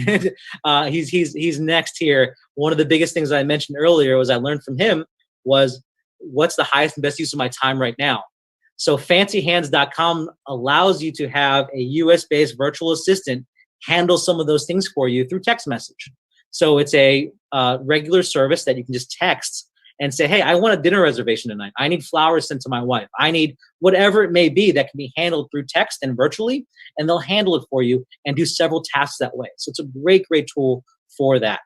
he's next here. One of the biggest things I mentioned earlier was I learned from him was what's the highest and best use of my time right now. So fancyhands.com allows you to have a US-based virtual assistant handle some of those things for you through text message. So it's a regular service that you can just text and say, hey, I want a dinner reservation tonight. I need flowers sent to my wife. I need whatever it may be that can be handled through text and virtually, and they'll handle it for you and do several tasks that way. So it's a great, great tool for that.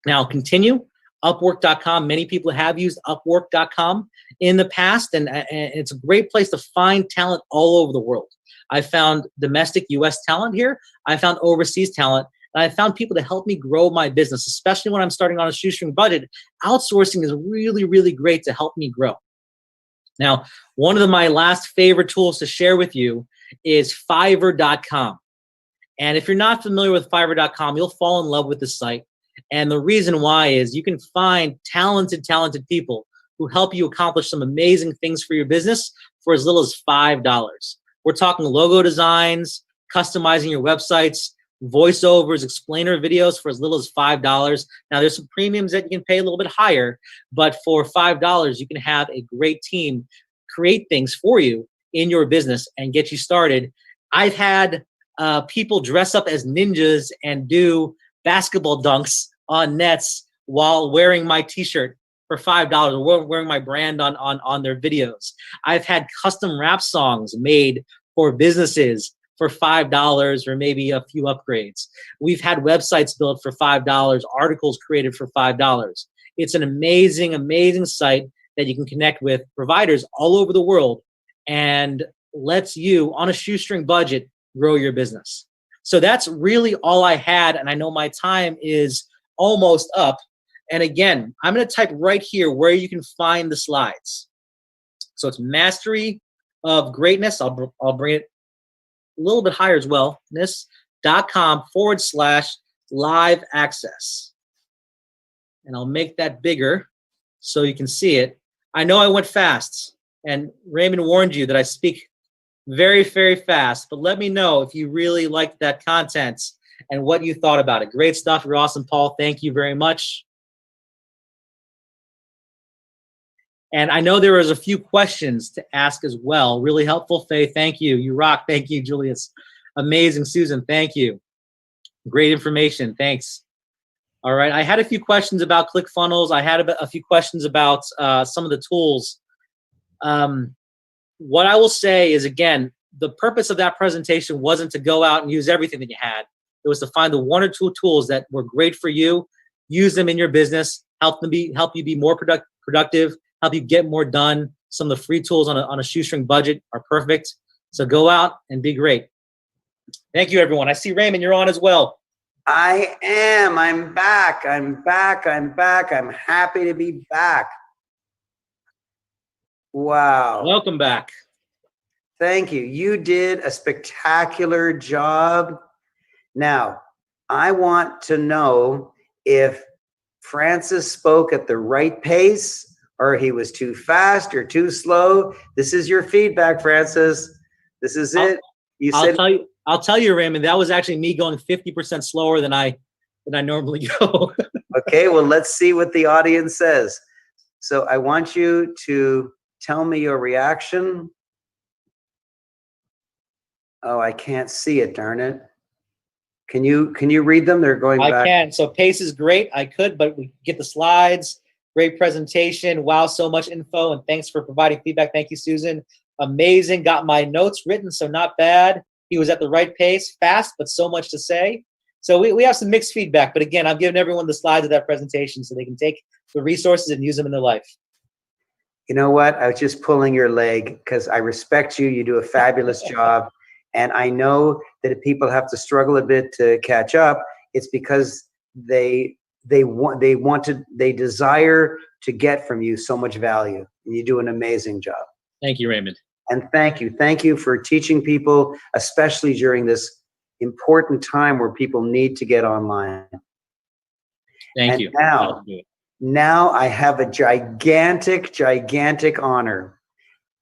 Now continue, Upwork.com. Many people have used Upwork.com in the past, and it's a great place to find talent all over the world. I found domestic US talent here. I found overseas talent. And I found people to help me grow my business, especially when I'm starting on a shoestring budget. Outsourcing is really, really great to help me grow. Now, one of my last favorite tools to share with you is Fiverr.com. And if you're not familiar with Fiverr.com, you'll fall in love with the site. And the reason why is you can find talented people who help you accomplish some amazing things for your business for as little as $5. We're talking logo designs, customizing your websites, voiceovers, explainer videos for as little as $5. Now, there's some premiums that you can pay a little bit higher, but for $5, you can have a great team create things for you in your business and get you started. I've had people dress up as ninjas and do basketball dunks on nets while wearing my t-shirt for $5, or wearing my brand on their videos. I've had custom rap songs made for businesses for $5 or maybe a few upgrades. We've had websites built for $5, articles created for $5. It's an amazing, amazing site that you can connect with providers all over the world and lets you, on a shoestring budget, grow your business. So that's really all I had, and I know my time is almost up. And again, I'm going to type right here where you can find the slides. So it's Mastery of Greatness. I'll bring it a little bit higher as well. This.com/live access. And I'll make that bigger so you can see it. I know I went fast, and Raymond warned you that I speak very, very fast, but let me know if you really liked that content and what you thought about it. Great stuff. You're awesome, Paul. Thank you very much. And I know there was a few questions to ask as well. Really helpful, Faye. Thank you. You rock. Thank you, Julius. Amazing, Susan. Thank you. Great information. Thanks. All right. I had a few questions about ClickFunnels. I had a few questions about some of the tools. What I will say is, again, the purpose of that presentation wasn't to go out and use everything that you had. It was to find the one or two tools that were great for you, use them in your business, help you be more productive, help you get more done. Some of the free tools on a shoestring budget are perfect. So go out and be great. Thank you, everyone. I see Raymond, you're on as well. I am. I'm back. I'm back. I'm back. I'm happy to be back. Wow. Welcome back. Thank you. You did a spectacular job. Now, I want to know if Francis spoke at the right pace or he was too fast or too slow. This is your feedback, Francis. This is it. You said I'll tell you, Raymond, that was actually me going 50% slower than I normally go. okay, well, let's see what the audience says. So I want you to tell me your reaction. Oh, I can't see it, darn it. Can you read them? They're going back. I can. So pace is great. I could, but we get the slides. Great presentation. Wow, so much info. And thanks for providing feedback. Thank you, Susan. Amazing. Got my notes written, so not bad. He was at the right pace, fast, but so much to say. So we have some mixed feedback. But again, I'm giving everyone the slides of that presentation so they can take the resources and use them in their life. You know what? I was just pulling your leg because I respect you. You do a fabulous job. And I know that if people have to struggle a bit to catch up, it's because they desire to get from you so much value. And you do an amazing job. Thank you, Raymond. And thank you for teaching people, especially during this important time where people need to get online. Thank you. Now I have a gigantic honor.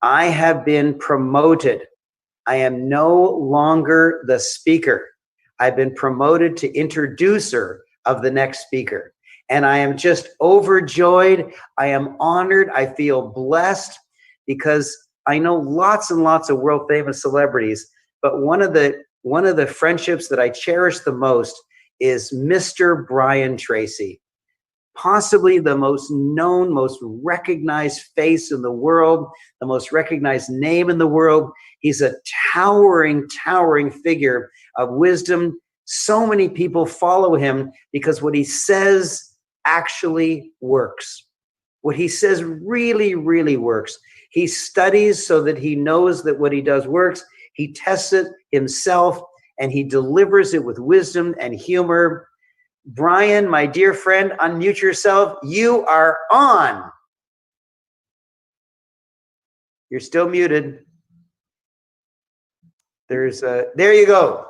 I have been promoted. I am no longer the speaker. I've been promoted to introducer of the next speaker. And I am just overjoyed. I am honored. I feel blessed because I know lots and lots of world famous celebrities, but one of the friendships that I cherish the most is Mr. Brian Tracy. Possibly the most known, most recognized face in the world, the most recognized name in the world. He's a towering figure of wisdom. So many people follow him because what he says actually works. What he says really, really works. He studies so that he knows that what he does works. He tests it himself and he delivers it with wisdom and humor. Brian, my dear friend, unmute yourself. You are on. You're still muted. There you go.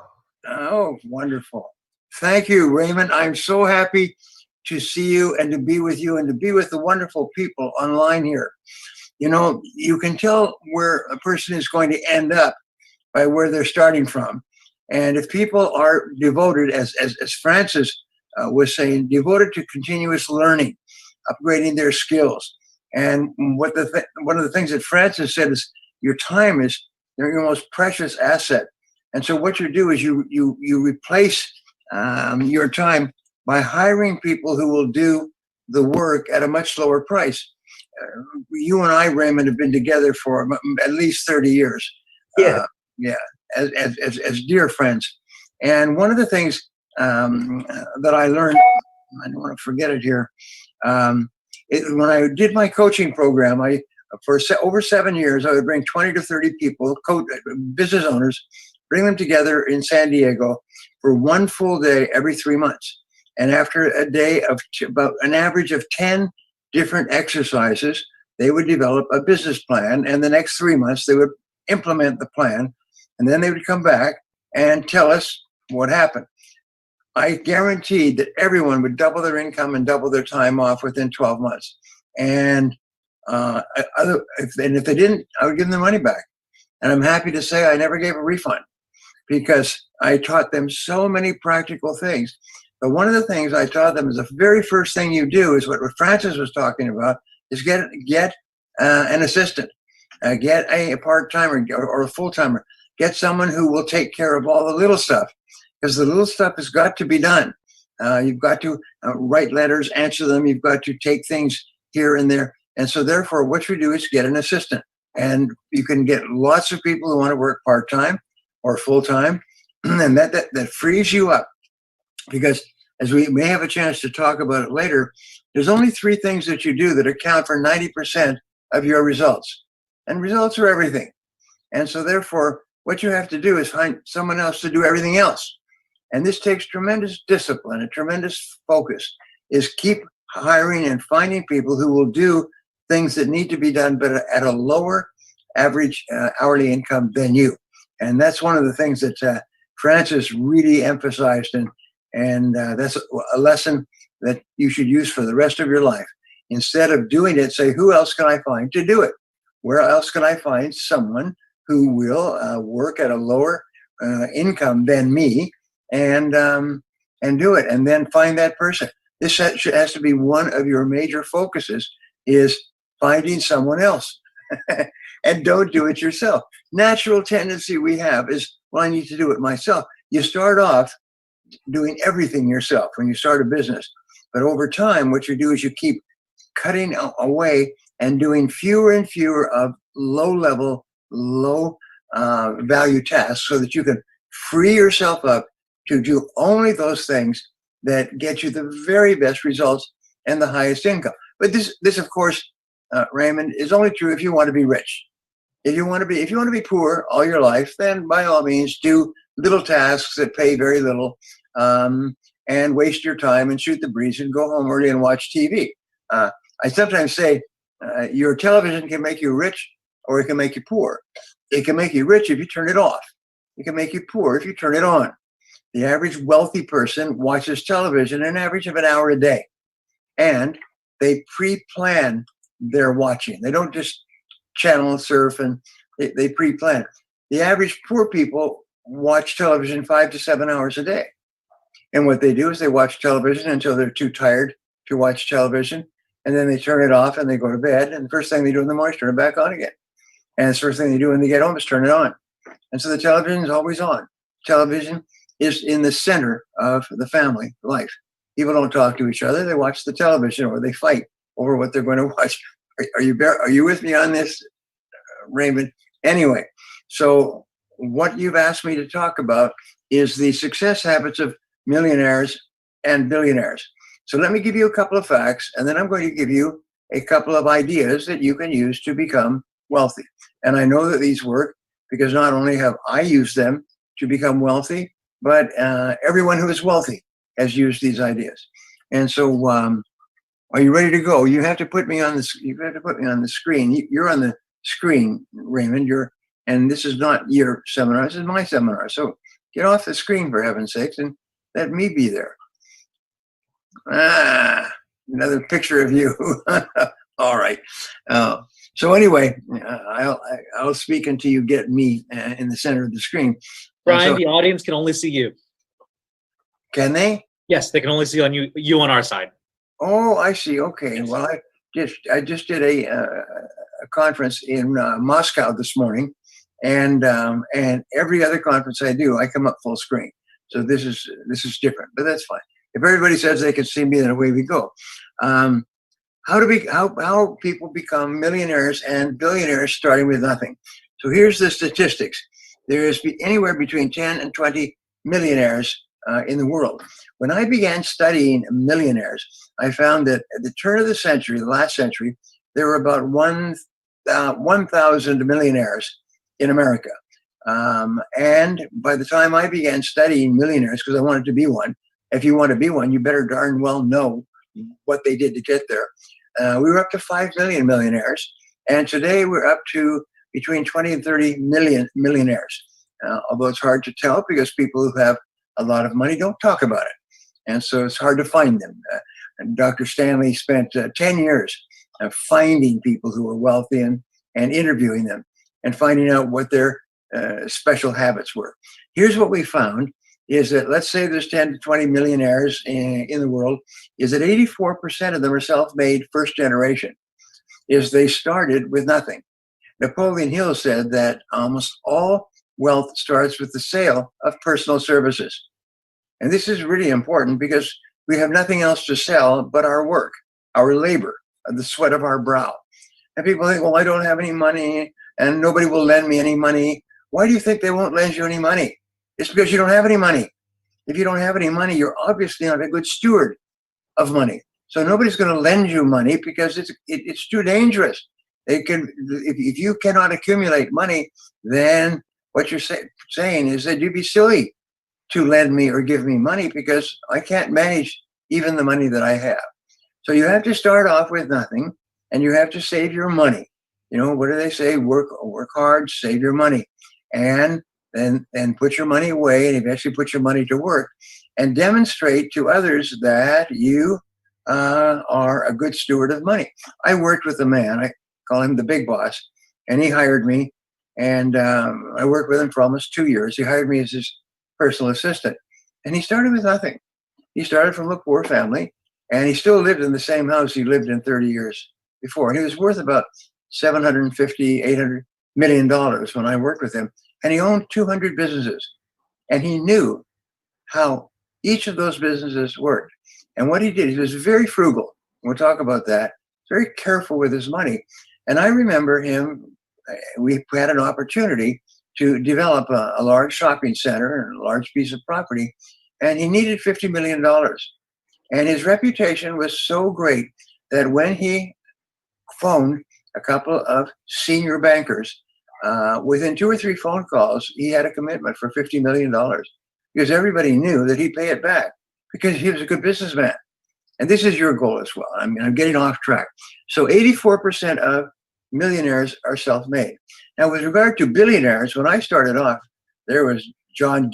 Oh, wonderful. Thank you, Raymond. I'm so happy to see you and to be with you and to be with the wonderful people online here. You know, you can tell where a person is going to end up by where they're starting from. And if people are devoted, as Francis was saying, devoted to continuous learning, upgrading their skills. And one of the things that Francis said is your time is your most precious asset. And so what you do is you replace your time by hiring people who will do the work at a much lower price. You and I, Raymond, have been together for at least 30 years. Yeah. As dear friends. And one of the things that I learned, I don't want to forget it here, when I did my coaching program, for over 7 years, I would bring 20 to 30 people, business owners, bring them together in San Diego for one full day every 3 months. And after a day of about an average of 10 different exercises, they would develop a business plan. And the next 3 months, they would implement the plan. And then they would come back and tell us what happened. I guaranteed that everyone would double their income and double their time off within 12 months. And if they didn't, I would give them the money back. And I'm happy to say I never gave a refund because I taught them so many practical things. But one of the things I taught them is the very first thing you do is what Francis was talking about is get an assistant, get a part-timer or a full-timer, get someone who will take care of all the little stuff. Because the little stuff has got to be done. You've got to write letters, answer them. You've got to take things here and there. And so therefore, what you do is get an assistant. And you can get lots of people who want to work part-time or full-time. And that frees you up. Because as we may have a chance to talk about it later, there's only 3 things that you do that account for 90% of your results. And results are everything. And so therefore, what you have to do is find someone else to do everything else. And this takes tremendous discipline and tremendous focus, is keep hiring and finding people who will do things that need to be done, but at a lower average hourly income than you. And that's one of the things that Francis really emphasized. And that's a lesson that you should use for the rest of your life. Instead of doing it, say, who else can I find to do it? Where else can I find someone who will work at a lower income than me and do it, and then find that person. This has to be one of your major focuses, is finding someone else. And don't do it yourself. Natural tendency we have is, well, I need to do it myself. You start off doing everything yourself when you start a business. But over time, what you do is you keep cutting away and doing fewer and fewer of low-level, low-value tasks so that you can free yourself up to do only those things that get you the very best results and the highest income. But this of course, Raymond, is only true if you want to be rich. If you want to be poor all your life, then by all means do little tasks that pay very little, and waste your time and shoot the breeze and go home early and watch TV. I sometimes say your television can make you rich or it can make you poor. It can make you rich if you turn it off. It can make you poor if you turn it on. The average wealthy person watches television an average of an hour a day, and they pre-plan their watching. They don't just channel surf, and they pre-plan. The average poor people watch television 5 to 7 hours a day. And what they do is they watch television until they're too tired to watch television, and then they turn it off and they go to bed, and the first thing they do in the morning is turn it back on again. And the first thing they do when they get home is turn it on. And so the television is always on. Television is in the center of the family life. People don't talk to each other. They watch the television, or they fight over what they're going to watch. Are you with me on this, Raymond? Anyway, so what you've asked me to talk about is the success habits of millionaires and billionaires. So let me give you a couple of facts, and then I'm going to give you a couple of ideas that you can use to become wealthy. And I know that these work because not only have I used them to become wealthy, but everyone who is wealthy has used these ideas. And so, are you ready to go? You have to put me on this. You have to put me on the screen. You're on the screen, Raymond. And this is not your seminar. This is my seminar. So get off the screen, for heaven's sakes, and let me be there. Another picture of you. All right. So anyway, I'll speak until you get me in the center of the screen. Brian, the audience can only see you. Can they? Yes, they can only see on you on our side. Oh, I see. Okay. Well, I just did a conference in Moscow this morning, and every other conference I do, I come up full screen. So this is different, but that's fine. If everybody says they can see me, then away we go. How people become millionaires and billionaires starting with nothing. So here's the statistics. There is anywhere between 10 and 20 millionaires in the world. When I began studying millionaires, I found that at the turn of the century, the last century, there were about 1,000 millionaires in America. And by the time I began studying millionaires, because I wanted to be one, if you want to be one, you better darn well know what they did to get there. We were up to 5 million millionaires, and today we're up to between 20 and 30 million millionaires. Although it's hard to tell because people who have a lot of money don't talk about it. And so it's hard to find them. And Dr. Stanley spent 10 years finding people who were wealthy and interviewing them and finding out what their special habits were. Here's what we found is that, let's say there's 10 to 20 millionaires in the world, is that 84% of them are self-made first generation, is they started with nothing. Napoleon Hill said that almost all wealth starts with the sale of personal services. And this is really important because we have nothing else to sell but our work, our labor, the sweat of our brow. And people think, well, I don't have any money and nobody will lend me any money. Why do you think they won't lend you any money? It's because you don't have any money. If you don't have any money, you're obviously not a good steward of money. So nobody's going to lend you money because it's too dangerous. If you cannot accumulate money, then what you're saying is that you'd be silly to lend me or give me money because I can't manage even the money that I have. So you have to start off with nothing, and you have to save your money. You know, what do they say? Work hard, save your money, and then put your money away and eventually put your money to work and demonstrate to others that you are a good steward of money. I worked with a man, I call him the big boss, and he hired me, and I worked with him for almost 2 years. He hired me as his personal assistant, and he started with nothing. He started from a poor family, and he still lived in the same house he lived in 30 years before. He was worth about 750, 800 million dollars when I worked with him, and he owned 200 businesses, and he knew how each of those businesses worked. And what he did, he was very frugal. We'll talk about that. Very careful with his money. And I remember him, we had an opportunity to develop a large shopping center and a large piece of property, and he needed $50 million. And his reputation was so great that when he phoned a couple of senior bankers, within 2 or 3 phone calls, he had a commitment for $50 million because everybody knew that he'd pay it back because he was a good businessman. And this is your goal as well. I mean, I'm getting off track. So 84% of millionaires are self-made. Now, with regard to billionaires, when I started off, there was John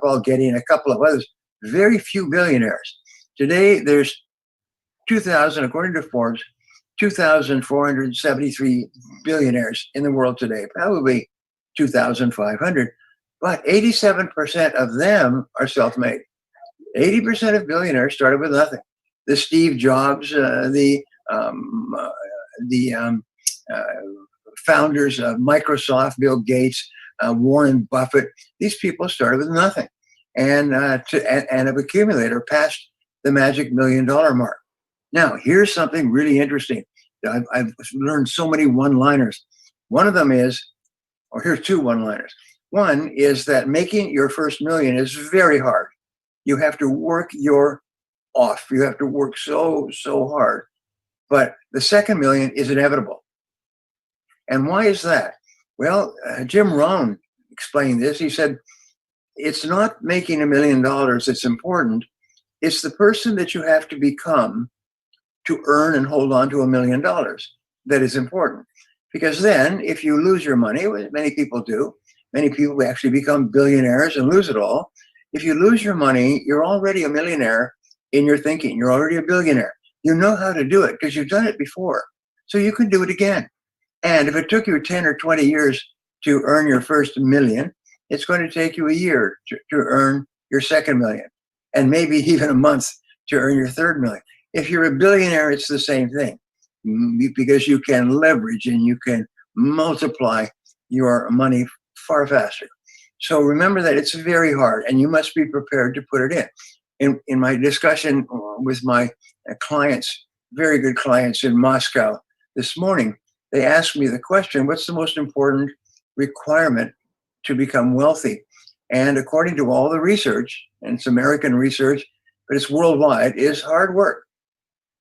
Paul Getty, and a couple of others, very few billionaires. Today, there's 2,000, according to Forbes, 2,473 billionaires in the world today, probably 2,500, but 87% of them are self-made. 80% of billionaires started with nothing. The Steve Jobs, the founders of Microsoft, Bill Gates, Warren Buffett, these people started with nothing and have accumulated or passed the magic $1 million mark. Now, here's something really interesting. I've learned so many one-liners. One of them is, or here's 2 one-liners. One is that making your first million is very hard. You have to work your off. You have to work so hard. But the second million is inevitable. And why is that? Well, Jim Rohn explained this. He said, it's not making $1 million that's important. It's the person that you have to become to earn and hold on to $1 million that is important. Because then if you lose your money, which many people do, many people actually become billionaires and lose it all. If you lose your money, you're already a millionaire in your thinking. You're already a billionaire. You know how to do it because you've done it before. So you can do it again. And if it took you 10 or 20 years to earn your first million, it's going to take you a year to earn your second million, and maybe even a month to earn your third million. If you're a billionaire, it's the same thing because you can leverage and you can multiply your money far faster. So remember that it's very hard and you must be prepared to put it in. In my discussion with my clients, very good clients in Moscow this morning, they asked me the question, what's the most important requirement to become wealthy? And according to all the research, and it's American research, but it's worldwide, is hard work.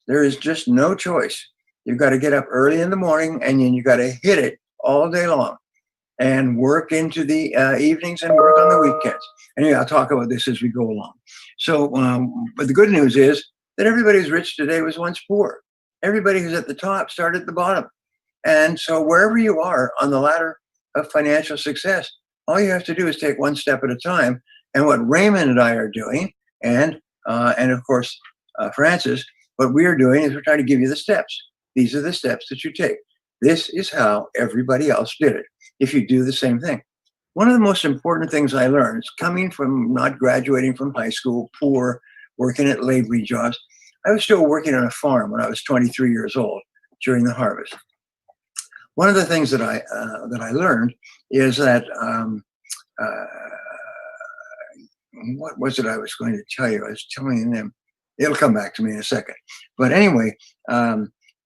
There is just no choice. You've got to get up early in the morning and then you got to hit it all day long and work into the evenings and work on the weekends. Anyway, I'll talk about this as we go along. So, but the good news is that everybody who's rich today was once poor. Everybody who's at the top started at the bottom. And so wherever you are on the ladder of financial success, all you have to do is take one step at a time. And what Raymond and I are doing, and of course, Francis, what we are doing is we're trying to give you the steps. These are the steps that you take. This is how everybody else did it. If you do the same thing. One of the most important things I learned is coming from not graduating from high school, poor, working at laboring jobs. I was still working on a farm when I was 23 years old during the harvest. One of the things that I learned is that what was it I was going to tell you? I was telling them, it'll come back to me in a second. But anyway,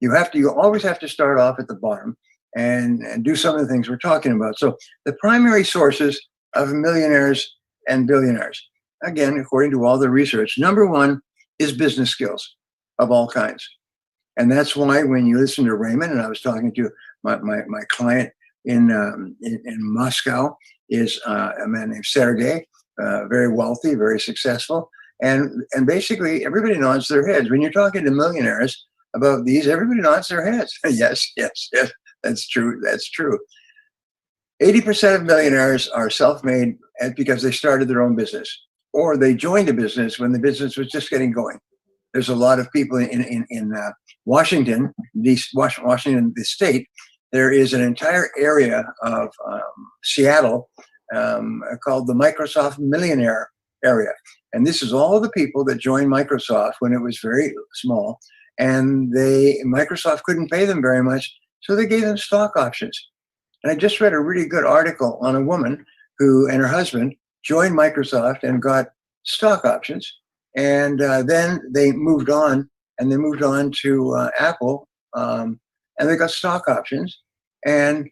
you always have to start off at the bottom and do some of the things we're talking about. So the primary sources of millionaires and billionaires, again, according to all the research, number one is business skills of all kinds. And that's why when you listen to Raymond, and I was talking to my client in Moscow, is a man named Sergey, very wealthy, very successful. And basically everybody nods their heads. When you're talking to millionaires about these, everybody nods their heads. Yes, that's true. That's true. 80% of millionaires are self-made because they started their own business, or they joined a business when the business was just getting going. there's a lot of people in Washington, Washington, the state. There is an entire area of Seattle called the Microsoft Millionaire area. And this is all the people that joined Microsoft when it was very small. And Microsoft couldn't pay them very much, so they gave them stock options. And I just read a really good article on a woman who and her husband joined Microsoft and got stock options. And then they moved on, to Apple, and they got stock options. And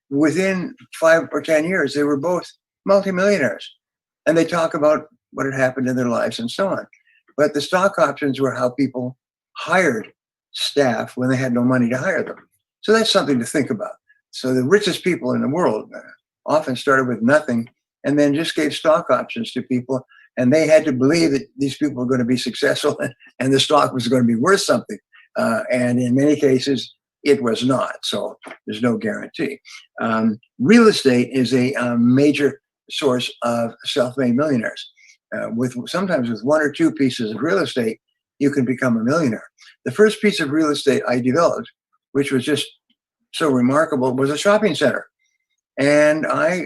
within 5 or 10 years, they were both multimillionaires. And they talk about what had happened in their lives and so on. But the stock options were how people hired staff when they had no money to hire them. So that's something to think about. So the richest people in the world often started with nothing and then just gave stock options to people. And they had to believe that these people were going to be successful and the stock was going to be worth something. And in many cases, it was not. So there's no guarantee. Real estate is a major source of self-made millionaires. Sometimes with 1 or 2 pieces of real estate, you can become a millionaire. The first piece of real estate I developed, which was just so remarkable, was a shopping center. And I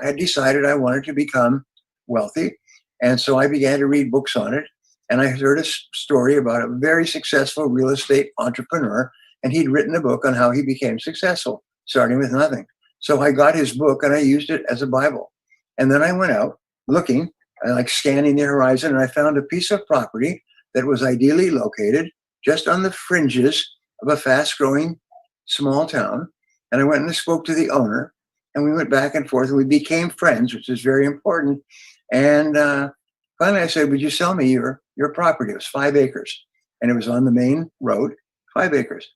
had decided I wanted to become wealthy. And so I began to read books on it. And I heard a story about a very successful real estate entrepreneur. And he'd written a book on how he became successful, starting with nothing. So I got his book and I used it as a Bible. And then I went out looking, like scanning the horizon, and I found a piece of property that was ideally located just on the fringes of a fast-growing small town. And I went and spoke to the owner, and we went back and forth, and we became friends, which is very important. And finally I said, would you sell me your property? It was 5 acres, and it was on the main road, 5 acres.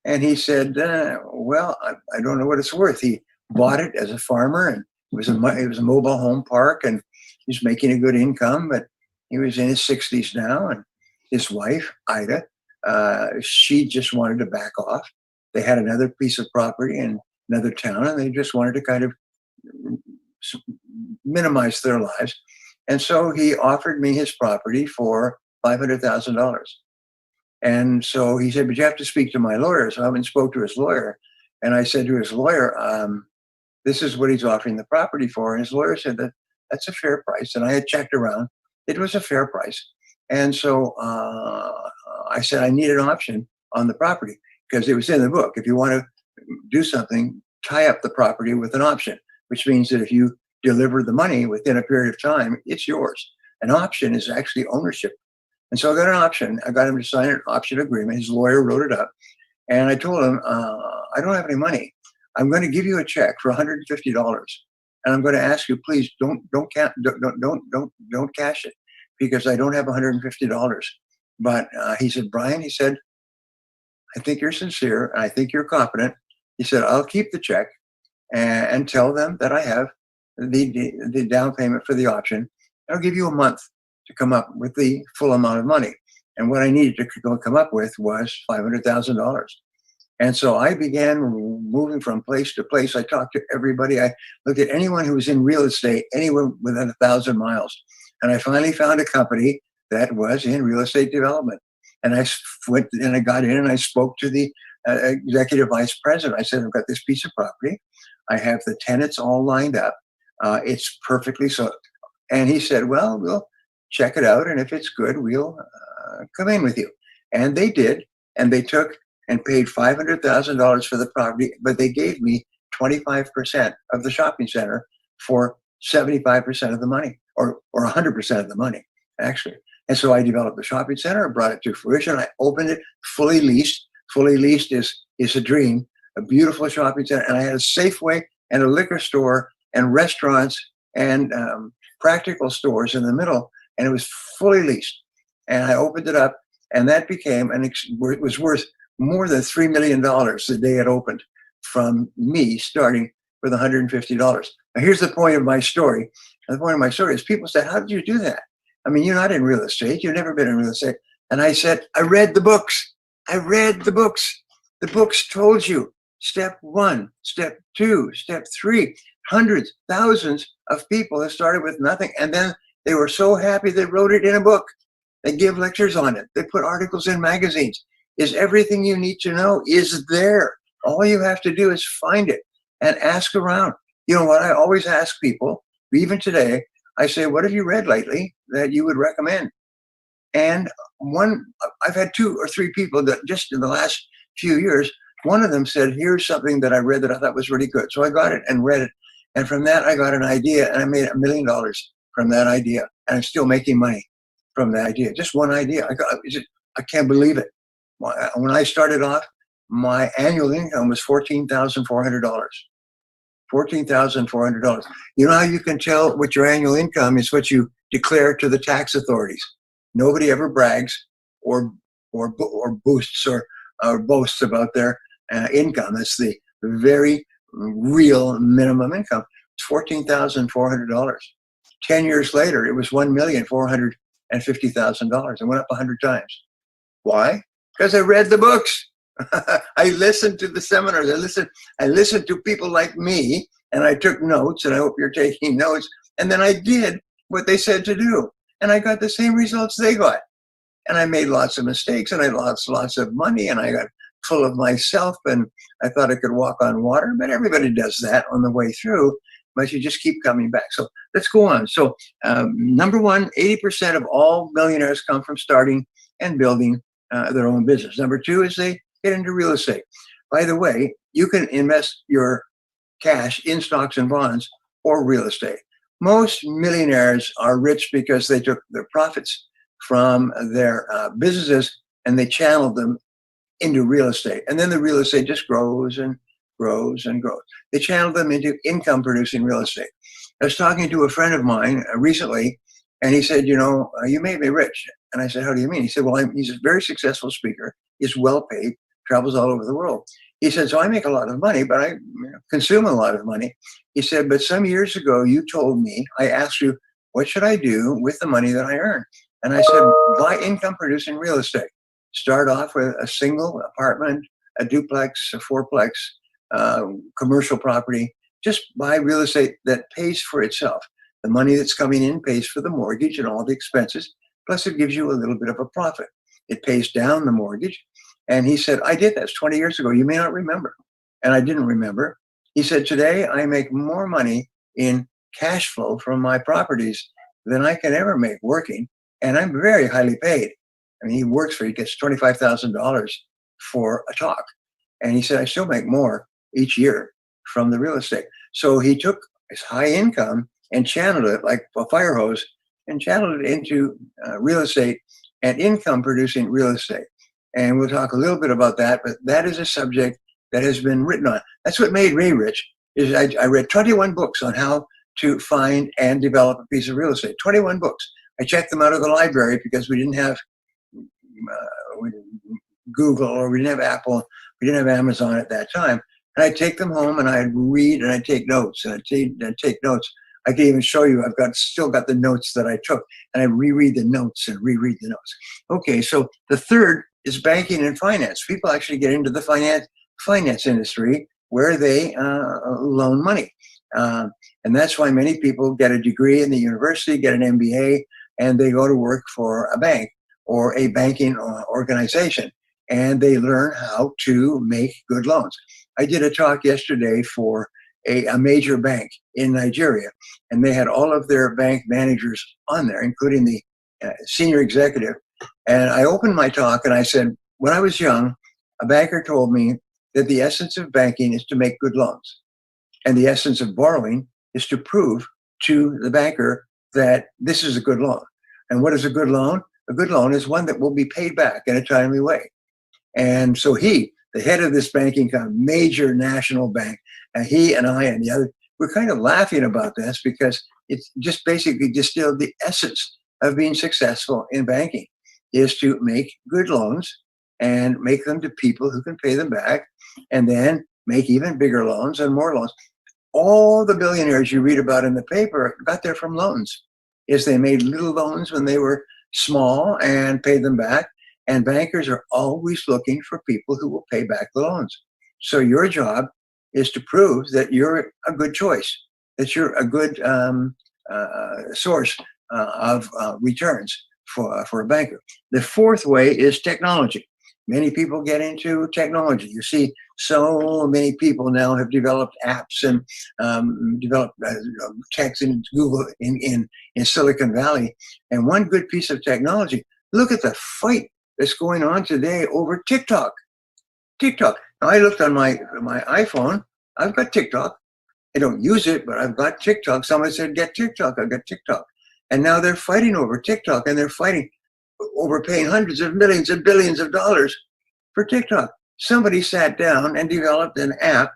And he said, well, I don't know what it's worth. He bought it as a farmer, and it was a mobile home park, and he's making a good income, but he was in his 60s now. And his wife, Ida, she just wanted to back off. They had another piece of property in another town, and they just wanted to kind of minimize their lives. And so he offered me his property for $500,000. And so he said, but you have to speak to my lawyer. So I went and spoke to his lawyer. And I said to his lawyer, this is what he's offering the property for. And his lawyer said that that's a fair price. And I had checked around. It was a fair price. And so I said, I need an option on the property because it was in the book. If you want to do something, tie up the property with an option, which means that if you deliver the money within a period of time, it's yours. An option is actually ownership. And so I got an option. I got him to sign an option agreement. His lawyer wrote it up. And I told him, I don't have any money. I'm going to give you a check for $150. And I'm going to ask you, please don't cash it because I don't have $150. But he said, Brian, he said, I think you're sincere and I think you're competent. He said, I'll keep the check and tell them that I have the down payment for the option. I'll give you a month to come up with the full amount of money. And what I needed to come up with was $500,000. And so I began moving from place to place. I talked to everybody. I looked at anyone who was in real estate, anywhere within 1,000 miles. And I finally found a company that was in real estate development. And I went and I got in and I spoke to the executive vice president. I said, I've got this piece of property. I have the tenants all lined up. It's perfectly so. And he said, well, we'll check it out. And if it's good, we'll come in with you. And they did. And they took and paid $500,000 for the property, but they gave me 25% of the shopping center for 75% of the money, or 100% of the money, actually. And so I developed the shopping center, I brought it to fruition, I opened it fully leased. Fully leased is a dream, a beautiful shopping center. And I had a Safeway and a liquor store and restaurants and practical stores in the middle, and it was fully leased. And I opened it up, and that became, it was worth more than $3 million the day it opened from me starting with $150. Now, here's the point of my story. The point of my story is people said, how did you do that? I mean, you're not in real estate. You've never been in real estate. And I said, I read the books. I read the books. The books told you step 1, step 2, step 3, hundreds, thousands of people that started with nothing. And then they were so happy they wrote it in a book. They give lectures on it. They put articles in magazines. Is everything you need to know is there. All you have to do is find it and ask around. You know what? I always ask people, even today, I say, what have you read lately that you would recommend? And I've had 2 or 3 people that just in the last few years, one of them said, here's something that I read that I thought was really good. So I got it and read it. And from that, I got an idea and I made $1 million from that idea. And I'm still making money from that idea. Just one idea. I can't believe it. When I started off, my annual income was $14,400. $14,400. You know how you can tell what your annual income is? What you declare to the tax authorities. Nobody ever brags or boasts or boasts about their income. That's the very real minimum income. It's $14,400. 10 years later, it was $1,450,000. It went up 100 times. Why? Because I read the books. I listened to the seminars. I listened to people like me, and I took notes, and I hope you're taking notes. And then I did what they said to do. And I got the same results they got. And I made lots of mistakes, and I lost lots of money, and I got full of myself, and I thought I could walk on water. But everybody does that on the way through, but you just keep coming back. So let's go on. So number one, 80% of all millionaires come from starting and building their own business. Number two is they get into real estate. By the way, you can invest your cash in stocks and bonds or real estate. Most millionaires are rich because they took their profits from their businesses and they channeled them into real estate. And then the real estate just grows and grows and grows. They channeled them into income producing real estate. I was talking to a friend of mine recently, and he said, you made me rich. And I said, how do you mean? He said, well, he's a very successful speaker. He's well paid, travels all over the world. He said, so I make a lot of money, but I consume a lot of money. He said, but some years ago, you told me, I asked you, what should I do with the money that I earn? And I said, buy income producing real estate. Start off with a single apartment, a duplex, a fourplex, commercial property. Just buy real estate that pays for itself. The money that's coming in pays for the mortgage and all the expenses. Plus it gives you a little bit of a profit. It pays down the mortgage. And he said, I did that 20 years ago. You may not remember. And I didn't remember. He said, today I make more money in cash flow from my properties than I can ever make working. And I'm very highly paid. I mean, he gets $25,000 for a talk. And he said, I still make more each year from the real estate. So he took his high income and channeled it like a fire hose and channeled it into real estate and income producing real estate. And we'll talk a little bit about that, but that is a subject that has been written on. That's what made me rich. Is I read 21 books on how to find and develop a piece of real estate. 21 books. I checked them out of the library because we didn't have Google, or we didn't have Apple, we didn't have Amazon at that time. And I'd take them home and I'd read and I'd take notes and I'd take notes. I can even show you, still got the notes that I took, and I reread the notes and reread the notes. Okay, so the third is banking and finance. People actually get into the finance industry where they loan money. And that's why many people get a degree in the university, get an MBA, and they go to work for a bank or a banking organization, and they learn how to make good loans. I did a talk yesterday for a major bank in Nigeria, and they had all of their bank managers on there, including the senior executive. And I opened my talk and I said, when I was young, a banker told me that the essence of banking is to make good loans. And the essence of borrowing is to prove to the banker that this is a good loan. And what is a good loan? A good loan is one that will be paid back in a timely way. And so he, the head of this banking company, major national bank, and he and I and the other, we're kind of laughing about this because it's just basically distilled the essence of being successful in banking is to make good loans and make them to people who can pay them back, and then make even bigger loans and more loans. All the billionaires you read about in the paper got there from loans. Is they made little loans when they were small and paid them back. And bankers are always looking for people who will pay back the loans. So your job is to prove that you're a good choice, that you're a good source of returns for a banker. The fourth way is technology. Many people get into technology. You see, so many people now have developed apps and developed techs in Google in Silicon Valley. And one good piece of technology, look at the fight that's going on today over TikTok. TikTok. Now, I looked on my iPhone. I've got TikTok. I don't use it, but I've got TikTok. Someone said, get TikTok. I've got TikTok. And now they're fighting over TikTok, and they're fighting over paying hundreds of millions and billions of dollars for TikTok. Somebody sat down and developed an app,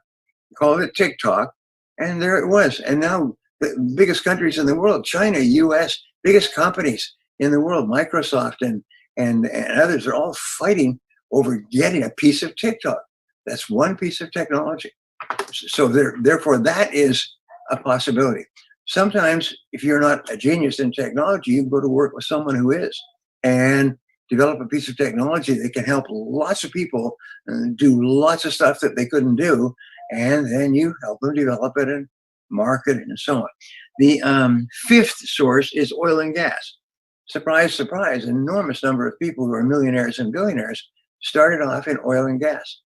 called it TikTok, and there it was. And now the biggest countries in the world, China, US, biggest companies in the world, Microsoft and others, are all fighting over getting a piece of TikTok. That's one piece of technology. So therefore, that is a possibility. Sometimes, if you're not a genius in technology, you go to work with someone who is, and develop a piece of technology that can help lots of people do lots of stuff that they couldn't do, and then you help them develop it and market it and so on. The fifth source is oil and gas. Surprise, surprise, an enormous number of people who are millionaires and billionaires started off in oil and gas.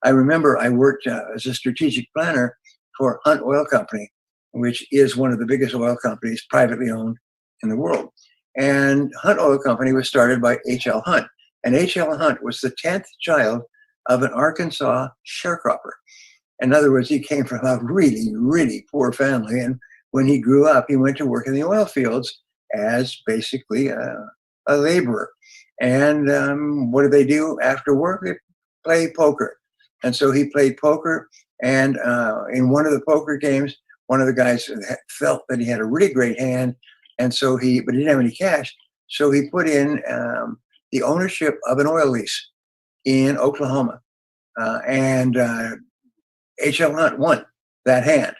I remember I worked as a strategic planner for Hunt Oil Company, which is one of the biggest oil companies privately owned in the world. And Hunt Oil Company was started by H.L. Hunt. And H.L. Hunt was the 10th child of an Arkansas sharecropper. In other words, he came from a really, really poor family. And when he grew up, he went to work in the oil fields as basically a laborer. And what did they do after work? They play poker. And so he played poker. And in one of the poker games, one of the guys felt that he had a really great hand. And so but he didn't have any cash. So he put in the ownership of an oil lease in Oklahoma. And H.L. Hunt won that hand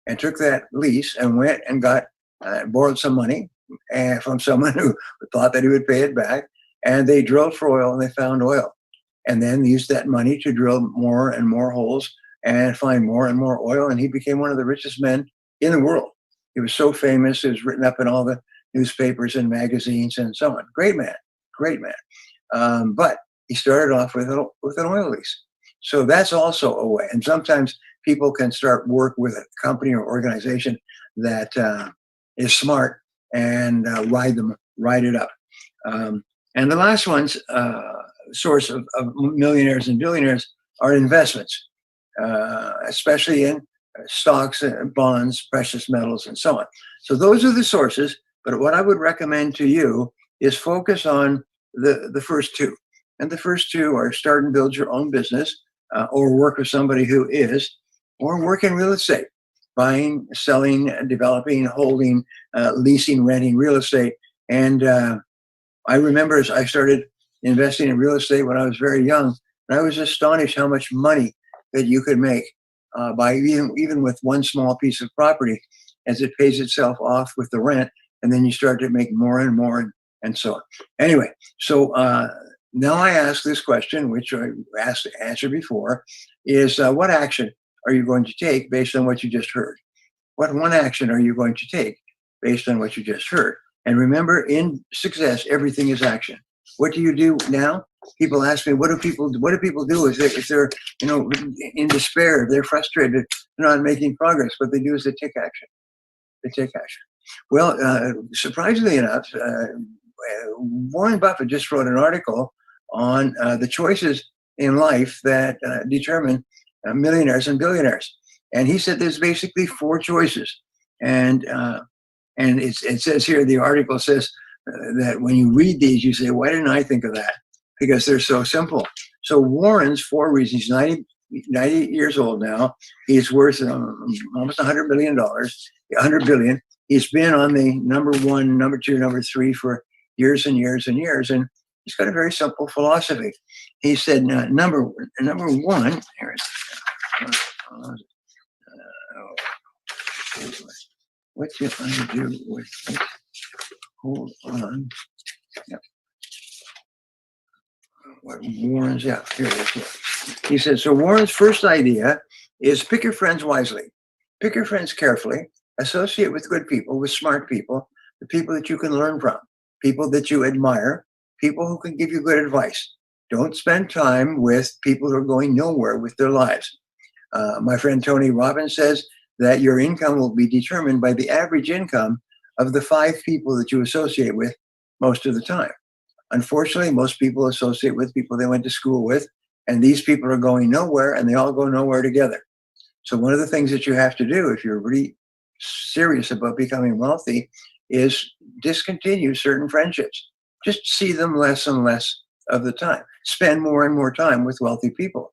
and took that lease and went and borrowed some money from someone who thought that he would pay it back. And they drilled for oil and they found oil. And then used that money to drill more and more holes and find more and more oil. And he became one of the richest men in the world. He was so famous. It was written up in all the newspapers and magazines and so on. Great man, great man. But he started off with an oil lease. So that's also a way. And sometimes people can start work with a company or organization that is smart and ride it up. And the last one's source of millionaires and billionaires are investments, especially in stocks, bonds, precious metals, and so on. So those are the sources. But what I would recommend to you is focus on the first two. And the first two are start and build your own business, or work with somebody who is, or work in real estate, buying, selling, developing, holding, leasing, renting real estate. And I remember as I started investing in real estate when I was very young, and I was astonished how much money that you could make by even with one small piece of property, as it pays itself off with the rent, and then you start to make more and more and so on. Anyway, so now I ask this question, which I asked to answer before, is what action are you going to take based on what you just heard? What one action are you going to take based on what you just heard? And remember, in success, everything is action. What do you do now? People ask me, what do people do if they're in despair, if they're frustrated, they're not making progress? What they do is they take action. They take action. Well, surprisingly enough, Warren Buffett just wrote an article on the choices in life that determine millionaires and billionaires. And he said there's basically four choices. And it says here, the article says that when you read these, you say, why didn't I think of that? Because they're so simple. So Warren's four reasons, he's 90 years old now. He's worth almost $100 billion, $100 billion. He's been on the number one, number two, number three for years and years and years. And he's got a very simple philosophy. He said, number one, here it is. What you want to do with it? Hold on. Yep. What Warren's, yeah, here it is. Here. He said, so Warren's first idea is pick your friends wisely. Pick your friends carefully. Associate with good people, with smart people, the people that you can learn from. people that you admire, people who can give you good advice. Don't spend time with people who are going nowhere with their lives. My friend Tony Robbins says that your income will be determined by the average income of the 5 people that you associate with most of the time. Unfortunately, most people associate with people they went to school with, and these people are going nowhere, and they all go nowhere together. So one of the things that you have to do if you're really serious about becoming wealthy is discontinue certain friendships. Just see them less and less of the time. Spend more and more time with wealthy people.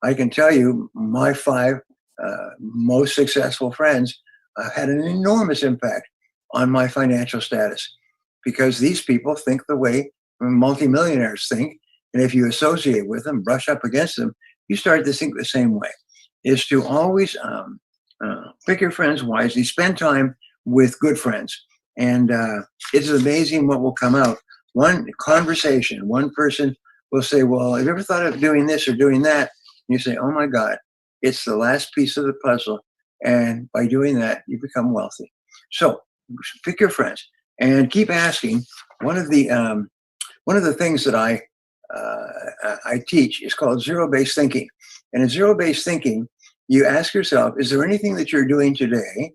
I can tell you my 5 most successful friends had an enormous impact on my financial status because these people think the way multimillionaires think. And if you associate with them, brush up against them, you start to think the same way. Is to always pick your friends wisely, spend time with good friends. And it's amazing what will come out. One conversation, one person will say, well, have you ever thought of doing this or doing that? And you say, oh my God, it's the last piece of the puzzle. And by doing that, you become wealthy. So pick your friends and keep asking. One of the things that I teach is called zero-based thinking. And in zero-based thinking, you ask yourself, is there anything that you're doing today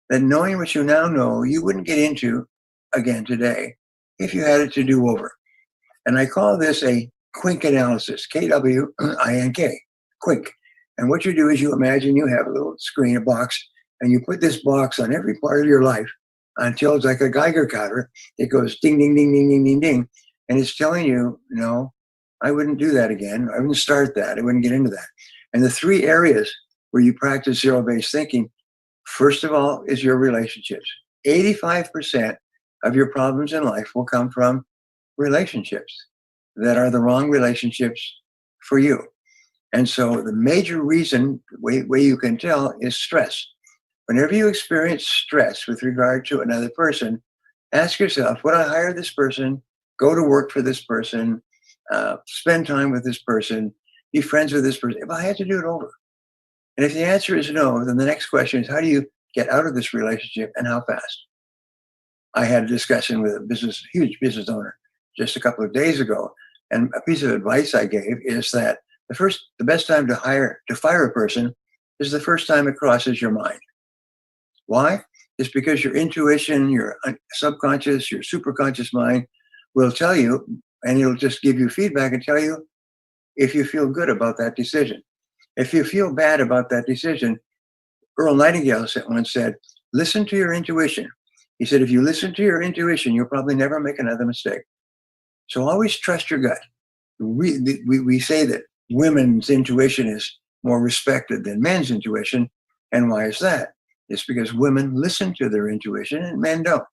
that knowing what you now know, you wouldn't get into again today if you had it to do over? And I call this a quink analysis, Kwink, quink. And what you do is you imagine you have a little screen, a box, and you put this box on every part of your life until it's like a Geiger counter. It goes ding, ding, ding, ding, ding, ding, ding. And it's telling you, no, I wouldn't do that again. I wouldn't start that. I wouldn't get into that. And the 3 areas where you practice zero-based thinking, first of all, is your relationships. 85% of your problems in life will come from relationships that are the wrong relationships for you. And so the major reason, way you can tell, is stress. Whenever you experience stress with regard to another person, ask yourself, would I hire this person, go to work for this person, spend time with this person, be friends with this person, if I had to do it over? And if the answer is no, then the next question is, how do you get out of this relationship and how fast? I had a discussion with a huge business owner just a couple of days ago. And a piece of advice I gave is that the best time to fire a person is the first time it crosses your mind. Why? It's because your intuition, your subconscious, your superconscious mind will tell you, and it'll just give you feedback and tell you if you feel good about that decision. If you feel bad about that decision, Earl Nightingale once said, listen to your intuition. He said, if you listen to your intuition, you'll probably never make another mistake. So always trust your gut. We say that women's intuition is more respected than men's intuition. And why is that? It's because women listen to their intuition and men don't.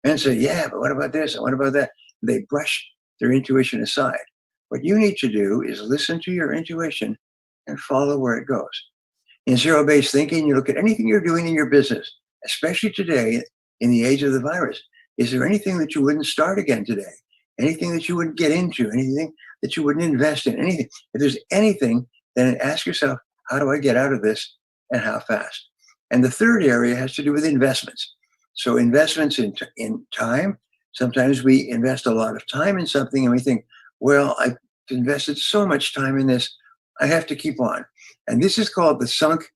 Men say, yeah, but what about this? And what about that? They brush their intuition aside. What you need to do is listen to your intuition and follow where it goes. In zero-based thinking, you look at anything you're doing in your business, especially today in the age of the virus. Is there anything that you wouldn't start again today? Anything that you wouldn't get into? Anything that you wouldn't invest in? Anything? If there's anything, then ask yourself, how do I get out of this and how fast? And the third area has to do with investments. So investments in time. Sometimes we invest a lot of time in something and we think, well, I've invested so much time in this, I have to keep on. And this is called the sunk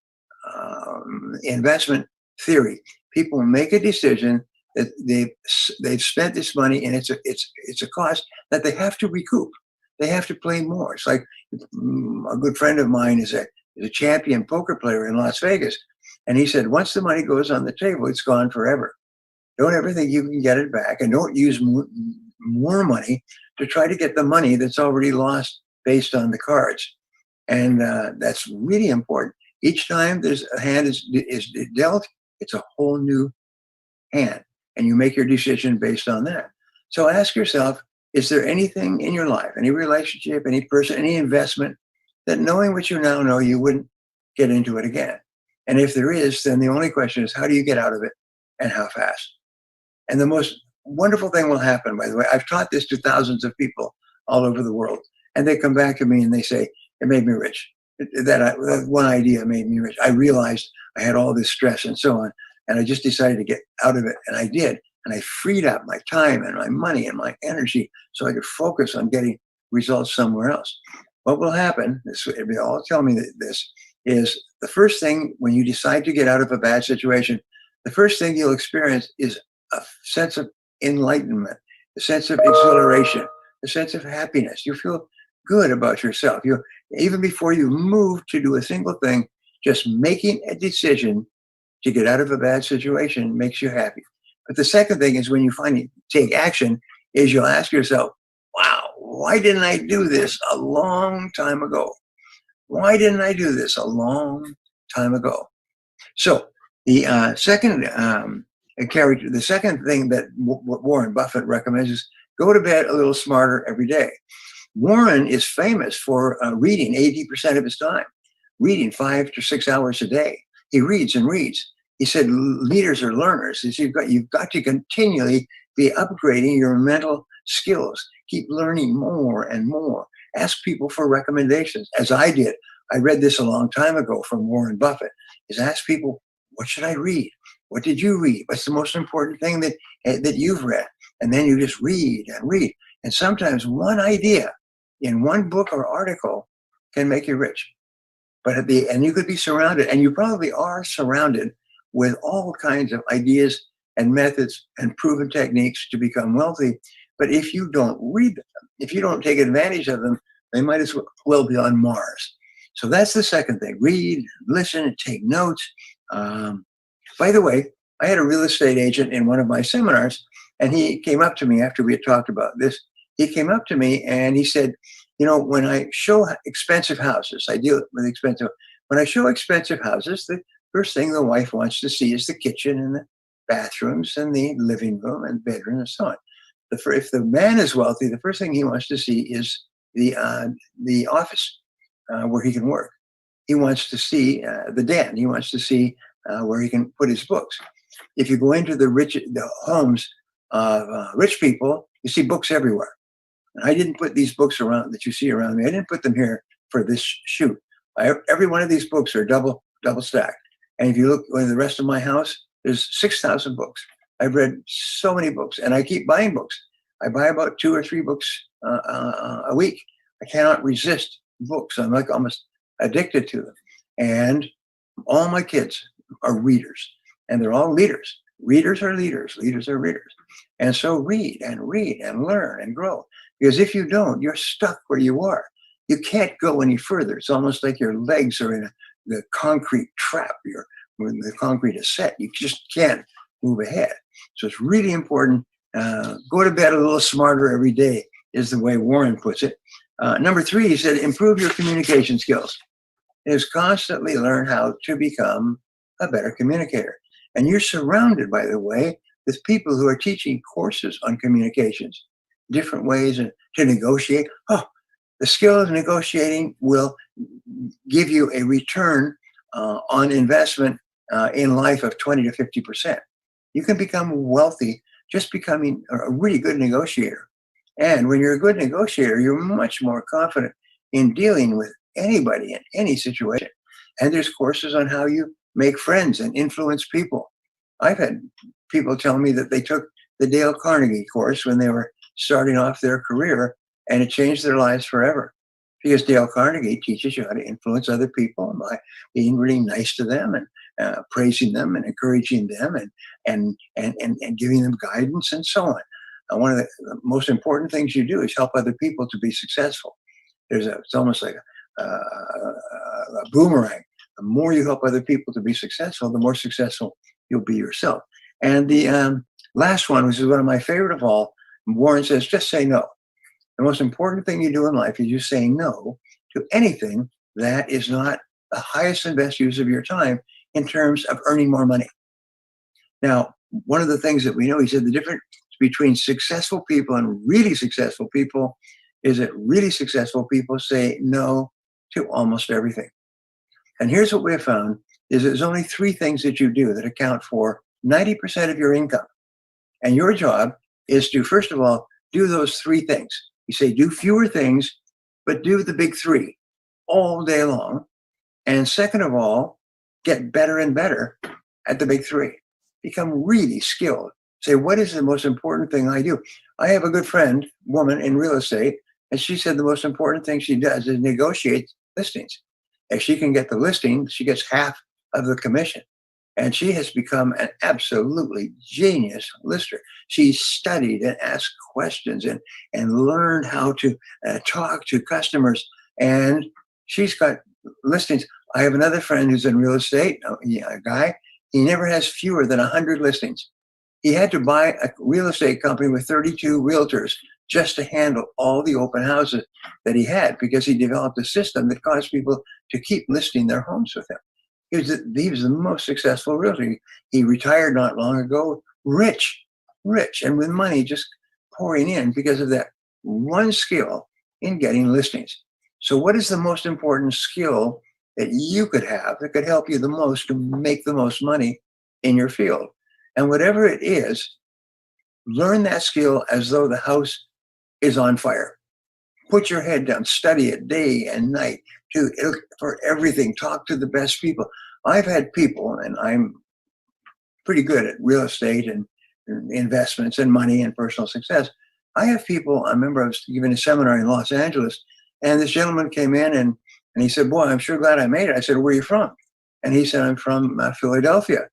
investment theory. People make a decision that they've spent this money and it's a cost that they have to recoup. They have to play more. It's like a good friend of mine is a champion poker player in Las Vegas. And he said, once the money goes on the table, it's gone forever. Don't ever think you can get it back, and don't use more money to try to get the money that's already lost based on the cards. And that's really important. Each time there's a hand is dealt, it's a whole new hand, and you make your decision based on that. So ask yourself, is there anything in your life, any relationship, any person, any investment that knowing what you now know, you wouldn't get into it again? And if there is, then the only question is, how do you get out of it and how fast? And the most wonderful thing will happen, by the way. I've taught this to thousands of people all over the world. And they come back to me and they say, it made me rich. That one idea made me rich. I realized I had all this stress and so on. And I just decided to get out of it. And I did. and I freed up my time and my money and my energy so I could focus on getting results somewhere else. What will happen, they all tell me this, is the first thing when you decide to get out of a bad situation, the first thing you'll experience is a sense of enlightenment, a sense of exhilaration, a sense of happiness. You feel good about yourself. You, even before you move to do a single thing, just making a decision to get out of a bad situation makes you happy. But the second thing is when you finally take action is you'll ask yourself, wow, why didn't I do this a long time ago? Why didn't I do this a long time ago? So the second character, the second thing that Warren Buffett recommends is go to bed a little smarter every day. Warren is famous for reading 80% of his time, reading 5 to 6 hours a day. He reads and reads. He said leaders are learners. He said, you've got to continually be upgrading your mental skills. Keep learning more and more. Ask people for recommendations, as I did. I read this a long time ago from Warren Buffett, is ask people, what should I read? What did you read? What's the most important thing that you've read? And then you just read and read. And sometimes one idea in one book or article can make you rich. But and you could be surrounded, and you probably are surrounded with all kinds of ideas and methods and proven techniques to become wealthy. But if you don't read them, if you don't take advantage of them, they might as well be on Mars. So that's the second thing. Read, listen, take notes. By the way, I had a real estate agent in one of my seminars, and he came up to me after we had talked about this. He came up to me and he said, you know, when I show expensive houses, I deal with expensive. When I show expensive houses, the first thing the wife wants to see is the kitchen and the bathrooms and the living room and bedroom and so on. If the man is wealthy, the first thing he wants to see is the office where he can work. He wants to see the den. He wants to see where he can put his books. If you go into the homes of rich people, you see books everywhere. And I didn't put these books around that you see around me. I didn't put them here for this shoot. Every one of these books are double stacked. And if you look in the rest of my house, there's 6,000 books. I've read so many books, and I keep buying books. I buy about 2 or 3 books a week. I cannot resist books. I'm like almost addicted to them. And all my kids are readers, and they're all leaders. Readers are leaders. Leaders are readers. And so read and learn and grow. Because if you don't, you're stuck where you are. You can't go any further. It's almost like your legs are in the concrete trap. When the concrete is set, you just can't move ahead. So it's really important. Go to bed a little smarter every day is the way Warren puts it. Number 3, he said, improve your communication skills. Is constantly learn how to become a better communicator. And you're surrounded, by the way, with people who are teaching courses on communications, different ways to negotiate. Oh, the skill of negotiating will give you a return on investment in life of 20 to 50%. You can become wealthy just becoming a really good negotiator. And when you're a good negotiator, you're much more confident in dealing with anybody in any situation. And there's courses on how you make friends and influence people. I've had people tell me that they took the Dale Carnegie course when they were starting off their career, and it changed their lives forever. Because Dale Carnegie teaches you how to influence other people by being really nice to them and praising them and encouraging them and giving them guidance and so on. One of the most important things you do is help other people to be successful. It's almost like a boomerang. The more you help other people to be successful, the more successful you'll be yourself. And the last one, which is one of my favorite of all, Warren says, just say no. The most important thing you do in life is you say no to anything that is not the highest and best use of your time in terms of earning more money. Now, one of the things that we know, he said the difference between successful people and really successful people is that really successful people say no to almost everything. And here's what we have found is there's only 3 things that you do that account for 90% of your income. And your job is to, first of all, do those 3 things. You say do fewer things, but do the big 3 all day long. And second of all, get better and better at the big 3. Become really skilled say, what is the most important thing I do? I have a good friend, woman in real estate, and she said the most important thing she does is negotiate listings. If she can get the listing, she gets half of the commission. And she has become an absolutely genius lister. She studied and asked questions and learned how to talk to customers. And she's got listings. I have another friend who's in real estate, a guy. He never has fewer than 100 listings. He had to buy a real estate company with 32 realtors just to handle all the open houses that he had, because he developed a system that caused people to keep listing their homes with him. He was the most successful realtor. He retired not long ago, rich, and with money just pouring in because of that one skill in getting listings. So what is the most important skill that you could have that could help you the most to make the most money in your field? And whatever it is, learn that skill as though the house is on fire. Put your head down, study it day and night for everything. Talk to the best people. I've had people, and I'm pretty good at real estate and investments and money and personal success. I have people, I remember I was giving a seminar in Los Angeles, and this gentleman came in and he said, boy, I'm sure glad I made it. I said, where are you from? And he said, I'm from Philadelphia.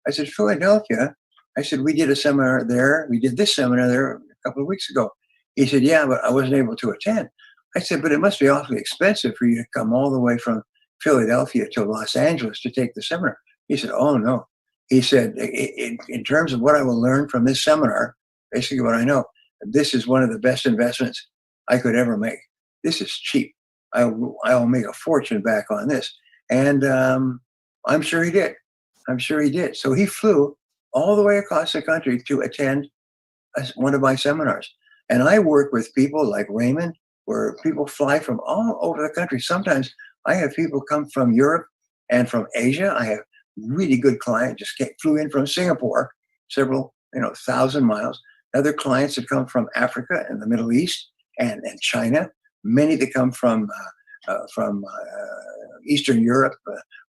I said, Philadelphia? I said, we did a seminar there. We did this seminar there a couple of weeks ago. He said, yeah, but I wasn't able to attend. I said, but it must be awfully expensive for you to come all the way from Philadelphia to Los Angeles to take the seminar. He said, oh, no. He said, in terms of what I will learn from this seminar, basically what I know, this is one of the best investments I could ever make. This is cheap. I'll make a fortune back on this. And I'm sure he did. I'm sure he did. So he flew all the way across the country to attend one of my seminars. And I work with people like Raymond, where people fly from all over the country. Sometimes I have people come from Europe and from Asia. I have really good clients, flew in from Singapore, several, 1,000 miles. Other clients that come from Africa and the Middle East and China. Many that come from Eastern Europe,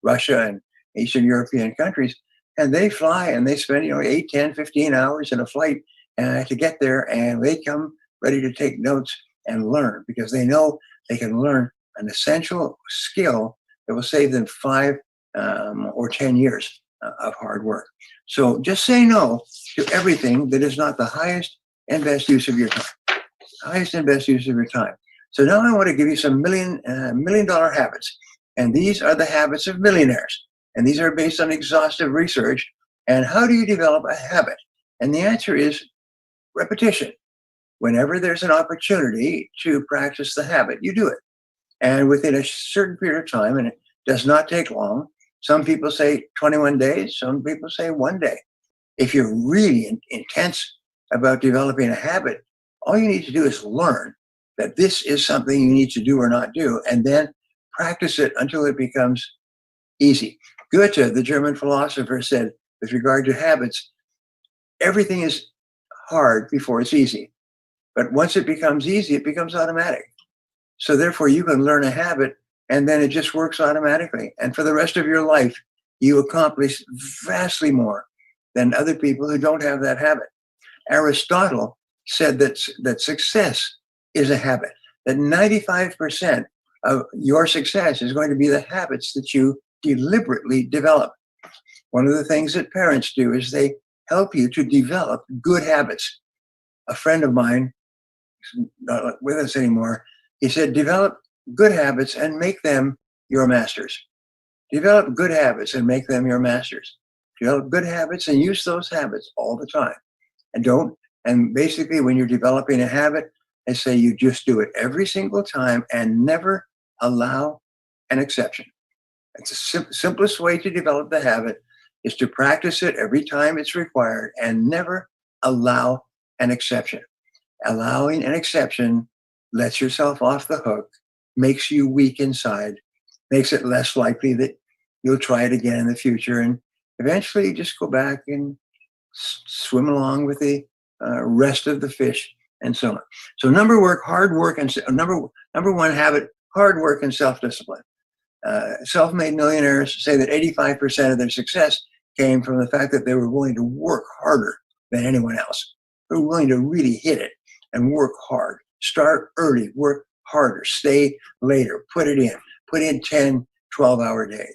Russia and Eastern European countries. And they fly and they spend, 8, 10, 15 hours in a flight to get there. And they come ready to take notes and learn, because they know they can learn an essential skill that will save them 5 or 10 years of hard work. So just say no to everything that is not the highest and best use of your time. Highest and best use of your time. So now I want to give you some million-dollar habits. And these are the habits of millionaires. And these are based on exhaustive research. And how do you develop a habit? And the answer is repetition. Whenever there's an opportunity to practice the habit, you do it. And within a certain period of time, and it does not take long, some people say 21 days, some people say 1 day. If you're really intense about developing a habit, all you need to do is learn that this is something you need to do or not do, and then practice it until it becomes easy. Goethe, the German philosopher, said with regard to habits, everything is hard before it's easy. But once it becomes easy, it becomes automatic. So therefore, you can learn a habit and then it just works automatically. And for the rest of your life, you accomplish vastly more than other people who don't have that habit. Aristotle said that success is a habit, that 95% of your success is going to be the habits that you deliberately develop. One of the things that parents do is they help you to develop good habits. A friend of mine, not with us anymore, he said, develop good habits and make them your masters. Develop good habits and make them your masters. Develop good habits and use those habits all the time. And basically when you're developing a habit, I say you just do it every single time and never allow an exception. It's the simplest way to develop the habit is to practice it every time it's required and never allow an exception. Allowing an exception lets yourself off the hook, makes you weak inside, makes it less likely that you'll try it again in the future. And eventually you just go back and swim along with the rest of the fish and so on. So number one habit, hard work and self-discipline. Self-made millionaires say that 85% of their success came from the fact that they were willing to work harder than anyone else. Who are willing to really hit it and work hard. Start early, work harder, stay later, put in 10, 12-hour days.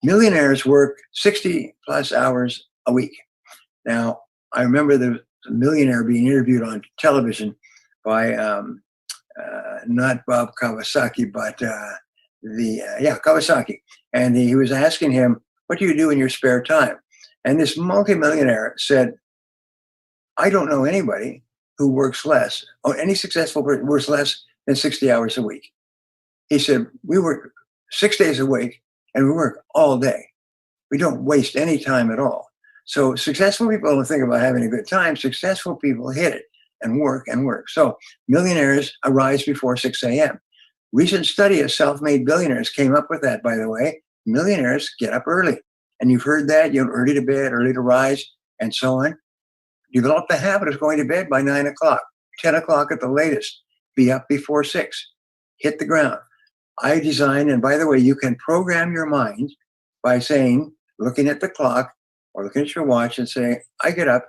Millionaires work 60 plus hours a week. Now, I remember the millionaire being interviewed on television by not Bob Kawasaki, but Kawasaki. And he was asking him, what do you do in your spare time? And this multimillionaire said, I don't know anybody who works less, or any successful person works less than 60 hours a week. He said, we work 6 days a week and we work all day. We don't waste any time at all. So successful people don't think about having a good time. Successful people hit it and work and work. So millionaires arise before 6 a.m. Recent study of self-made billionaires came up with that, by the way. Millionaires get up early. And you've heard that, early to bed, early to rise, and so on. Develop the habit of going to bed by 9 o'clock, 10 o'clock at the latest. Be up before 6. Hit the ground. I design, and by the way, you can program your mind by saying, looking at the clock or looking at your watch and saying, I get up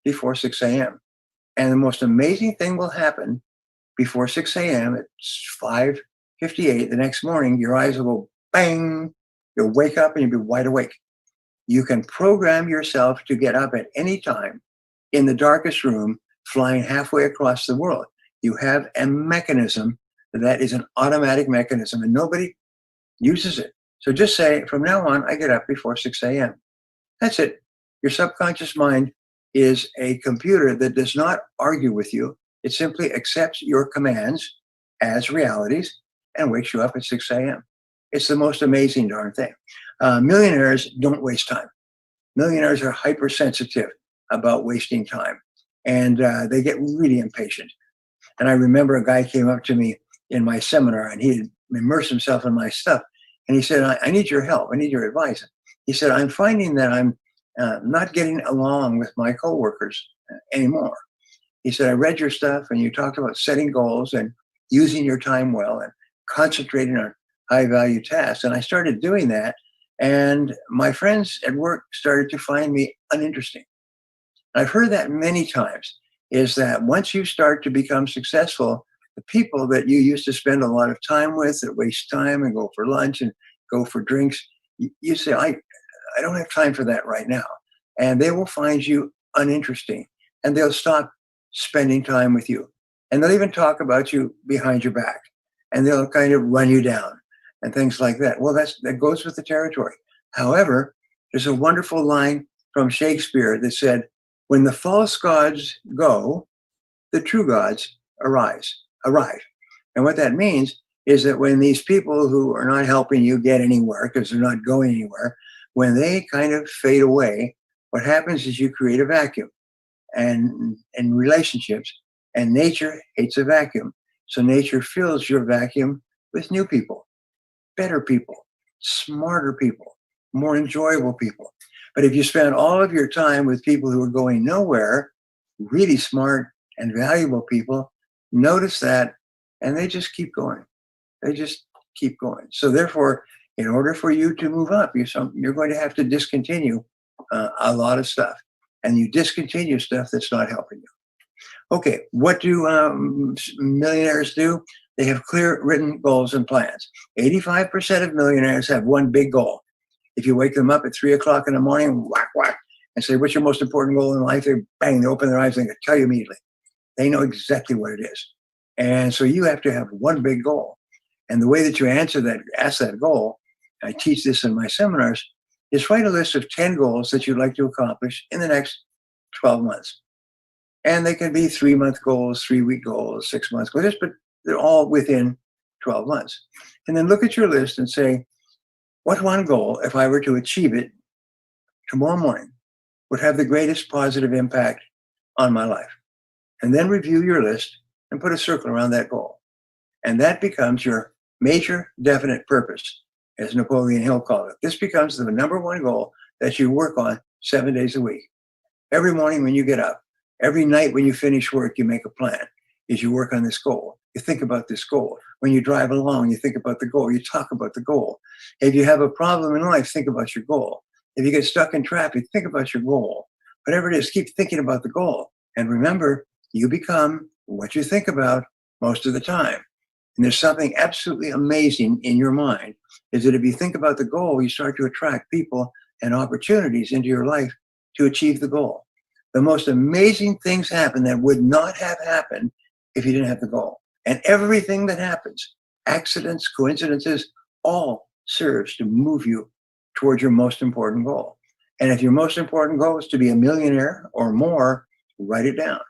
before 6 a.m. And the most amazing thing will happen before 6 a.m. It's 5:58 the next morning. Your eyes will go bang. You'll wake up and you'll be wide awake. You can program yourself to get up at any time in the darkest room, flying halfway across the world. You have a mechanism that is an automatic mechanism and nobody uses it. So just say, from now on, I get up before 6 a.m. That's it. Your subconscious mind is a computer that does not argue with you. It simply accepts your commands as realities and wakes you up at 6 a.m. It's the most amazing darn thing. Millionaires don't waste time. Millionaires are hypersensitive about wasting time, and they get really impatient. And I remember a guy came up to me in my seminar, and he had immersed himself in my stuff. And he said, I need your help. I need your advice. He said, I'm finding that I'm not getting along with my coworkers anymore. He said, I read your stuff, and you talked about setting goals and using your time well and concentrating on high-value tasks. And I started doing that, and my friends at work started to find me uninteresting. I've heard that many times, is that once you start to become successful, the people that you used to spend a lot of time with that waste time and go for lunch and go for drinks, you say, I don't have time for that right now. And they will find you uninteresting, and they'll stop spending time with you. And they'll even talk about you behind your back, and they'll kind of run you down and things like that. Well, that goes with the territory. However, there's a wonderful line from Shakespeare that said, when the false gods go, the true gods arrive. And what that means is that when these people who are not helping you get anywhere because they're not going anywhere, when they kind of fade away, what happens is you create a vacuum and in relationships, and nature hates a vacuum. So nature fills your vacuum with new people, better people, smarter people, more enjoyable people. But if you spend all of your time with people who are going nowhere, really smart and valuable people, notice that, and they just keep going. They just keep going. So therefore, in order for you to move up, you're going to have to discontinue a lot of stuff. And you discontinue stuff that's not helping you. Okay, what do millionaires do? They have clear written goals and plans. 85% of millionaires have one big goal. If you wake them up at 3 o'clock in the morning, whack, whack, and say, what's your most important goal in life? They open their eyes and they tell you immediately. They know exactly what it is. And so you have to have one big goal. And the way that you ask that goal, I teach this in my seminars, is write a list of 10 goals that you'd like to accomplish in the next 12 months. And they can be 3-month goals, 3-week goals, 6-month goals, but they're all within 12 months. And then look at your list and say, what one goal, if I were to achieve it tomorrow morning, would have the greatest positive impact on my life? And then review your list and put a circle around that goal. And that becomes your major definite purpose, as Napoleon Hill called it. This becomes the number one goal that you work on 7 days a week. Every morning when you get up, every night when you finish work, you make a plan. Is you work on this goal. You think about this goal. When you drive along, you think about the goal. You talk about the goal. If you have a problem in life, think about your goal. If you get stuck in traffic, think about your goal. whatever it is, keep thinking about the goal. And remember, you become what you think about most of the time. And there's something absolutely amazing in your mind, is that if you think about the goal, you start to attract people and opportunities into your life to achieve the goal. The most amazing things happen that would not have happened if you didn't have the goal. And everything that happens, accidents, coincidences, all serves to move you towards your most important goal. And if your most important goal is to be a millionaire or more, write it down.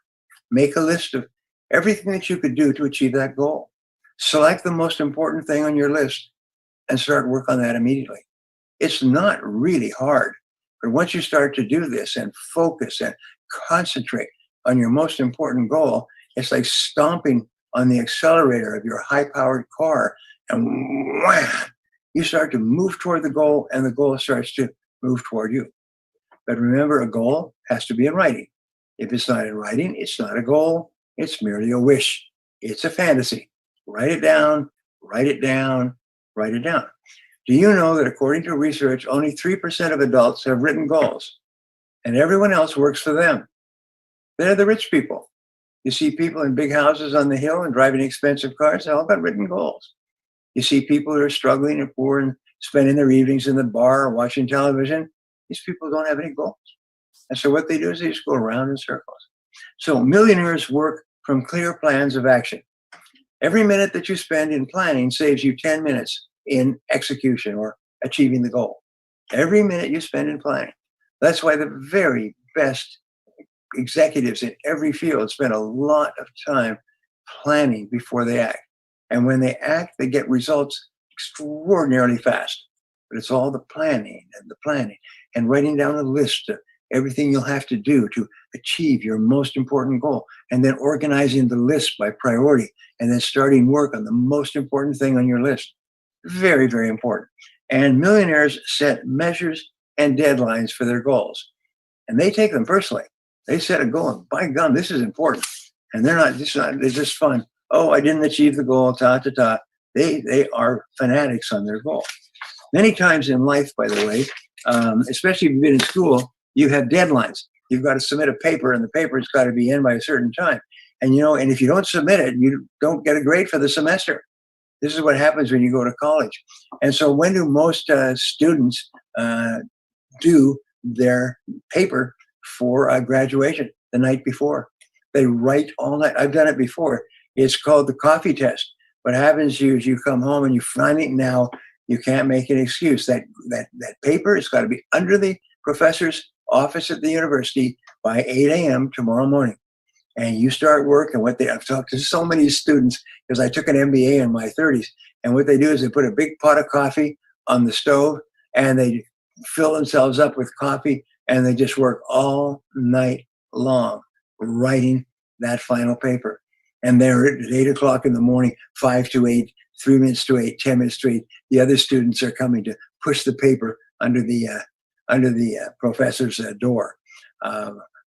Make a list of everything that you could do to achieve that goal. Select the most important thing on your list and start work on that immediately. It's not really hard, but once you start to do this and focus and concentrate on your most important goal, it's like stomping on the accelerator of your high-powered car, and wham, you start to move toward the goal, and the goal starts to move toward you. But remember, a goal has to be in writing. If it's not in writing, it's not a goal. It's merely a wish. It's a fantasy. Write it down, write it down, write it down. Do you know that according to research, only 3% of adults have written goals, and everyone else works for them? They're the rich people. You see people in big houses on the hill and driving expensive cars, they all got written goals. You see people who are struggling and poor and spending their evenings in the bar or watching television. These people don't have any goals. And so what they do is they just go around in circles. So millionaires work from clear plans of action. Every minute that you spend in planning saves you 10 minutes in execution or achieving the goal. Every minute you spend in planning. That's why the very best executives in every field spend a lot of time planning before they act. And when they act, they get results extraordinarily fast. But it's all the planning and writing down a list of everything you'll have to do to achieve your most important goal, and then organizing the list by priority, and then starting work on the most important thing on your list. Very, very important. And millionaires set measures and deadlines for their goals, and they take them personally. They set a goal, and by gum, this is important. And they're just fun. Oh, I didn't achieve the goal, They are fanatics on their goal. Many times in life, by the way, especially if you've been in school, you have deadlines. You've got to submit a paper, and the paper's got to be in by a certain time. And and if you don't submit it, you don't get a grade for the semester. This is what happens when you go to college. And so when do most students do their paper for graduation? The night before. They write all night. I've done it before. It's called the coffee test. What happens is you come home and you find it now. You can't make an excuse. That paper has got to be under the professor's office at the university by 8 a.m. tomorrow morning. And you start work, and I've talked to so many students because I took an MBA in my 30s. And what they do is they put a big pot of coffee on the stove, and they fill themselves up with coffee, and they just work all night long writing that final paper. And they're at 8 o'clock in the morning, 5 to 8, 3 minutes to 8, 10 minutes to 8. The other students are coming to push the paper under the professor's door.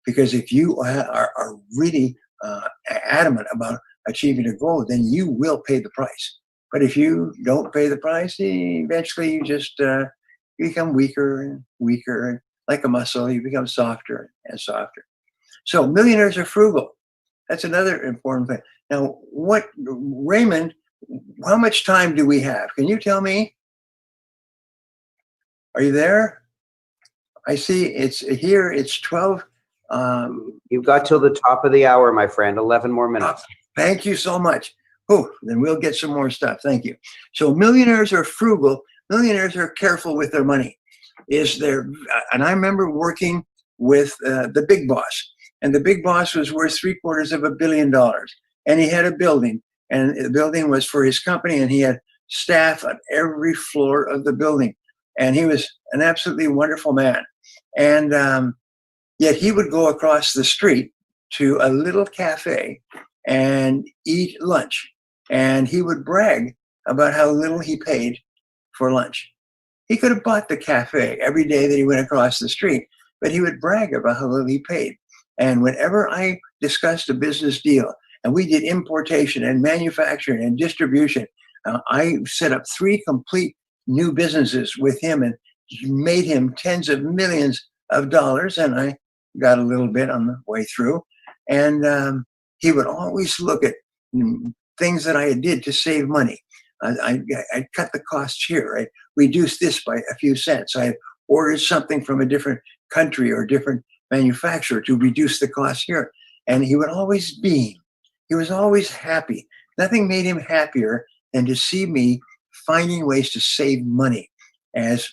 Because if you are really adamant about achieving a goal, then you will pay the price. But if you don't pay the price, eventually you just you become weaker and weaker. And like a muscle, you become softer and softer. So millionaires are frugal. That's another important thing. Now, Raymond, how much time do we have? Can you tell me? Are you there? I see it's 12. You've got till the top of the hour, my friend. 11 more minutes. Thank you so much. Oh, then we'll get some more stuff. Thank you. So millionaires are frugal. Millionaires are careful with their money. And I remember working with the big boss. And the big boss was worth $750 million. And he had a building. And the building was for his company. And he had staff on every floor of the building. And he was an absolutely wonderful man. And yet he would go across the street to a little cafe and eat lunch. And he would brag about how little he paid for lunch. He could have bought the cafe every day that he went across the street, but he would brag about how little he paid. And whenever I discussed a business deal, and we did importation and manufacturing and distribution, I set up 3 complete new businesses with him and made him tens of millions of dollars. And I got a little bit on the way through. And he would always look at things that I did to save money. I cut the costs here. I reduced this by a few cents. I ordered something from a different country or different manufacturer to reduce the cost here. And he would always beam. He was always happy. Nothing made him happier than to see me finding ways to save money as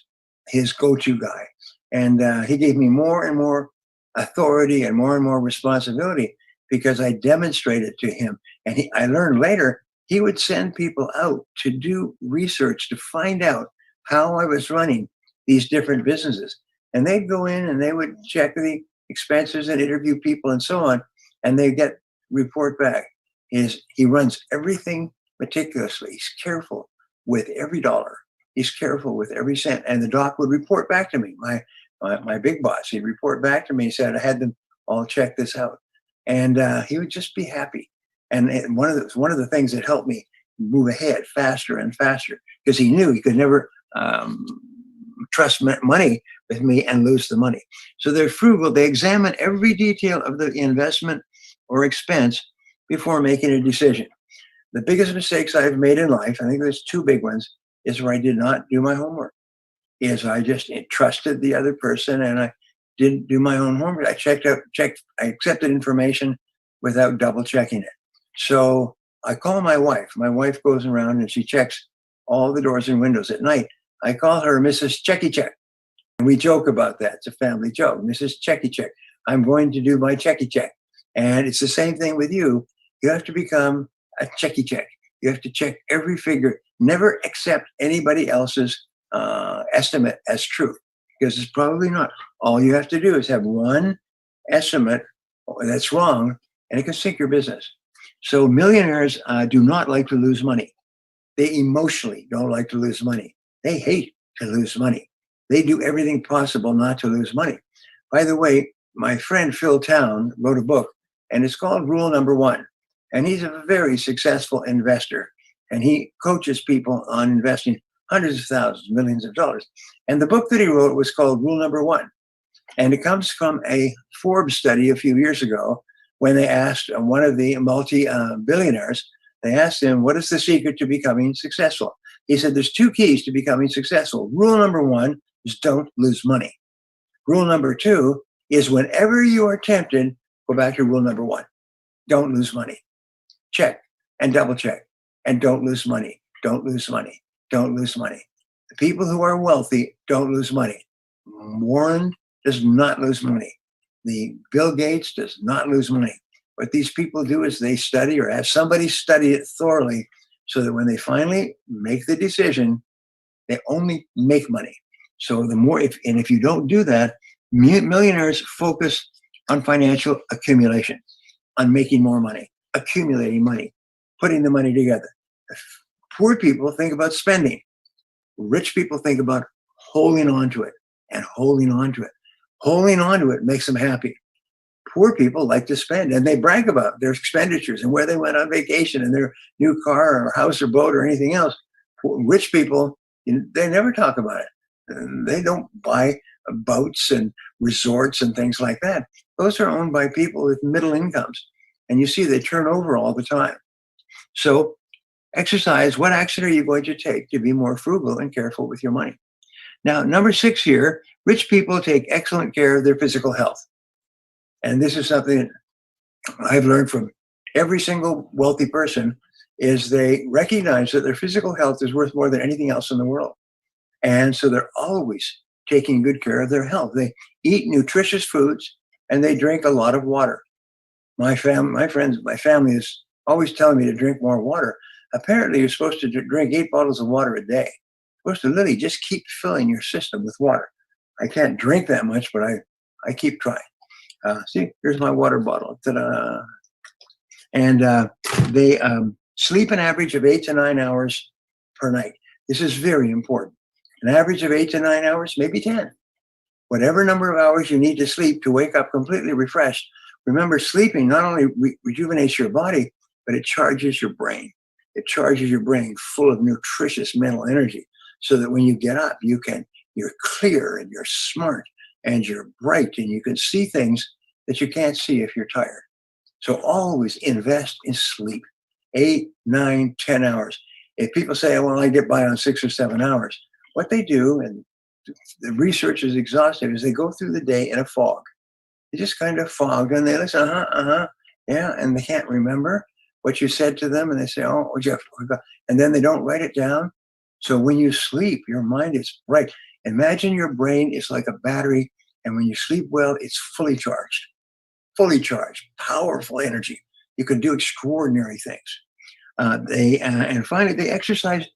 his go-to guy. And he gave me more and more authority and more responsibility because I demonstrated to him. And I learned later, he would send people out to do research to find out how I was running these different businesses. And they'd go in and they would check the expenses and interview people and so on. And they get report back. He runs everything meticulously. He's careful with every dollar. He's careful with every cent. And the doc would report back to me, my big boss. He'd report back to me and said, I had them all check this out. And he would just be happy. And one of the things that helped me move ahead faster and faster, because he knew he could never trust money with me and lose the money. So they're frugal. They examine every detail of the investment or expense before making a decision. The biggest mistakes I've made in life, I think there's two big ones, is where I did not do my homework. Is I just trusted the other person and I didn't do my own homework. I accepted information without double checking it. So I call my wife. My wife goes around and she checks all the doors and windows at night. I call her Mrs. Checky Check. And we joke about that. It's a family joke. Mrs. Checky Check. I'm going to do my Checky Check. And it's the same thing with you. You have to become a Checky Check. You have to check every figure. Never accept anybody else's estimate as true, because it's probably not. All you have to do is have one estimate that's wrong, and it can sink your business. So millionaires do not like to lose money. They emotionally don't like to lose money. They hate to lose money. They do everything possible not to lose money. By the way, my friend Phil Town wrote a book, and it's called Rule Number One. And he's a very successful investor. And he coaches people on investing hundreds of thousands, millions of dollars. And the book that he wrote was called Rule Number One. And it comes from a Forbes study a few years ago when they asked one of the multi-billionaires, they asked him, what is the secret to becoming successful? He said, there's two keys to becoming successful. Rule number one is don't lose money. Rule number two is whenever you are tempted, go back to rule number one. Don't lose money. Check and double check. And don't lose money. Don't lose money. Don't lose money. The people who are wealthy don't lose money. Warren does not lose money. The Bill Gates does not lose money. What these people do is they study or have somebody study it thoroughly so that when they finally make the decision, they only make money. So the more, if you don't do that, millionaires focus on financial accumulation, on making more money, accumulating money, putting the money together. Poor people think about spending. Rich people think about holding on to it and holding on to it. Holding on to it makes them happy. Poor people like to spend, and they brag about their expenditures and where they went on vacation and their new car or house or boat or anything else. Rich people, they never talk about it. They don't buy boats and resorts and things like that. Those are owned by people with middle incomes. And you see they turn over all the time. So exercise, what action are you going to take to be more frugal and careful with your money? Now, number 6 here, rich people take excellent care of their physical health. And this is something I've learned from every single wealthy person, is they recognize that their physical health is worth more than anything else in the world. And so they're always taking good care of their health. They eat nutritious foods and they drink a lot of water. My family is always telling me to drink more water. Apparently, you're supposed to drink 8 bottles of water a day. You're supposed to literally just keep filling your system with water. I can't drink that much, but I keep trying. See, here's my water bottle. Ta-da! And they sleep an average of 8 to 9 hours per night. This is very important. An average of 8 to 9 hours, maybe 10. Whatever number of hours you need to sleep to wake up completely refreshed. Remember, sleeping not only rejuvenates your body, but it charges your brain. It charges your brain full of nutritious mental energy so that when you get up, you're clear and you're smart and you're bright and you can see things that you can't see if you're tired. So always invest in sleep, 8, 9, 10 hours. If people say, well, I get by on 6 or 7 hours, what they do, and the research is exhaustive, is they go through the day in a fog. They just kind of fog and they listen, yeah, and they can't remember what you said to them, and they say, oh, Jeff, and then they don't write it down. So when you sleep, your mind is bright. Imagine your brain is like a battery, and when you sleep well, it's fully charged, powerful energy. You can do extraordinary things. And finally, they exercise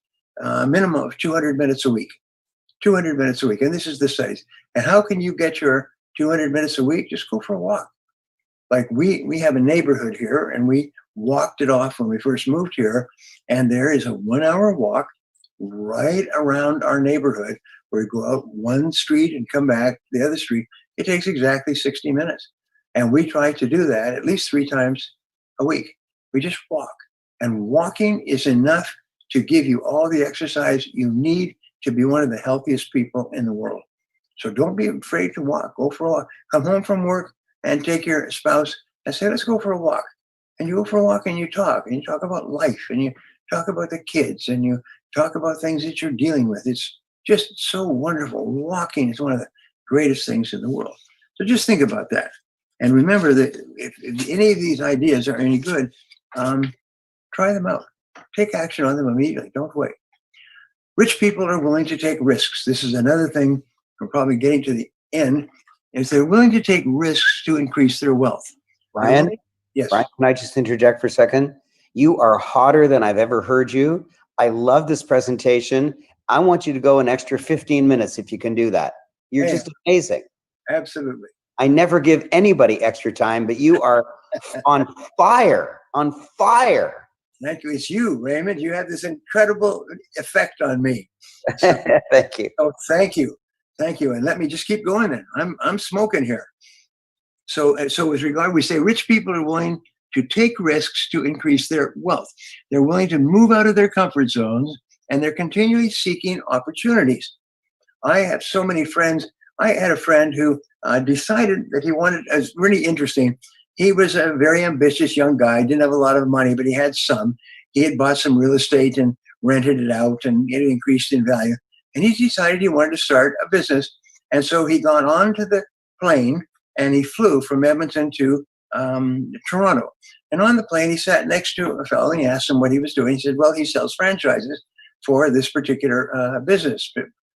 a minimum of 200 minutes a week. 200 minutes a week, and this is the studies. And how can you get your 200 minutes a week? Just go for a walk. Like we have a neighborhood here, and we walked it off when we first moved here, and there is a 1-hour walk right around our neighborhood where we go out one street and come back the other street. It takes exactly 60 minutes. And we try to do that at least 3 times a week. We just walk. And walking is enough to give you all the exercise you need to be one of the healthiest people in the world. So don't be afraid to walk. Go for a walk. Come home from work and take your spouse and say, let's go for a walk. And you go for a walk and you talk about life, and you talk about the kids, and you talk about things that you're dealing with. It's just so wonderful. Walking is one of the greatest things in the world. So just think about that. And remember that if any of these ideas are any good, try them out. Take action on them immediately. Don't wait. Rich people are willing to take risks. This is another thing we're probably getting to the end, is they're willing to take risks to increase their wealth. Brian? Yes. Brian, can I just interject for a second? You are hotter than I've ever heard you. I love this presentation. I want you to go an extra 15 minutes if you can do that. You're just amazing. Absolutely. I never give anybody extra time, but you are on fire, on fire. Thank you. It's you, Raymond. You have this incredible effect on me. Thank you. Oh, thank you. Thank you. And let me just keep going then. I'm smoking here. So with regard, we say rich people are willing to take risks to increase their wealth. They're willing to move out of their comfort zones, and they're continually seeking opportunities. I have so many friends. I had a friend who decided that he wanted, it was really interesting. He was a very ambitious young guy, didn't have a lot of money, but he had some. He had bought some real estate and rented it out, and it increased in value. And he decided he wanted to start a business. And so he got onto the plane and he flew from Edmonton to Toronto. And on the plane, he sat next to a fellow and he asked him what he was doing. He said, well, he sells franchises for this particular business,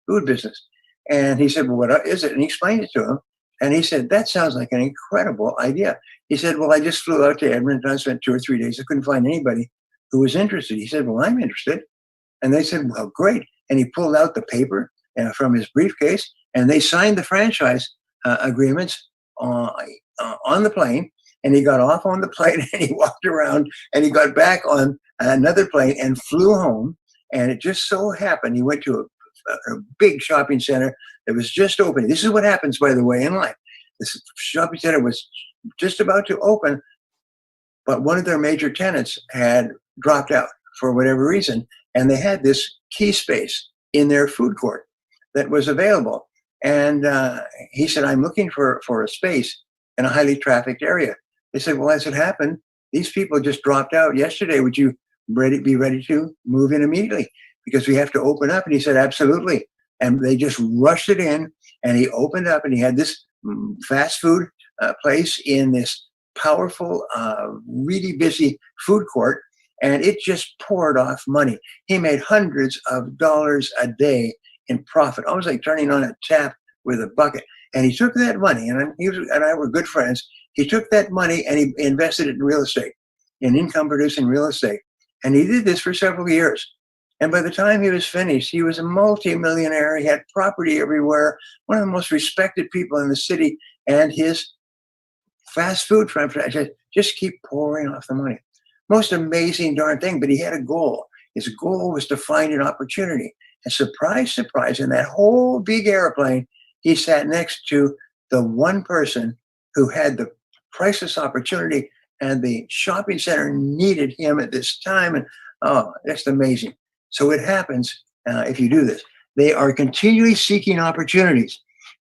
food business. And he said, well, what is it? And he explained it to him. And he said, that sounds like an incredible idea. He said, well, I just flew out to Edmonton. I spent 2 or 3 days. I couldn't find anybody who was interested. He said, well, I'm interested. And they said, well, great. And he pulled out the paper from his briefcase, and they signed the franchise agreements on the plane. And he got off on the plane and he walked around and he got back on another plane and flew home. And it just so happened he went to a big shopping center that was just opening. This is what happens, by the way, in life. This shopping center was just about to open, but one of their major tenants had dropped out for whatever reason. And they had this key space in their food court that was available. And he said, I'm looking for a space in a highly trafficked area. They said, well, as it happened, these people just dropped out yesterday. Would you be ready to move in immediately? Because we have to open up. And he said, absolutely. And they just rushed it in, and he opened up, and he had this fast food place in this powerful, really busy food court. And it just poured off money. He made hundreds of dollars a day in profit, almost like turning on a tap with a bucket. And he took that money, and he and I were good friends. He took that money and he invested it in real estate, in income-producing real estate. And he did this for several years. And by the time he was finished, he was a multi-millionaire. He had property everywhere, one of the most respected people in the city. And his fast food franchise just keep pouring off the money. Most amazing darn thing, but he had a goal. His goal was to find an opportunity. And surprise, surprise, in that whole big airplane, he sat next to the one person who had the priceless opportunity, and the shopping center needed him at this time. And oh, that's amazing. So it happens if you do this. They are continually seeking opportunities.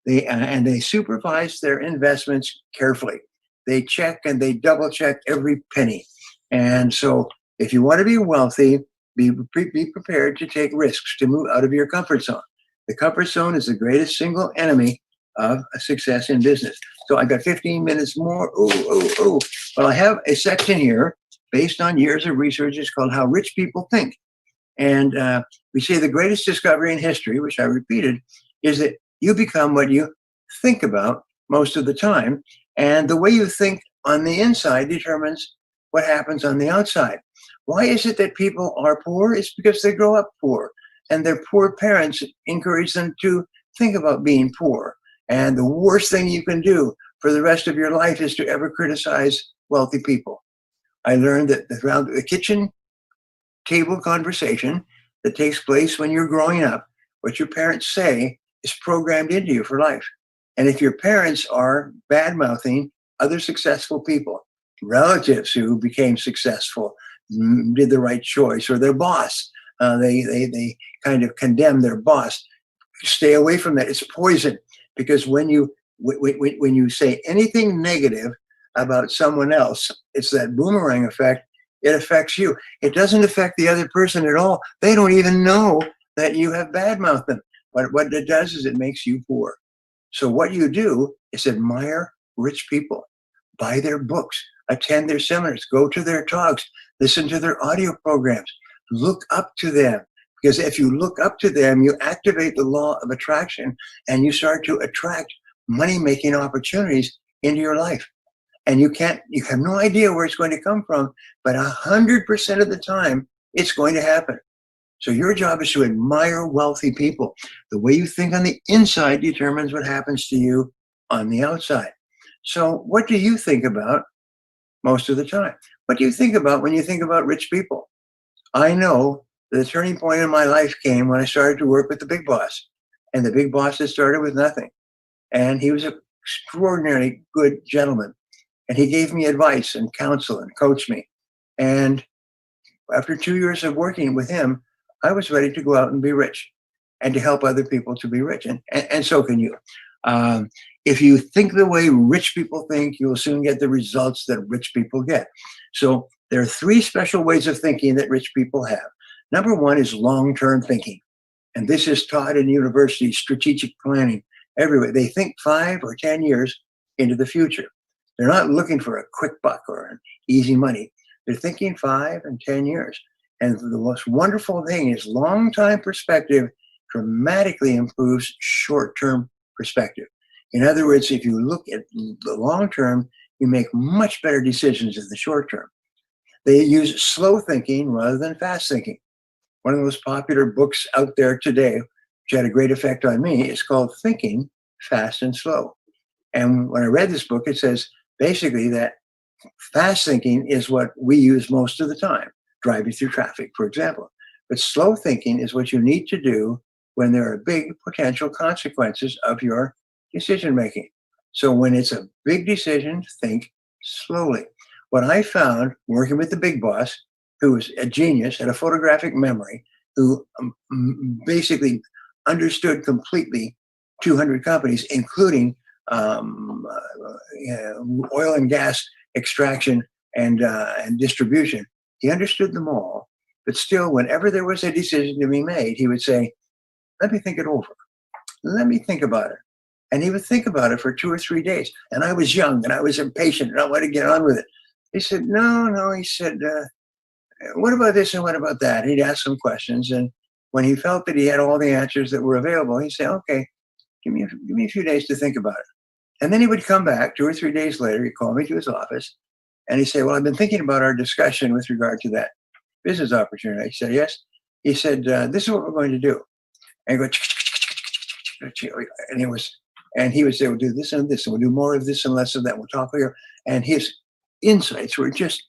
And they supervise their investments carefully. They check and they double check every penny. And so if you want to be wealthy, be prepared to take risks, to move out of your comfort zone. The comfort zone is the greatest single enemy of success in business. So I got 15 minutes more. Well, I have a section here based on years of research. It's called How Rich People Think. And we say the greatest discovery in history, which I repeated, is that you become what you think about most of the time. And the way you think on the inside determines what happens on the outside. Why is it that people are poor? It's because they grow up poor. And their poor parents encourage them to think about being poor. And the worst thing you can do for the rest of your life is to ever criticize wealthy people. I learned that around the kitchen table conversation that takes place when you're growing up, what your parents say is programmed into you for life. And if your parents are bad-mouthing other successful people, relatives who became successful, did the right choice, or their boss, they kind of condemn their boss, stay away from that. It's poison, because when you say anything negative about someone else, it's that boomerang effect. It affects you. It doesn't affect the other person at all. They don't even know that you have badmouthed them. But what it does is it makes you poor. So what you do is admire rich people, buy their books, attend their seminars, go to their talks, listen to their audio programs, look up to them. Because if you look up to them, you activate the law of attraction and you start to attract money-making opportunities into your life. And you have no idea where it's going to come from, but 100% of the time, it's going to happen. So your job is to admire wealthy people. The way you think on the inside determines what happens to you on the outside. So what do you think about most of the time? What do you think about when you think about rich people? I know the turning point in my life came when I started to work with the big boss. And the big boss had started with nothing. And he was an extraordinarily good gentleman. And he gave me advice and counsel and coached me. And after 2 years of working with him, I was ready to go out and be rich and to help other people to be rich. And so can you. If you think the way rich people think, you will soon get the results that rich people get. So there are 3 special ways of thinking that rich people have. Number 1 is long-term thinking. And this is taught in universities, strategic planning, everywhere. They think 5 or 10 years into the future. They're not looking for a quick buck or an easy money. They're thinking 5 and 10 years. And the most wonderful thing is long-time perspective dramatically improves short-term perspective. In other words, if you look at the long term, you make much better decisions in the short term. They use slow thinking rather than fast thinking. One of the most popular books out there today, which had a great effect on me, is called Thinking Fast and Slow. And when I read this book, it says basically that fast thinking is what we use most of the time, driving through traffic, for example. But slow thinking is what you need to do when there are big potential consequences of your decision making. So when it's a big decision, think slowly. What I found working with the big boss, who was a genius, had a photographic memory, who basically understood completely 200 companies, including oil and gas extraction and distribution. He understood them all, but still, whenever there was a decision to be made, he would say, let me think it over. Let me think about it. And he would think about it for 2 or 3 days. And I was young and I was impatient and I wanted to get on with it. He said, no. He said, what about this and what about that? He'd ask some questions. And when he felt that he had all the answers that were available, he'd say, okay, give me a few days to think about it. And then he would come back 2 or 3 days later. He'd call me to his office and he'd say, well, I've been thinking about our discussion with regard to that business opportunity. I said, yes. He said, this is what we're going to do. And he'd go, and he would say, we'll do this and this, and we'll do more of this and less of that. We'll talk here. And his insights were just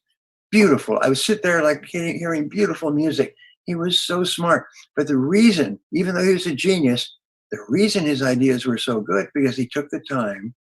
beautiful. I would sit there like hearing beautiful music. He was so smart. But the reason, even though he was a genius, the reason his ideas were so good, because he took the time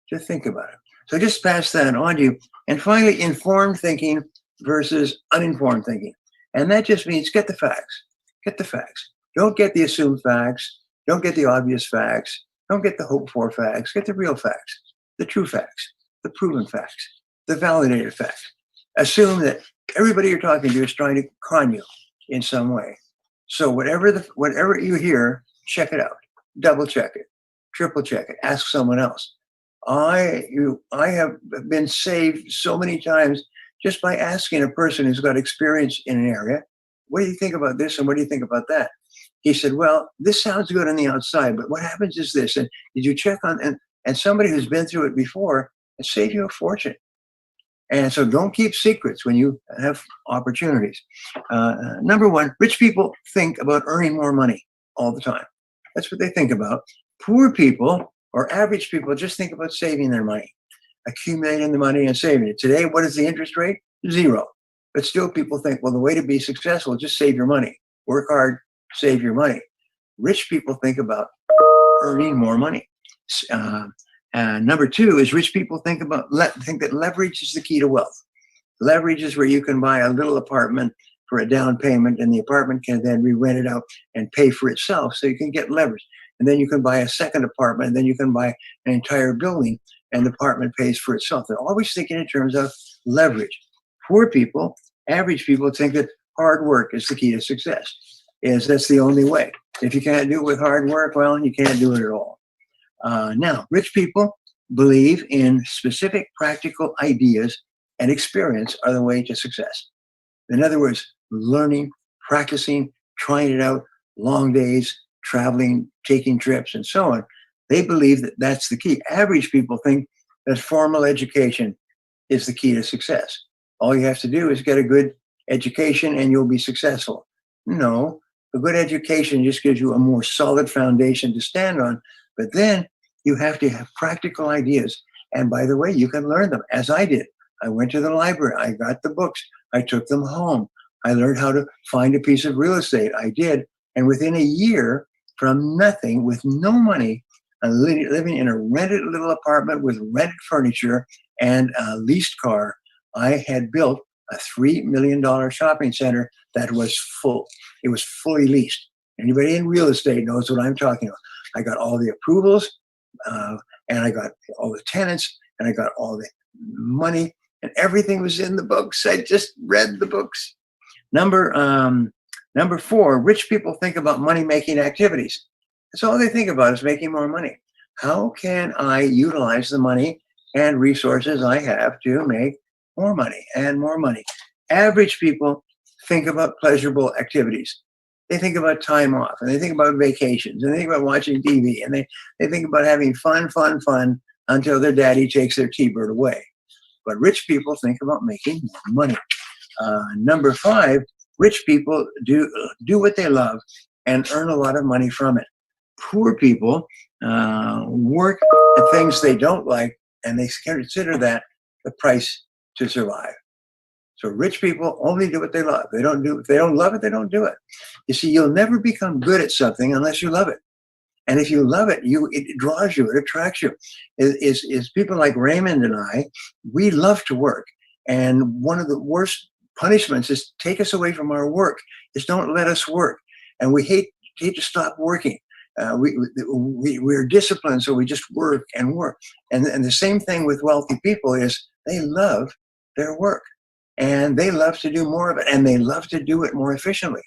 to think about it. So just pass that on to you. And finally, informed thinking versus uninformed thinking. And that just means get the facts. Get the facts. Don't get the assumed facts. Don't get the obvious facts. Don't get the hope for facts. Get the real facts, the true facts, the proven facts, the validated facts. Assume that everybody you're talking to is trying to con you in some way. So whatever you hear, check it out, double check it, triple check it, ask someone else. I have been saved so many times just by asking a person who's got experience in an area, what do you think about this and what do you think about that? He said, well, this sounds good on the outside, but what happens is this. And did you check on, and somebody who's been through it before, it saved you a fortune. And so don't keep secrets when you have opportunities. Number one, rich people think about earning more money all the time. That's what they think about. Poor people or average people just think about saving their money, accumulating the money and saving it. Today, what is the interest rate? 0. But still people think, well, the way to be successful is just save your money. Work hard, save your money. Rich people think about earning more money. And number 2 is rich people think that leverage is the key to wealth. Leverage is where you can buy a little apartment for a down payment, and the apartment can then be rented out and pay for itself, so you can get leverage. And then you can buy a second apartment, and then you can buy an entire building, and the apartment pays for itself. They're always thinking in terms of leverage. Poor people, average people, think that hard work is the key to success. That's the only way. If you can't do it with hard work, well, you can't do it at all. Now, rich people believe in specific practical ideas, and experience are the way to success. In other words, learning, practicing, trying it out, long days, traveling, taking trips, and so on. They believe that that's the key. Average people think that formal education is the key to success. All you have to do is get a good education and you'll be successful. No, a good education just gives you a more solid foundation to stand on, but then you have to have practical ideas. And by the way, you can learn them, as I did. I went to the library, I got the books, I took them home. I learned how to find a piece of real estate. I did. And within a year, from nothing, with no money, living in a rented little apartment with rented furniture and a leased car, I had built a $3 million shopping center that was full. It was fully leased. Anybody in real estate knows what I'm talking about. I got all the approvals, and I got all the tenants, and I got all the money, and everything was in the books. I just read the books. Number 4, rich people think about money-making activities. That's all they think about, is making more money. How can I utilize the money and resources I have to make more money and more money? Average people think about pleasurable activities. They think about time off, and they think about vacations, and they think about watching TV, and they think about having fun until their daddy takes their T-bird away. But rich people think about making more money. Number 5, rich people do what they love and earn a lot of money from it. Poor people work at things they don't like, and they consider that the price to survive. So rich people only do what they love. If they don't love it, they don't do it. You see, you'll never become good at something unless you love it. And if you love it, it draws you, it attracts you. Is people like Raymond and I, we love to work. And one of the worst punishments is take us away from our work. Is don't let us work. And we hate to stop working. We're disciplined, so we just work and work. And the same thing with wealthy people is they love their work. And they love to do more of it, and they love to do it more efficiently.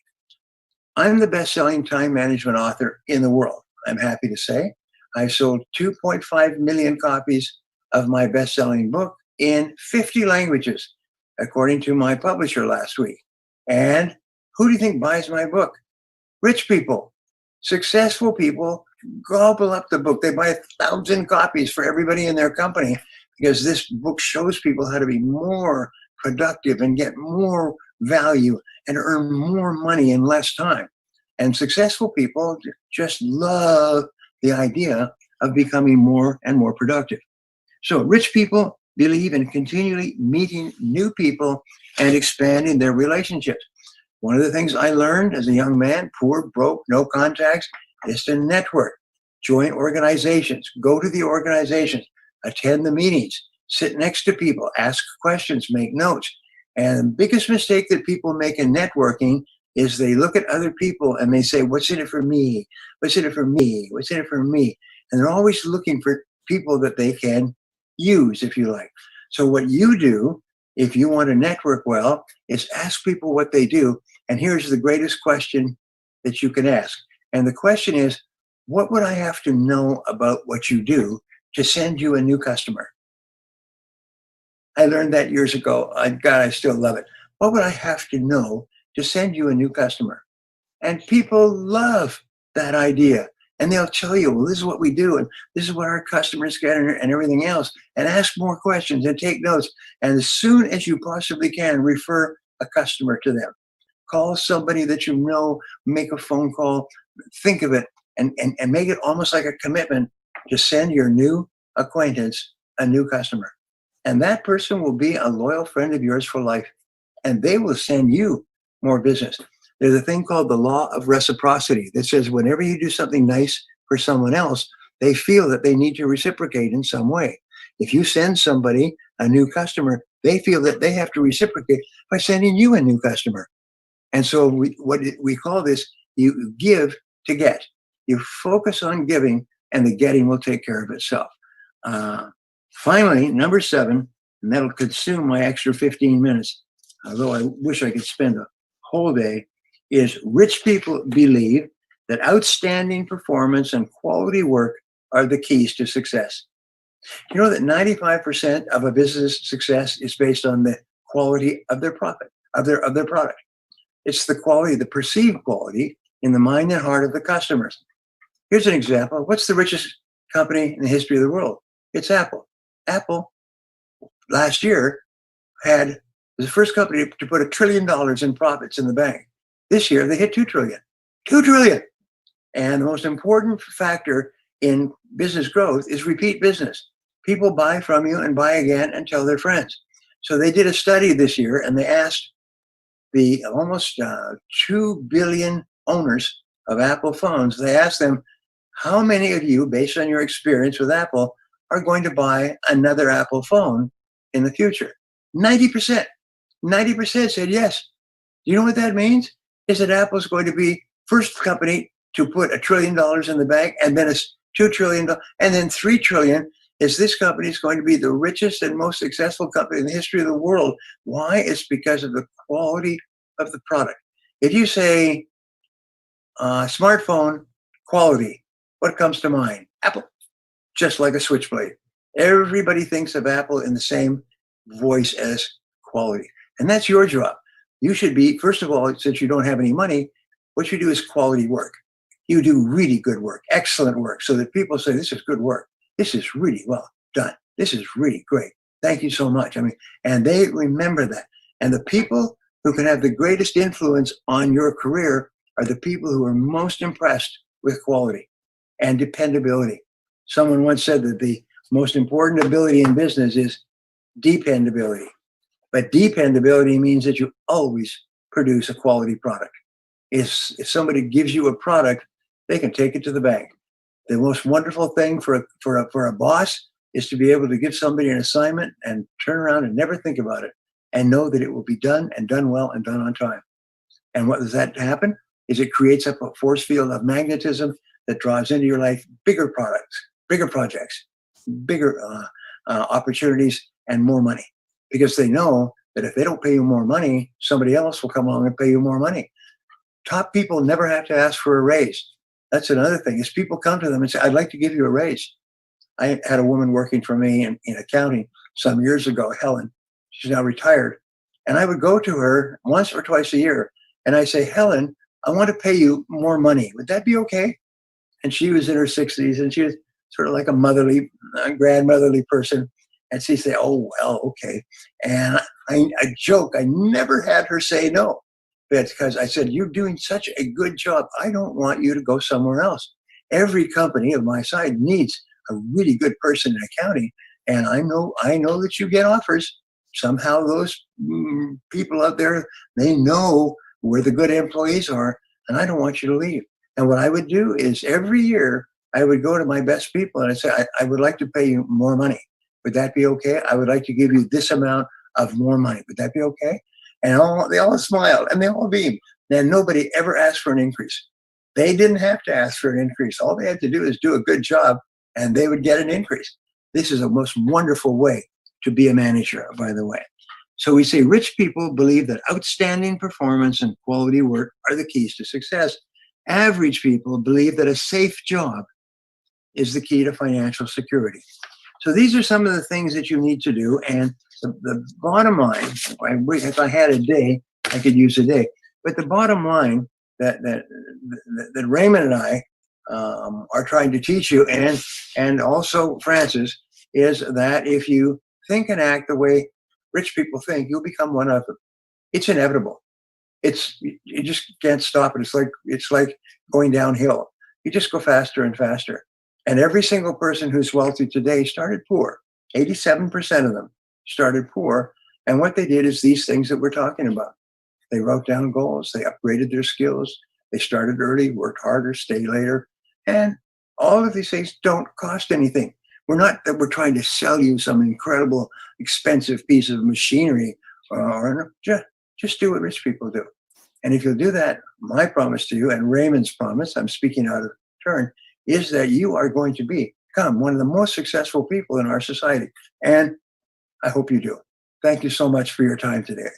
I'm the best-selling time management author in the world, I'm happy to say. I sold 2.5 million copies of my best-selling book in 50 languages, according to my publisher last week. And who do you think buys my book? Rich people. Successful people gobble up the book. They buy 1,000 copies for everybody in their company because this book shows people how to be more productive and get more value and earn more money in less time. And successful people just love the idea of becoming more and more productive. So rich people believe in continually meeting new people and expanding their relationships. One of the things I learned as a young man, poor, broke, no contacts, is to network, join organizations, go to the organizations, attend the meetings, sit next to people, ask questions, make notes. And the biggest mistake that people make in networking is they look at other people and they say, what's in it for me? What's in it for me? What's in it for me? and they're always looking for people that they can use, if you like. So what you do, if you want to network well, is ask people what they do. And here's the greatest question that you can ask. And the question is, what would I have to know about what you do to send you a new customer? I learned that years ago. God, I still love it. What would I have to know to send you a new customer? And people love that idea. And they'll tell you, well, this is what we do, and this is what our customers get, and everything else. And ask more questions and take notes. And as soon as you possibly can, refer a customer to them. Call somebody that you know, make a phone call, think of it, and make it almost like a commitment to send your new acquaintance a new customer. And that person will be a loyal friend of yours for life. And they will send you more business. There's a thing called the law of reciprocity that says whenever you do something nice for someone else, they feel that they need to reciprocate in some way. If you send somebody a new customer, they feel that they have to reciprocate by sending you a new customer. And so what we call this, you give to get. You focus on giving, and the getting will take care of itself. Finally, number 7, and that'll consume my extra 15 minutes, although I wish I could spend a whole day, is rich people believe that outstanding performance and quality work are the keys to success. You know that 95% of a business success is based on the quality of their profit, of their product. It's the quality, the perceived quality in the mind and heart of the customers. Here's an example. What's the richest company in the history of the world? It's Apple. Apple last year was the first company to put $1 trillion in profits in the bank. This year they hit 2 trillion. 2 trillion. And the most important factor in business growth is repeat business. People buy from you and buy again and tell their friends. So they did a study this year, and they asked the almost 2 billion owners of Apple phones, they asked them, how many of you, based on your experience with Apple, are going to buy another Apple phone in the future? 90%. 90% said yes. Do you know what that means? Is that Apple's going to be first company to put $1 trillion in the bank, and then it's $2 trillion, and then $3 trillion. Is this company is going to be the richest and most successful company in the history of the world. Why? It's because of the quality of the product. If you say smartphone quality, what comes to mind? Apple, just like a switchblade. Everybody thinks of Apple in the same voice as quality. And that's your job. You should be, first of all, since you don't have any money, what you do is quality work. You do really good work, excellent work, so that people say, this is good work. This is really well done. This is really great. Thank you so much. I mean, and they remember that. And the people who can have the greatest influence on your career are the people who are most impressed with quality and dependability. Someone once said that the most important ability in business is dependability. But dependability means that you always produce a quality product. If somebody gives you a product, they can take it to the bank. The most wonderful thing for a boss is to be able to give somebody an assignment and turn around and never think about it and know that it will be done and done well and done on time. And what does that happen? Is it creates up a force field of magnetism that draws into your life bigger products, bigger projects, bigger opportunities, and more money. Because they know that if they don't pay you more money, somebody else will come along and pay you more money. Top people never have to ask for a raise. That's another thing, is people come to them and say, I'd like to give you a raise. I had a woman working for me in accounting some years ago, Helen. She's now retired. And I would go to her once or twice a year, and I say, Helen, I want to pay you more money. Would that be okay? And she was in her 60s, and she was sort of like a grandmotherly person. And she'd say, oh, well, okay. And I joke, I never had her say no. Because I said, you're doing such a good job. I don't want you to go somewhere else. Every company of my side needs a really good person in accounting. And I know that you get offers. Somehow those people out there, they know where the good employees are, and I don't want you to leave. And what I would do is every year I would go to my best people and I'd say, I would like to pay you more money. Would that be okay? I would like to give you this amount of more money. Would that be okay? And they all smiled and they all beamed. And nobody ever asked for an increase. They didn't have to ask for an increase. All they had to do is do a good job, and they would get an increase. This is a most wonderful way to be a manager, by the way. So we say rich people believe that outstanding performance and quality work are the keys to success. Average people believe that a safe job is the key to financial security. So these are some of the things that you need to do. And the bottom line, if I had a day, I could use a day. But the bottom line that Raymond and I are trying to teach you, and also Francis, is that if you think and act the way rich people think, you'll become one of them. It's inevitable. You just can't stop it. It's like going downhill. You just go faster and faster. And every single person who's wealthy today started poor. 87% of them started poor. And what they did is these things that we're talking about. They wrote down goals. They upgraded their skills. They started early, worked harder, stay later. And all of these things don't cost anything. We're not that we're trying to sell you some incredible, expensive piece of machinery, or just do what rich people do. And if you'll do that, my promise to you, and Raymond's promise, I'm speaking out of turn, is that you are going to become one of the most successful people in our society. And I hope you do. Thank you so much for your time today.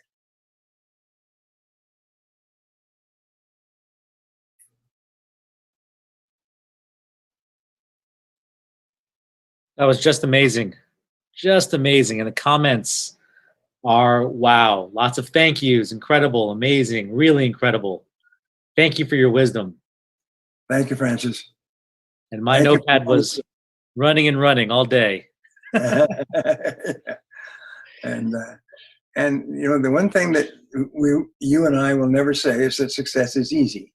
That was just amazing. Just amazing. And the comments are wow. Lots of thank yous. Incredible, amazing, really incredible. Thank you for your wisdom. Thank you, Francis. And my notepad was running and running all day. And you know, the one thing that you and I will never say is that success is easy.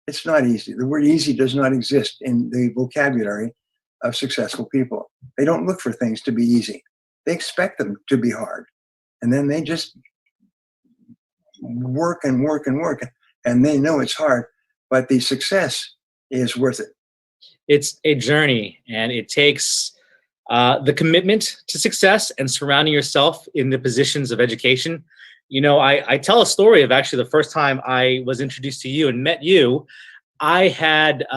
It's not easy. The word easy does not exist in the vocabulary of successful people. They don't look for things to be easy. They expect them to be hard. And then they just work and work and work. And they know it's hard, but the success is worth it. It's a journey, and it takes the commitment to success and surrounding yourself in the positions of education. You know, I tell a story of actually the first time I was introduced to you and met you. I had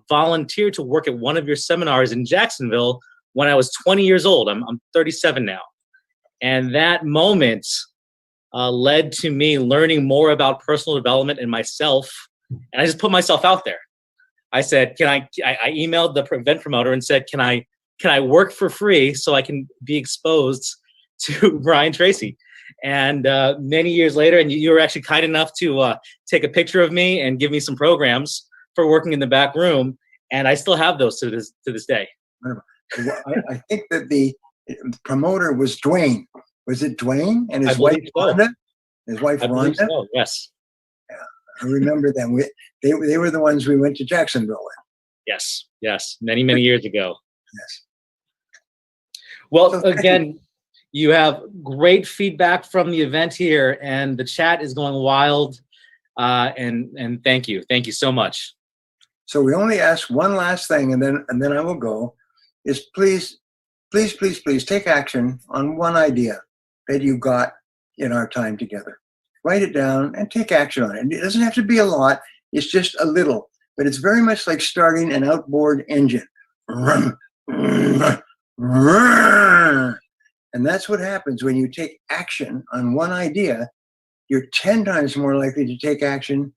volunteered to work at one of your seminars in Jacksonville when I was 20 years old. I'm 37 now. And that moment led to me learning more about personal development and myself. And I just put myself out there. I said, I emailed the event promoter and said, can I work for free so I can be exposed to Brian Tracy? And many years later, and you were actually kind enough to take a picture of me and give me some programs for working in the back room. And I still have those to this day. I think that the promoter was Dwayne. Was it Dwayne and his wife Rhonda? His wife Rhonda? So, yes. Yeah, I remember them. They were the ones we went to Jacksonville with. Yes. Many years ago. Yes. Well, so again, you have great feedback from the event here, and the chat is going wild. And thank you so much. So we only ask one last thing, and then I will go. Is please take action on one idea that you got in our time together. Write it down and take action on it. It doesn't have to be a lot. It's just a little, but it's very much like starting an outboard engine. And that's what happens when you take action on one idea. You're 10 times more likely to take action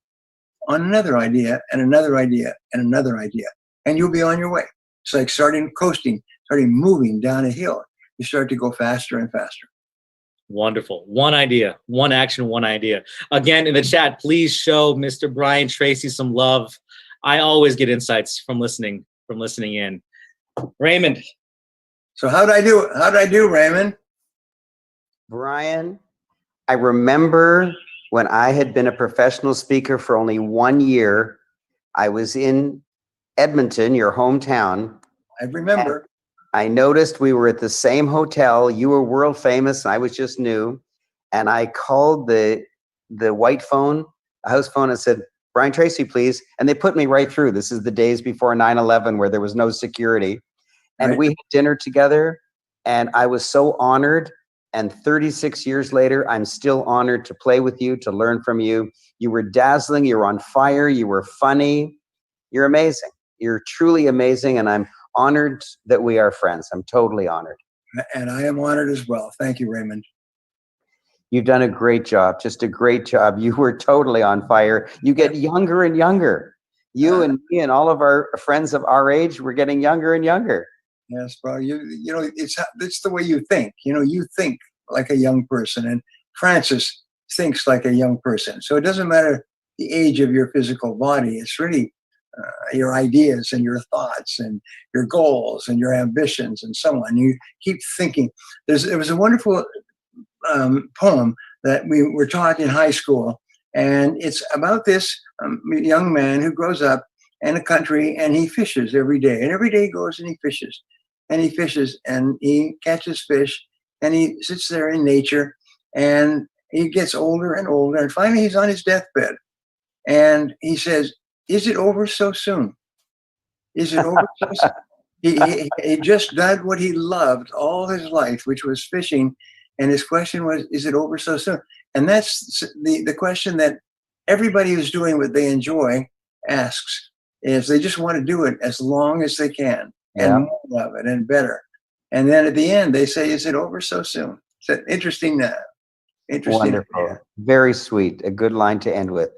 on another idea and another idea and another idea. And you'll be on your way. It's like starting moving down a hill. You start to go faster and faster. Wonderful. One idea, one action, one idea. Again, in the chat, please show Mr. Brian Tracy some love. I always get insights from listening in. Raymond. So how'd I do, Raymond? Brian, I remember when I had been a professional speaker for only 1 year. I was in Edmonton, your hometown. I remember. I noticed we were at the same hotel. You were world famous, and I was just new. And I called the white phone, the house phone, and said, Brian Tracy, please. And they put me right through. This is the days before 9/11 where there was no security. And Right. we had dinner together, and I was so honored. And 36 years later, I'm still honored to play with you, to learn from you. You were dazzling. You were on fire. You were funny. You're amazing. You're truly amazing. And I'm honored that we are friends. I'm totally honored. And I am honored as well. Thank you, Raymond. You've done a great job, just a great job. You were totally on fire. You get younger and younger. You and me and all of our friends of our age, we're getting younger and younger. Yes, well, you know, it's the way you think. You know, you think like a young person, and Francis thinks like a young person. So it doesn't matter the age of your physical body. It's really your ideas and your thoughts and your goals and your ambitions and so on. You keep thinking. There was a wonderful poem that we were taught in high school, and it's about this young man who grows up in a country, and he fishes every day, and every day he goes and he fishes, and he fishes, and he catches fish, and he sits there in nature, and he gets older and older, and finally he's on his deathbed, and he says, "Is it over so soon? Is it over so soon?" He just did what he loved all his life, which was fishing. And his question was, is it over so soon? And that's the question that everybody who's doing what they enjoy asks, is they just want to do it as long as they can, and more of it and better. And then at the end, they say, is it over so soon? It's interesting. Wonderful. Very sweet. A good line to end with.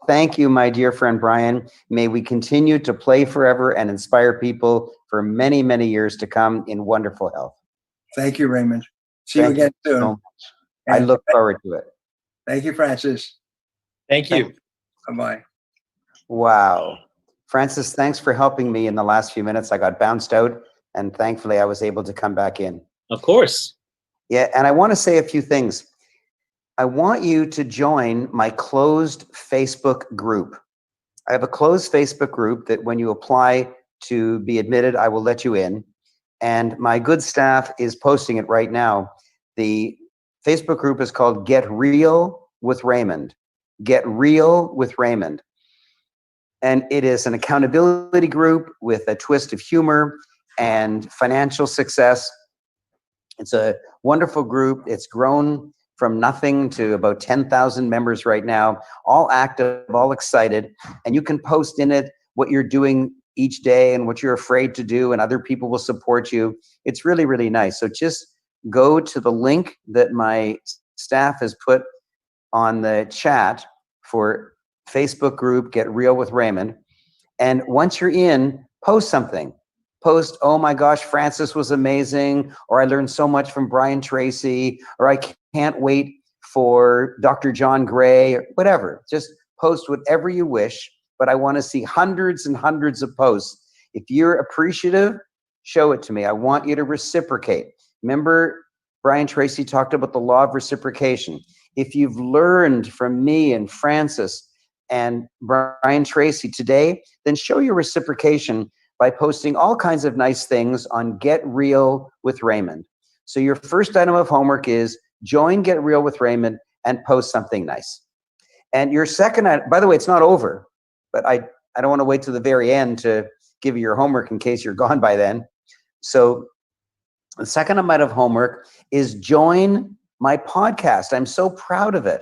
Thank you, my dear friend Brian. May we continue to play forever and inspire people for many, many years to come in wonderful health. Thank you, Raymond. See you again soon. So much. I look forward to it. Thank you, Francis. Thank you. Bye-bye. Wow. Francis, thanks for helping me in the last few minutes. I got bounced out, and thankfully I was able to come back in. Of course. Yeah, and I want to say a few things. I want you to join my closed Facebook group. I have a closed Facebook group that when you apply to be admitted, I will let you in. And my good staff is posting it right now. The Facebook group is called Get Real with Raymond. Get Real with Raymond. And it is an accountability group with a twist of humor and financial success. It's a wonderful group. It's grown from nothing to about 10,000 members right now, all active, all excited. And you can post in it what you're doing each day and what you're afraid to do, and other people will support you. It's really, really nice. So just go to the link that my staff has put on the chat for Facebook group, Get Real with Raymond. And once you're in, post something. Post, oh my gosh, Francis was amazing, or I learned so much from Brian Tracy, or I can't wait for Dr. John Gray, or whatever. Just post whatever you wish, but I want to see hundreds and hundreds of posts. If you're appreciative, show it to me. I want you to reciprocate. Remember, Brian Tracy talked about the law of reciprocation. If you've learned from me and Francis and Brian Tracy today, then show your reciprocation by posting all kinds of nice things on Get Real with Raymond. So your first item of homework is join Get Real with Raymond and post something nice. And your second item, by the way, it's not over, but I don't want to wait to the very end to give you your homework in case you're gone by then. So the second item of homework is join my podcast. I'm so proud of it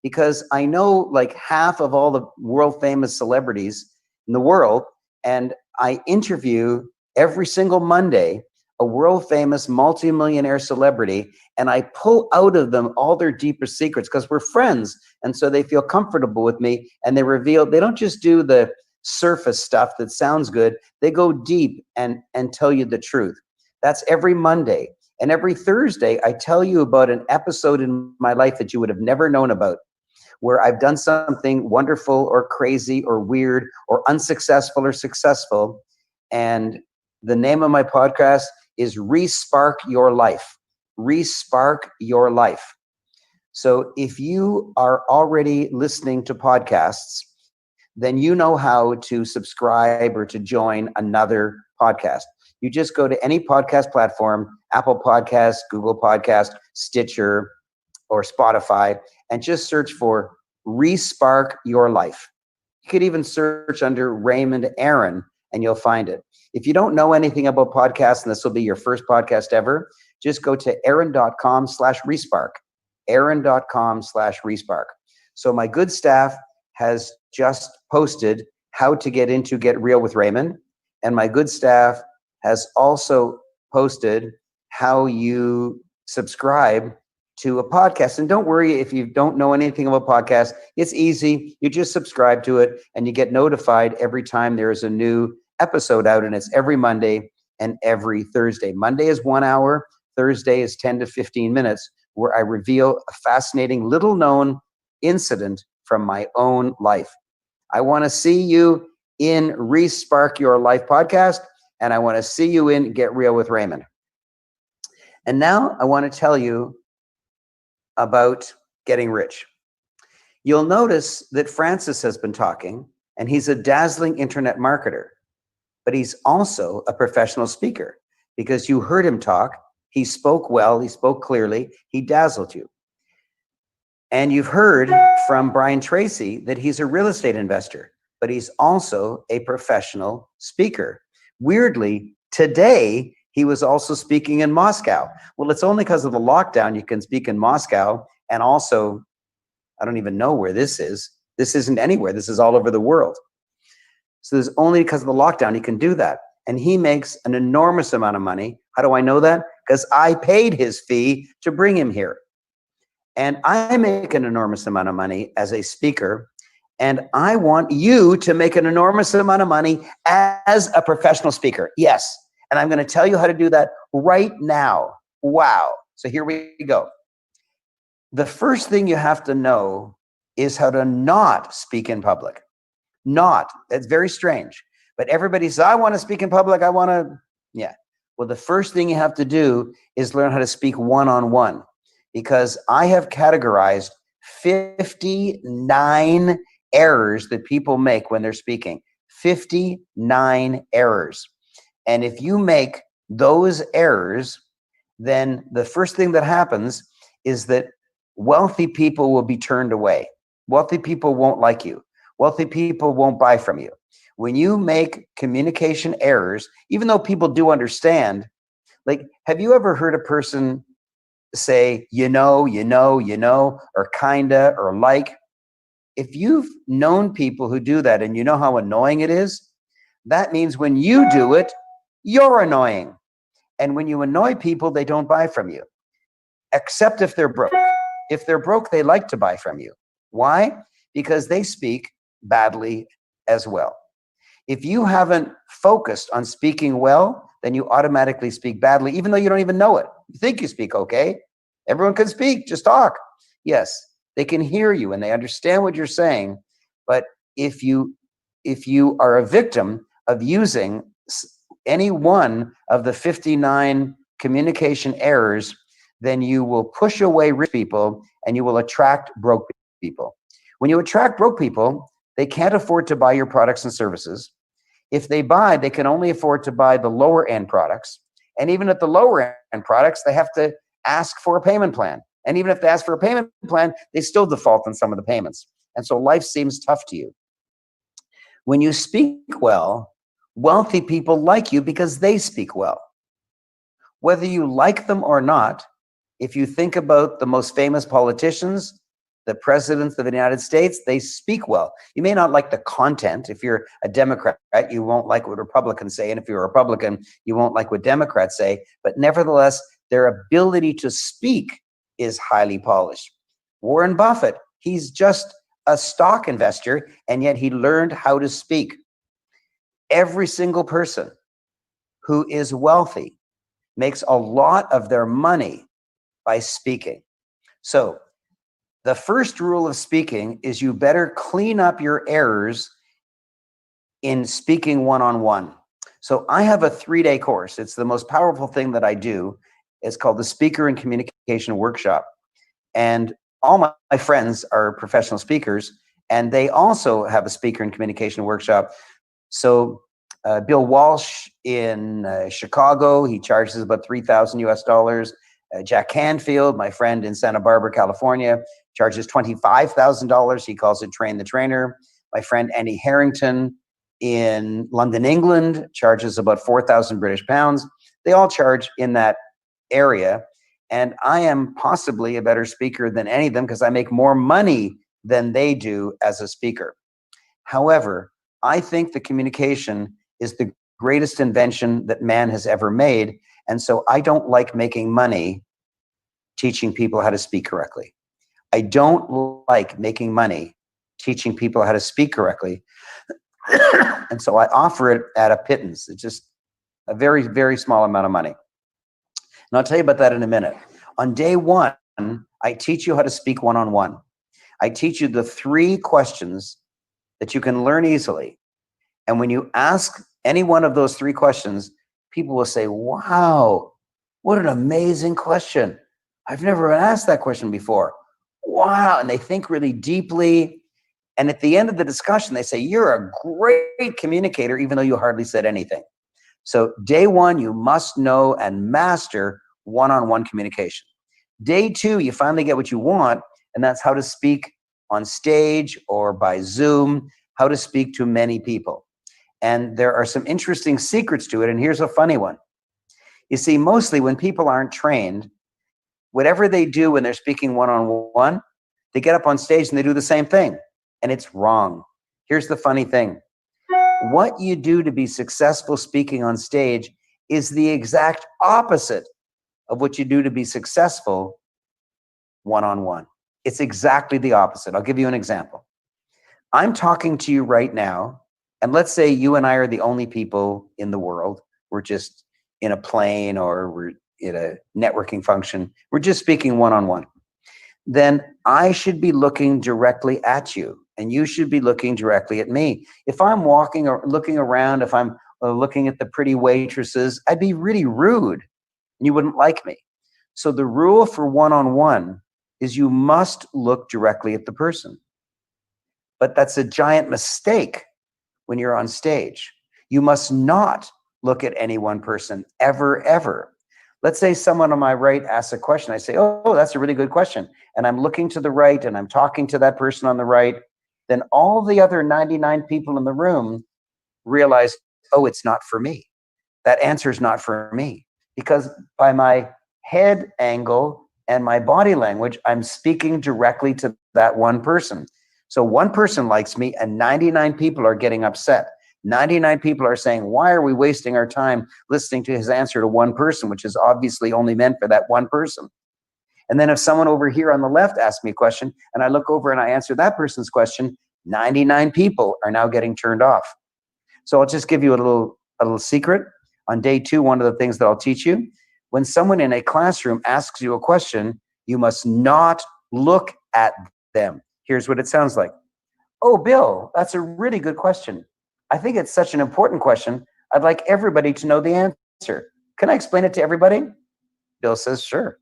because I know like half of all the world famous celebrities in the world, and I interview every single Monday a world famous multimillionaire celebrity, and I pull out of them all their deepest secrets because we're friends. And so they feel comfortable with me, and they reveal, they don't just do the surface stuff that sounds good. They go deep and tell you the truth. That's every Monday. And every Thursday, I tell you about an episode in my life that you would have never known about, where I've done something wonderful or crazy or weird or unsuccessful or successful. And the name of my podcast is Respark Your Life. Respark Your Life. So if you are already listening to podcasts, then you know how to subscribe or to join another podcast. You just go to any podcast platform, Apple Podcasts, Google Podcasts, Stitcher, or Spotify, and just search for Respark Your Life. You could even search under Raymond Aaron, and you'll find it. If you don't know anything about podcasts, and this will be your first podcast ever, just go to aaron.com/respark. aaron.com/respark. So my good staff has just posted how to get into Get Real with Raymond, and my good staff has also posted how you subscribe to a podcast. And don't worry if you don't know anything about podcasts. It's easy. You just subscribe to it and you get notified every time there is a new episode out, and it's every Monday and every Thursday. Monday is 1 hour. Thursday is 10 to 15 minutes where I reveal a fascinating little known incident from my own life. I want to see you in Respark Your Life podcast, and I want to see you in Get Real with Raymond. And now I want to tell you about getting rich. You'll notice that Francis has been talking, and he's a dazzling internet marketer, but he's also a professional speaker because you heard him talk. He spoke well, he spoke clearly, he dazzled you. And you've heard from Brian Tracy that he's a real estate investor, but he's also a professional speaker. Weirdly, today, he was also speaking in Moscow. Well, it's only because of the lockdown you can speak in Moscow, and also, I don't even know where this is. This isn't anywhere. This is all over the world. So there's only because of the lockdown you can do that. And he makes an enormous amount of money. How do I know that? Because I paid his fee to bring him here. And I make an enormous amount of money as a speaker. And I want you to make an enormous amount of money as a professional speaker. Yes. And I'm going to tell you how to do that right now. Wow. So here we go. The first thing you have to know is how to not speak in public. Not. That's very strange. But everybody says, I want to speak in public. I want to, yeah. Well, the first thing you have to do is learn how to speak one-on-one, because I have categorized 59 errors that people make when they're speaking. 59 errors. And if you make those errors, then the first thing that happens is that wealthy people will be turned away. Wealthy people won't like you. Wealthy people won't buy from you. When you make communication errors, even though people do understand, like, have you ever heard a person say, you know, or kinda, or like? If you've known people who do that and you know how annoying it is, that means when you do it, you're annoying. And when you annoy people, they don't buy from you, except if they're broke. If they're broke, they like to buy from you. Why? Because they speak badly as well. If you haven't focused on speaking well, then you automatically speak badly, even though you don't even know it. You think you speak okay. Everyone can speak, just talk. Yes, they can hear you and they understand what you're saying. But if you are a victim of using any one of the 59 communication errors, then you will push away rich people and you will attract broke people. When you attract broke people, they can't afford to buy your products and services. If they buy, they can only afford to buy the lower end products. And even at the lower end products, they have to ask for a payment plan. And even if they ask for a payment plan, they still default on some of the payments. And so life seems tough to you. When you speak well, wealthy people like you because they speak well. Whether you like them or not, if you think about the most famous politicians, the presidents of the United States, they speak well. You may not like the content. If you're a Democrat, you won't like what Republicans say. And if you're a Republican, you won't like what Democrats say. But nevertheless, their ability to speak is highly polished. Warren Buffett, he's just a stock investor, and yet he learned how to speak. Every single person who is wealthy makes a lot of their money by speaking. So the first rule of speaking is you better clean up your errors in speaking one-on-one. So I have a 3-day course. It's the most powerful thing that I do. It's called the Speaker and Communication Workshop. And all my friends are professional speakers, and they also have a Speaker and Communication Workshop. So Bill Walsh in Chicago, he charges about $3,000 US. Jack Canfield, my friend in Santa Barbara, California, charges $25,000. He calls it Train the Trainer. My friend Annie Harrington in London, England, charges about 4,000 British pounds. They all charge in that area. And I am possibly a better speaker than any of them because I make more money than they do as a speaker. However, I think the communication is the greatest invention that man has ever made. And so I don't like making money teaching people how to speak correctly. I don't like making money teaching people how to speak correctly. And so I offer it at a pittance. It's just a very, very small amount of money. And I'll tell you about that in a minute. On day one, I teach you how to speak one-on-one. I teach you the 3 questions that you can learn easily. And when you ask any one of those 3 questions, people will say, wow, what an amazing question. I've never been asked that question before. Wow. And they think really deeply. And at the end of the discussion, they say, you're a great communicator, even though you hardly said anything. So day one, you must know and master one-on-one communication. Day 2, you finally get what you want, and that's how to speak on stage or by Zoom, how to speak to many people. And there are some interesting secrets to it, and here's a funny one. You see, mostly when people aren't trained, whatever they do when they're speaking one-on-one, they get up on stage and they do the same thing, and it's wrong. Here's the funny thing. What you do to be successful speaking on stage is the exact opposite of what you do to be successful one-on-one. It's exactly the opposite. I'll give you an example. I'm talking to you right now, and let's say you and I are the only people in the world. We're just in a plane or we're in a networking function. We're just speaking one-on-one. Then I should be looking directly at you, and you should be looking directly at me. If I'm walking or looking around, if I'm looking at the pretty waitresses, I'd be really rude, and you wouldn't like me. So the rule for one-on-one is you must look directly at the person. But that's a giant mistake when you're on stage. You must not look at any one person ever, ever. Let's say someone on my right asks a question. I say, oh, that's a really good question. And I'm looking to the right and I'm talking to that person on the right. Then all the other 99 people in the room realize, oh, it's not for me. That answer is not for me. Because by my head angle and my body language, I'm speaking directly to that one person. So one person likes me and 99 people are getting upset. 99 people are saying, why are we wasting our time listening to his answer to one person, which is obviously only meant for that one person? And then if someone over here on the left asks me a question and I look over and I answer that person's question, 99 people are now getting turned off. So I'll just give you a little secret. On day 2, one of the things that I'll teach you, when someone in a classroom asks you a question, you must not look at them. Here's what it sounds like. Oh, Bill, that's a really good question. I think it's such an important question. I'd like everybody to know the answer. Can I explain it to everybody? Bill says, sure.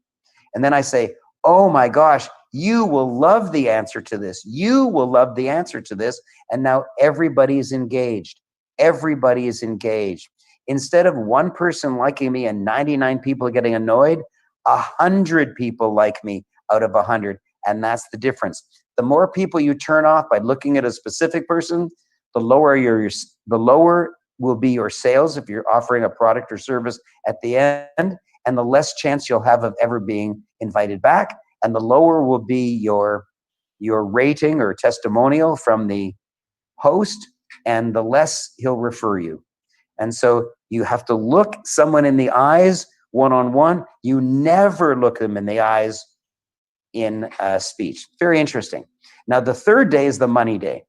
And then I say, oh my gosh, you will love the answer to this. You will love the answer to this. And now everybody is engaged. Everybody is engaged. Instead of one person liking me and 99 people getting annoyed, 100 people like me out of 100. And that's the difference. The more people you turn off by looking at a specific person, the lower will be your sales if you're offering a product or service at the end, and the less chance you'll have of ever being invited back, and the lower will be your rating or testimonial from the host, and the less he'll refer you. And so you have to look someone in the eyes one-on-one. You never look them in the eyes in speech. Very interesting. Now, the 3rd day is the money day.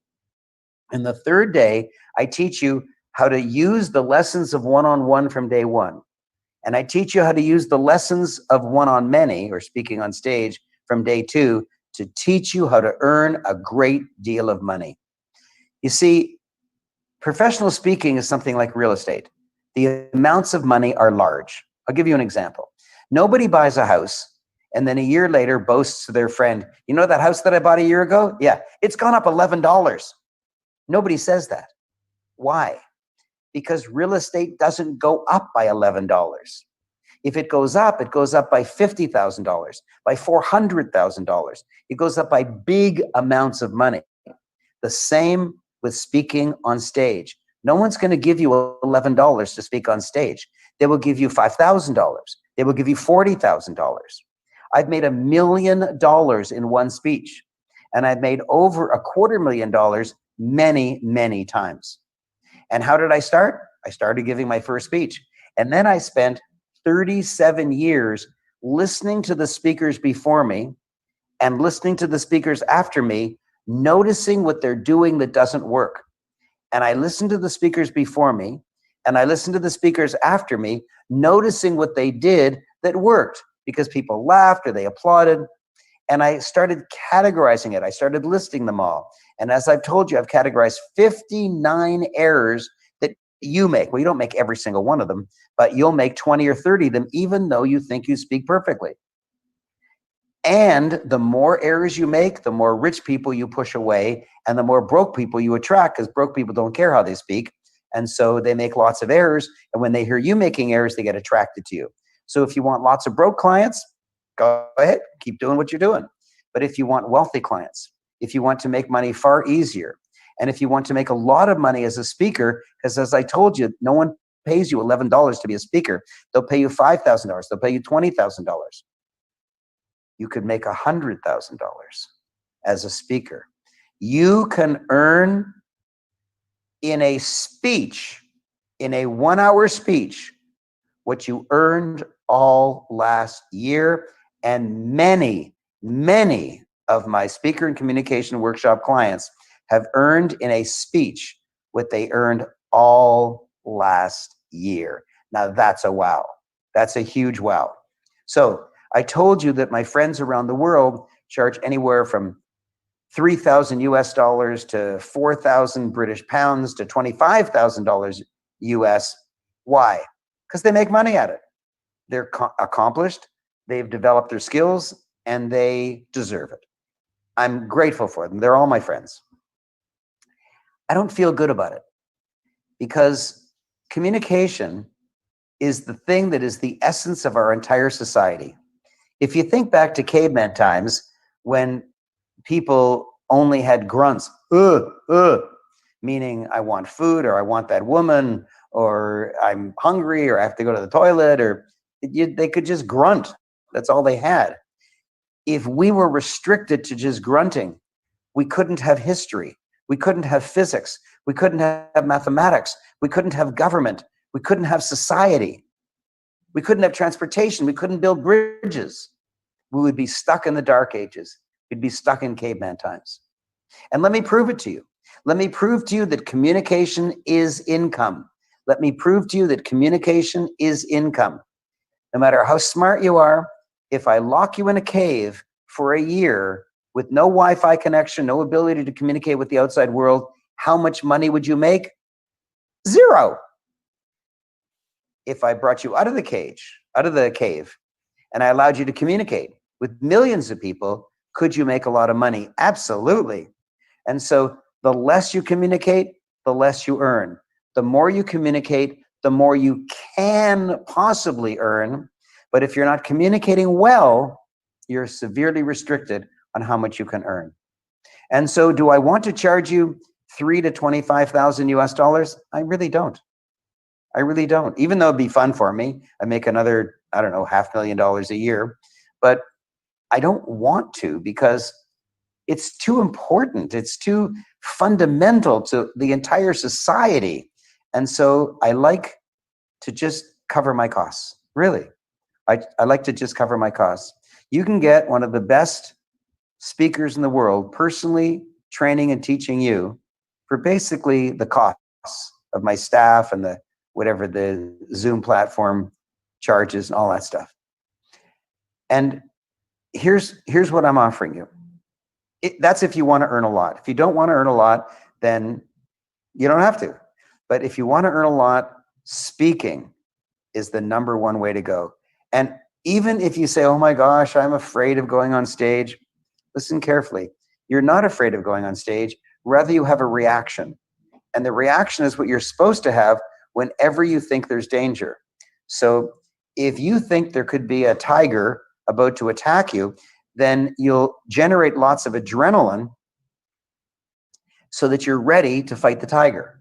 And the 3rd day, I teach you how to use the lessons of one-on-one from day 1. And I teach you how to use the lessons of one-on-many, or speaking on stage, from day 2 to teach you how to earn a great deal of money. You see, professional speaking is something like real estate. The amounts of money are large. I'll give you an example. Nobody buys a house and then a year later boasts to their friend, you know that house that I bought a year ago? Yeah, it's gone up $11. Nobody says that. Why? Because real estate doesn't go up by $11. If it goes up by $50,000, by $400,000. It goes up by big amounts of money. The same with speaking on stage. No one's going to give you $11 to speak on stage. They will give you $5,000. They will give you $40,000. I've made $1 million in one speech, and I've made over $250,000 many, many times. And how did I start? I started giving my first speech. And then I spent 37 years listening to the speakers before me and listening to the speakers after me, noticing what they're doing that doesn't work. And I listened to the speakers before me and I listened to the speakers after me, noticing what they did that worked because people laughed or they applauded. And I started categorizing it. I started listing them all. And as I've told you, I've categorized 59 errors that you make. Well, you don't make every single one of them, but you'll make 20 or 30 of them, even though you think you speak perfectly. And the more errors you make, the more rich people you push away and the more broke people you attract, because broke people don't care how they speak. And so they make lots of errors. And when they hear you making errors, they get attracted to you. So if you want lots of broke clients, go ahead, keep doing what you're doing. But if you want wealthy clients, if you want to make money far easier, and if you want to make a lot of money as a speaker, because as I told you, no one pays you $11 to be a speaker. They'll pay you $5,000. They'll pay you $20,000. You could make $100,000 as a speaker. You can earn in a speech, in a 1-hour speech, what you earned all last year. And many, many of my speaker and communication workshop clients have earned in a speech what they earned all last year. Now that's a wow. That's a huge wow. So I told you that my friends around the world charge anywhere from 3,000 US dollars to 4,000 British pounds to $25,000 US. Why? Because they make money at it. They're accomplished, they've developed their skills, and they deserve it. I'm grateful for them. They're all my friends. I don't feel good about it because communication is the thing that is the essence of our entire society. If you think back to caveman times when people only had grunts, meaning I want food, or I want that woman, or I'm hungry, or I have to go to the toilet, or they could just grunt. That's all they had. If we were restricted to just grunting, we couldn't have history. We couldn't have physics. We couldn't have mathematics. We couldn't have government. We couldn't have society. We couldn't have transportation. We couldn't build bridges. We would be stuck in the dark ages. We'd be stuck in caveman times. And let me prove it to you. Let me prove to you that communication is income. Let me prove to you that communication is income. No matter how smart you are, if I lock you in a cave for a year with no Wi-Fi connection, no ability to communicate with the outside world, how much money would you make? Zero. If I brought you out of the cave, and I allowed you to communicate with millions of people, could you make a lot of money? Absolutely. And so the less you communicate, the less you earn. The more you communicate, the more you can possibly earn. But if you're not communicating well, you're severely restricted on how much you can earn. And so do I want to charge you $3,000 to $25,000 US dollars? I really don't. I really don't. Even though it'd be fun for me, I make another, I don't know, $500,000 a year, but I don't want to because it's too important. It's too fundamental to the entire society. And so I like to just cover my costs. Really. I like to just cover my costs. You can get one of the best speakers in the world personally training and teaching you for basically the costs of my staff and the whatever the Zoom platform charges and all that stuff. And here's what I'm offering you. That's if you want to earn a lot. If you don't want to earn a lot, then you don't have to. But if you want to earn a lot, speaking is the #1 way to go. And even if you say, oh my gosh, I'm afraid of going on stage, listen carefully. You're not afraid of going on stage. Rather, you have a reaction. And the reaction is what you're supposed to have whenever you think there's danger. So if you think there could be a tiger about to attack you, then you'll generate lots of adrenaline so that you're ready to fight the tiger.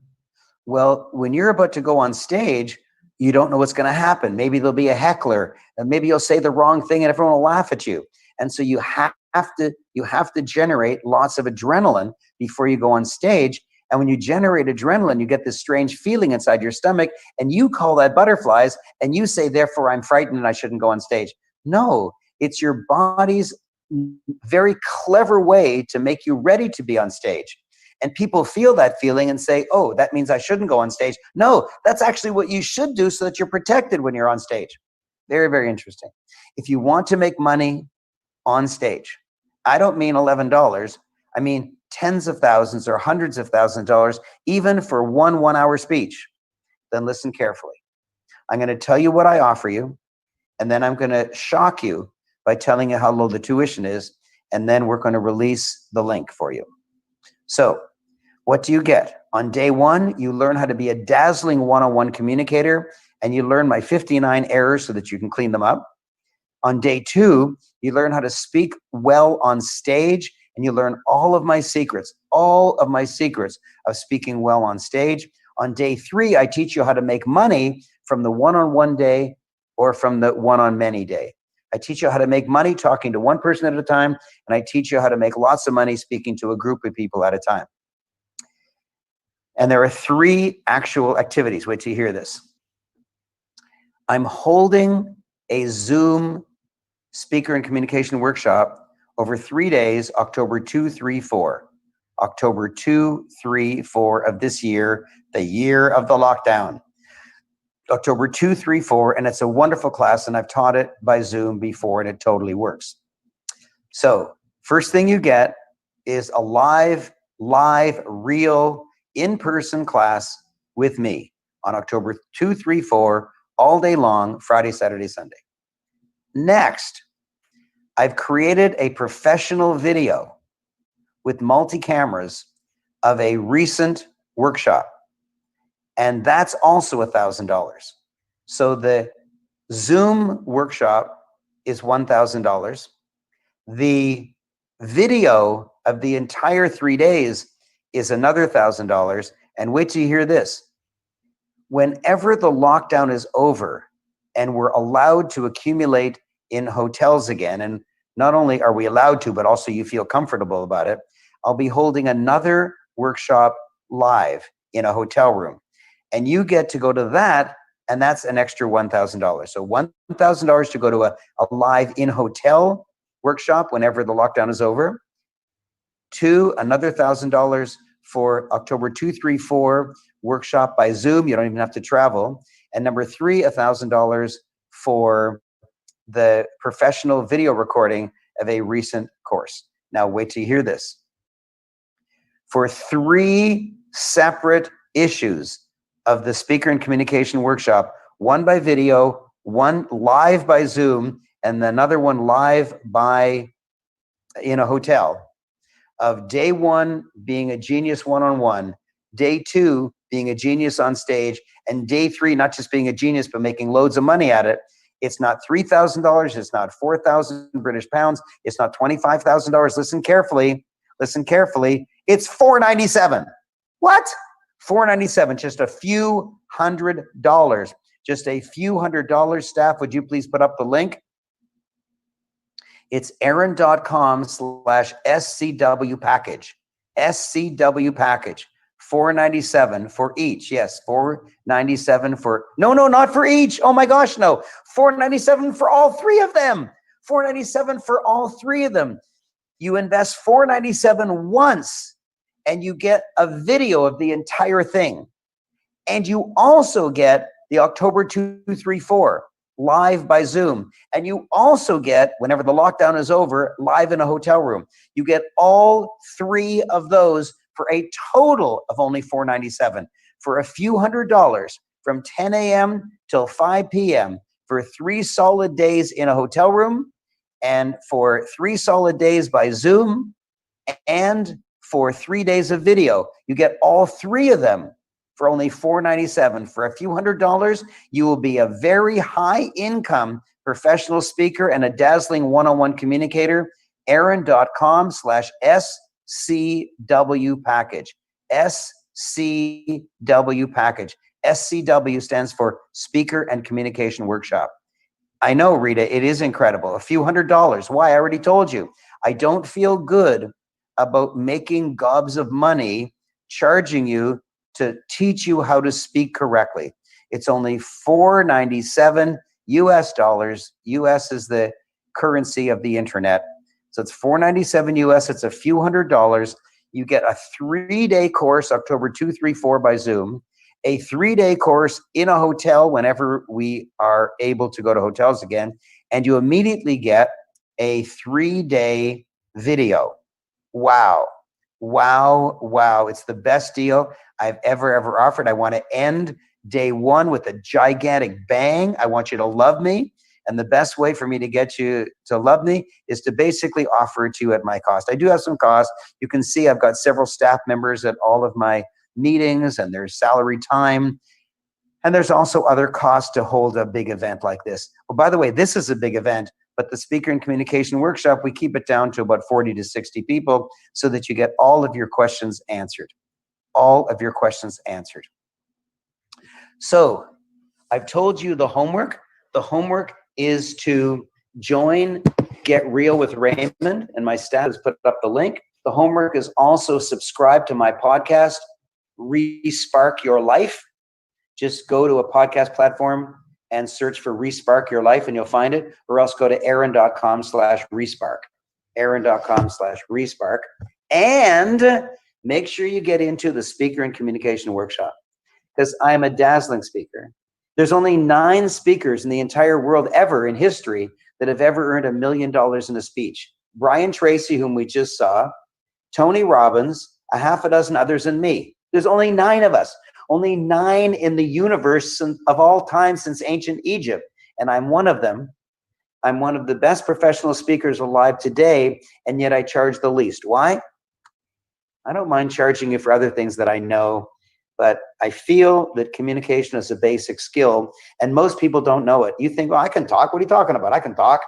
Well, when you're about to go on stage, you don't know what's going to happen. Maybe there'll be a heckler, and maybe you'll say the wrong thing and everyone will laugh at you. And so you have to generate lots of adrenaline before you go on stage. And when you generate adrenaline, you get this strange feeling inside your stomach, and you call that butterflies, and you say, therefore, I'm frightened and I shouldn't go on stage. No, it's your body's very clever way to make you ready to be on stage. And people feel that feeling and say, oh, that means I shouldn't go on stage. No, that's actually what you should do so that you're protected when you're on stage. Very, very interesting. If you want to make money on stage, I don't mean $11. I mean tens of thousands or hundreds of thousands of dollars, even for one 1-hour speech. Then listen carefully. I'm going to tell you what I offer you, and then I'm going to shock you by telling you how low the tuition is, and then we're going to release the link for you. So what do you get? On day one, you learn how to be a dazzling one-on-one communicator, and you learn my 59 errors so that you can clean them up. On day two, you learn how to speak well on stage, and you learn all of my secrets of speaking well on stage. On day three, I teach you how to make money from the one-on-one day or from the one-on-many day. I teach you how to make money talking to one person at a time, and I teach you how to make lots of money speaking to a group of people at a time. And there are 3 actual activities. Wait till you hear this. I'm holding a Zoom speaker and communication workshop over 3 days, October 2, 3, 4. October 2, 3, 4 of this year, the year of the lockdown. October 2, 3, 4, and it's a wonderful class, and I've taught it by Zoom before, and it totally works. So first thing you get is a live, real, in-person class with me on October 2, 3, 4, all day long, Friday, Saturday, Sunday. Next, I've created a professional video with multi-cameras of a recent workshop, and that's also $1,000. So the Zoom workshop is $1,000. The video of the entire 3 days is another $1,000. And wait till you hear this. Whenever the lockdown is over and we're allowed to accumulate in hotels again, and not only are we allowed to, but also you feel comfortable about it, I'll be holding another workshop live in a hotel room. And you get to go to that, and that's an extra $1,000. So $1,000 to go to a live in-hotel workshop whenever the lockdown is over. 2, another $1,000 for October 2, 3, 4 workshop by Zoom. You don't even have to travel. And number 3, $1,000 for the professional video recording of a recent course. Now wait till you hear this. For 3 separate issues of the speaker and communication workshop, one by video, one live by Zoom, and another one live in a hotel, of day 1 being a genius one-on-one, day 2 being a genius on stage, and day 3 not just being a genius but making loads of money at it. It's not $3,000, it's not 4,000 British pounds, it's not $25,000. Listen carefully, it's $497. What? $497, just a few $100s. Just a few $100s. Staff, would you please put up the link? It's aaron.com/SCW package. SCW package. $497 for each. Yes, $497 for, no, not for each. Oh my gosh, no. $497 for all 3 of them. $497 for all 3 of them. You invest $497 once, and you get a video of the entire thing. And you also get the October 2, 3, 4 live by Zoom. And you also get, whenever the lockdown is over, live in a hotel room. You get all 3 of those for a total of only $497. For a few $100s from 10 a.m. till 5 p.m. for 3 solid days in a hotel room, and for 3 solid days by Zoom, and for 3 days of video. You get all 3 of them for only $497. For a few $100s, you will be a very high income professional speaker and a dazzling one-on-one communicator. Aaron.com/SCW package. SCW package. SCW stands for Speaker and Communication Workshop. I know, Rita, it is incredible. A few $100s. Why? I already told you. I don't feel good about making gobs of money charging you to teach you how to speak correctly. It's only $4.97 US dollars. US is the currency of the internet. So it's $4.97 US. It's a few $100s. You get a 3-day course, October 2, 3, 4 by Zoom, a 3-day course in a hotel whenever we are able to go to hotels again, and you immediately get a 3-day video. Wow. Wow. Wow. It's the best deal I've ever offered. I want to end day one with a gigantic bang. I want you to love me. And the best way for me to get you to love me is to basically offer it to you at my cost. I do have some costs. You can see I've got several staff members at all of my meetings, and there's salary time. And there's also other costs to hold a big event like this. Well, by the way, this is a big event, but the Speaker and Communication Workshop, we keep it down to about 40 to 60 people so that you get all of your questions answered. All of your questions answered. So I've told you the homework. The homework is to join Get Real with Raymond, and my staff has put up the link. The homework is also subscribe to my podcast, Respark Your Life. Just go to a podcast platform and search for Respark Your Life and you'll find it, or else go to aaron.com/respark, aaron.com/respark, and make sure you get into the Speaker and Communication Workshop, because I'm a dazzling speaker. There's only 9 speakers in the entire world ever in history that have ever earned $1 million in a speech. Brian Tracy, whom we just saw, Tony Robbins, a half a dozen others, and me. There's only 9 of us. Only 9 in the universe of all time since ancient Egypt. And I'm one of them. I'm one of the best professional speakers alive today, and yet I charge the least. Why? I don't mind charging you for other things that I know, but I feel that communication is a basic skill, and most people don't know it. You think, well, I can talk. What are you talking about? I can talk.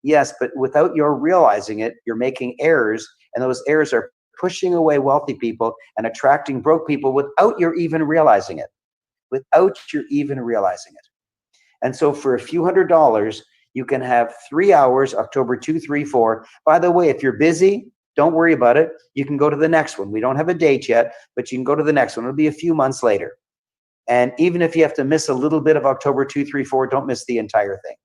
Yes, but without your realizing it, you're making errors, and those errors are pushing away wealthy people and attracting broke people without your even realizing it. Without your even realizing it. And so for a few $100s, you can have 3 hours, October 2, 3, 4. By the way, if you're busy, don't worry about it. You can go to the next one. We don't have a date yet, but you can go to the next one. It'll be a few months later. And even if you have to miss a little bit of October 2, 3, 4, don't miss the entire thing.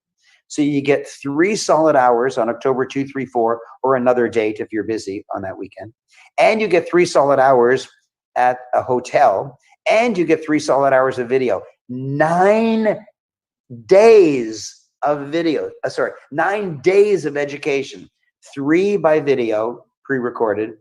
So you get 3 solid hours on October 2, 3, 4, or another date if you're busy on that weekend. And you get 3 solid hours at a hotel, and you get 3 solid hours of video. 9 days of video, 9 days of education. 3 by video, pre-recorded,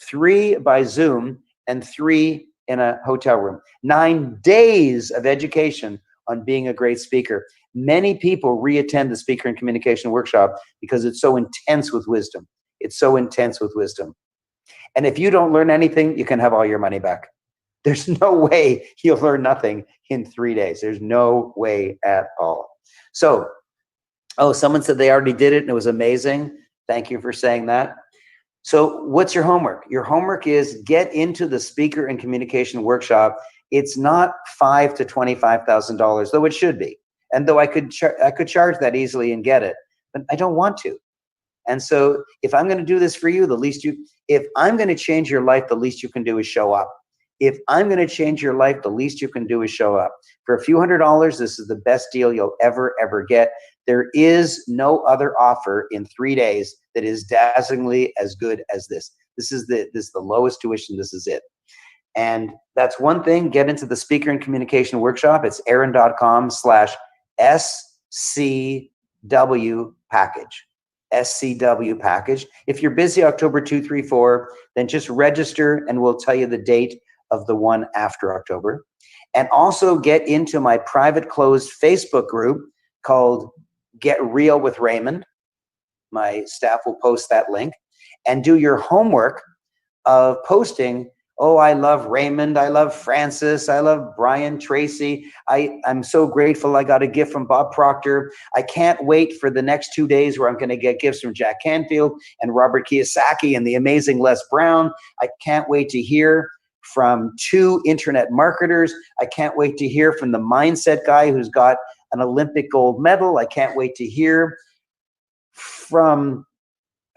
3 by Zoom, and 3 in a hotel room. 9 days of education on being a great speaker. Many people re-attend the Speaker and Communication Workshop because it's so intense with wisdom. It's so intense with wisdom. And if you don't learn anything, you can have all your money back. There's no way you'll learn nothing in 3 days. There's no way at all. So, someone said they already did it and it was amazing. Thank you for saying that. So what's your homework? Your homework is get into the Speaker and Communication Workshop. It's not $5,000 to $25,000, though it should be. And though I could charge that easily and get it, but I don't want to. And so if I'm going to do this for you, if I'm going to change your life, the least you can do is show up. If I'm going to change your life, the least you can do is show up. For a few $100s, this is the best deal you'll ever get. There is no other offer in 3 days that is dazzlingly as good as this. This is the lowest tuition. This is it. And that's one thing. Get into the Speaker and Communication Workshop. It's aaron.com/SCW package. SCW package. If you're busy October 2, 3, 4, then just register and we'll tell you the date of the one after October. And also get into my private closed Facebook group called Get Real with Raymond. My staff will post that link. And do your homework of posting, oh, I love Raymond, I love Francis, I love Brian Tracy. I'm so grateful I got a gift from Bob Proctor. I can't wait for the next 2 days where I'm going to get gifts from Jack Canfield and Robert Kiyosaki and the amazing Les Brown. I can't wait to hear from 2 internet marketers. I can't wait to hear from the mindset guy who's got an Olympic gold medal. I can't wait to hear from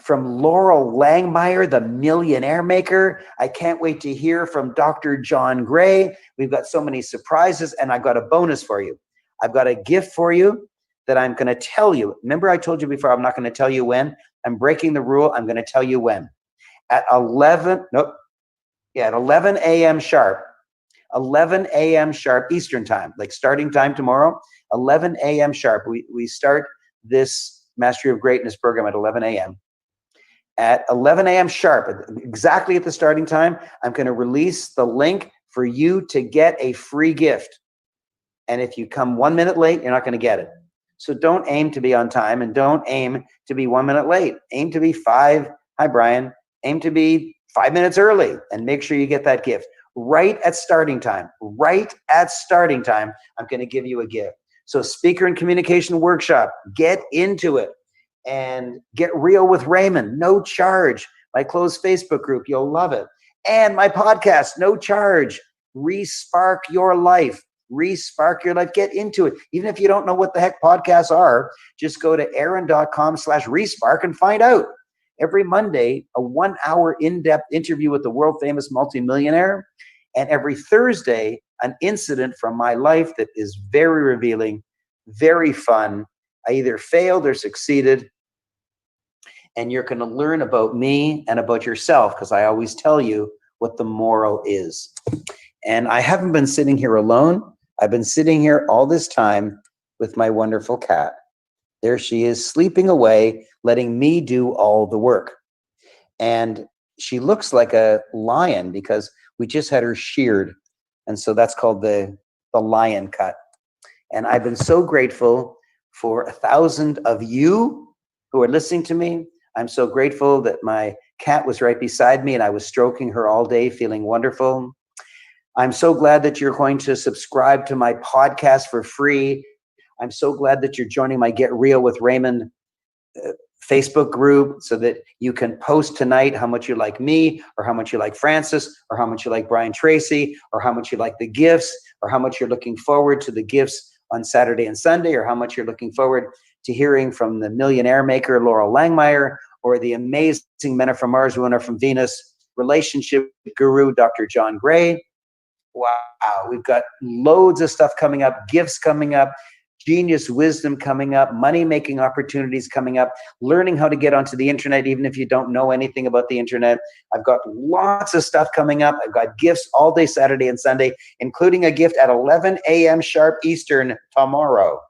from Loral Langemeier, the millionaire maker. I can't wait to hear from Dr. John Gray. We've got so many surprises, and I've got a bonus for you. I've got a gift for you that I'm going to tell you. Remember, I told you before, I'm not going to tell you when. I'm breaking the rule. I'm going to tell you when. At 11 a.m. sharp, 11 a.m. sharp Eastern time, like starting time tomorrow, 11 a.m. sharp. We start this Mastery of Greatness program at 11 a.m. At 11 a.m. sharp, exactly at the starting time, I'm going to release the link for you to get a free gift. And if you come 1 minute late, you're not going to get it. So don't aim to be on time, and don't aim to be 1 minute late. Aim to be hi Brian, aim to be 5 minutes early, and make sure you get that gift. Right at starting time, I'm going to give you a gift. So Speaker and Communication Workshop, get into it and get real with Raymond, no charge. My closed Facebook group, you'll love it. And my podcast, no charge. Respark your life. Respark your life. Get into it. Even if you don't know what the heck podcasts are, just go to aaron.com/respark and find out. Every Monday, a 1 hour in-depth interview with the world famous multimillionaire. And every Thursday, an incident from my life that is very revealing, very fun. I either failed or succeeded. And you're going to learn about me and about yourself, because I always tell you what the moral is. And I haven't been sitting here alone. I've been sitting here all this time with my wonderful cat. There she is, sleeping away, letting me do all the work. And she looks like a lion because we just had her sheared. And so that's called the lion cut. And I've been so grateful for 1,000 of you who are listening to me. I'm so grateful that my cat was right beside me and I was stroking her all day, feeling wonderful. I'm so glad that you're going to subscribe to my podcast for free. I'm so glad that you're joining my Get Real with Raymond Facebook group so that you can post tonight how much you like me, or how much you like Francis, or how much you like Brian Tracy, or how much you like the gifts, or how much you're looking forward to the gifts on Saturday and Sunday, or how much you're looking forward to hearing from the millionaire maker, Loral Langemeier, or the amazing Men Are From Mars, Women Are From Venus relationship guru, Dr. John Gray. Wow, we've got loads of stuff coming up, gifts coming up, genius wisdom coming up, money-making opportunities coming up, learning how to get onto the internet even if you don't know anything about the internet. I've got lots of stuff coming up. I've got gifts all day Saturday and Sunday, including a gift at 11 a.m. sharp Eastern tomorrow.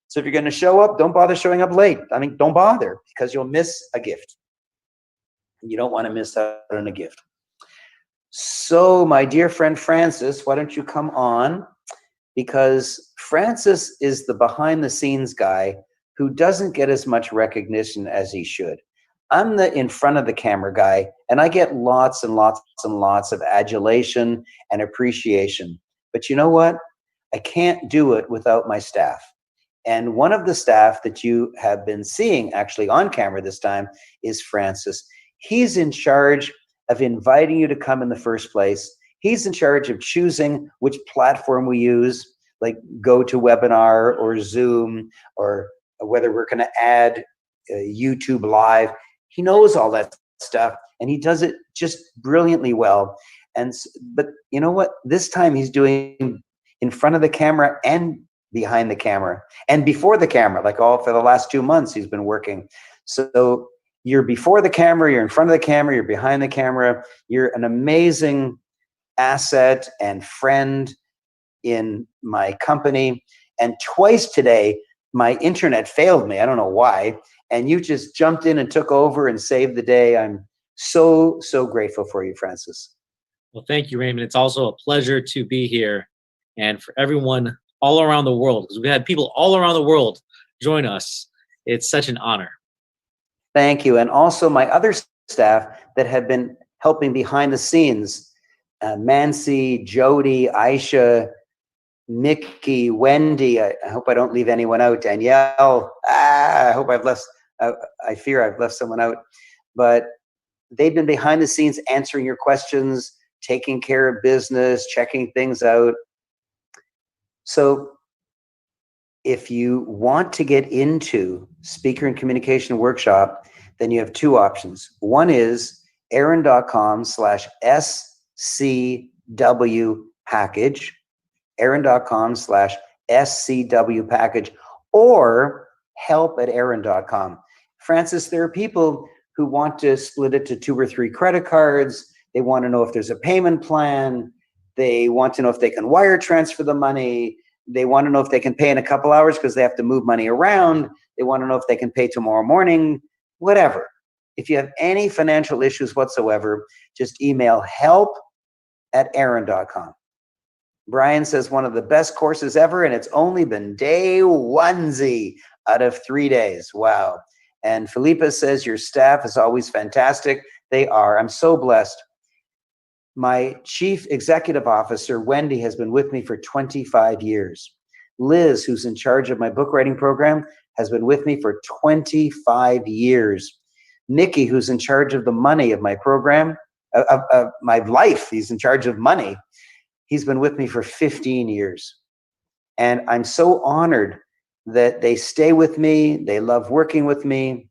So if you're going to show up, don't bother showing up late. I mean, don't bother, because you'll miss a gift. You don't want to miss out on a gift. So my dear friend Francis, why don't you come on? Because Francis is the behind the scenes guy who doesn't get as much recognition as he should. I'm the in front of the camera guy, and I get lots and lots and lots of adulation and appreciation. But you know what? I can't do it without my staff. And one of the staff that you have been seeing actually on camera this time is Francis. He's in charge of inviting you to come in the first place. He's in charge of choosing which platform we use, like GoToWebinar or Zoom, or whether we're going to add YouTube Live. He knows all that stuff, and he does it just brilliantly well. But you know what? This time he's doing in front of the camera and behind the camera and before the camera, like all for the last 2 months he's been working. So you're before the camera, you're in front of the camera, you're behind the camera. You're an amazing asset and friend in my company. And twice today, my internet failed me. I don't know why. And you just jumped in and took over and saved the day. I'm so, so grateful for you, Francis. Well, thank you, Raymond. It's also a pleasure to be here, and for everyone all around the world, because we had people all around the world join us. It's such an honor. Thank you. And also my other staff that have been helping behind the scenes, Mancy, Jody, Aisha, Mickey, Wendy. I hope I don't leave anyone out. Danielle. I hope I fear I've left someone out. But they've been behind the scenes answering your questions, taking care of business, checking things out. So if you want to get into Speaker and Communication Workshop, then you have two options. One is aaron.com/SCW package, aaron.com/SCW package, or help@aaron.com. Francis, there are people who want to split it to 2 or 3 credit cards. They want to know if there's a payment plan. They want to know if they can wire transfer the money. They want to know if they can pay in a couple hours because they have to move money around. They want to know if they can pay tomorrow morning, whatever. If you have any financial issues whatsoever, just email help@aaron.com. Brian says one of the best courses ever, and it's only been day onesie out of 3 days. Wow. And Philippa says your staff is always fantastic. They are. I'm so blessed. My chief executive officer, Wendy, has been with me for 25 years. Liz, who's in charge of my book writing program, has been with me for 25 years. Nikki, who's in charge of the money of my program, of my life, he's in charge of money. He's been with me for 15 years. And I'm so honored that they stay with me. They love working with me.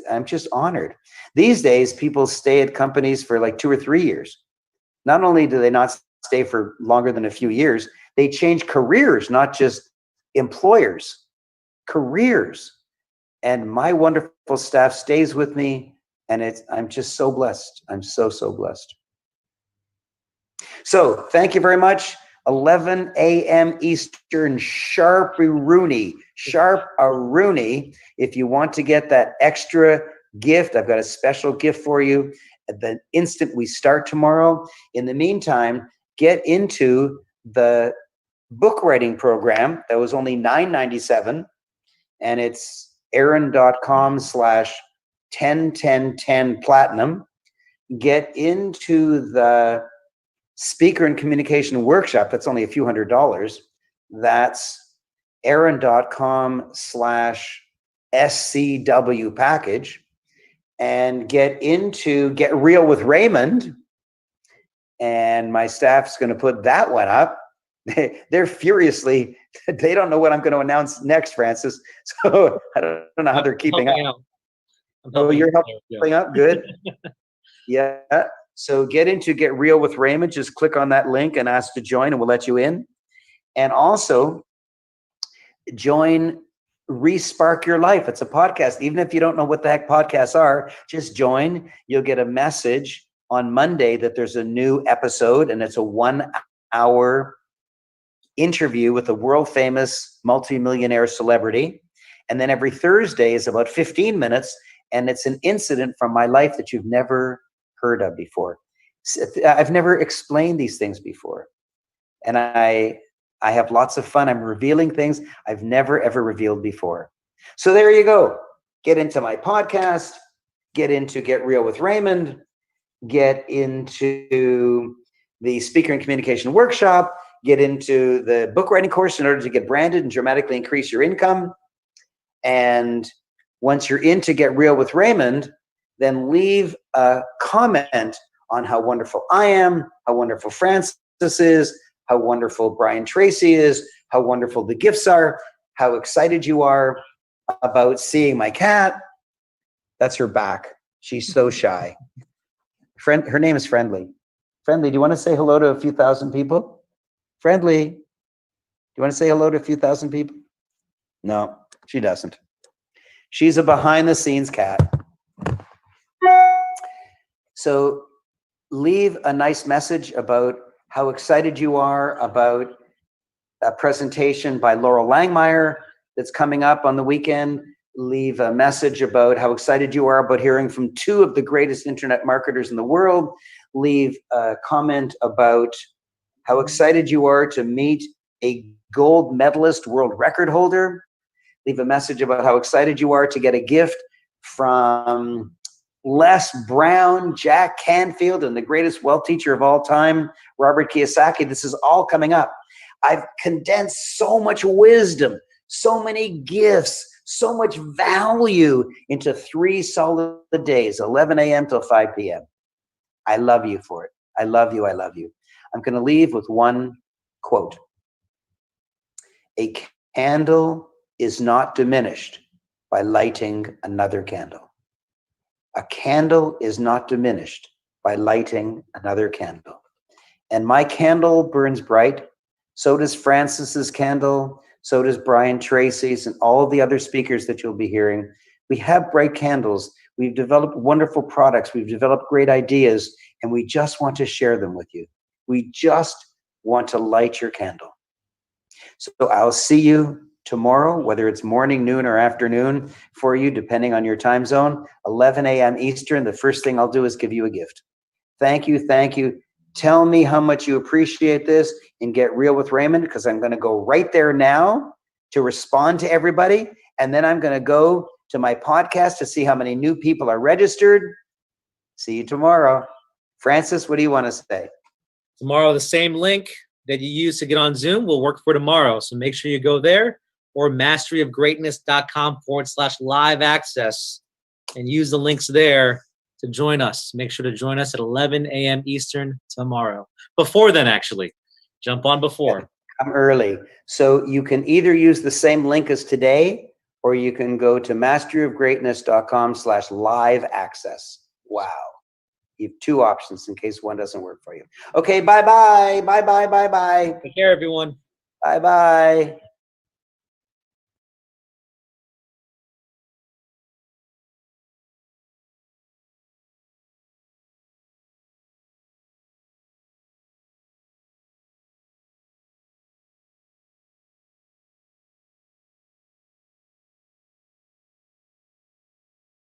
I'm just honored. These days, people stay at companies for like 2 or 3 years. Not only do they not stay for longer than a few years, they change careers, not just employers, careers. And my wonderful staff stays with me, and I'm just so blessed. I'm so, so blessed. So thank you very much. 11 a.m. Eastern, sharp-a-rooney. If you want to get that extra gift, I've got a special gift for you at the instant we start tomorrow. In the meantime, get into the book writing program that was only $9.97, and it's aaron.com/101010 platinum. Get into the speaker and communication workshop. That's only a few $100s. That's aaron.com/SCW package, and get real with Raymond. And my staff's going to put that one up. They're furiously, they don't know what I'm going to announce next, Francis. So I don't know how they're keeping up. Oh, you're helping out? Good. Yeah. So get real with Raymond. Just click on that link and ask to join, and we'll let you in. And also join Respark Your Life. It's a podcast. Even if you don't know what the heck podcasts are, just join. You'll get a message on Monday that there's a new episode, and it's a 1-hour interview with a world famous multimillionaire celebrity. And then every Thursday is about 15 minutes, and it's an incident from my life that you've never heard of before. I've never explained these things before. And I have lots of fun. I'm revealing things I've never, ever revealed before. So there you go. Get into my podcast, get real with Raymond, get into the speaker and communication workshop, get into the book writing course in order to get branded and dramatically increase your income. And once you're in to get real with Raymond, then leave a comment on how wonderful I am, how wonderful Francis is, how wonderful Brian Tracy is, how wonderful the gifts are, how excited you are about seeing my cat. That's her back. She's so shy. Her name is Friendly. Friendly, do you want to say hello to a few thousand people? Friendly, do you want to say hello to a few thousand people? No, she doesn't. She's a behind-the-scenes cat. So leave a nice message about how excited you are about a presentation by Loral Langemeier that's coming up on the weekend. Leave a message about how excited you are about hearing from 2 of the greatest internet marketers in the world. Leave a comment about how excited you are to meet a gold medalist world record holder. Leave a message about how excited you are to get a gift from Les Brown, Jack Canfield, and the greatest wealth teacher of all time, Robert Kiyosaki. This is all coming up. I've condensed so much wisdom, so many gifts, so much value into 3 solid days, 11 a.m. till 5 p.m. I love you for it. I love you. I love you. I'm going to leave with one quote. A candle is not diminished by lighting another candle. A candle is not diminished by lighting another candle. And my candle burns bright. So does Francis's candle. So does Brian Tracy's and all of the other speakers that you'll be hearing. We have bright candles. We've developed wonderful products. We've developed great ideas, and we just want to share them with you. We just want to light your candle. So I'll see you tomorrow, whether it's morning, noon, or afternoon for you, depending on your time zone, 11 a.m. Eastern. The first thing I'll do is give you a gift. Thank you. Thank you. Tell me how much you appreciate this and get real with Raymond, because I'm going to go right there now to respond to everybody. And then I'm going to go to my podcast to see how many new people are registered. See you tomorrow. Francis, what do you want to say? Tomorrow, the same link that you use to get on Zoom will work for tomorrow. So make sure you go there, or masteryofgreatness.com/live access, and use the links there to join us. Make sure to join us at 11 a.m. Eastern tomorrow. Before then, actually. Jump on before. Come early. So you can either use the same link as today, or you can go to masteryofgreatness.com/live access. Wow. You have two options in case one doesn't work for you. Okay, bye-bye. Bye-bye, bye-bye. Take care, everyone. Bye-bye.